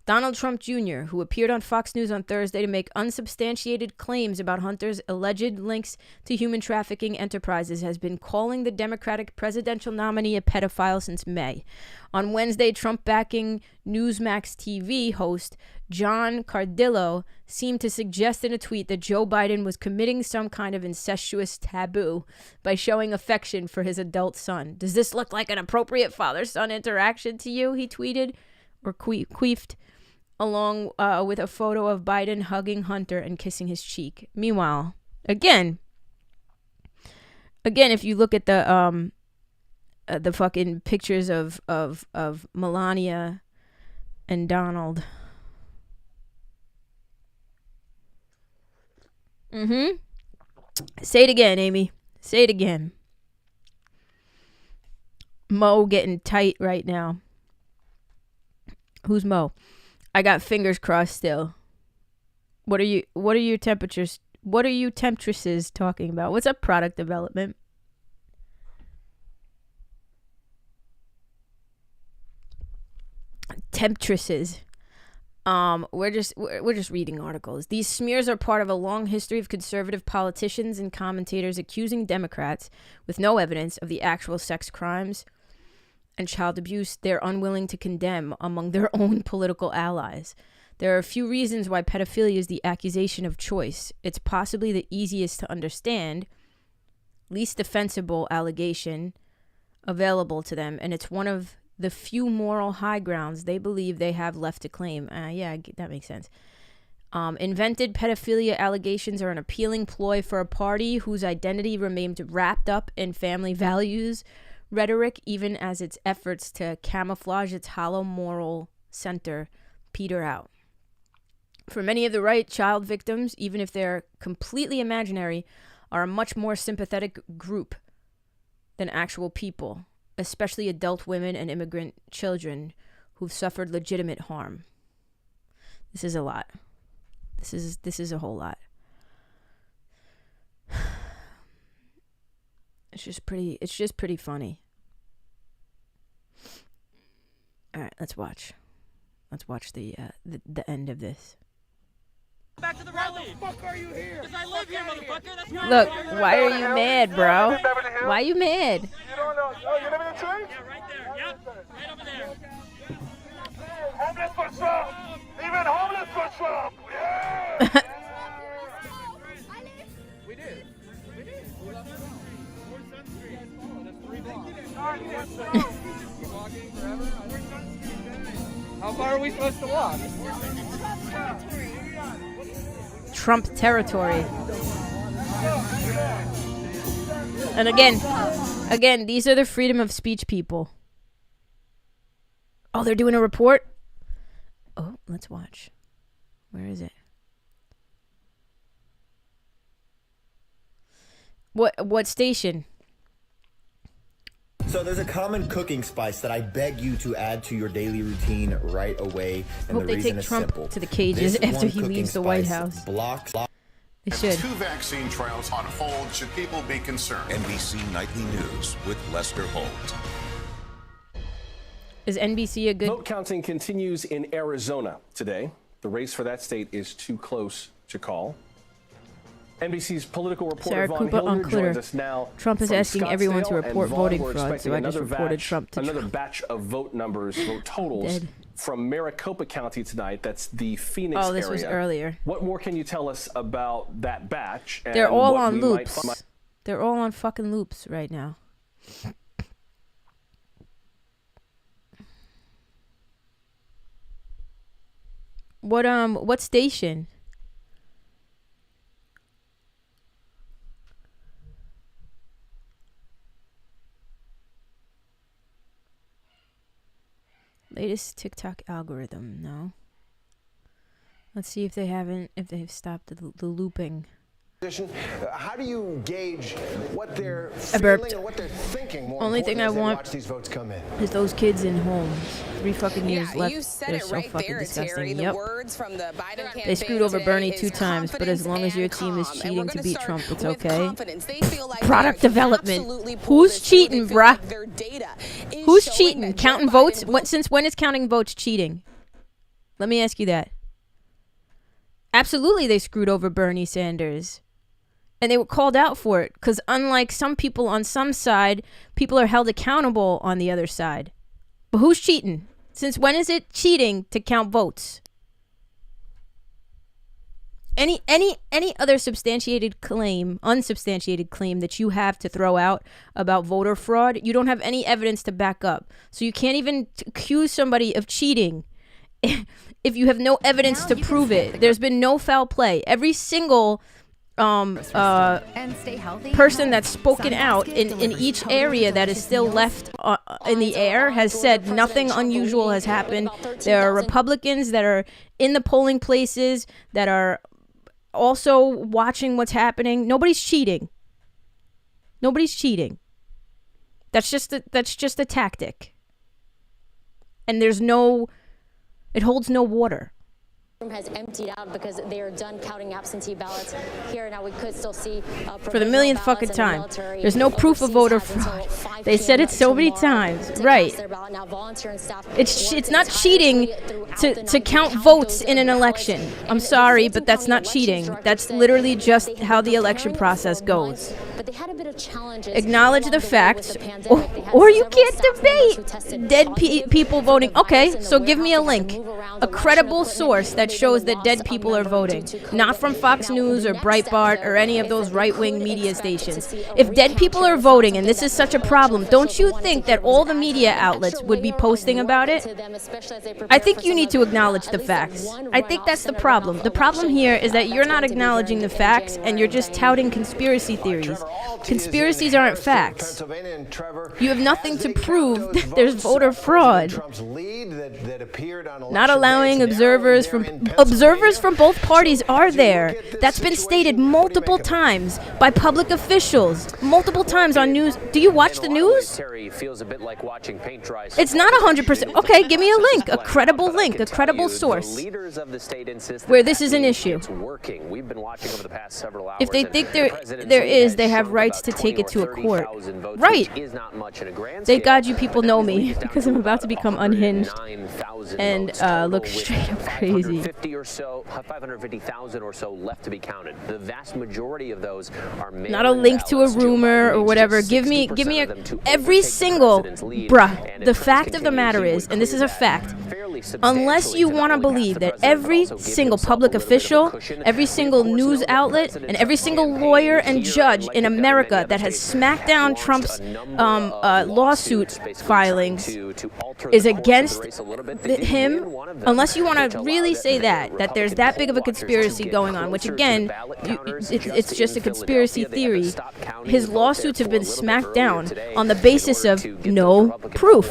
Donald Trump Jr., who appeared on Fox News on Thursday to make unsubstantiated claims about Hunter's alleged links to human trafficking enterprises, has been calling the Democratic presidential nominee a pedophile since May. On Wednesday, Trump-backing Newsmax TV host John Cardillo seemed to suggest in a tweet that Joe Biden was committing some kind of incestuous taboo by showing affection for his adult son. Does this look like an appropriate father-son interaction to you? He tweeted, or queefed, along with a photo of Biden hugging Hunter and kissing his cheek. Meanwhile, again, if you look at the fucking pictures of Melania and Donald. Say it again, Amy. Say it again. Mo getting tight right now. Who's Mo? I got fingers crossed still. What are your temperatures? What are you temptresses talking about? What's up, product development? Temptresses. We're just reading articles. These smears are part of a long history of conservative politicians and commentators accusing Democrats, with no evidence of the actual sex crimes and child abuse they're unwilling to condemn among their own political allies. There are a few reasons why pedophilia is the accusation of choice. It's possibly the easiest to understand, least defensible allegation available to them, and it's one of the few moral high grounds they believe they have left to claim. That makes sense. Invented pedophilia allegations are an appealing ploy for a party whose identity remained wrapped up in family values rhetoric, even as its efforts to camouflage its hollow moral center peter out. For many of the right, child victims, even if they're completely imaginary, are a much more sympathetic group than actual people, especially adult women and immigrant children who've suffered legitimate harm. This is a lot. This is a whole lot. It's just pretty funny. All right, let's watch. Let's watch the end of this. Back to the rally. Why the fuck are you here? Because I live here, motherfucker. That's why. Look, why are you mad, bro? Why are you mad? You don't know. Oh, you live in the trees? Yeah, right there. Yep, right over there. Homeless for Trump. Even homeless for Trump. Yeah. We did. We left Sun Street. That's 3 blocks. Walking forever? How far are we supposed to walk? Trump territory. And again, these are the freedom of speech people. Oh, they're doing a report? Oh, let's watch. Where is it? What station? So there's a common cooking spice that I beg you to add to your daily routine right away, and Hope the they reason take is Trump simple. to the cages This after one he cooking leaves the White spice House. Blocks. They should. 2 vaccine trials on hold. Should people be concerned? NBC Nightly News with Lester Holt. Is NBC a good... Vote counting continues in Arizona today. The race for that state is too close to call. NBC's political reporter Sarah Vaughn Cooper on Hilliard joins Twitter. us now. Trump is from asking everyone to Scottsdale. report And voting Vaughn, we're fraud, expecting so I just another reported batch, Trump to another Trump. batch of vote numbers, vote totals Dead. from Maricopa County tonight. That's the Phoenix area. Oh, this was earlier. What more can you tell us about that batch? And They're all what on we loops. might They're all on fucking loops right now. What station? Latest TikTok algorithm, no. Let's see if they've stopped the looping. How do you gauge what they're I burped. feeling and what they're thinking? More Only thing I importantly, as they want watch these votes come in. is those kids in homes. 3 fucking years left. You said They're it so right fucking there, disgusting. Terry. The Yep. words from the Biden campaign They screwed over today Bernie is 2 times, but as long as your team is confidence cheating and to calm. beat And we're Trump, gonna it's start with okay. confidence. They feel like Product they're development. absolutely Who's pulled cheating, this through. They feel bruh? like their data is Who's showing cheating? that Counting Joe votes? Biden Since when is counting votes cheating? Let me ask you that. Absolutely, they screwed over Bernie Sanders. And they were called out for it because unlike some people on some side, people are held accountable on the other side. But who's cheating? Since when is it cheating to count votes? Any other unsubstantiated claim that you have to throw out about voter fraud, you don't have any evidence to back up. So you can't even accuse somebody of cheating if you have no evidence to prove it. There's been no foul play. Every single person that's spoken out in each area that is still left in the air has said nothing unusual has happened. There are Republicans that are in the polling places that are also watching what's happening. Nobody's cheating. Nobody's cheating. That's just a tactic. And it holds no water. Has emptied out because they are done counting absentee ballots here. Now we could still see for the millionth fucking time. There's no proof of voter fraud. They said it so many times. Right. It's not cheating to count votes in an election. I'm sorry, but that's not cheating. That's literally just how the election process goes. But they had a bit of challenges. Acknowledge the facts, or you can't debate dead people voting. Okay, so give me a link, a credible source that shows that dead people are voting, not from Fox News or Breitbart or any of those right-wing media stations. If dead people are voting and this is such a problem, don't you think that all the media outlets would be posting about it? I think you need to acknowledge the facts. I think that's the problem. The problem here is that you're not acknowledging the facts and you're just touting conspiracy theories. Conspiracies aren't facts. You have nothing to prove that there's voter fraud. Not allowing observers from both parties are there. That's been stated multiple times by public officials, multiple times on news. Do you watch the news? It's not 100%. Okay, give me a link, a credible link, a credible source where this is an issue. If they think there is, they have rights to take it to a court. Right. Thank God you people know me because I'm about to become unhinged and look straight up crazy. 550,000 or so left to be counted. The vast majority of those are not a link to a rumor or whatever. Give me every single bruh. The fact of the matter is, and this is a fact, unless you want to believe that every single public official, every single news outlet, and every single lawyer and judge in America that has smacked down Trump's lawsuit filings is against him, unless you want to really say that there's that big of a conspiracy going on, which again, it's just a conspiracy theory. His lawsuits have been smacked down on the basis of no proof.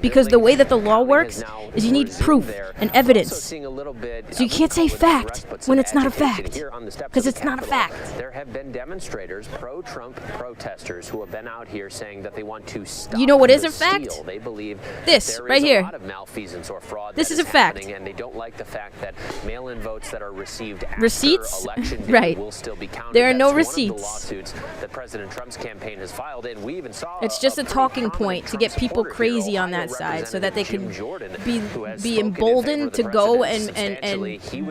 Because the way that the law works is you need proof and evidence. So you can't say fact when it's not a fact. Because it's not a fact. There have been demonstrators pro-Trump protesters who have been out here saying that they want to stop. You know what is the a fact? steal. They believe this there right is here. a lot of malfeasance or fraud. This that is a fact. happening, and they don't like the fact that mail-in votes that are received after Receipts? election day Right. will still be counted. There are no That's receipts. One of the lawsuits that President Trump's campaign has filed, and we even saw. It's just a talking point to get people crazy on that side so that they can be emboldened to go and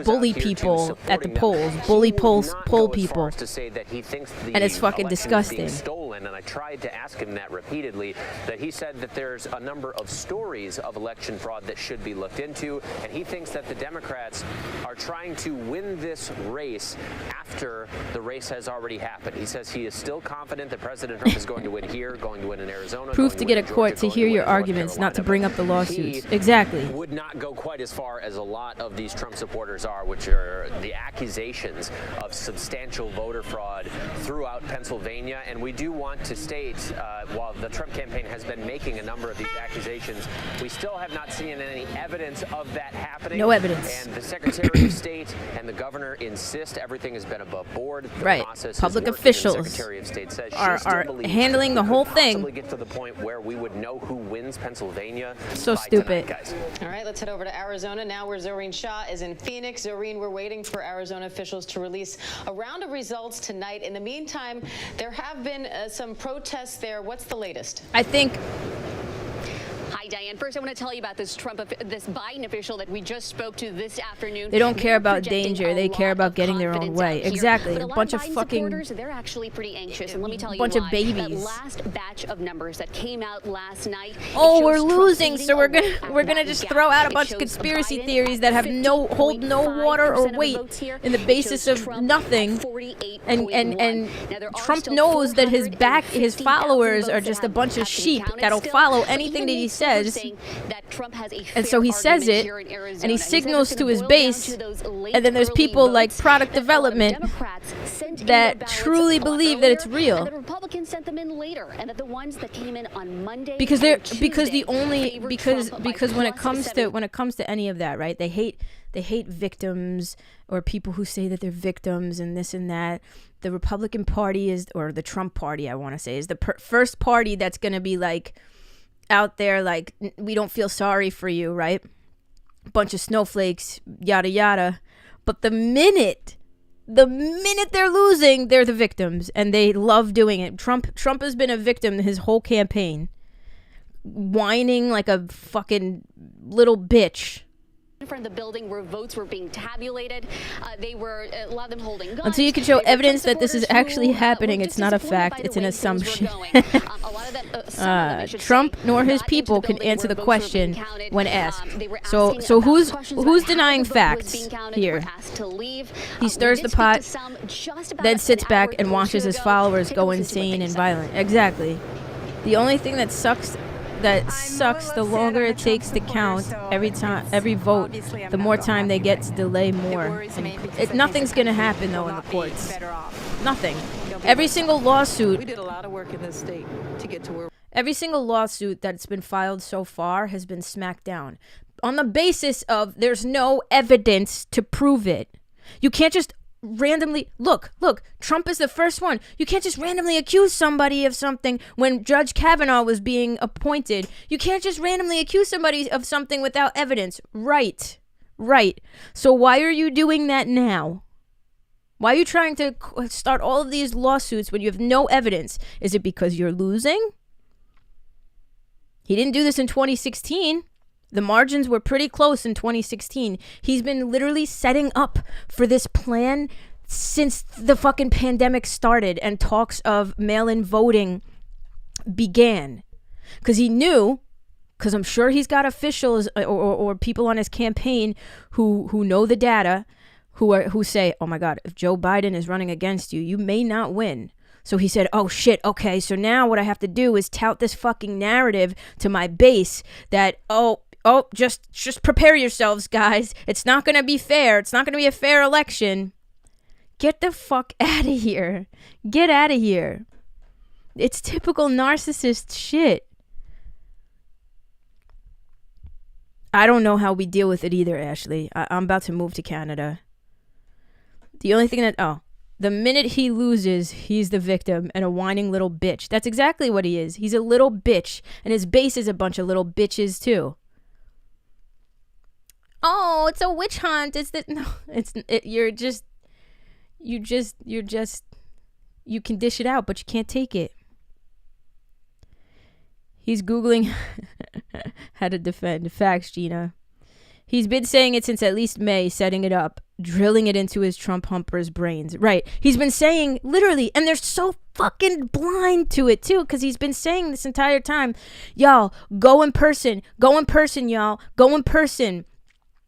bully people at the polls, bully poll people. To say that he thinks the And it's fucking election is disgusting. being stolen, and I tried to ask him that repeatedly, that he said that there's a number of stories of election fraud that should be looked into, and he thinks that the Democrats are trying to win this race after the race has already happened. He says he is still confident that President Trump is going to win here, going to win in Arizona. Proof to get a court to hear your arguments, not to bring up the lawsuits. Exactly. Would not go quite as far as a lot of these Trump supporters are, which are the accusations of substantial voter fraud throughout Pennsylvania. And we do want to state, while the Trump campaign has been making a number of these accusations, we still have not seen any evidence of that happening. No evidence. And the Secretary of State and the governor insist everything has been above board. The Right. process Public is working. officials The Secretary of State says she are still believes handling we the could whole possibly thing. get to the point where we would know who wins Pennsylvania. So by stupid. tonight, guys. All right, let's head over to Arizona now, where Zoreen Shah is in Phoenix. Zoreen, we're waiting for Arizona officials to release a round of results tonight. In the meantime, there have been some protests there. What's the latest? I think. Hi, Diane. First, I want to tell you about this Biden official that we just spoke to this afternoon. They don't care They're about projecting danger. a They care lot about of getting their own confidence way. out here. Exactly. But A lot bunch of of Biden fucking. supporters, they're actually pretty anxious, and let me tell you bunch of why. babies. That last batch of numbers that came out last night. Oh, it we're shows Trump losing, leading so we're away gonna that just gap. throw out a It bunch of shows conspiracy Biden theories that have hold no water or weight in the basis of nothing, and Trump knows that his followers are just a bunch of sheep that'll follow anything that he says, and so he says it, and he signals to his base, and then there's people like product development that truly believe that it's real. The Republicans sent them in later, and that the ones that came in on Monday Because when it comes to any of that, right? They hate victims or people who say that they're victims and this and that. The Republican Party or the Trump Party, I want to say, is the first party that's going to be like out there like, we don't feel sorry for you, right? Bunch of snowflakes, yada yada. But the minute they're losing, they're the victims, and they love doing it. Trump has been a victim his whole campaign, whining like a fucking little bitch. in front of the building where votes were being tabulated. They were, a lot of them holding guns. Until you can show evidence that this is actually happening, it's not a fact, it's an assumption. Trump nor his people can answer the question when asked. So who's denying facts here? He stirs the pot, then sits back and watches his followers go insane and violent. Exactly. The only thing that sucks the longer it takes to count every vote, the more time they get to delay more. Nothing's going to happen though in the courts. Nothing. Every single lawsuit. We did a lot of work in this state to get to where. Every single lawsuit that's been filed so far has been smacked down on the basis of there's no evidence to prove it. You can't just randomly look, Trump is the first one. You can't just randomly accuse somebody of something. When Judge Kavanaugh was being appointed, you can't just randomly accuse somebody of something without evidence. Right. So why are you doing that now? Why are you trying to start all of these lawsuits when you have no evidence? Is it because you're losing? He didn't do this in 2016. The margins were pretty close in 2016. He's been literally setting up for this plan since the fucking pandemic started and talks of mail-in voting began. Because he knew, because I'm sure he's got officials or people on his campaign who know the data, who say, oh my God, if Joe Biden is running against you, you may not win. So he said, oh shit, okay, so now what I have to do is tout this fucking narrative to my base that, just prepare yourselves, guys. It's not going to be fair. It's not going to be a fair election. Get the fuck out of here. Get out of here. It's typical narcissist shit. I don't know how we deal with it either, Ashley. I'm about to move to Canada. The only thing that, The minute he loses, he's the victim and a whining little bitch. That's exactly what he is. He's a little bitch, and his base is a bunch of little bitches too. Oh, it's a witch hunt. It's that no, you can dish it out, but you can't take it. He's Googling how to defend facts, Gina. He's been saying it since at least May, setting it up, drilling it into his Trump humpers' brains. Right. He's been saying, literally, and they're so fucking blind to it, too, because he's been saying this entire time, y'all, go in person, y'all, go in person.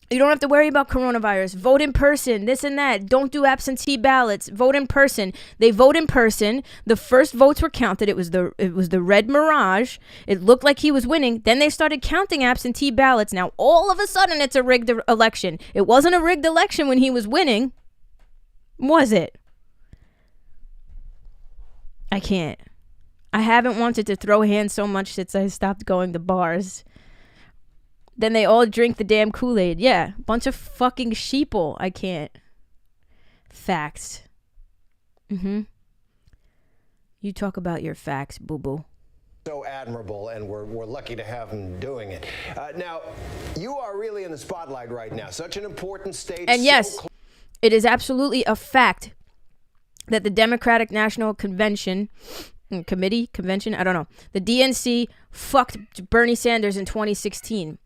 You don't have to worry about coronavirus. Vote in person, this and that. Don't do absentee ballots. Vote in person. They vote in person. The first votes were counted. It was the red mirage. It looked like he was winning. Then they started counting absentee ballots. Now, all of a sudden, it's a rigged election. It wasn't a rigged election when he was winning. Was it? I can't. I haven't wanted to throw hands so much since I stopped going to bars. Then they all drink the damn Kool-Aid. Yeah, bunch of fucking sheeple. I can't. Facts. You talk about your facts, boo-boo. So admirable, and we're lucky to have him doing it. Now, you are really in the spotlight right now. Such an important state. And yes, it is absolutely a fact that the Democratic National Convention, I don't know, the DNC fucked Bernie Sanders in 2016.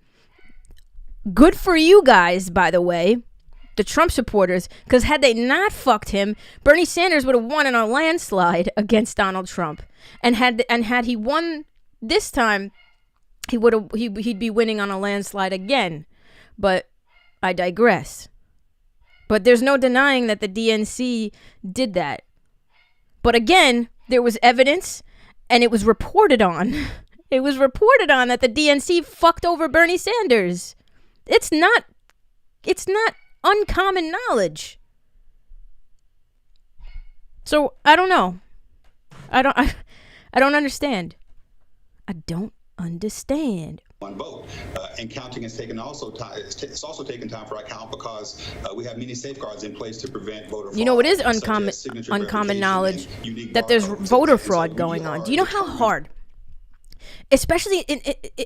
Good for you guys, by the way, the Trump supporters, because had they not fucked him, Bernie Sanders would have won in a landslide against Donald Trump. And had he won this time, he'd be winning on a landslide again. But I digress. But there's no denying that the DNC did that. But again, there was evidence, and it was reported on. It was reported on that the DNC fucked over Bernie Sanders. It's not uncommon knowledge. So I don't know. I don't understand. I don't understand. One vote, and counting is taken also time. It's also taken time for our count because we have many safeguards in place to prevent voter fraud. You know what is uncommon knowledge? That there's voter fraud going on. Do you know how hard? Especially,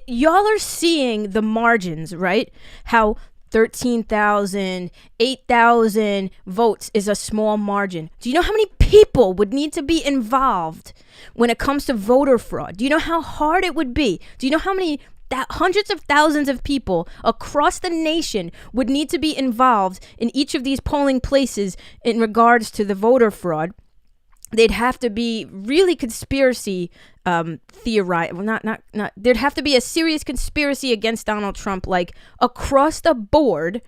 y'all are seeing the margins, right? How 13,000, 8,000 votes is a small margin. Do you know how many people would need to be involved when it comes to voter fraud? Do you know how hard it would be? Do you know how many hundreds of thousands of people across the nation would need to be involved in each of these polling places in regards to the voter fraud? They'd have to be really conspiracy theorized. Well, not. There'd have to be a serious conspiracy against Donald Trump, like across the board,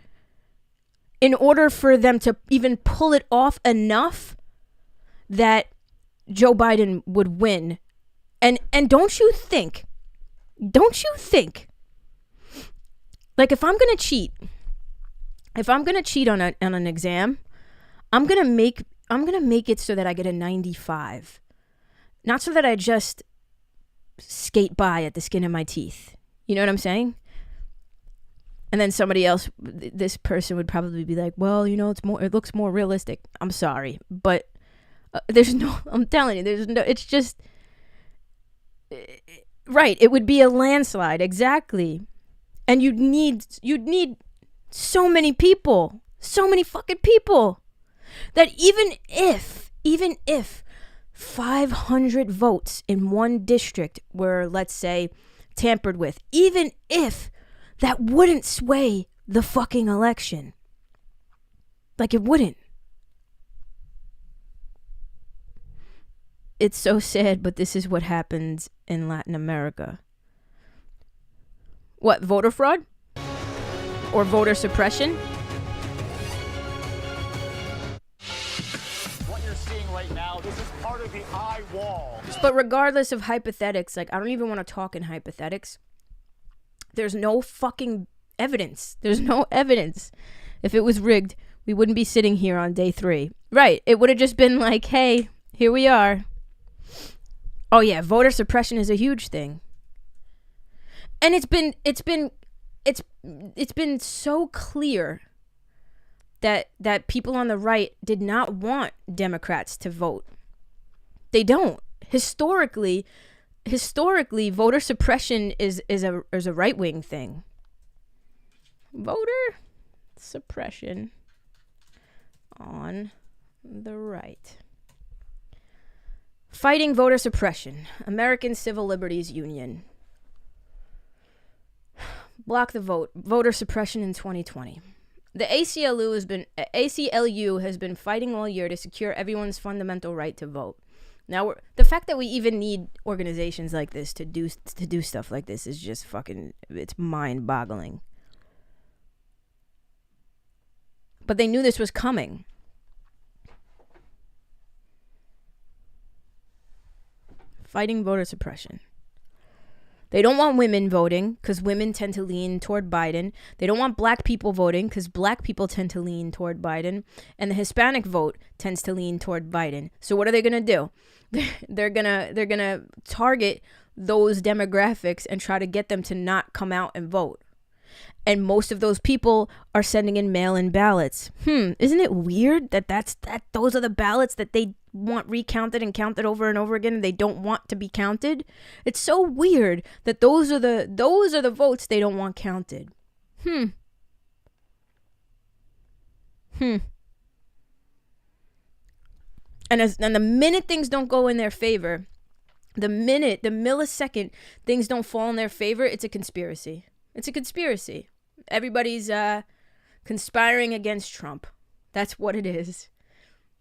in order for them to even pull it off enough that Joe Biden would win. And don't you think, like if I'm gonna cheat on an exam, I'm gonna make it so that I get a 95. Not so that I just skate by at the skin of my teeth. You know what I'm saying? And then somebody else, this person would probably be like, well, you know, it looks more realistic. I'm sorry, but I'm telling you, it's just, right. It would be a landslide. Exactly. And you'd need so many people, so many fucking people, that even if 500 votes in one district were, let's say, tampered with, even if that wouldn't sway the fucking election. Like, it wouldn't. It's so sad, but this is what happens in Latin America. What, voter fraud? Or voter suppression? Right now, this is part of the eye wall. But regardless of hypothetics, like, I don't even want to talk in hypothetics. There's no fucking evidence. There's no evidence. If it was rigged, we wouldn't be sitting here on day 3. Right. It would have just been like, hey, here we are. Oh yeah, voter suppression is a huge thing. And it's been so clear that people on the right did not want Democrats to vote. They don't. Historically, voter suppression is a right-wing thing. Voter suppression on the right. Fighting voter suppression. American Civil Liberties Union. Block the vote. Voter suppression in 2020. The ACLU has been fighting all year to secure everyone's fundamental right to vote. Now, the fact that we even need organizations like this to do stuff like this is just fucking, it's mind-boggling. But they knew this was coming. Fighting voter suppression. They don't want women voting because women tend to lean toward Biden. They don't want black people voting because black people tend to lean toward Biden. And the Hispanic vote tends to lean toward Biden. So what are they going to do? They're gonna target those demographics and try to get them to not come out and vote. And most of those people are sending in mail-in ballots. Isn't it weird that those are the ballots that they want recounted and counted over and over again, and they don't want to be counted? It's so weird that those are the votes they don't want counted. And the minute things don't go in their favor, the millisecond things don't fall in their favor, it's a conspiracy. It's a conspiracy. Everybody's conspiring against Trump. That's what it is.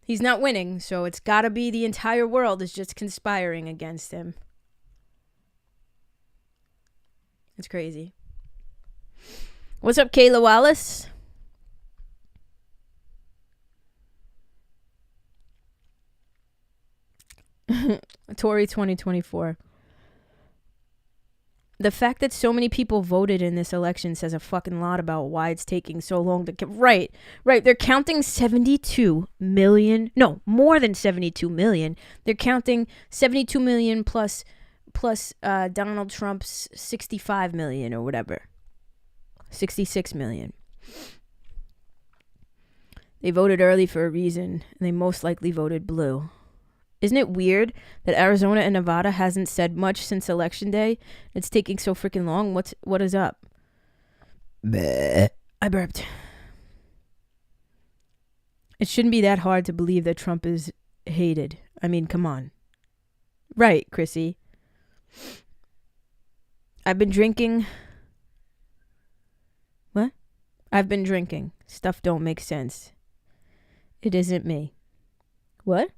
He's not winning, so it's got to be the entire world is just conspiring against him. It's crazy. What's up, Kayla Wallace? Tory 2024. The fact that so many people voted in this election says a fucking lot about why it's taking so long to... Right. They're counting 72 million. No, more than 72 million. They're counting 72 million plus Donald Trump's 65 million or whatever. 66 million. They voted early for a reason, and they most likely voted blue. Isn't it weird that Arizona and Nevada hasn't said much since Election Day? It's taking so freaking long. What is up? Bleh. I burped. It shouldn't be that hard to believe that Trump is hated. I mean, come on. Right, Chrissy. I've been drinking. What? I've been drinking. Stuff don't make sense. It isn't me. What?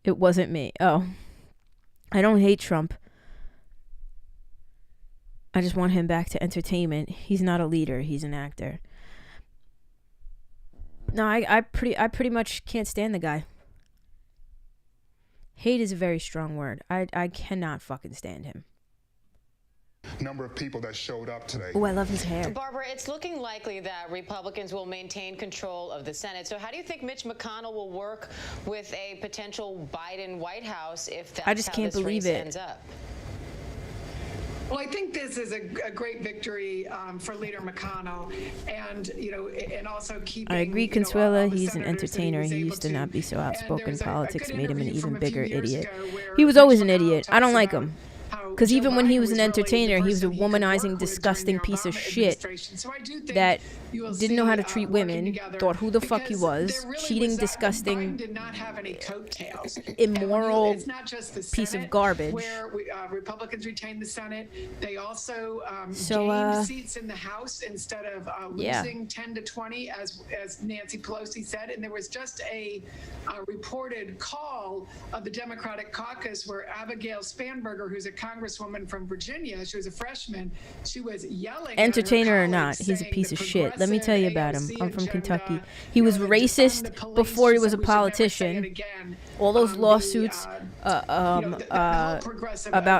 It wasn't me. Oh. I don't hate Trump. I just want him back to entertainment. He's not a leader. He's an actor. No, I pretty much can't stand the guy. Hate is a very strong word. I cannot fucking stand him. Number of people that showed up today. Oh, I love his hair. Barbara, it's looking likely that Republicans will maintain control of the Senate. So how do you think Mitch McConnell will work with a potential Biden White House if that's I just how can't this believe race it. ends up? Well, I think this is a great victory for Leader McConnell, and and also keeping. I agree, Consuela. He's an entertainer. He used to not be so outspoken. Politics made him an even bigger idiot. He was always an idiot. I don't like him. Because even when he was an entertainer, he was a womanizing, disgusting piece of shit that didn't know how to treat women, thought who the fuck he was, cheating, disgusting, immoral piece of garbage. Where Republicans retained the Senate, they also gained seats in the House instead of losing 10 to 20, as Nancy Pelosi said. And there was just a reported call of the Democratic caucus where Abigail Spanberger, who's a congresswoman from Virginia, she was a freshman, she was yelling. Entertainer or not, he's a piece of shit. Let me tell you about him. I'm from Kentucky. He was racist before he was a politician. all those lawsuits about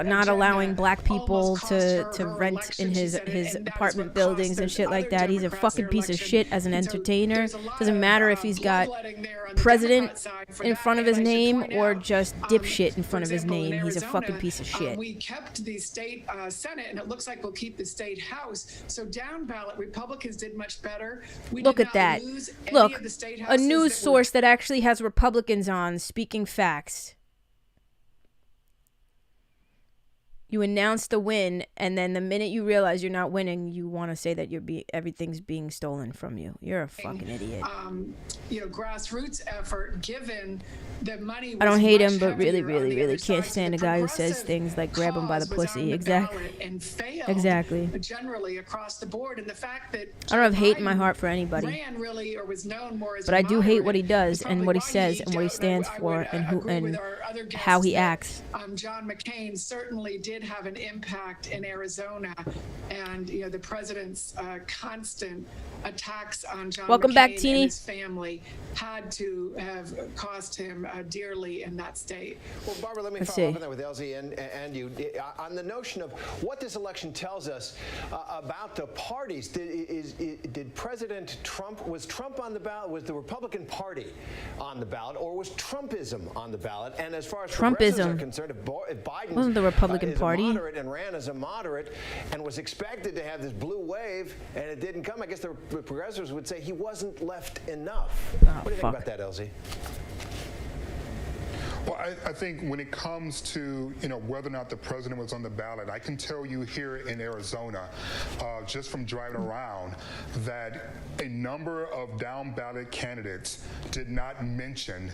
not allowing black people to rent in his apartment buildings and shit like that. He's a fucking piece of shit as an entertainer. Doesn't matter if he's got president in front of his name or just dipshit in front of his name. He's a fucking piece of shit. We kept the state Senate, and it looks like we'll keep the state House. So down ballot, Republicans did much better. Look at that. Look, a news source that actually has Republicans on speaking facts. You announce the win, and then the minute you realize you're not winning, you want to say that everything's being stolen from you. You're a fucking idiot. Grassroots effort, given the money. I don't hate him, but really can't stand a guy who says things like grab him by the pussy. Exactly. And failed exactly. Generally across the board, and the fact that I don't have hate in my heart for anybody. Ran really, or was known more as but I do hate what he does and what he says and what he stands for and how he acts. John McCain certainly did have an impact in Arizona, and the president's constant attacks on John Welcome McCain back, Teeny. and his family had to have cost him dearly in that state. Well, Barbara, let me follow up on that with Elsie and you on the notion of what this election tells us about the parties. Did President Trump, was Trump on the ballot? Was the Republican Party on the ballot, or was Trumpism on the ballot? And as far as progressives are concerned, if Biden wasn't the Republican Party moderate and ran as a moderate and was expected to have this blue wave and it didn't come, I guess the progressives would say he wasn't left enough. What do you think about that, Elsie? Well, I think when it comes to whether or not the president was on the ballot, I can tell you here in Arizona, just from driving around, that a number of down ballot candidates did not mention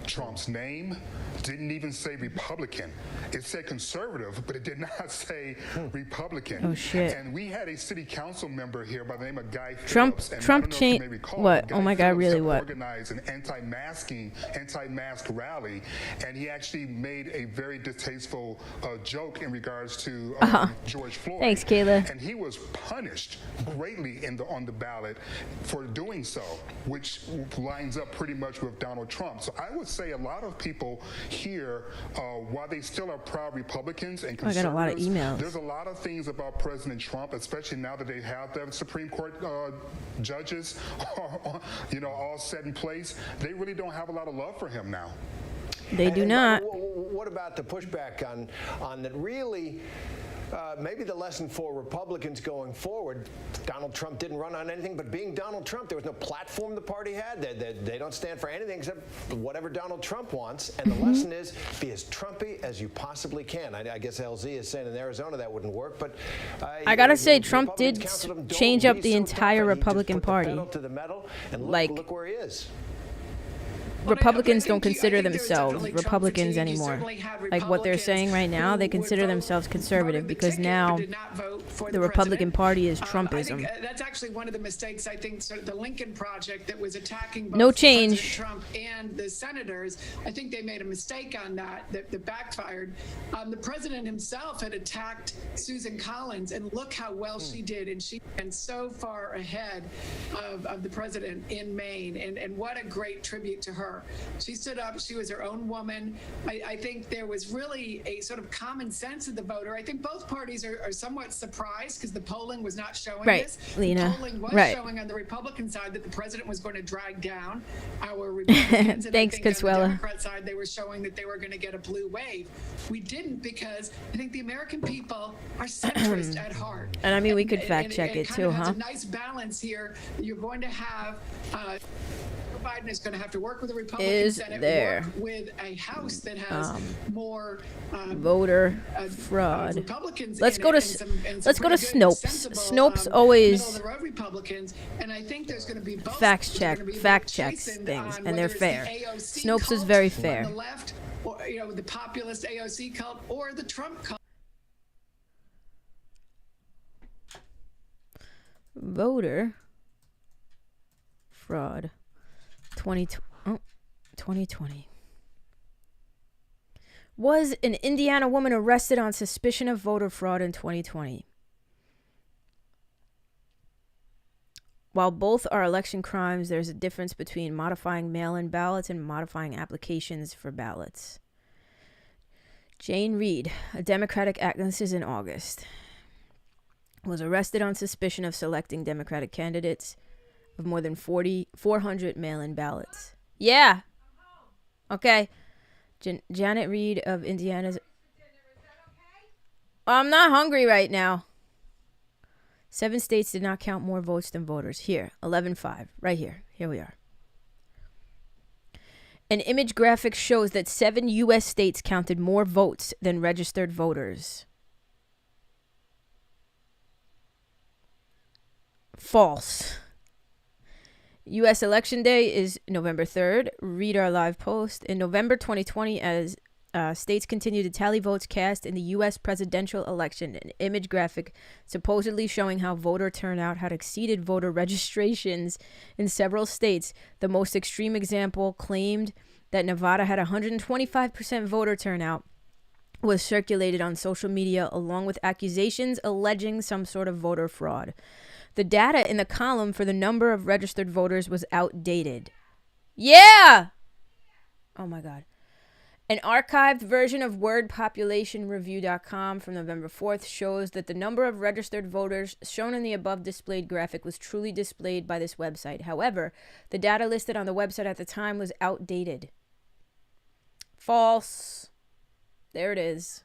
Trump's name, didn't even say Republican. It said conservative, but it did not say Republican. Oh shit! And we had a city council member here by the name of Guy Phillips. Trump changed what? Oh my God! Really? What? Organized an anti-mask rally. And he actually made a very distasteful joke in regards to George Floyd. Thanks, Kayla. And he was punished greatly on the ballot for doing so, which lines up pretty much with Donald Trump. So I would say a lot of people here, while they still are proud Republicans and conservatives, I got a lot of emails. There's a lot of things about President Trump, especially now that they have the Supreme Court judges, all set in place. They really don't have a lot of love for him now. They do not. What about the pushback on that? Really, maybe the lesson for Republicans going forward, Donald Trump didn't run on anything but being Donald Trump. There was no platform the party had. They don't stand for anything except whatever Donald Trump wants. And the lesson is be as Trumpy as you possibly can. I guess LZ is saying in Arizona that wouldn't work, but I gotta say Trump did change up the entire Republican Party. Like, look where he is. Republicans don't consider themselves Republicans anymore. Like what they're saying right now, they consider themselves conservative because now the Republican Party is Trumpism. That's actually one of the mistakes, I think, the Lincoln Project that was attacking both no change. Trump and the senators. I think they made a mistake on that backfired. The president himself had attacked Susan Collins, and look how well she did. And she went so far ahead of the president in Maine. And what a great tribute to her. She stood up. She was her own woman. I think there was really a sort of common sense of the voter. I think both parties are somewhat surprised because the polling was not showing this. Lena. The polling was showing on the Republican side that the president was going to drag down our Republicans. And Thanks, I think Consuela. on the Democrat side, they were showing that they were going to get a blue wave. We didn't because I think the American people are centrist at heart. And I mean, we could fact check it too, huh? It's a nice balance here. You're going to have Biden is going to have to work with the Republican Senate, work with a House that has more voter fraud. Republicans. Let's go to Snopes. Snopes always Republicans, and I think there's going to be both fact checks things, and they're fair. Snopes is very fair. On the left, or the populist AOC cult, or the Trump cult. Voter fraud. 2020. Was an Indiana woman arrested on suspicion of voter fraud in 2020? While both are election crimes, there's a difference between modifying mail-in ballots and modifying applications for ballots. Jane Reed, a Democratic activist in August, was arrested on suspicion of selecting Democratic candidates of more than 400 mail-in ballots. Yeah. Okay. Janet Reed of Indiana's... I'm not hungry right now. 7 states did not count more votes than voters. Here, 11-5. Right here. Here we are. An image graphic shows that 7 U.S. states counted more votes than registered voters. False. U.S. Election Day is November 3rd. Read our live post. In November 2020, as states continue to tally votes cast in the U.S. presidential election, an image graphic supposedly showing how voter turnout had exceeded voter registrations in several states. The most extreme example claimed that Nevada had 125% voter turnout was circulated on social media, along with accusations alleging some sort of voter fraud. The data in the column for the number of registered voters was outdated. Yeah! Oh my God. An archived version of wordpopulationreview.com from November 4th shows that the number of registered voters shown in the above displayed graphic was truly displayed by this website. However, the data listed on the website at the time was outdated. False. There it is.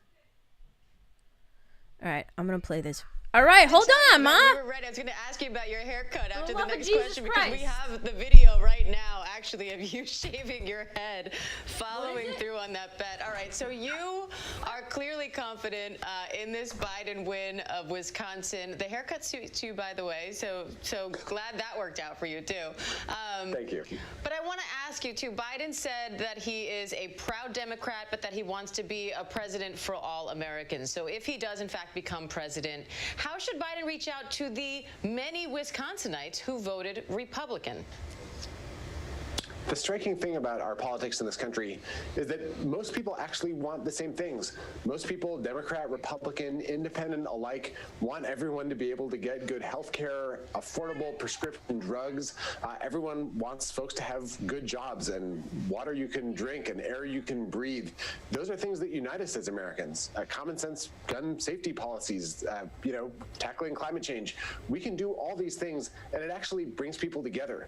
All right, I'm going to play this. All right, hold on, Ma. You were right. I was going to ask you about your haircut after the next question because we have the video right now, actually, of you shaving your head, following through on that bet. All right, so you are clearly confident in this Biden win of Wisconsin. The haircut suits you, by the way, so glad that worked out for you, too. Thank you. But I want to ask you, too. Biden said that he is a proud Democrat, but that he wants to be a president for all Americans. So if he does, in fact, become president, how should Biden reach out to the many Wisconsinites who voted Republican? The striking thing about our politics in this country is that most people actually want the same things. Most people, Democrat, Republican, Independent alike, want everyone to be able to get good health care, affordable prescription drugs. Everyone wants folks to have good jobs and water you can drink and air you can breathe. Those are things that unite us as Americans. Common sense gun safety policies, tackling climate change. We can do all these things, and it actually brings people together.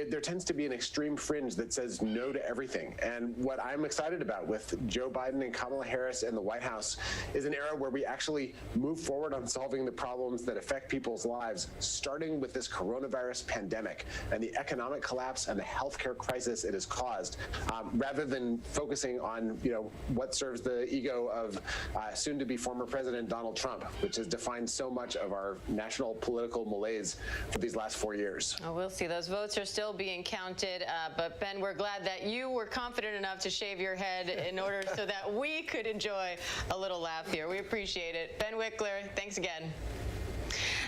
There tends to be an extreme fringe that says no to everything. And what I'm excited about with Joe Biden and Kamala Harris and the White House is an era where we actually move forward on solving the problems that affect people's lives, starting with this coronavirus pandemic and the economic collapse and the healthcare crisis it has caused, rather than focusing on what serves the ego of soon-to-be former President Donald Trump, which has defined so much of our national political malaise for these last 4 years. Oh, we'll see. Those votes are still being counted. But Ben, we're glad that you were confident enough to shave your head in order so that we could enjoy a little laugh here. We appreciate it. Ben Wickler, thanks again.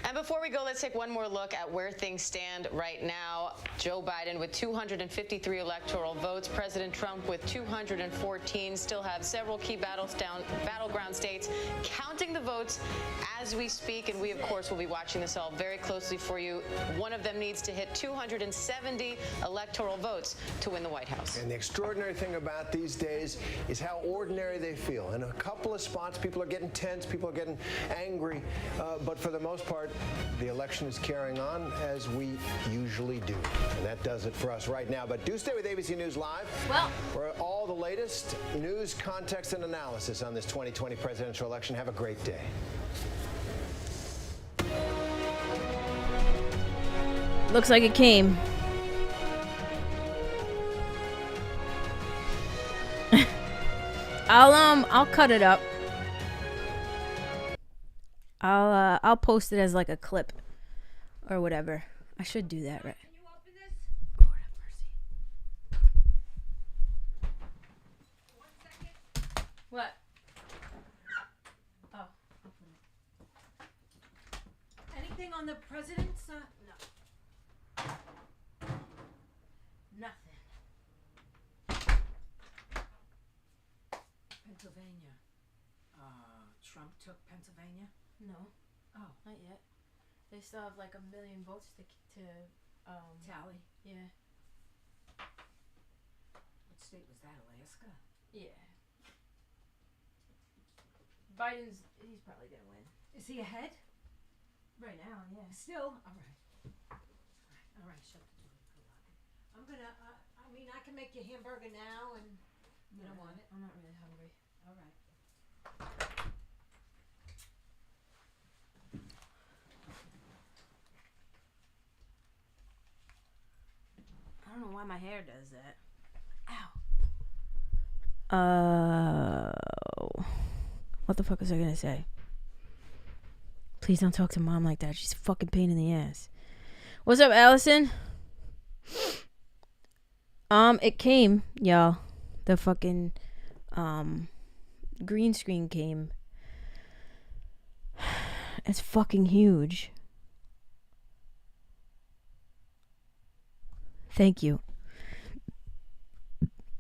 And before we go, let's take one more look at where things stand right now. Joe Biden with 253 electoral votes. President Trump with 214. Still have several key battleground states counting the votes as we speak. And we, of course, will be watching this all very closely for you. One of them needs to hit 270 electoral votes to win the White House. And the extraordinary thing about these days is how ordinary they feel. In a couple of spots, people are getting tense, people are getting angry. But for the most part, the election is carrying on as we usually do. And that does it for us right now. But do stay with ABC News Live for all the latest news, context, and analysis on this 2020 presidential election. Have a great day. Looks like it came. I'll cut it up. I'll post it as like a clip or whatever. I should do that, right? Can you open this? Lord have mercy. 1 second. What? Oh, open it. Anything on the president's? No. Nothing. Pennsylvania. Trump took Pennsylvania? No. Oh, not yet. They still have like 1 million votes to tally. Yeah. What state was that? Alaska? Yeah. He's probably gonna win. Is he ahead? Right now, yeah. Still? All right. All right, shut the door. I'm gonna, I can make you hamburger now and you don't want it? I'm not really hungry. All right. I don't know why my hair does that. What the fuck was I gonna say? Please don't talk to mom like that. She's a fucking pain in the ass. What's up, Allison? It came, y'all. The fucking green screen came. It's fucking huge. Thank you.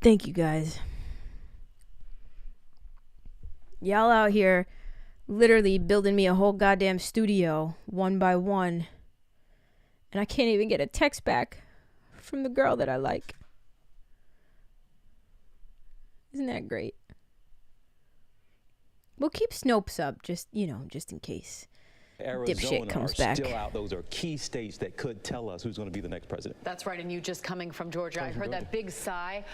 Thank you, guys. Y'all out here literally building me a whole goddamn studio one by one. And I can't even get a text back from the girl that I like. Isn't that great? We'll keep Snopes up, just in case. Arizona dipshit comes are back. still out. Those are key states that could tell us who's going to be the next president. That's right, and you just coming from Georgia. I heard that big sigh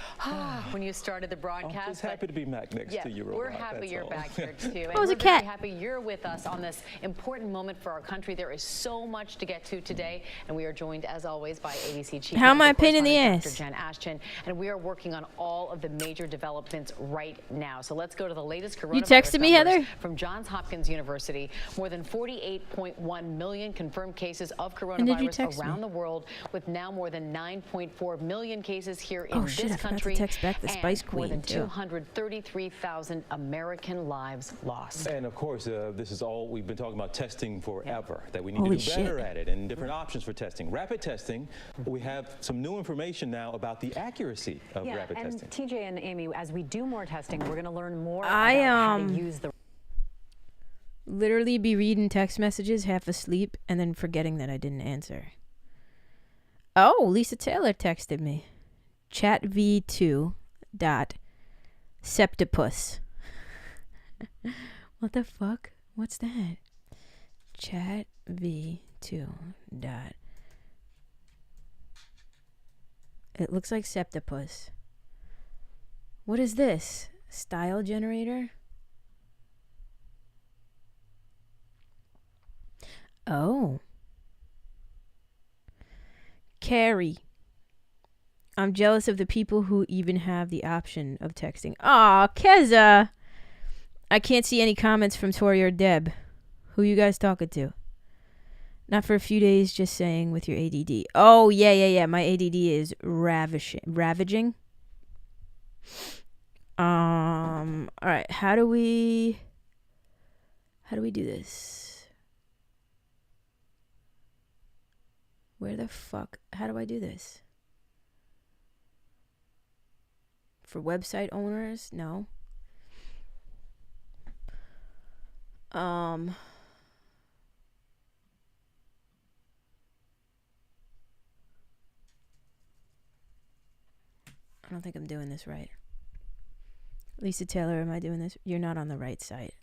when you started the broadcast. I'm just happy to be back next to you, Robot. We're happy you're back here, too. And was we're a cat. very happy you're with us on this important moment for our country. There is so much to get to today, and we are joined, as always, by ABC Chief How am I a Political pain in the Correspondent ass? Dr. Jen Ashton, and we are working on all of the major developments right now. So let's go to the latest coronavirus You texted me, numbers Heather? from Johns Hopkins University. More than 48.1 million confirmed cases of When did you coronavirus text me? around the world, with now more than 9.4 million cases here in Oh, shit, this I forgot to country, text back the Spice and more Queen, than too. 233,000 American lives lost. And of course, this is all we've been talking about testing forever, that we need Holy to do better shit. at it and different options for testing. Rapid testing, we have some new information now about the accuracy of rapid and testing. TJ and Amy, as we do more testing, we're going to learn more I, about how to use the literally be reading text messages half asleep and then forgetting that I didn't answer. Oh, Lisa Taylor texted me. ChatV2.septipus. What the fuck? What's that? ChatV2. It looks like septipus. What is this? Style generator? Oh. Carrie. I'm jealous of the people who even have the option of texting. Aw, Keza. I can't see any comments from Tori or Deb. Who you guys talking to? Not for a few days, just saying with your ADD. Oh, yeah. My ADD is ravaging. All right. How do we do this? Where the fuck? How do I do this? For website owners? No. I don't think I'm doing this right. Lisa Taylor, am I doing this? You're not on the right site.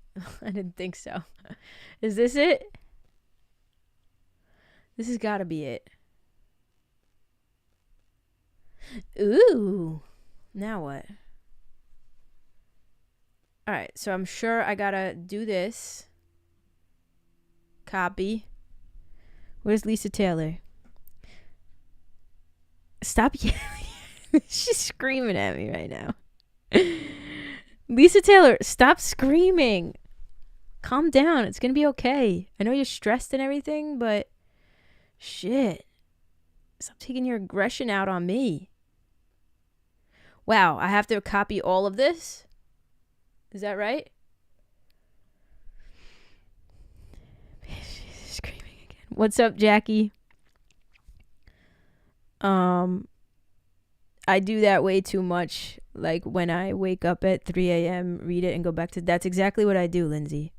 I didn't think so. Is this it? This has got to be it. Ooh. Now what? All right. So I'm sure I got to do this. Copy. Where's Lisa Taylor? Stop yelling. She's screaming at me right now. Lisa Taylor, stop screaming. Calm down. It's going to be okay. I know you're stressed and everything, but shit. Stop taking your aggression out on me. Wow, I have to copy all of this? Is that right? She's screaming again. What's up, Jackie? I do that way too much. Like when I wake up at 3 a.m., read it and go back to... That's exactly what I do, Lindsay.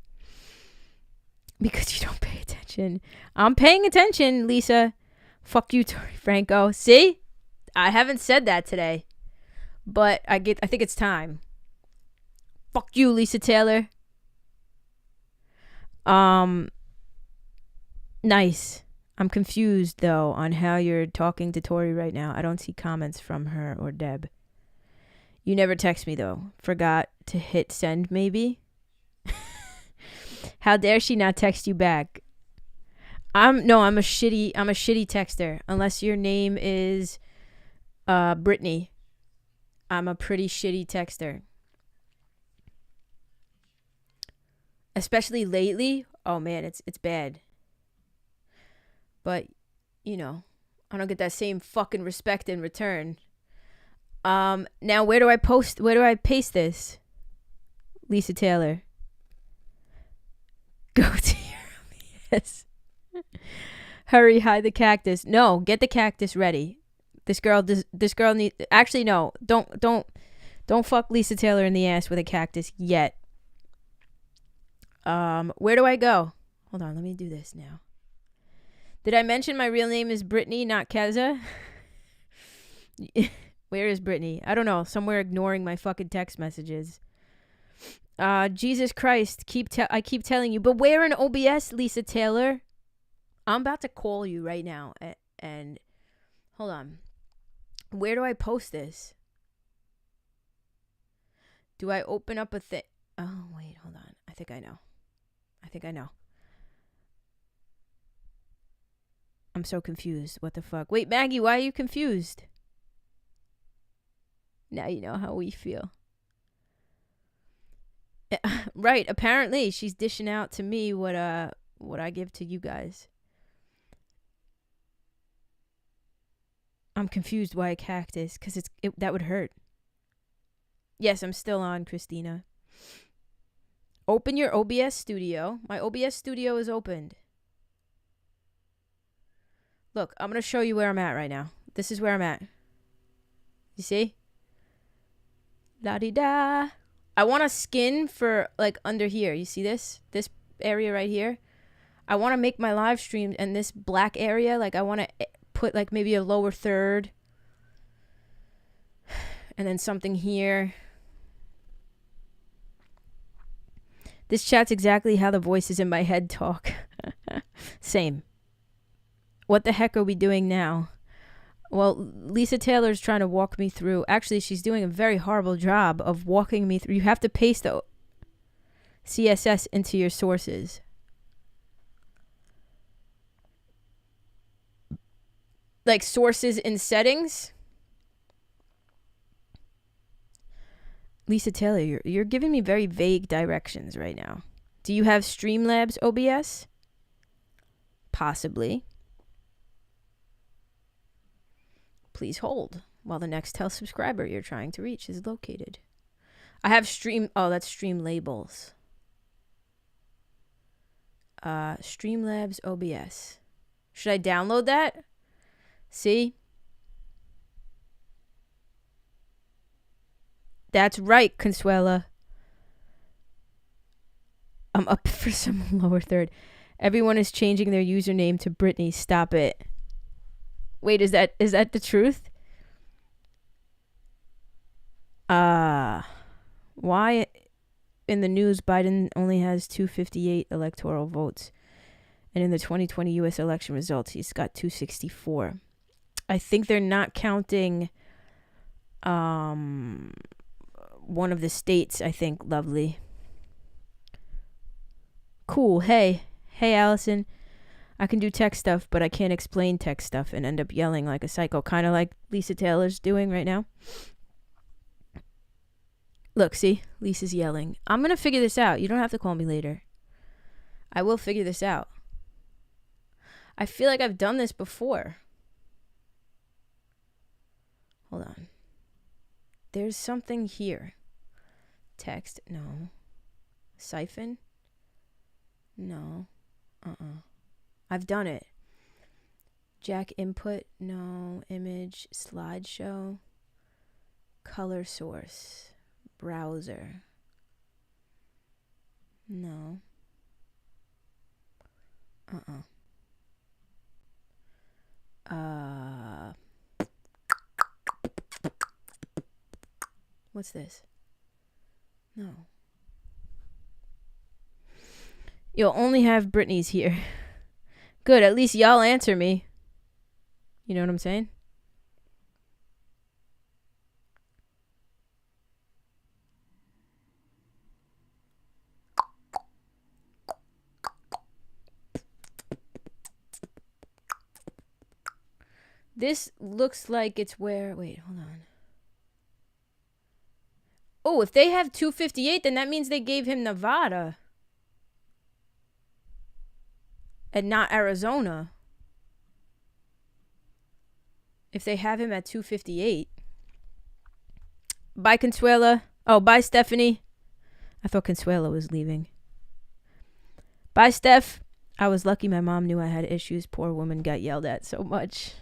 Because you don't pay attention. attention. I'm paying attention, Lisa. Fuck you, ToriFranco. See? I haven't said that today. But I think it's time. Fuck you, Lisa Taylor. Nice. I'm confused, though, on how you're talking to Tori right now. I don't see comments from her or Deb. You never text me, though. Forgot to hit send, maybe? How dare she not text you back? I'm a shitty texter. Unless your name is Brittany. I'm a pretty shitty texter. Especially lately. Oh man, it's bad. But, you know, I don't get that same fucking respect in return. Now where do I paste this? Lisa Taylor. Go to your OBS. Hurry, hide the cactus. No, get the cactus ready. This girl needs, actually no, don't fuck Lisa Taylor in the ass with a cactus yet. Where do I go? Hold on, let me do this now. Did I mention my real name is Brittany, not Keza? Where is Brittany? I don't know. Somewhere ignoring my fucking text messages. Jesus Christ, I keep telling you, but where in OBS, Lisa Taylor? I'm about to call you right now, and hold on. Where do I post this? Do I open up a thing? Oh, wait, hold on. I think I know. I'm so confused. What the fuck? Wait, Maggie, why are you confused? Now you know how we feel. Right, apparently she's dishing out to me what I give to you guys. I'm confused why a cactus, because that would hurt. Yes, I'm still on, Christina. Open your OBS studio. My OBS studio is opened. Look, I'm going to show you where I'm at right now. This is where I'm at. You see? La-di-da. I want a skin for, like, under here. You see this? This area right here? I want to make my live stream and this black area, like, I want to put, like, maybe a lower third. And then something here. This chat's exactly how the voices in my head talk. Same. What the heck are we doing now? Well, Lisa Taylor's trying to walk me through. Actually, she's doing a very horrible job of walking me through. You have to paste the CSS into your sources. Like sources in settings. Lisa Taylor, you're giving me very vague directions right now. Do you have Streamlabs OBS? Possibly. Please hold while the next subscriber you're trying to reach is located. I have that's Stream Labels. Streamlabs OBS. Should I download that? See? That's right, Consuela. I'm up for some lower third. Everyone is changing their username to Brittany. Stop it. Wait, is that the truth? Why in the news Biden only has 258 electoral votes, and in the 2020 U.S. election results he's got 264. I think they're not counting one of the states, I think. Lovely. Cool. Hey Allison. I can do tech stuff, but I can't explain tech stuff and end up yelling like a psycho, kind of like Lisa Taylor's doing right now. Look, see? Lisa's yelling. I'm going to figure this out. You don't have to call me later. I will figure this out. I feel like I've done this before. Hold on. There's something here. Text. No. Siphon. No. I've done it. Jack input. No. Image. Slideshow. Color source. Browser. No. What's this? No. You'll only have Britney's here. Good, at least y'all answer me. You know what I'm saying? This looks like it's where... Wait, hold on. Oh, if they have 258, then that means they gave him Nevada. And not Arizona. If they have him at 258. Bye, Consuela. Oh, bye, Stephanie. I thought Consuela was leaving. Bye, Steph. I was lucky my mom knew I had issues. Poor woman got yelled at so much.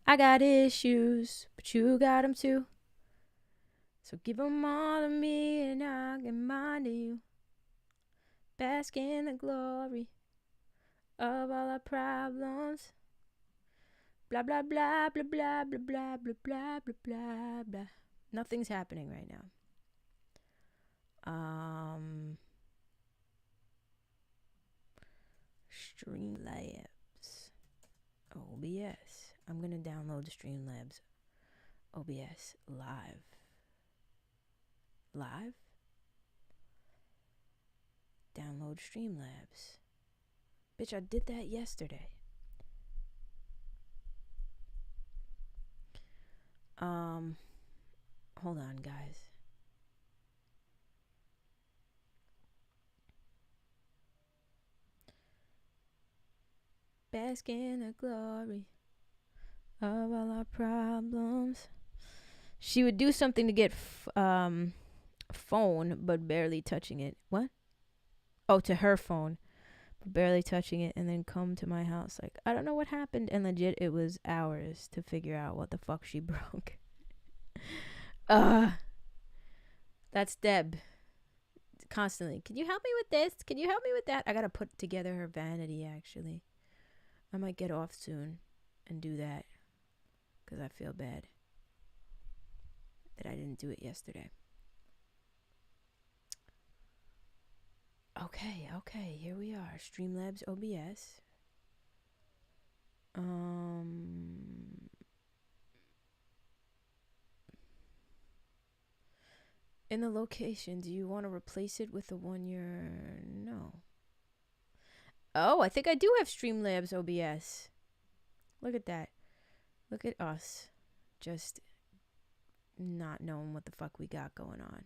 I got issues, but you got them too. So give them all to me and I'll give mine to you. Bask in the glory of all our problems. Blah, blah, blah, blah, blah, blah, blah, blah, blah, blah, blah, blah. Nothing's happening right now. Streamlabs. OBS. I'm going to download Streamlabs. OBS. Live. Live? Download Streamlabs. Bitch, I did that yesterday. Hold on, guys. Bask in the glory of all our problems. She would do something to get phone, but barely touching it. What? Oh, to her phone, but barely touching it, and then come to my house like, I don't know what happened, and legit, it was hours to figure out what the fuck she broke. That's Deb. Constantly. Can you help me with this? Can you help me with that? I gotta put together her vanity, actually. I might get off soon and do that because I feel bad that I didn't do it yesterday. Okay, here we are. Streamlabs OBS. In the location, do you want to replace it with the one you're... No. Oh, I think I do have Streamlabs OBS. Look at that. Look at us. Just not knowing what the fuck we got going on.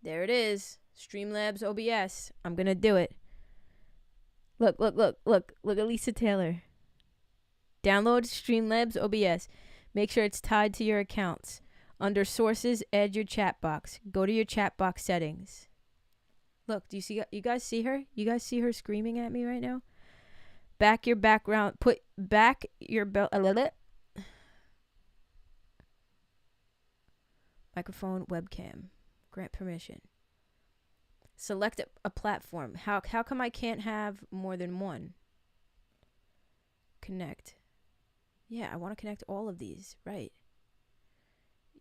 There it is. Streamlabs OBS. I'm going to do it. Look at Lisa Taylor. Download Streamlabs OBS. Make sure it's tied to your accounts. Under sources, add your chat box. Go to your chat box settings. Look, do you see? You guys see her? You guys see her screaming at me right now? Back your background. Put back your belt. Microphone, webcam. Grant permission. Select a platform. How come I can't have more than one? Connect. Yeah, I want to connect all of these. Right.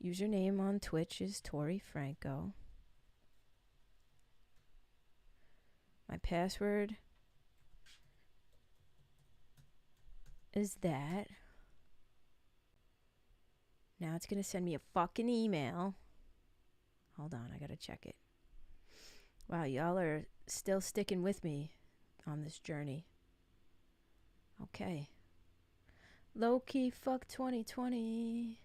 Username on Twitch is ToriFranco. My password is that. Now it's going to send me a fucking email. Hold on, I got to check it. Wow, y'all are still sticking with me on this journey. Okay. Low-key fuck 2020.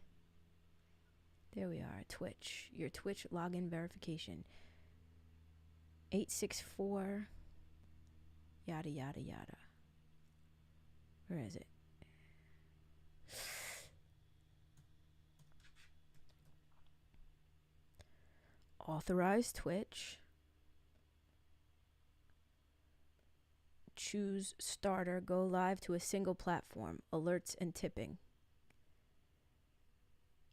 There we are, Twitch. Your Twitch login verification. 864. Yada, yada, yada. Where is it? Authorize Twitch. Choose starter. Go live to a single platform. Alerts and tipping.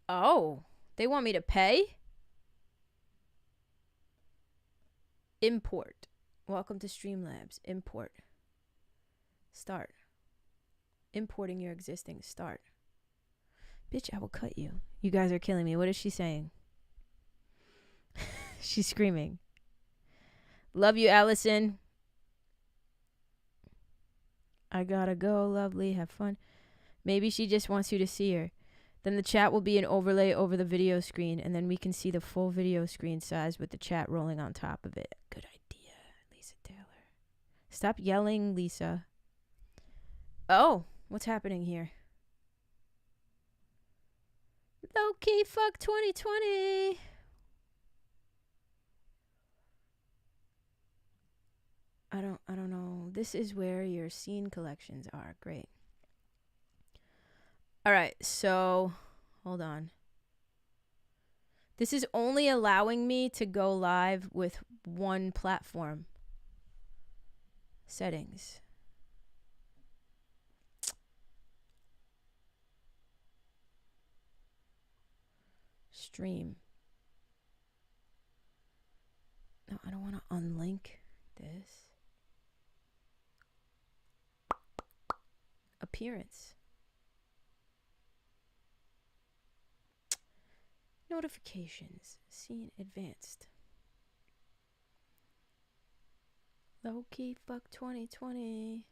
Oh, they want me to pay? Import. Welcome to Streamlabs. Import. Start. Importing your existing. Start. Bitch, I will cut you. You guys are killing me. What is she saying? She's screaming. Love you, Allison. I gotta go, lovely. Have fun. Maybe she just wants you to see her. Then the chat will be an overlay over the video screen, and then we can see the full video screen size with the chat rolling on top of it. Good idea, Lisa Taylor. Stop yelling, Lisa. Oh, what's happening here? Low-key fuck 2020. I don't know. This is where your scene collections are. Great. All right, so hold on. This is only allowing me to go live with one platform. Settings. Stream. No, I don't want to unlink this. Appearance. Notifications. Scene advanced. Low-key fuck 2020.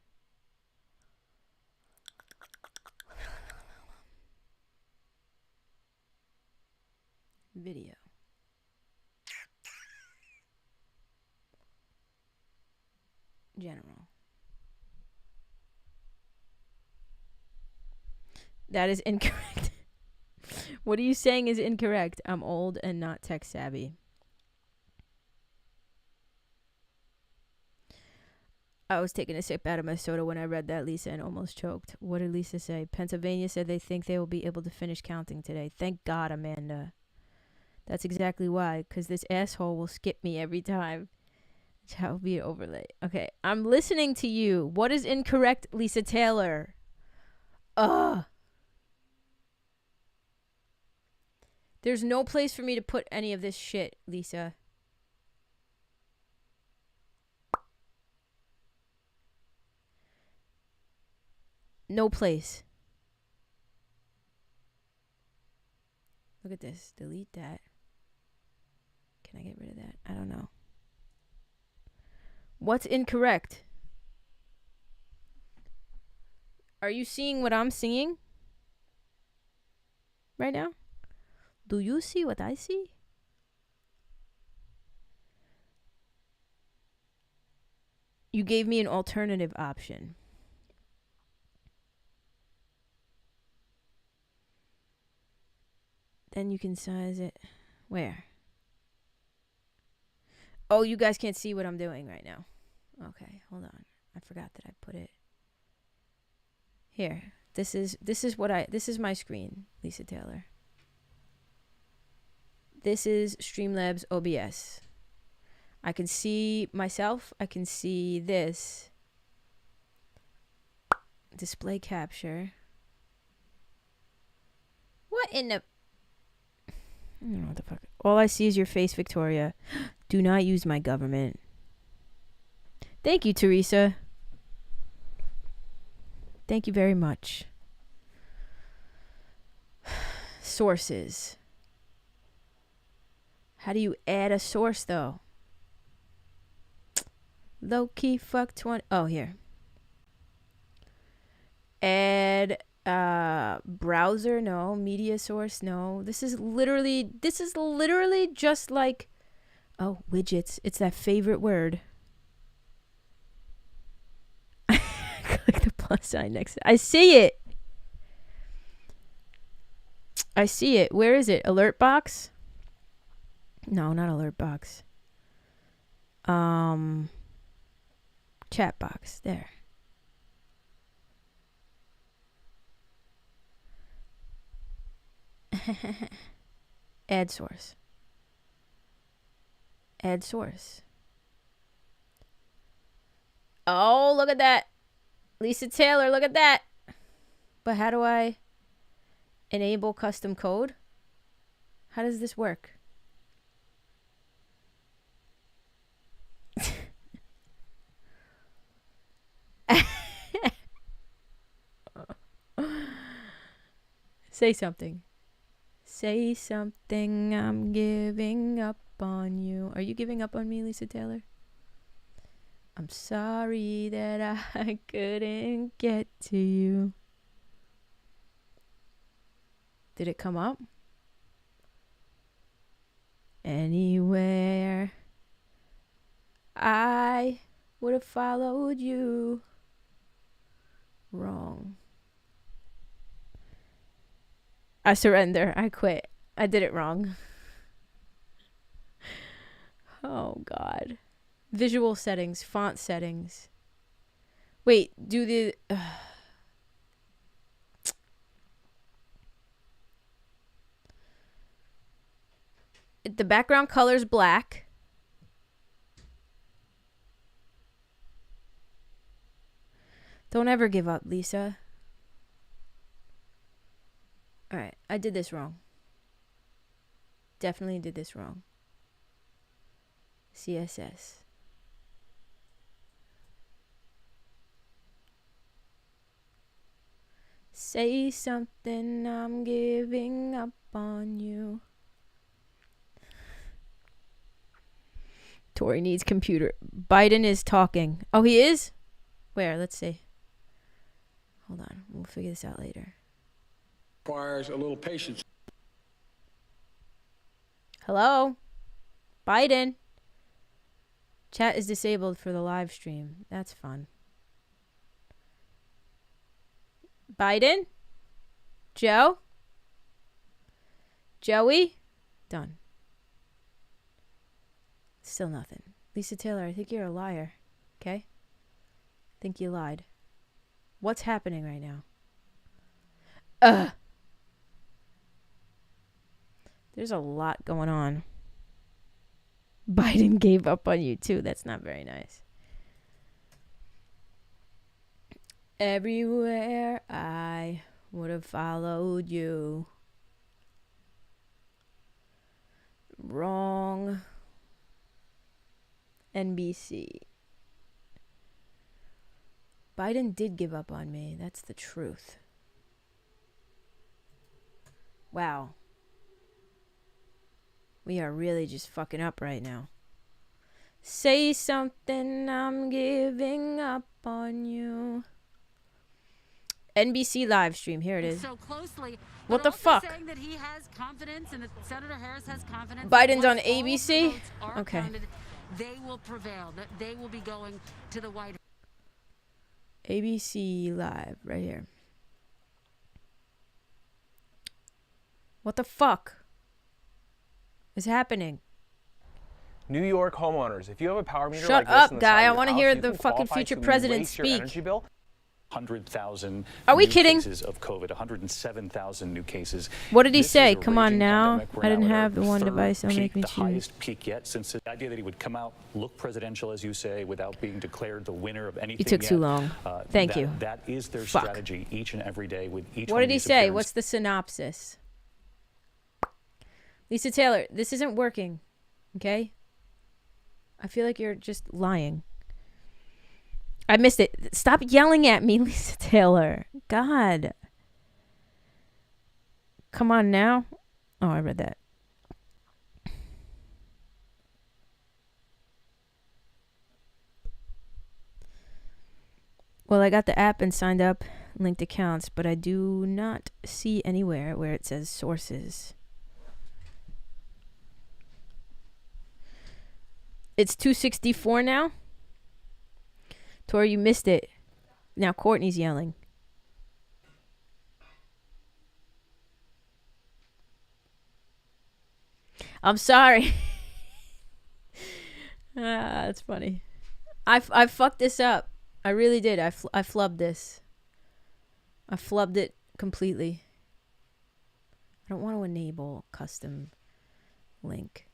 Video. General. That is incorrect. What are you saying is incorrect? I'm old and not tech savvy. I was taking a sip out of my soda when I read that, Lisa, and almost choked. What did Lisa say? Pennsylvania said they think they will be able to finish counting today. Thank God, Amanda. That's exactly why, because this asshole will skip me every time. That will be an overlay. Okay, I'm listening to you. What is incorrect, Lisa Taylor? Ugh. There's no place for me to put any of this shit, Lisa. No place. Look at this. Delete that. Can I get rid of that? I don't know. What's incorrect? Are you seeing what I'm seeing right now? Do you see what I see? You gave me an alternative option. Then you can size it. Where? Oh, you guys can't see what I'm doing right now. Okay, hold on. I forgot that I put it here. This is my screen, Lisa Taylor. This is Streamlabs OBS. I can see myself. I can see this. Display capture. What in the... I don't know what the fuck. All I see is your face, Victoria. Do not use my government. Thank you, Teresa. Thank you very much. Sources. How do you add a source, though? Low-key fuck 20... Oh, here. Add browser, no. Media source, no. This is literally just like... Oh, widgets. It's that favorite word. Click the plus sign next to it. I see it. I see it. Where is it? Alert box? No, not alert box. Chat box. There. Add source. Add source. Oh, look at that. Lisa Taylor, look at that. But how do I enable custom code? How does this work? Say something. Say something. I'm giving up on you. Are you giving up on me, Lisa Taylor? I'm sorry that I couldn't get to you. Did it come up? Anywhere I would have followed you. Wrong. I surrender. I quit. I did it wrong. Oh, God. Visual settings. Font settings. Wait, do the... The background color's black. Don't ever give up, Lisa. Alright, I did this wrong. Definitely did this wrong. CSS. Say something, I'm giving up on you. Tori needs computer. Biden is talking. Oh, he is? Where? Let's see. Hold on. We'll figure this out later. Requires a little patience. Hello? Biden? Chat is disabled for the live stream. That's fun. Biden? Joe? Joey? Done. Still nothing. Lisa Taylor, I think you're a liar. Okay? I think you lied. What's happening right now? There's a lot going on. Biden gave up on you too. That's not very nice. Everywhere I would have followed you. Wrong. NBC. Biden did give up on me. That's the truth. Wow. We are really just fucking up right now. Say something, I'm giving up on you. NBC live stream. Here it is. So closely, what the fuck? Saying that he has confidence and that Senator Harris has confidence. Biden's on ABC? Okay. Counted, they will prevail. That they will be going to the White House. ABC live right here. What the fuck is happening? New York homeowners, if you have a power meter Shut like this up, in the guy. side I of want to your hear house, the you can fucking qualify future to president erase your speak. energy bill. 100,000 Are we new kidding? cases of COVID, 107,000 new cases. What did he This say? is a Come on raging now. pandemic. We're I didn't now at have the our one third device. Don't peak, make me the choose. highest peak yet since the idea that he would come out, look presidential, as you say, without being declared the winner of anything. You took yet. too long. Thank you. That is their Fuck. strategy each and every day with each. What one did of he these say? appearances. What's the synopsis? Lisa Taylor, this isn't working. Okay? I feel like you're just lying. I missed it. Stop yelling at me, Lisa Taylor. God. Come on now. Oh, I read that. Well, I got the app and signed up, linked accounts, but I do not see anywhere where it says sources. It's 264 now. Tori, you missed it. Now Courtney's yelling. I'm sorry. That's funny. I fucked this up. I really did. I flubbed this. I flubbed it completely. I don't want to enable custom link.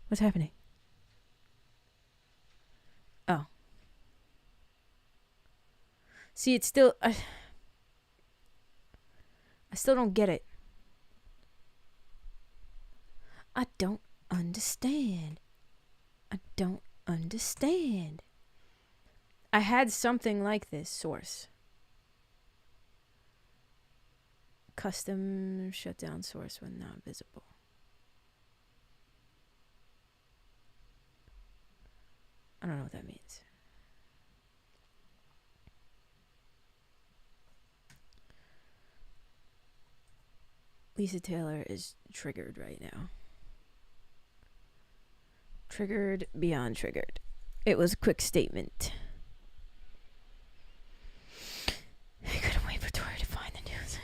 What's happening? Oh. See, it's still... I still don't get it. I don't understand. I don't understand. I had something like this source. Custom shutdown source when not visible. I don't know what that means. Lisa Taylor is triggered right now. Triggered beyond triggered. It was a quick statement. I couldn't wait for Tori to find the news.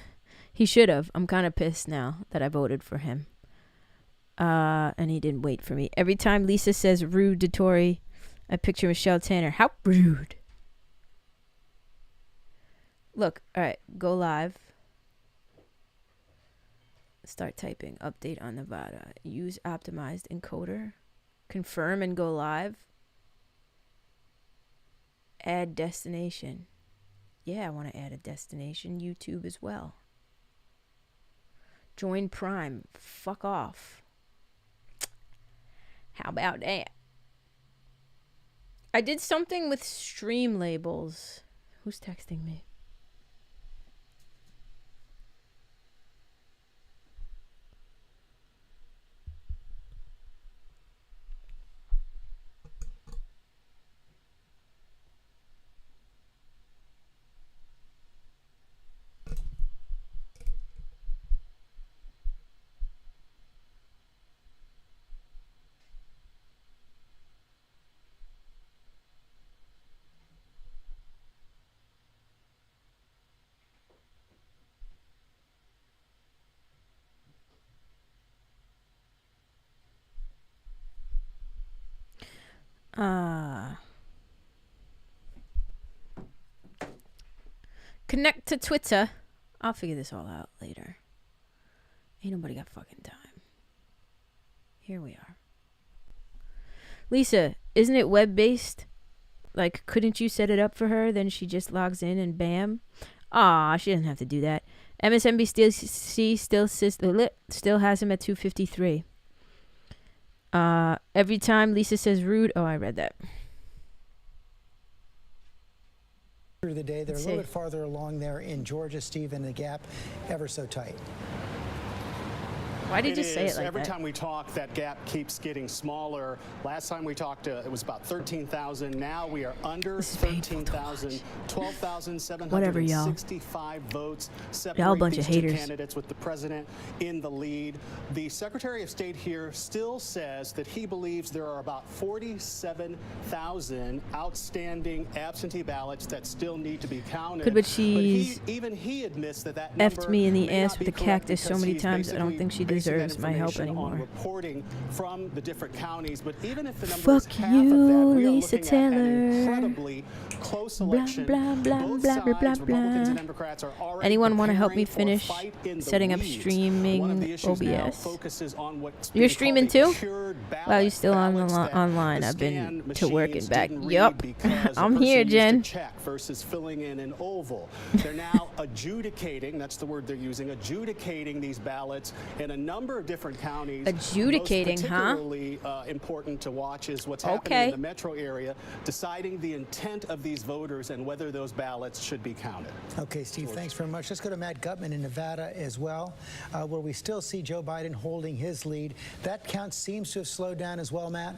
He should have. I'm kind of pissed now that I voted for him. And he didn't wait for me. Every time Lisa says rude to Tori, I picture Michelle Tanner. How rude. Look, all right, go live. Start typing. Update on Nevada. Use optimized encoder. Confirm and go live. Add destination. Yeah, I want to add a destination. YouTube as well. Join Prime. Fuck off. How about that? I did something with stream labels. Who's texting me? Connect to Twitter. I'll figure this all out later. Ain't nobody got fucking time. Here we are. Lisa, isn't it web-based? Like, couldn't you set it up for her? Then she just logs in and bam. Ah, she doesn't have to do that. MSNBC still has him at 253. Every time Lisa says rude. Oh, I read that. Through the day, they're a little bit farther along there in Georgia, Steve, and the gap ever so tight. Why did you say it like every that? time we talk, that gap keeps getting smaller. Last time we talked, it was about 13,000. Now we are under 13,000. 12,765 votes separate bunch these of two haters. candidates, with the president in the lead. The Secretary of State here still says that he believes there are about 47,000 outstanding absentee ballots that still need to be counted. Good, but she's even he admits that that effed number me in the may ass not with be the correct cactus so because many he's times. I don't think she deserves my help information on anymore. reporting from the different counties, but even if the number is Fuck half you, of that, we are Lisa looking Taylor. at an incredibly close election. Blah, blah, Both blah, blah, sides, blah, Republicans and blah. Democrats, are already Anyone want to help me preparing for a finish fight in the setting up weeds. streaming One of the issues now OBS? focuses on what's You're being streaming called a too? cured ballot, Wow, you still ballots that online. the I've been scan to work and machines back. didn't read Yup. because a I'm person here, used a Jen. check versus filling in an oval. They're now adjudicating, that's the word they're using, adjudicating these ballots in a number of different counties. Adjudicating, Most huh? particularly important to watch is what's happening in the metro area, deciding the intent of these voters and whether those ballots should be counted. Okay, Steve, thanks very much. Let's go to Matt Gutman in Nevada as well, where we still see Joe Biden holding his lead. That count seems to have slowed down as well, Matt.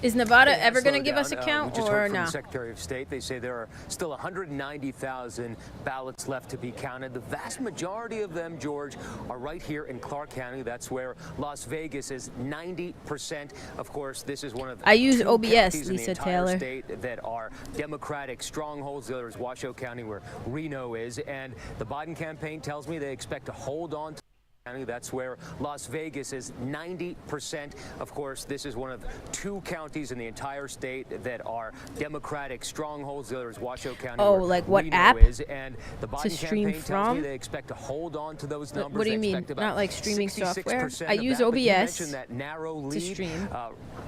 Is Nevada ever going to give us a count we just or heard from no? the Secretary of State. They say there are still 190,000 ballots left to be counted. The vast majority of them, George, are right here in Clark County. That's where Las Vegas is 90%. Of course, this is one of the I use two OBS, counties in the Lisa entire Taylor. state that are Democratic strongholds. The other is Washoe County, where Reno is. And the Biden campaign tells me they expect to hold on to County. That's where Las Vegas is 90%. Of course, this is one of two counties in the entire state that are Democratic strongholds. The other is Washoe County. Oh, where like what Reno app is. And the to Biden stream campaign tells me from? they expect to hold on to those numbers. What do you They mean? expect about Not like streaming 66% software? I of use that, but you OBS mentioned that narrow lead, to stream.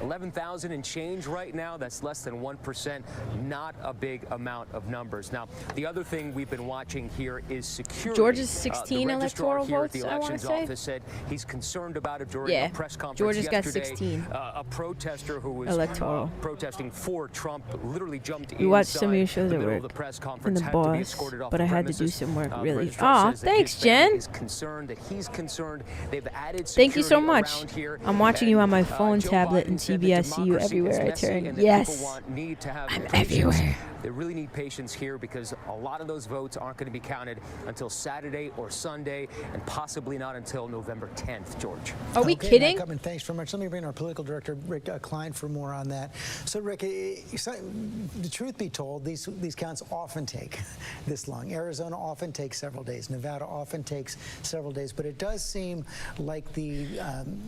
11,000 and change right now. That's less than 1%. Not a big amount of numbers. Now, the other thing we've been watching here is security. Georgia's 16 the registrar electoral here at votes, the I wanna Elections say? office said he's concerned about it during Yeah. a press conference Georgia's got yesterday. 16. A protester who was Electoral. protesting for Trump literally jumped We watched some of your inside shows the at middle work of the press in conference, the had to be boss, escorted off but the I had to do premises. some work The really. registrar Aw, says that thanks, his family Jen. is concerned, that he's concerned. They've added Thank you so security much. around here. I'm watching you on my phone, Joe tablet, Biden and said TV. that I see you democracy everywhere is I messy turn. and that Yes. need to have I'm patience. everywhere. They really need patience here because a lot of those votes aren't going to be counted until Saturday or Sunday, and possibly not until November 10th, George. Are we Okay, kidding? Matt Gutman, thanks very much. Let me bring our political director, Rick Klein, for more on that. So, Rick, the truth be told, these counts often take this long. Arizona often takes several days. Nevada often takes several days. But it does seem like the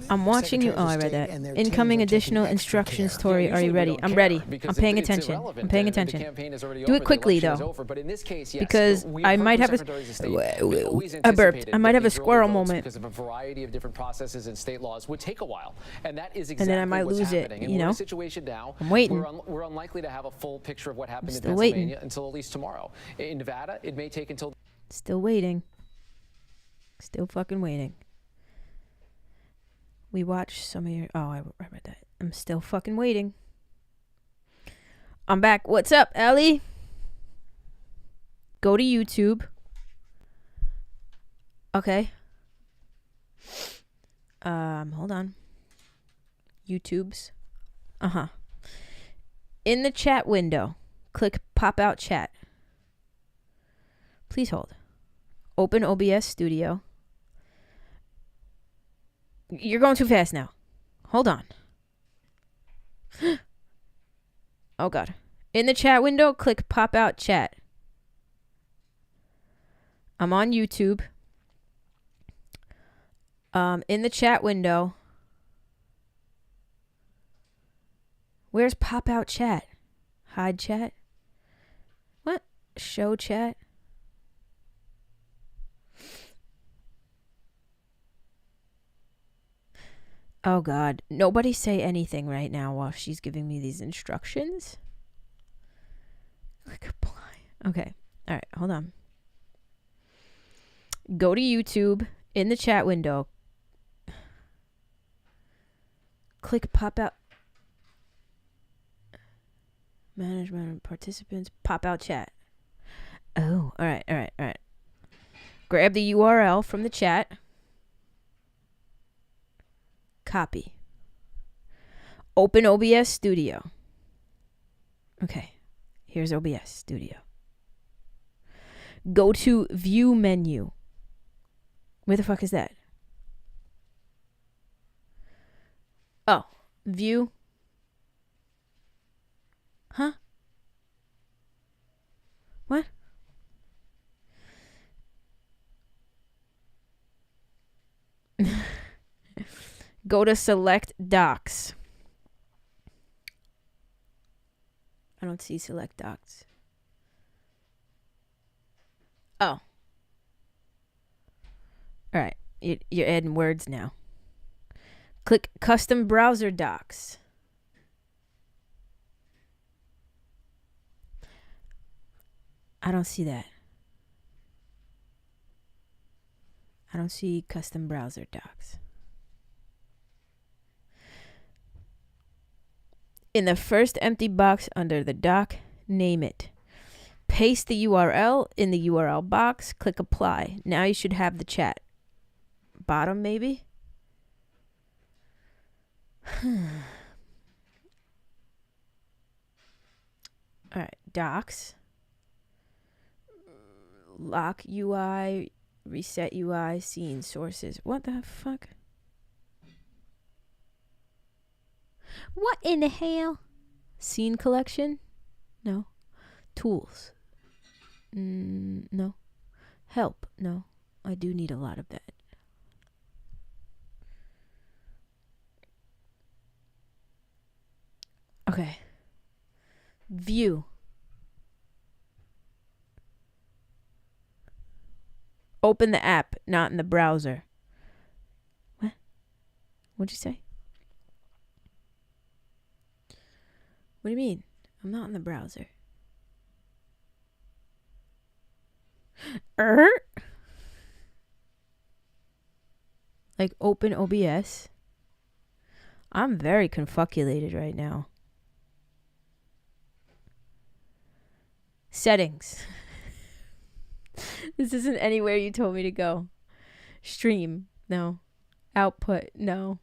I'm watching you. Oh, I read that. Incoming additional instructions, Tori. Are you ready? I'm ready. I'm paying attention. I'm paying attention. Do it quickly, though. But in this case, yes, because I might have a burp. I might have a squirrel moment. Because of a variety of different processes and state laws would take a while, and that is And exactly then I might what's lose it, happening. And you we're in know? a situation now. I'm waiting. We're unlikely to have a full picture of what happened in still Pennsylvania waiting. until at least tomorrow. In Nevada, it may take until. Still waiting. Still fucking waiting. We watched some of your. Oh, I read that. I'm still fucking waiting. I'm back. What's up, Ellie? Go to YouTube. Okay. Hold on. YouTube's. In the chat window, click pop out chat. Please hold. Open OBS Studio. You're going too fast now. Hold on. Oh, God. In the chat window, click pop out chat. I'm on YouTube. In the chat window. Where's pop out chat? Hide chat? What? Show chat? Oh, God. Nobody say anything right now while she's giving me these instructions. Click apply. Okay. All right. Hold on. Go to YouTube. In the chat window. Click pop out. Management and participants. Pop out chat. Oh. All right. All right. All right. Grab the URL from the chat. Copy. Open OBS Studio. Okay. Here's OBS Studio. Go to View menu. Where the fuck is that? Oh. View. Huh? What? Go to select docs. I don't see select docs. Oh. All right. You're adding words now. Click custom browser docs. I don't see that. I don't see custom browser docs. In the first empty box under the doc, name it. Paste the URL in the URL box. Click apply. Now you should have the chat. Bottom, maybe? All right, docs. Lock UI, reset UI, scene sources. What the fuck? What in the hell? Scene collection? No. Tools? No. Help? No. I do need a lot of that. Okay. View. Open the app, not in the browser. What? What'd you say? What do you mean? I'm not in the browser. Like open OBS. I'm very confuculated right now. Settings. This isn't anywhere you told me to go. Stream. No. Output. No.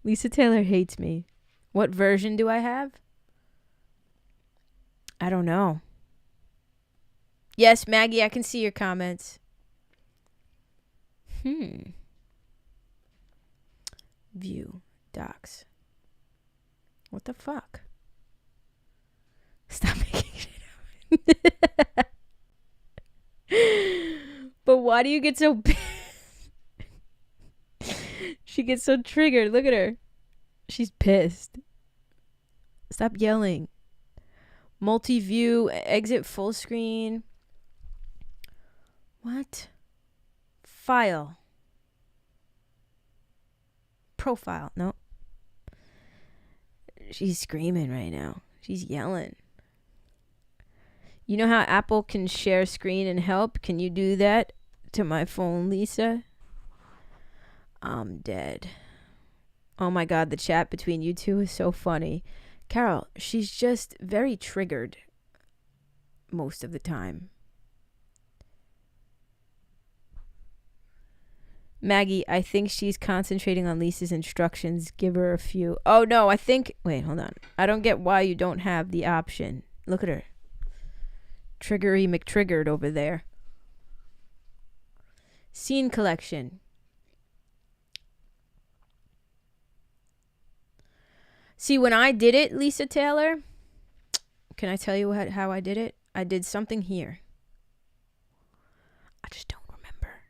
Lisa Taylor hates me. What version do I have? I don't know. Yes, Maggie, I can see your comments. View. Docs. What the fuck? Stop making shit up. But why do you get so pissed? She gets so triggered. Look at her. She's pissed. Stop yelling. Multi-view. Exit full screen. What? File. Profile. No. She's screaming right now. She's yelling. You know how Apple can share screen and help? Can you do that to my phone, Lisa? I'm dead. Oh my God, the chat between you two is so funny. Carol, she's just very triggered most of the time. Maggie, I think she's concentrating on Lisa's instructions. Give her a few. Oh no, I think... Wait, hold on. I don't get why you don't have the option. Look at her. Triggery McTriggered over there. Scene collection. See, when I did it, Lisa Taylor, can I tell you how I did it? I did something here. I just don't remember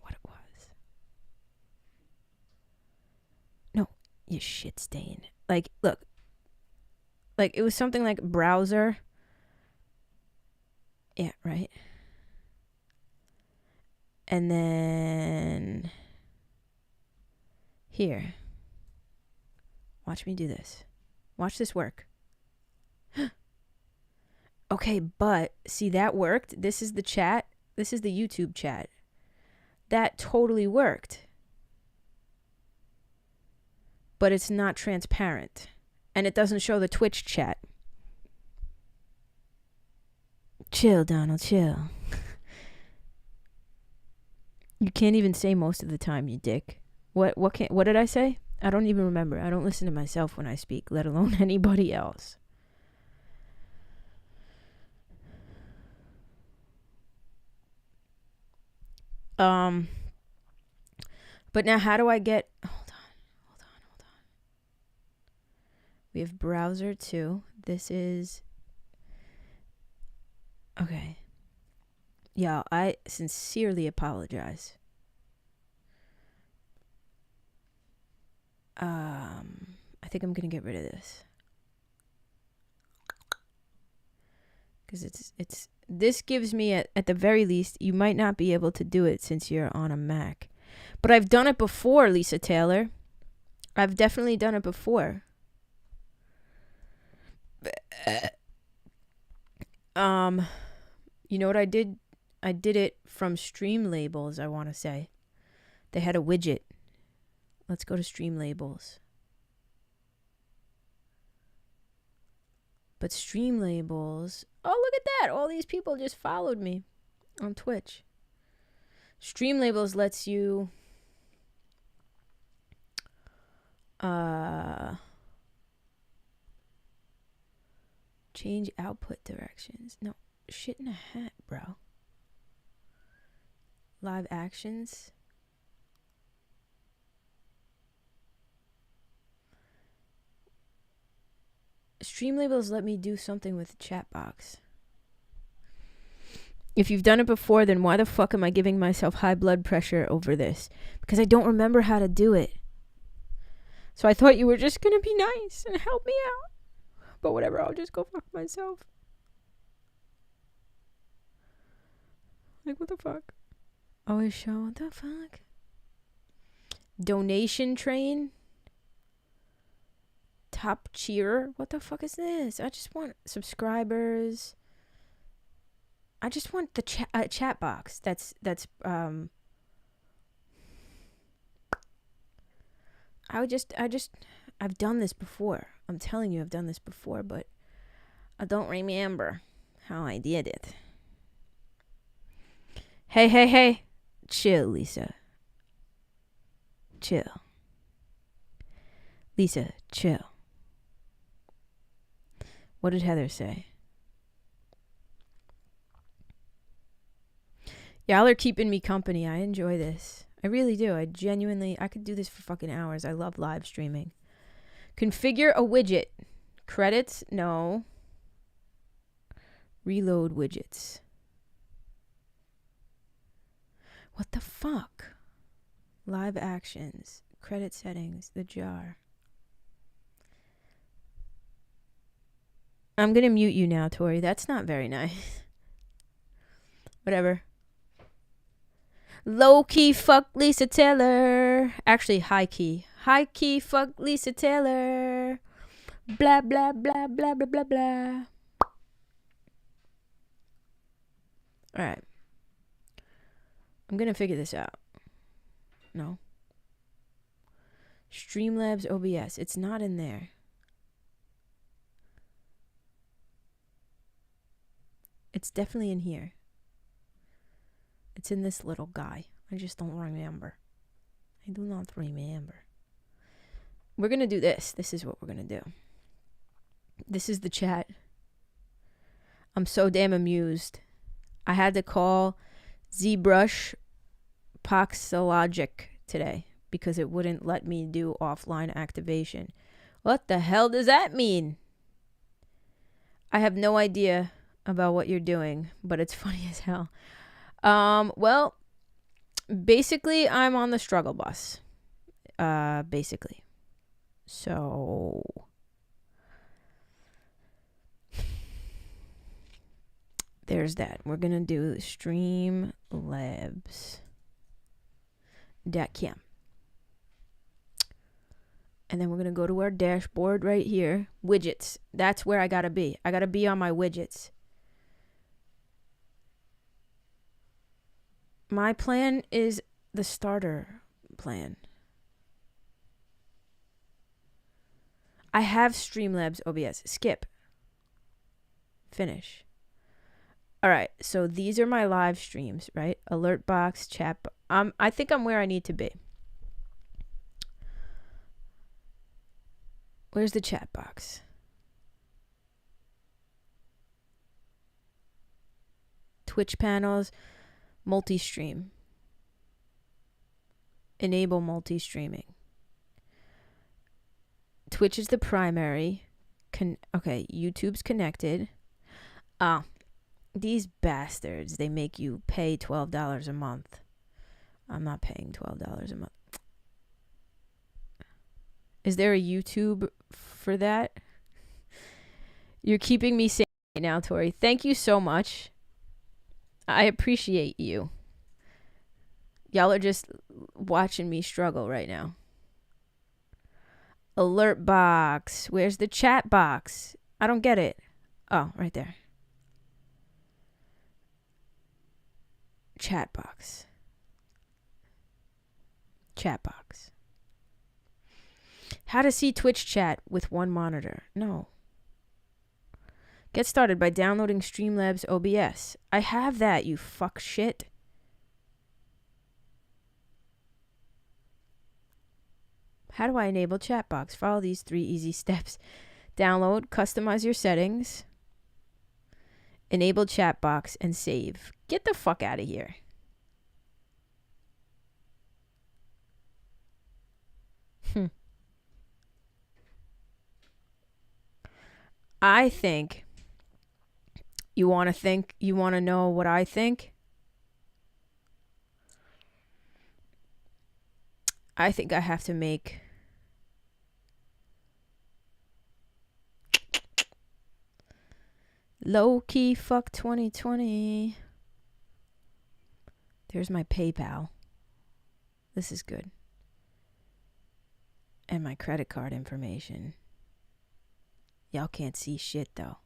what it was. No, you shit stain. Like, look. Like, it was something like browser. Yeah, right. And then here. Watch me do this. Watch this work. Okay, but see, that worked. This is the chat. This is the YouTube chat. That totally worked. But it's not transparent. And it doesn't show the Twitch chat. Chill, Donald, chill. You can't even say most of the time, you dick. What did I say? I don't even remember. I don't listen to myself when I speak, let alone anybody else. But now how do I get... Hold on. We have browser 2. This is... Okay. Yeah, I sincerely apologize. I think I'm gonna get rid of this. Because this gives me, at the very least, you might not be able to do it since you're on a Mac. But I've done it before, Lisa Taylor. I've definitely done it before. You know what I did? I did it from Stream Labels, I want to say. They had a widget. Let's go to Stream Labels. But Stream Labels... Oh, look at that. All these people just followed me on Twitch. Stream Labels lets you... change output directions. No, shit in a hat, bro. Live actions. Stream Labels let me do something with the chat box. If you've done it before, then why the fuck am I giving myself high blood pressure over this? Because I don't remember how to do it. So I thought you were just going to be nice and help me out. But whatever, I'll just go fuck myself. Like, what the fuck? Always show, what the fuck? Donation train? Top cheerer? What the fuck is this? I just want subscribers. I just want the chat box. That's I've done this before. I'm telling you, I've done this before, but I don't remember how I did it. Hey. Chill, Lisa. Chill. Lisa, chill. What did Heather say? Y'all are keeping me company. I enjoy this. I really do. I could do this for fucking hours. I love live streaming. Configure a widget. Credits? No. Reload widgets. What the fuck? Live actions. Credit settings. The jar. I'm gonna mute you now, Tori. That's not very nice. Whatever. Low key fuck Lisa Taylor. Actually, high key. High key fuck Lisa Taylor. Blah, blah, blah, blah, blah, blah, blah. Alright. I'm gonna figure this out. No. Streamlabs OBS. It's not in there. It's definitely in here. It's in this little guy. I just don't remember. I do not remember. We're going to do this. This is what we're going to do. This is the chat. I'm so damn amused. I had to call ZBrush Poxologic today because it wouldn't let me do offline activation. What the hell does that mean? I have no idea about what you're doing, but it's funny as hell. Well, basically, I'm on the struggle bus. Basically. So, there's that. We're gonna do Streamlabs.com. And then we're gonna go to our dashboard right here. Widgets. That's where I gotta be. I gotta be on my widgets. My plan is the starter plan. I have Streamlabs OBS. Skip. Finish. Alright, so these are my live streams, right? Alert box, chat. I think I'm where I need to be. Where's the chat box? Twitch panels. Multi-stream. Enable multi-streaming. Twitch is the primary. Okay, YouTube's connected. These bastards, they make you pay $12 a month. I'm not paying $12 a month. Is there a YouTube for that? You're keeping me sane right now, Tori. Thank you so much. I appreciate you. Y'all are just watching me struggle right now. Alert box. Where's the chat box? I don't get it. Oh, right there. Chat box. Chat box. How to see Twitch chat with one monitor. No. Get started by downloading Streamlabs OBS. I have that, you fuck shit. How do I enable chat box? Follow these 3 easy steps. Download, customize your settings, enable chat box, and save. Get the fuck out of here. I think you want to know what I think? I think I have to make low-key fuck 2020. There's my PayPal. This is good. And my credit card information. Y'all can't see shit though.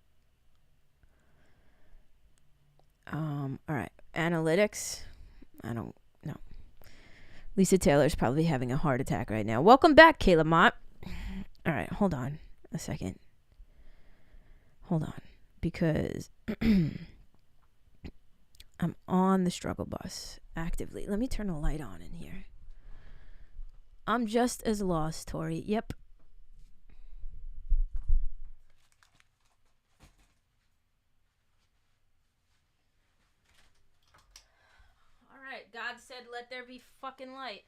Alright. Analytics. I don't know. Lisa Taylor's probably having a heart attack right now. Welcome back, Kayla Mott. All right, hold on a second. Hold on, because I'm on the struggle bus actively. Let me turn the light on in here. I'm just as lost, Tori. Yep. All right, God said, let there be fucking light.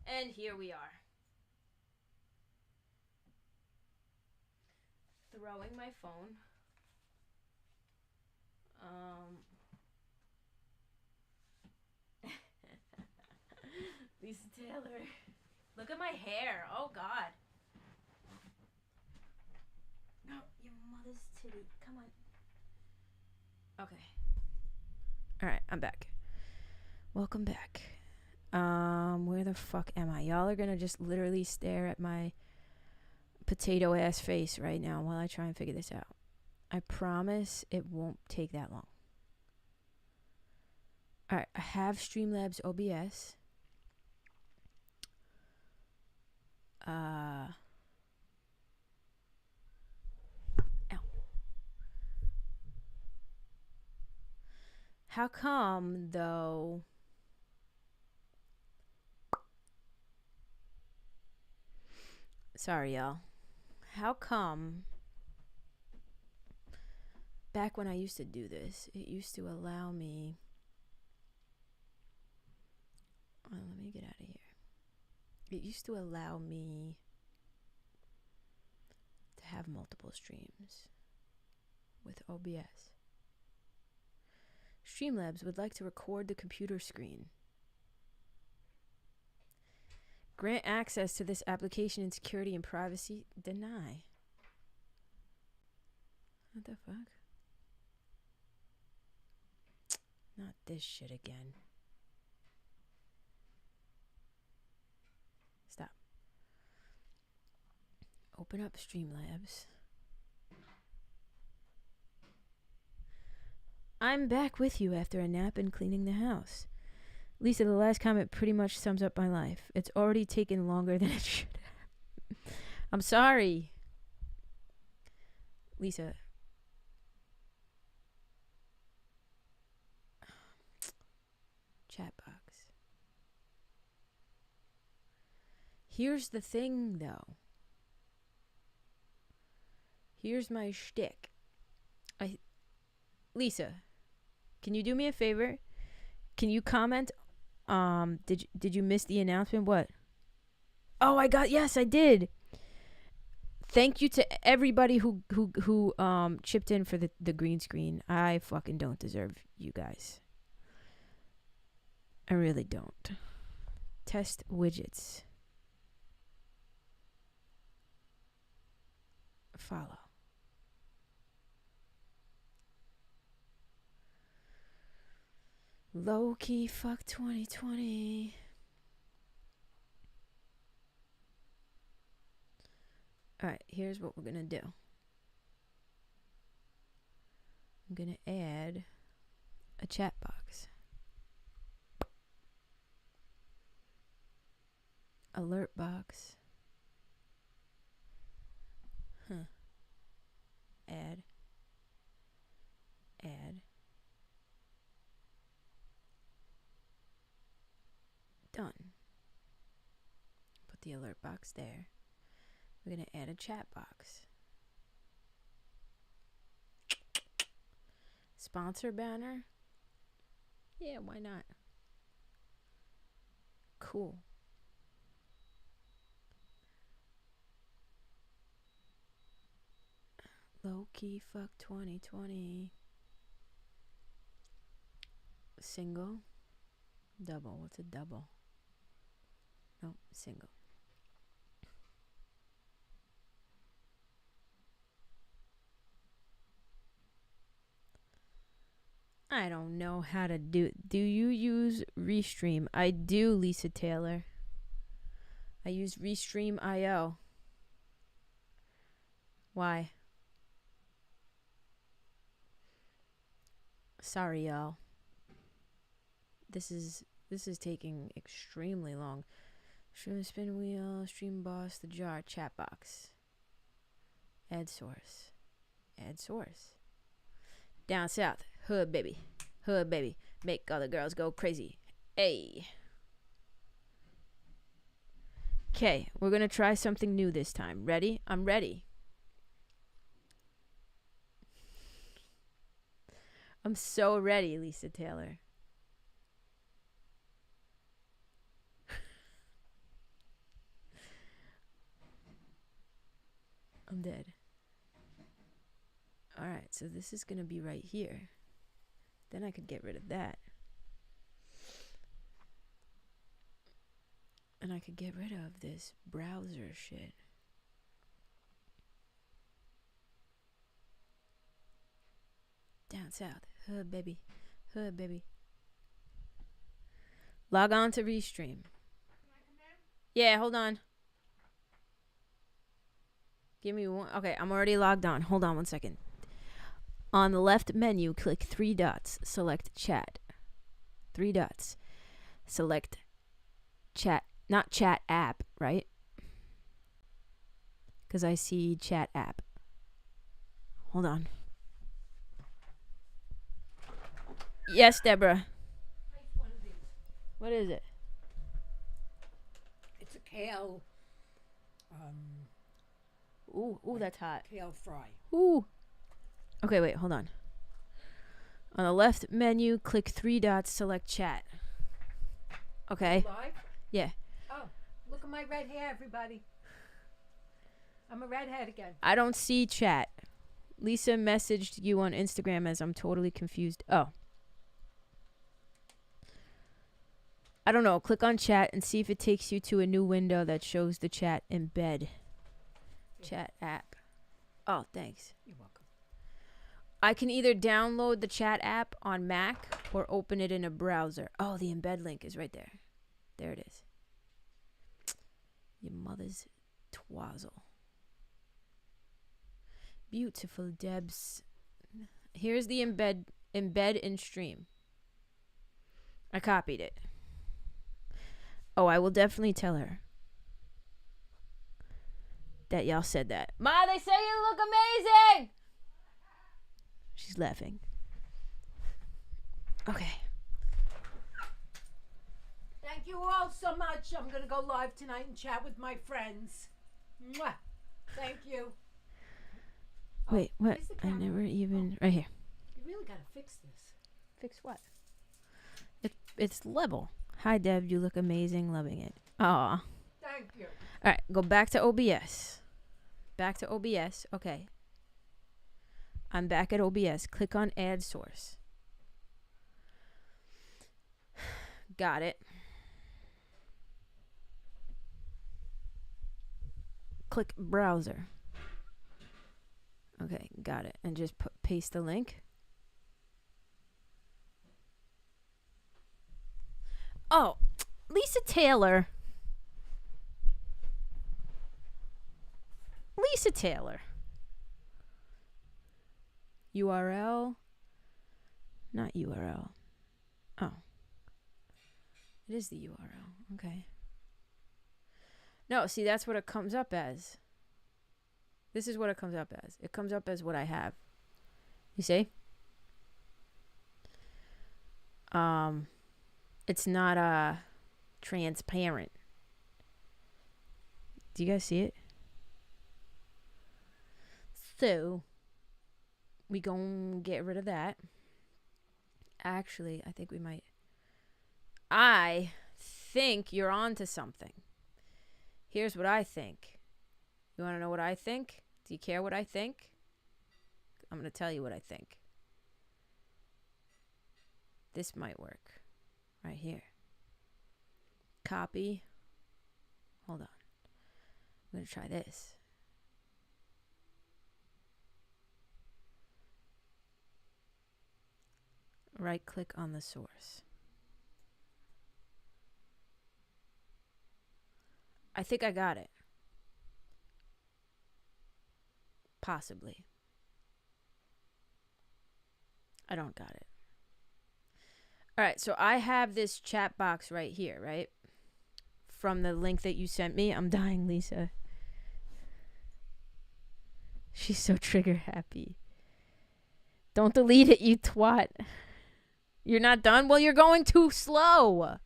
And here we are. Throwing my phone. Lisa Taylor. Look at my hair. Oh, God. No, your mother's titty. Come on. Okay. All right, I'm back. Welcome back. Where the fuck am I? Y'all are gonna just literally stare at my potato ass face right now while I try and figure this out. I promise it won't take that long. All right, I have Streamlabs OBS. Ow. How come, though? Sorry, y'all. How come back when I used to do this, it used to allow me... Oh, let me get out of here. It used to allow me to have multiple streams with OBS. Streamlabs would like to record the computer screen. Grant access to this application in security and privacy. Deny. What the fuck? Not this shit again. Stop. Open up Streamlabs. I'm back with you after a nap and cleaning the house. Lisa, the last comment pretty much sums up my life. It's already taken longer than it should have. I'm sorry. Lisa. Chat box. Here's the thing, though. Here's my shtick. Lisa, can you do me a favor? Can you comment? Did you miss the announcement? What? Oh, yes, I did. Thank you to everybody who chipped in for the green screen. I fucking don't deserve you guys. I really don't. Test widgets. Follow. Low key fuck 2020. Alright, here's what we're gonna do. I'm gonna add a chat box. Alert box. Add. Done. Put the alert box there. We're going to add a chat box. Sponsor banner? Yeah, why not? Cool. Low key fuck 2020. Single. Double. What's a double? Nope, single. I don't know how to do it. Do you use Restream? I do, Lisa Taylor. I use Restream.io. Why? Sorry, y'all. This is This is taking extremely long. Stream spin wheel, stream boss, the jar, chat box. Add source. Add source. Down south. Hood baby. Hood baby. Make other girls go crazy. Hey. Okay, we're going to try something new this time. Ready? I'm ready. I'm so ready, Lisa Taylor. I'm dead. Alright, so this is going to be right here. Then I could get rid of that. And I could get rid of this browser shit. Down south. Hood baby. Hood baby. Log on to Restream. Yeah, hold on. Give me one. Okay, I'm already logged on. Hold on one second. On the left menu, click 3 dots. Select chat. 3 dots. Select chat. Not chat app, right? Because I see chat app. Hold on. Yes, Deborah. What is it? It's a kale. Ooh, that's hot. Kale fry. Ooh. Okay, wait, hold on. On the left menu, click 3 dots, select chat. Okay. Live? Yeah. Oh, look at my red hair, everybody. I'm a redhead again. I don't see chat. Lisa messaged you on Instagram as I'm totally confused. Oh. I don't know. Click on chat and see if it takes you to a new window that shows the chat embed. Chat app. Oh, thanks. You're welcome. I can either download the chat app on Mac or open it in a browser. Oh, the embed link is right there. There it is. Your mother's twazzle. Beautiful Debs. Here's the embed in stream. I copied it. Oh, I will definitely tell her that y'all said that. Ma, they say you look amazing! She's laughing. Okay. Thank you all so much. I'm going to go live tonight and chat with my friends. Mwah. Thank you. Wait, what? I never even... Right here. You really got to fix this. Fix what? It's level. Hi, Deb. You look amazing. Loving it. Aw. Thank you. All right. Go back to OBS. Back to OBS. Okay. I'm back at OBS. Click on Add Source. Got it. Click Browser. Okay. Got it. And just paste the link. Oh, Lisa Taylor. Lisa Taylor. URL. Not URL. Oh. It is the URL. Okay. No, see, that's what it comes up as. This is what it comes up as. It comes up as what I have. You see? It's not transparent. Do you guys see it? So we gonna get rid of that. Actually, I think we might. I think you're onto something. Here's what I think. You want to know what I think? Do you care what I think? I'm going to tell you what I think. This might work. Right here. Copy. Hold on. I'm going to try this. Right click on the source. I think I got it. Possibly. I don't got it. All right, so I have this chat box right here, right? From the link that you sent me. I'm dying, Lisa. She's so trigger happy. Don't delete it, you twat. You're not done? Well, you're going too slow.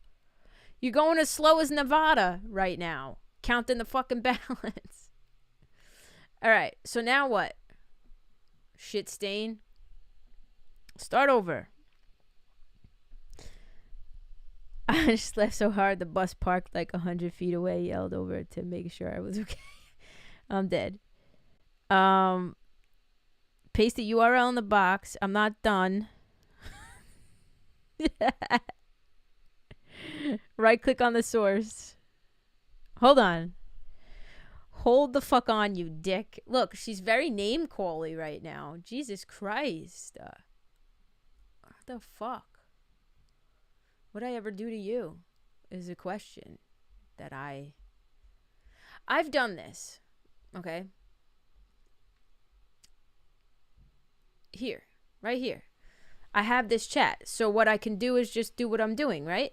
You're going as slow as Nevada right now. Counting the fucking ballots. All right, so now what? Shit stain. Start over. I just laughed so hard the bus parked like 100 feet away, yelled over to make sure I was okay. I'm dead. Paste the URL in the box. I'm not done. Right click on the source. Hold on. Hold the fuck on, you dick. Look, she's very name-cally right now. Jesus Christ. What the fuck? What'd I ever do to you? Is a question that I've done this. Okay? Here. Right here. I have this chat. So what I can do is just do what I'm doing, right?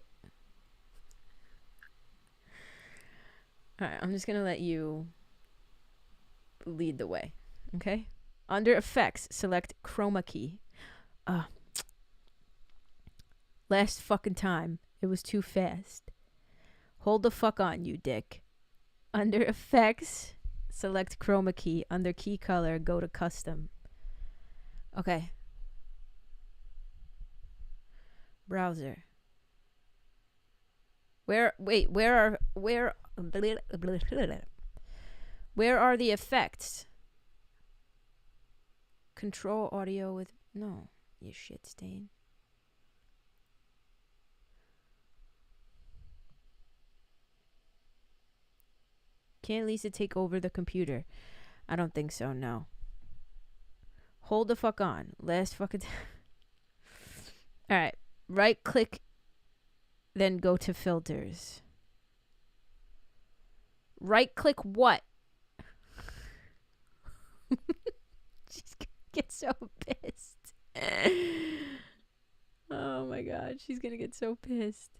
Alright, I'm just gonna let you lead the way. Okay? Under effects, select chroma key. Last fucking time. It was too fast. Hold the fuck on, you dick. Under effects, select chroma key. Under key color, go to custom. Okay. Browser. Where are the effects? Control audio with no, you shit stain. Can't Lisa take over the computer? I don't think so, no. Hold the fuck on. Last fucking time. Alright. Right click, then go to filters. Right click what? She's gonna get so pissed. Oh my god, she's gonna get so pissed.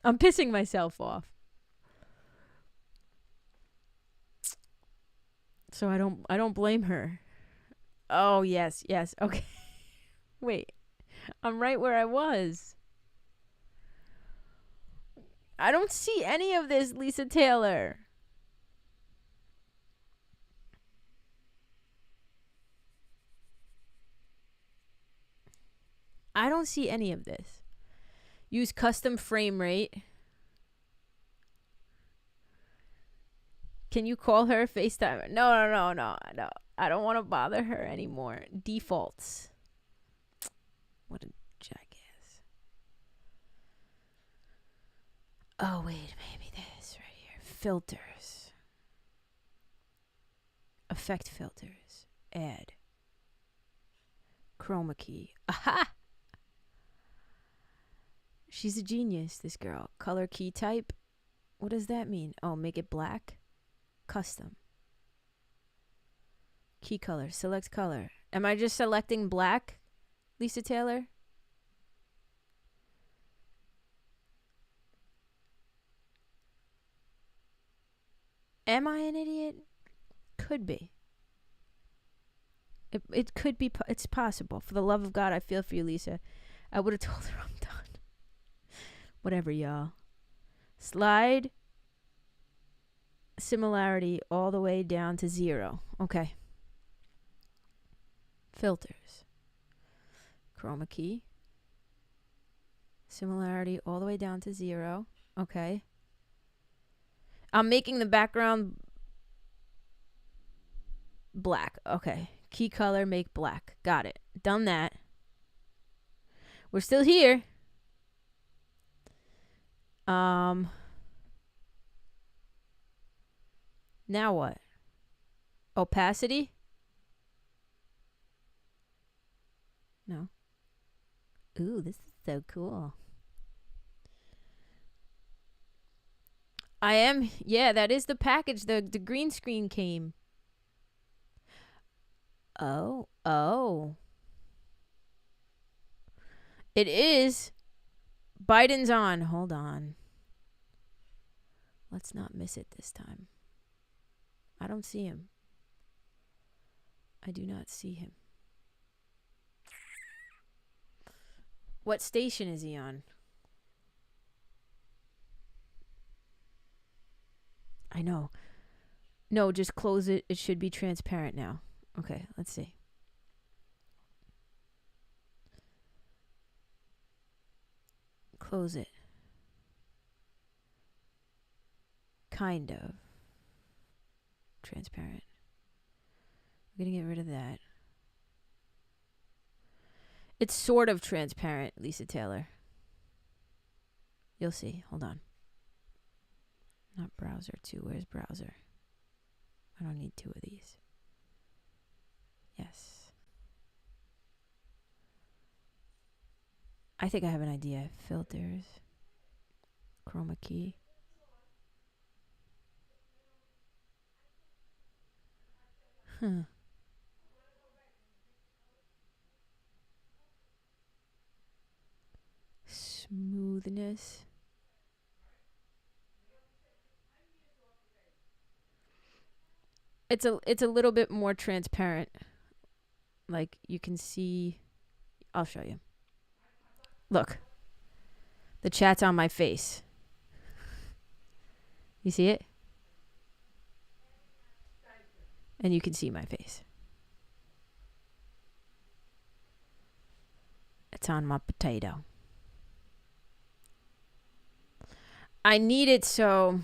I'm pissing myself off. So I don't blame her. Oh, yes. Okay. Wait. I'm right where I was. I don't see any of this, Lisa Taylor. I don't see any of this. Use custom frame rate. Can you call her FaceTime? No. I don't want to bother her anymore. Defaults. What a jackass. Oh, wait. Maybe this right here. Filters. Effect filters. Add. Chroma key. Aha! She's a genius, this girl. Color key type. What does that mean? Oh, make it black. Custom. Key color. Select color. Am I just selecting black, Lisa Taylor? Am I an idiot? Could be. It could be. It's possible. For the love of God, I feel for you, Lisa. I would have told her I'm done. Whatever, y'all. Slide similarity all the way down to 0. Okay. Filters. Chroma key. Similarity all the way down to 0. Okay. I'm making the background black. Okay. Key color, make black. Got it. Done that. We're still here. Now what? Opacity? No. Ooh, this is so cool. I am. Yeah, that is the package. The green screen came. Oh. It is. Biden's on. Hold on. Let's not miss it this time. I don't see him. I do not see him. What station is he on? I know. No, just close it. It should be transparent now. Okay, let's see. Close it. Kind of. Transparent. I'm going to get rid of that. It's sort of transparent, Lisa Taylor. You'll see. Hold on. Not browser 2. Where's browser? I don't need 2 of these. Yes. I think I have an idea. Filters. Chroma key. Huh. Smoothness. It's a little bit more transparent. Like you can see. I'll show you. Look. The chat's on my face. You see it? And you can see my face. It's on my potato. I need it so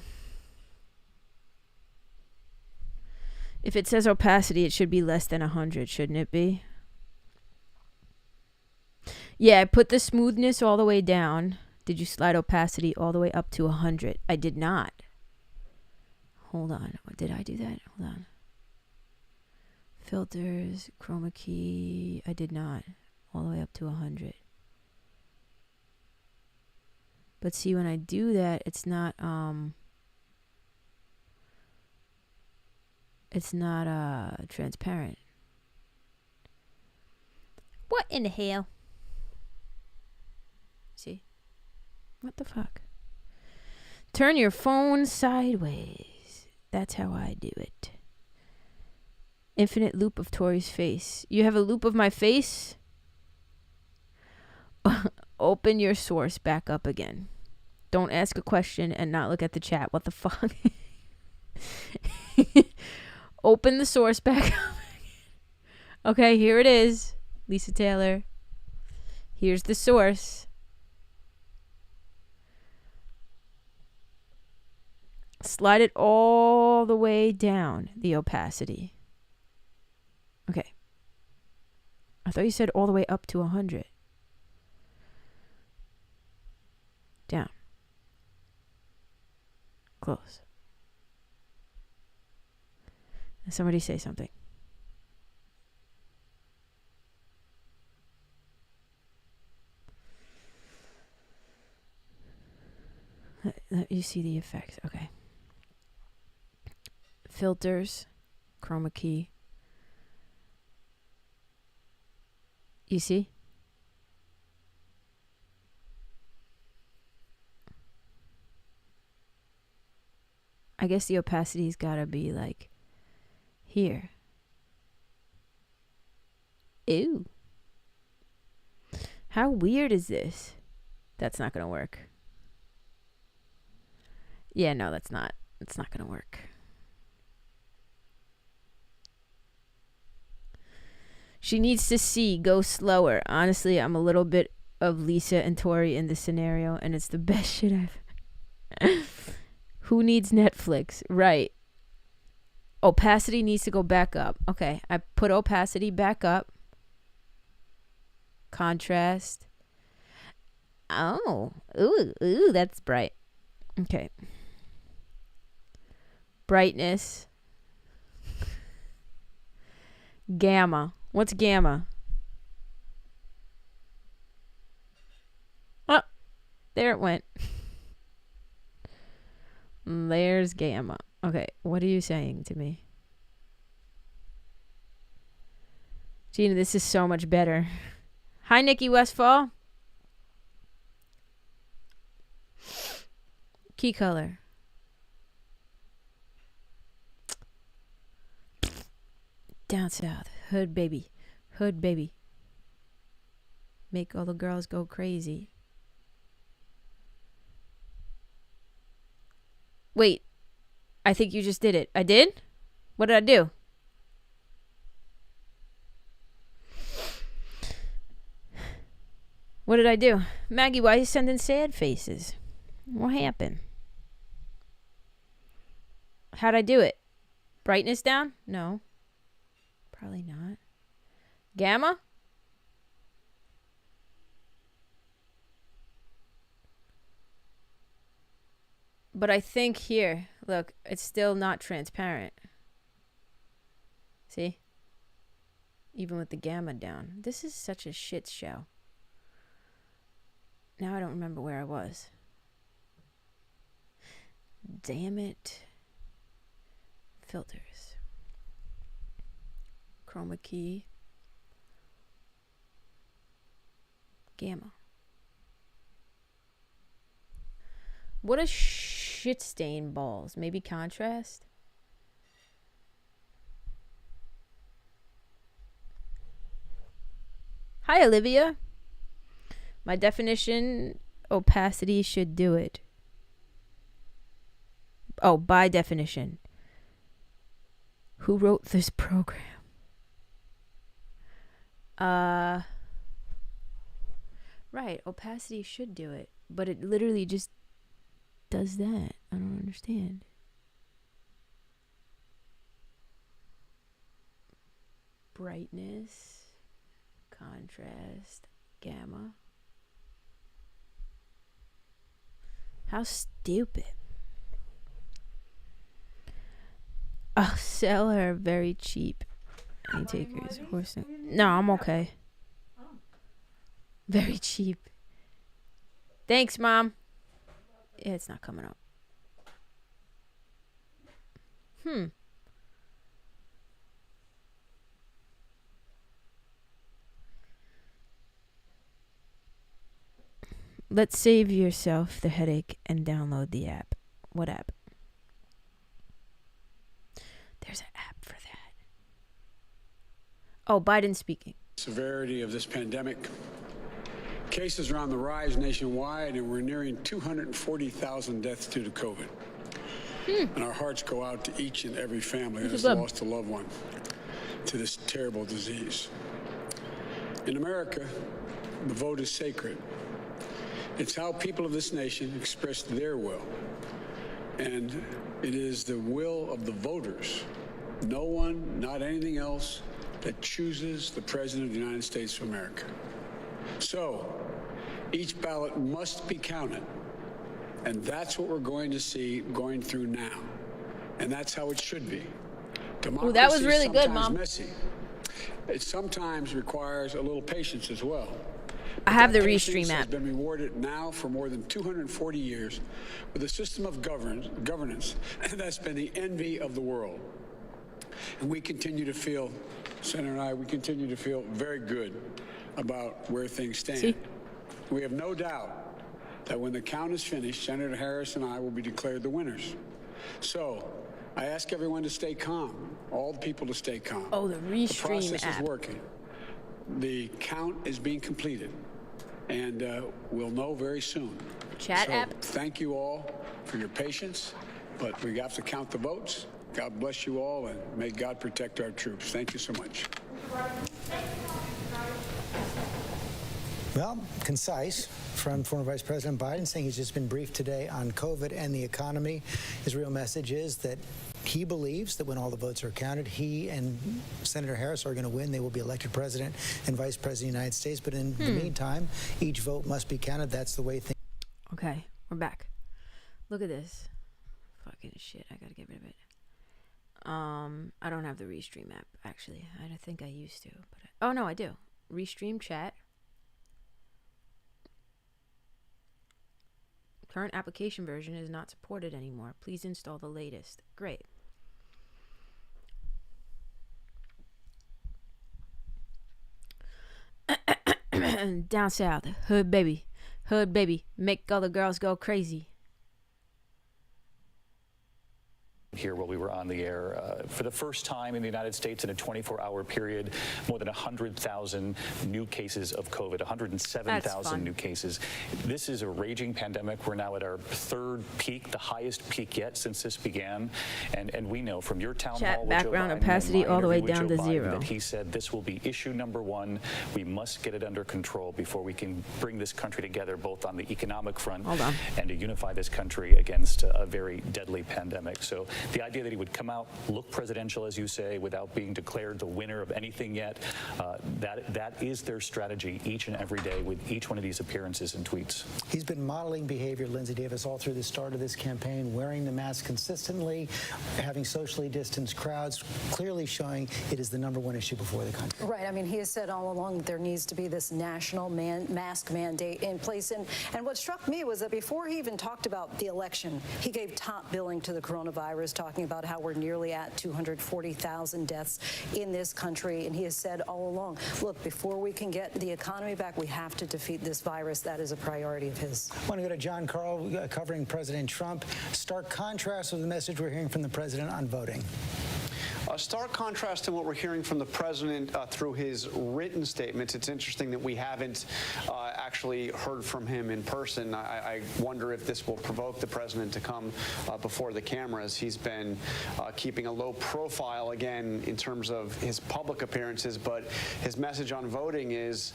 if it says opacity, it should be less than 100, shouldn't it be? Yeah, I put the smoothness all the way down. Did you slide opacity all the way up to 100? I did not. Hold on. Did I do that? Hold on. Filters, chroma key. I did not. All the way up to 100. But see, when I do that, it's not transparent. What in the hell? See? What the fuck? Turn your phone sideways. That's how I do it. Infinite loop of Tori's face. You have a loop of my face? Open your source back up again. Don't ask a question and not look at the chat. What the fuck? Open the source back up again. Okay, here it is. Lisa Taylor. Here's the source. Slide it all the way down, the opacity. Okay. I thought you said all the way up to 100. Down. Close. And somebody say something. Let you see the effects. Okay. Filters. Chroma key. You see? I guess the opacity's gotta be like here. Ew. How weird is this? That's not gonna work. Yeah, no, that's not. It's not gonna work. She needs to see. Go slower. Honestly, I'm a little bit of Lisa and Tori in this scenario, and it's the best shit I've... Who needs Netflix? Right. Opacity needs to go back up. Okay, I put opacity back up. Contrast. Oh. Ooh, that's bright. Okay. Brightness. Gamma. What's gamma? Oh, there it went. There's gamma. Okay, what are you saying to me? Gina, this is so much better. Hi, Nikki Westfall. Key color. Down south. Hood baby. Hood baby. Make all the girls go crazy. Wait. I think you just did it. I did? What did I do? What did I do? Maggie, why are you sending sad faces? What happened? How'd I do it? Brightness down? No. Probably not. Gamma? But I think here, look, it's still not transparent. See? Even with the gamma down. This is such a shit show. Now I don't remember where I was. Damn it. Filters. Chroma key. Gamma. What a shit stain balls. Maybe contrast? Hi, Olivia. My definition, opacity should do it. Oh, by definition. Who wrote this program? Right, opacity should do it. But it literally just does that. I don't understand. Brightness, contrast, gamma. How stupid. I'll sell her very cheap. Any takers? Horse. No, I'm okay. Very cheap. Thanks, Mom. Yeah, it's not coming up. Let's save yourself the headache and download the app. What app? There's an app for that. Oh, Biden speaking. Severity of this pandemic. Cases are on the rise nationwide, and we're nearing 240,000 deaths due to COVID. And our hearts go out to each and every family that has lost a loved one to this terrible disease. In America, the vote is sacred. It's how people of this nation express their will. And it is the will of the voters, no one, not anything else, that chooses the President of the United States of America. So, each ballot must be counted. And that's what we're going to see going through now. And that's how it should be. Democracy that was really good, Mom. Messy. It sometimes requires a little patience as well. I have the Patience Restream has app. been rewarded now for more than 240 years with a system of governance that's been the envy of the world. And we continue to feel, Senator and I, we continue to feel very good about where things stand. See? We have no doubt that when the count is finished, Senator Harris and I will be declared the winners. So I ask everyone to stay calm, all the people to stay calm. Oh, the Restream The process app. is working. The count is being completed, and we'll know very soon. Chat app. Thank you all for your patience, but we have to count the votes. God bless you all, and may God protect our troops. Thank you so much. Well, concise from former Vice President Biden, saying he's just been briefed today on COVID and the economy. His real message is that he believes that when all the votes are counted, he and Senator Harris are going to win. They will be elected president and vice president of the United States. But in the meantime, each vote must be counted. That's the way things. Okay, we're back. Look at this. Fucking shit. I gotta get rid of it. I don't have the Restream app, actually. I don't think I used to. But oh, no, I do. Restream chat. Current application version is not supported anymore. Please install the latest. Great. Down south. Hood baby. Hood baby. Make all the girls go crazy. here while we were on the air. For the first time in the United States in a 24-hour period, more than 100,000 new cases of COVID, 107,000 new cases. This is a raging pandemic. We're now at our third peak, the highest peak yet since this began. And we know from your town hall with background Joe Biden, opacity and my all the way interview with down Joe to Biden, 0. that he said this will be issue number one. We must get it under control before we can bring this country together, both on the economic front and to unify this country against a very deadly pandemic. So the idea that he would come out, look presidential, as you say, without being declared the winner of anything yet, that is their strategy each and every day with each one of these appearances and tweets. He's been modeling behavior, Lindsay Davis, all through the start of this campaign, wearing the mask consistently, having socially distanced crowds, clearly showing it is the #1 issue before the country. Right. I mean, he has said all along that there needs to be this national mask mandate in place. And what struck me was that before he even talked about the election, he gave top billing to the coronavirus, talking about how we're nearly at 240,000 deaths in this country. And he has said all along, look, before we can get the economy back, we have to defeat this virus. That is a priority of his. I want to go to John Carl covering President Trump. Stark contrast with the message we're hearing from the president on voting. A stark contrast to what we're hearing from the president through his written statements. It's interesting that we haven't actually heard from him in person. I wonder if this will provoke the president to come before the cameras. He's been keeping a low profile, again, in terms of his public appearances, but his message on voting has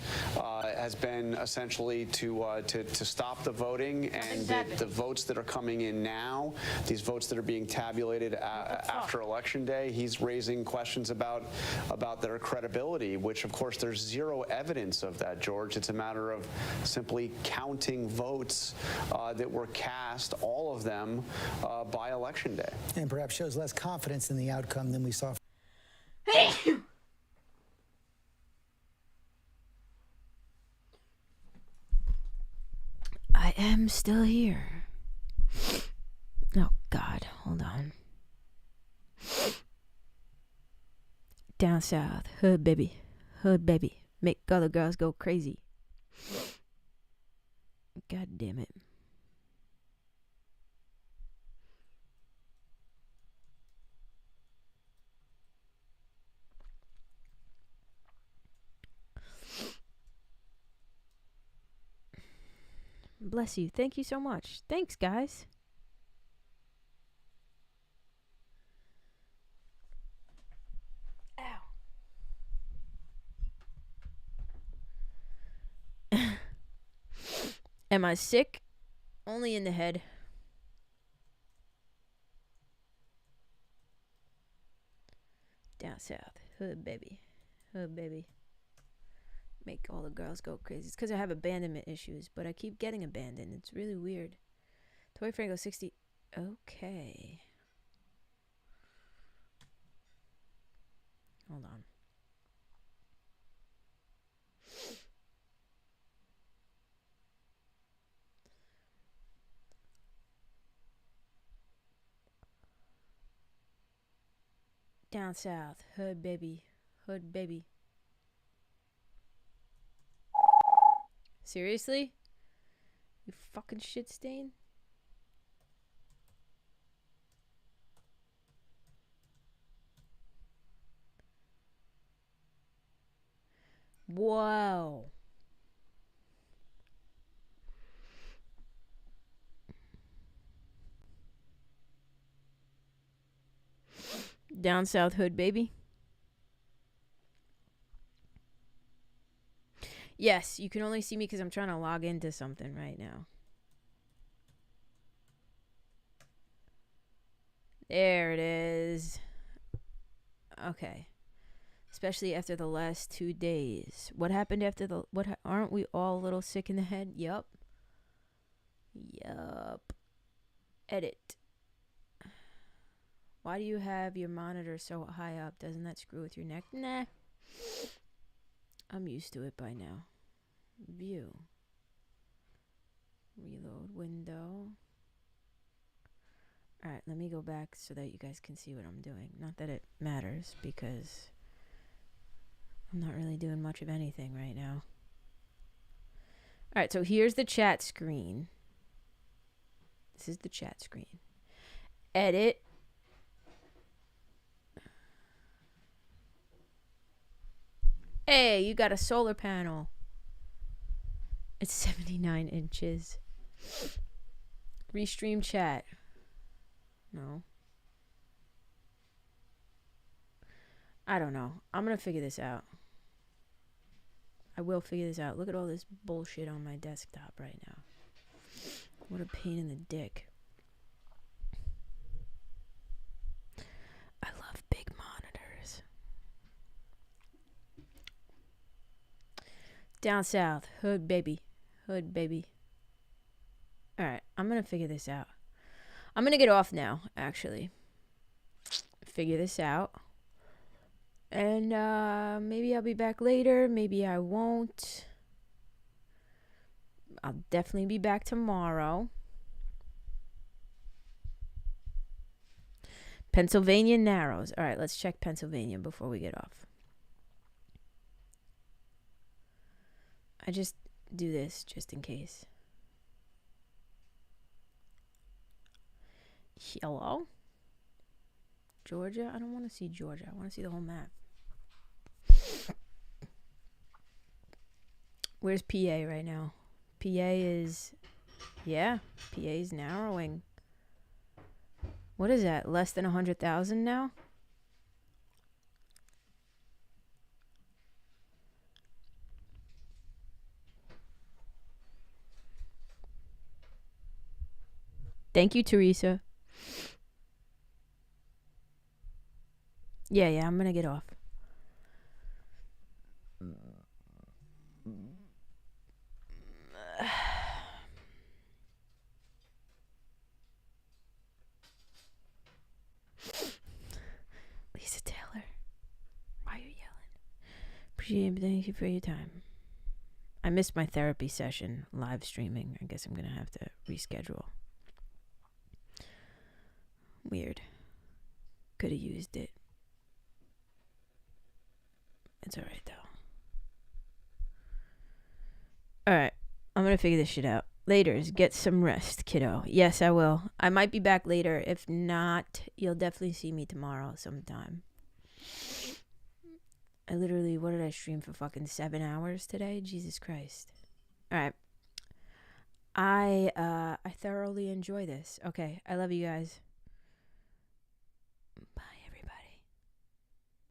been essentially to stop the voting, and the votes that are coming in now, these votes that are being tabulated after Election Day, he's raising questions about their credibility, which of course there's zero evidence of that, George. It's a matter of simply counting votes that were cast, all of them, by Election Day. And perhaps shows less confidence in the outcome than we saw. I am still here. Oh, God. Hold on. Down south. Hood baby. Hood baby. Make other girls go crazy. God damn it. Bless you. Thank you so much. Thanks, guys. Am I sick? Only in the head. Down south. Hood baby. Hood baby. Make all the girls go crazy. It's because I have abandonment issues, but I keep getting abandoned. It's really weird. ToriFranco 60. Okay. Hold on. Down south. Hood baby. Hood baby. Seriously? You fucking shit stain? Whoa. Down south hood baby. Yes, you can only see me because I'm trying to log into something right now. There it is. Okay. Especially after the last 2 days. What happened after the... aren't we all a little sick in the head? Yup. Yup. Edit. Why do you have your monitor so high up? Doesn't that screw with your neck? Nah. I'm used to it by now. View. Reload window. Alright, let me go back so that you guys can see what I'm doing. Not that it matters, because I'm not really doing much of anything right now. Alright, so here's the chat screen. This is the chat screen. Edit. Hey, you got a solar panel. It's 79 inches. Restream chat. No. I don't know. I'm going to figure this out. I will figure this out. Look at all this bullshit on my desktop right now. What a pain in the dick. I love big monitors. Down south. Hood baby. Hood baby. Alright, I'm going to figure this out. I'm going to get off now, actually. Figure this out. And maybe I'll be back later. Maybe I won't. I'll definitely be back tomorrow. Pennsylvania narrows. All right, let's check Pennsylvania before we get off. I just do this just in case. Hello? Georgia? I don't want to see Georgia. I want to see the whole map. Where's PA right now? PA is... Yeah, PA is narrowing. What is that? Less than 100,000 now? Thank you, Teresa. Yeah, I'm gonna get off. Lisa Taylor, why are you yelling? Appreciate it. Thank you for your time. I missed my therapy session live streaming. I guess I'm gonna have to reschedule. Weird. Could have used it. It's alright though. Alright. I'm gonna figure this shit out. Laters, get some rest, kiddo. Yes, I will. I might be back later. If not, you'll definitely see me tomorrow sometime. I literally, what did I stream for fucking 7 hours today? Jesus Christ. Alright. I thoroughly enjoy this. Okay, I love you guys.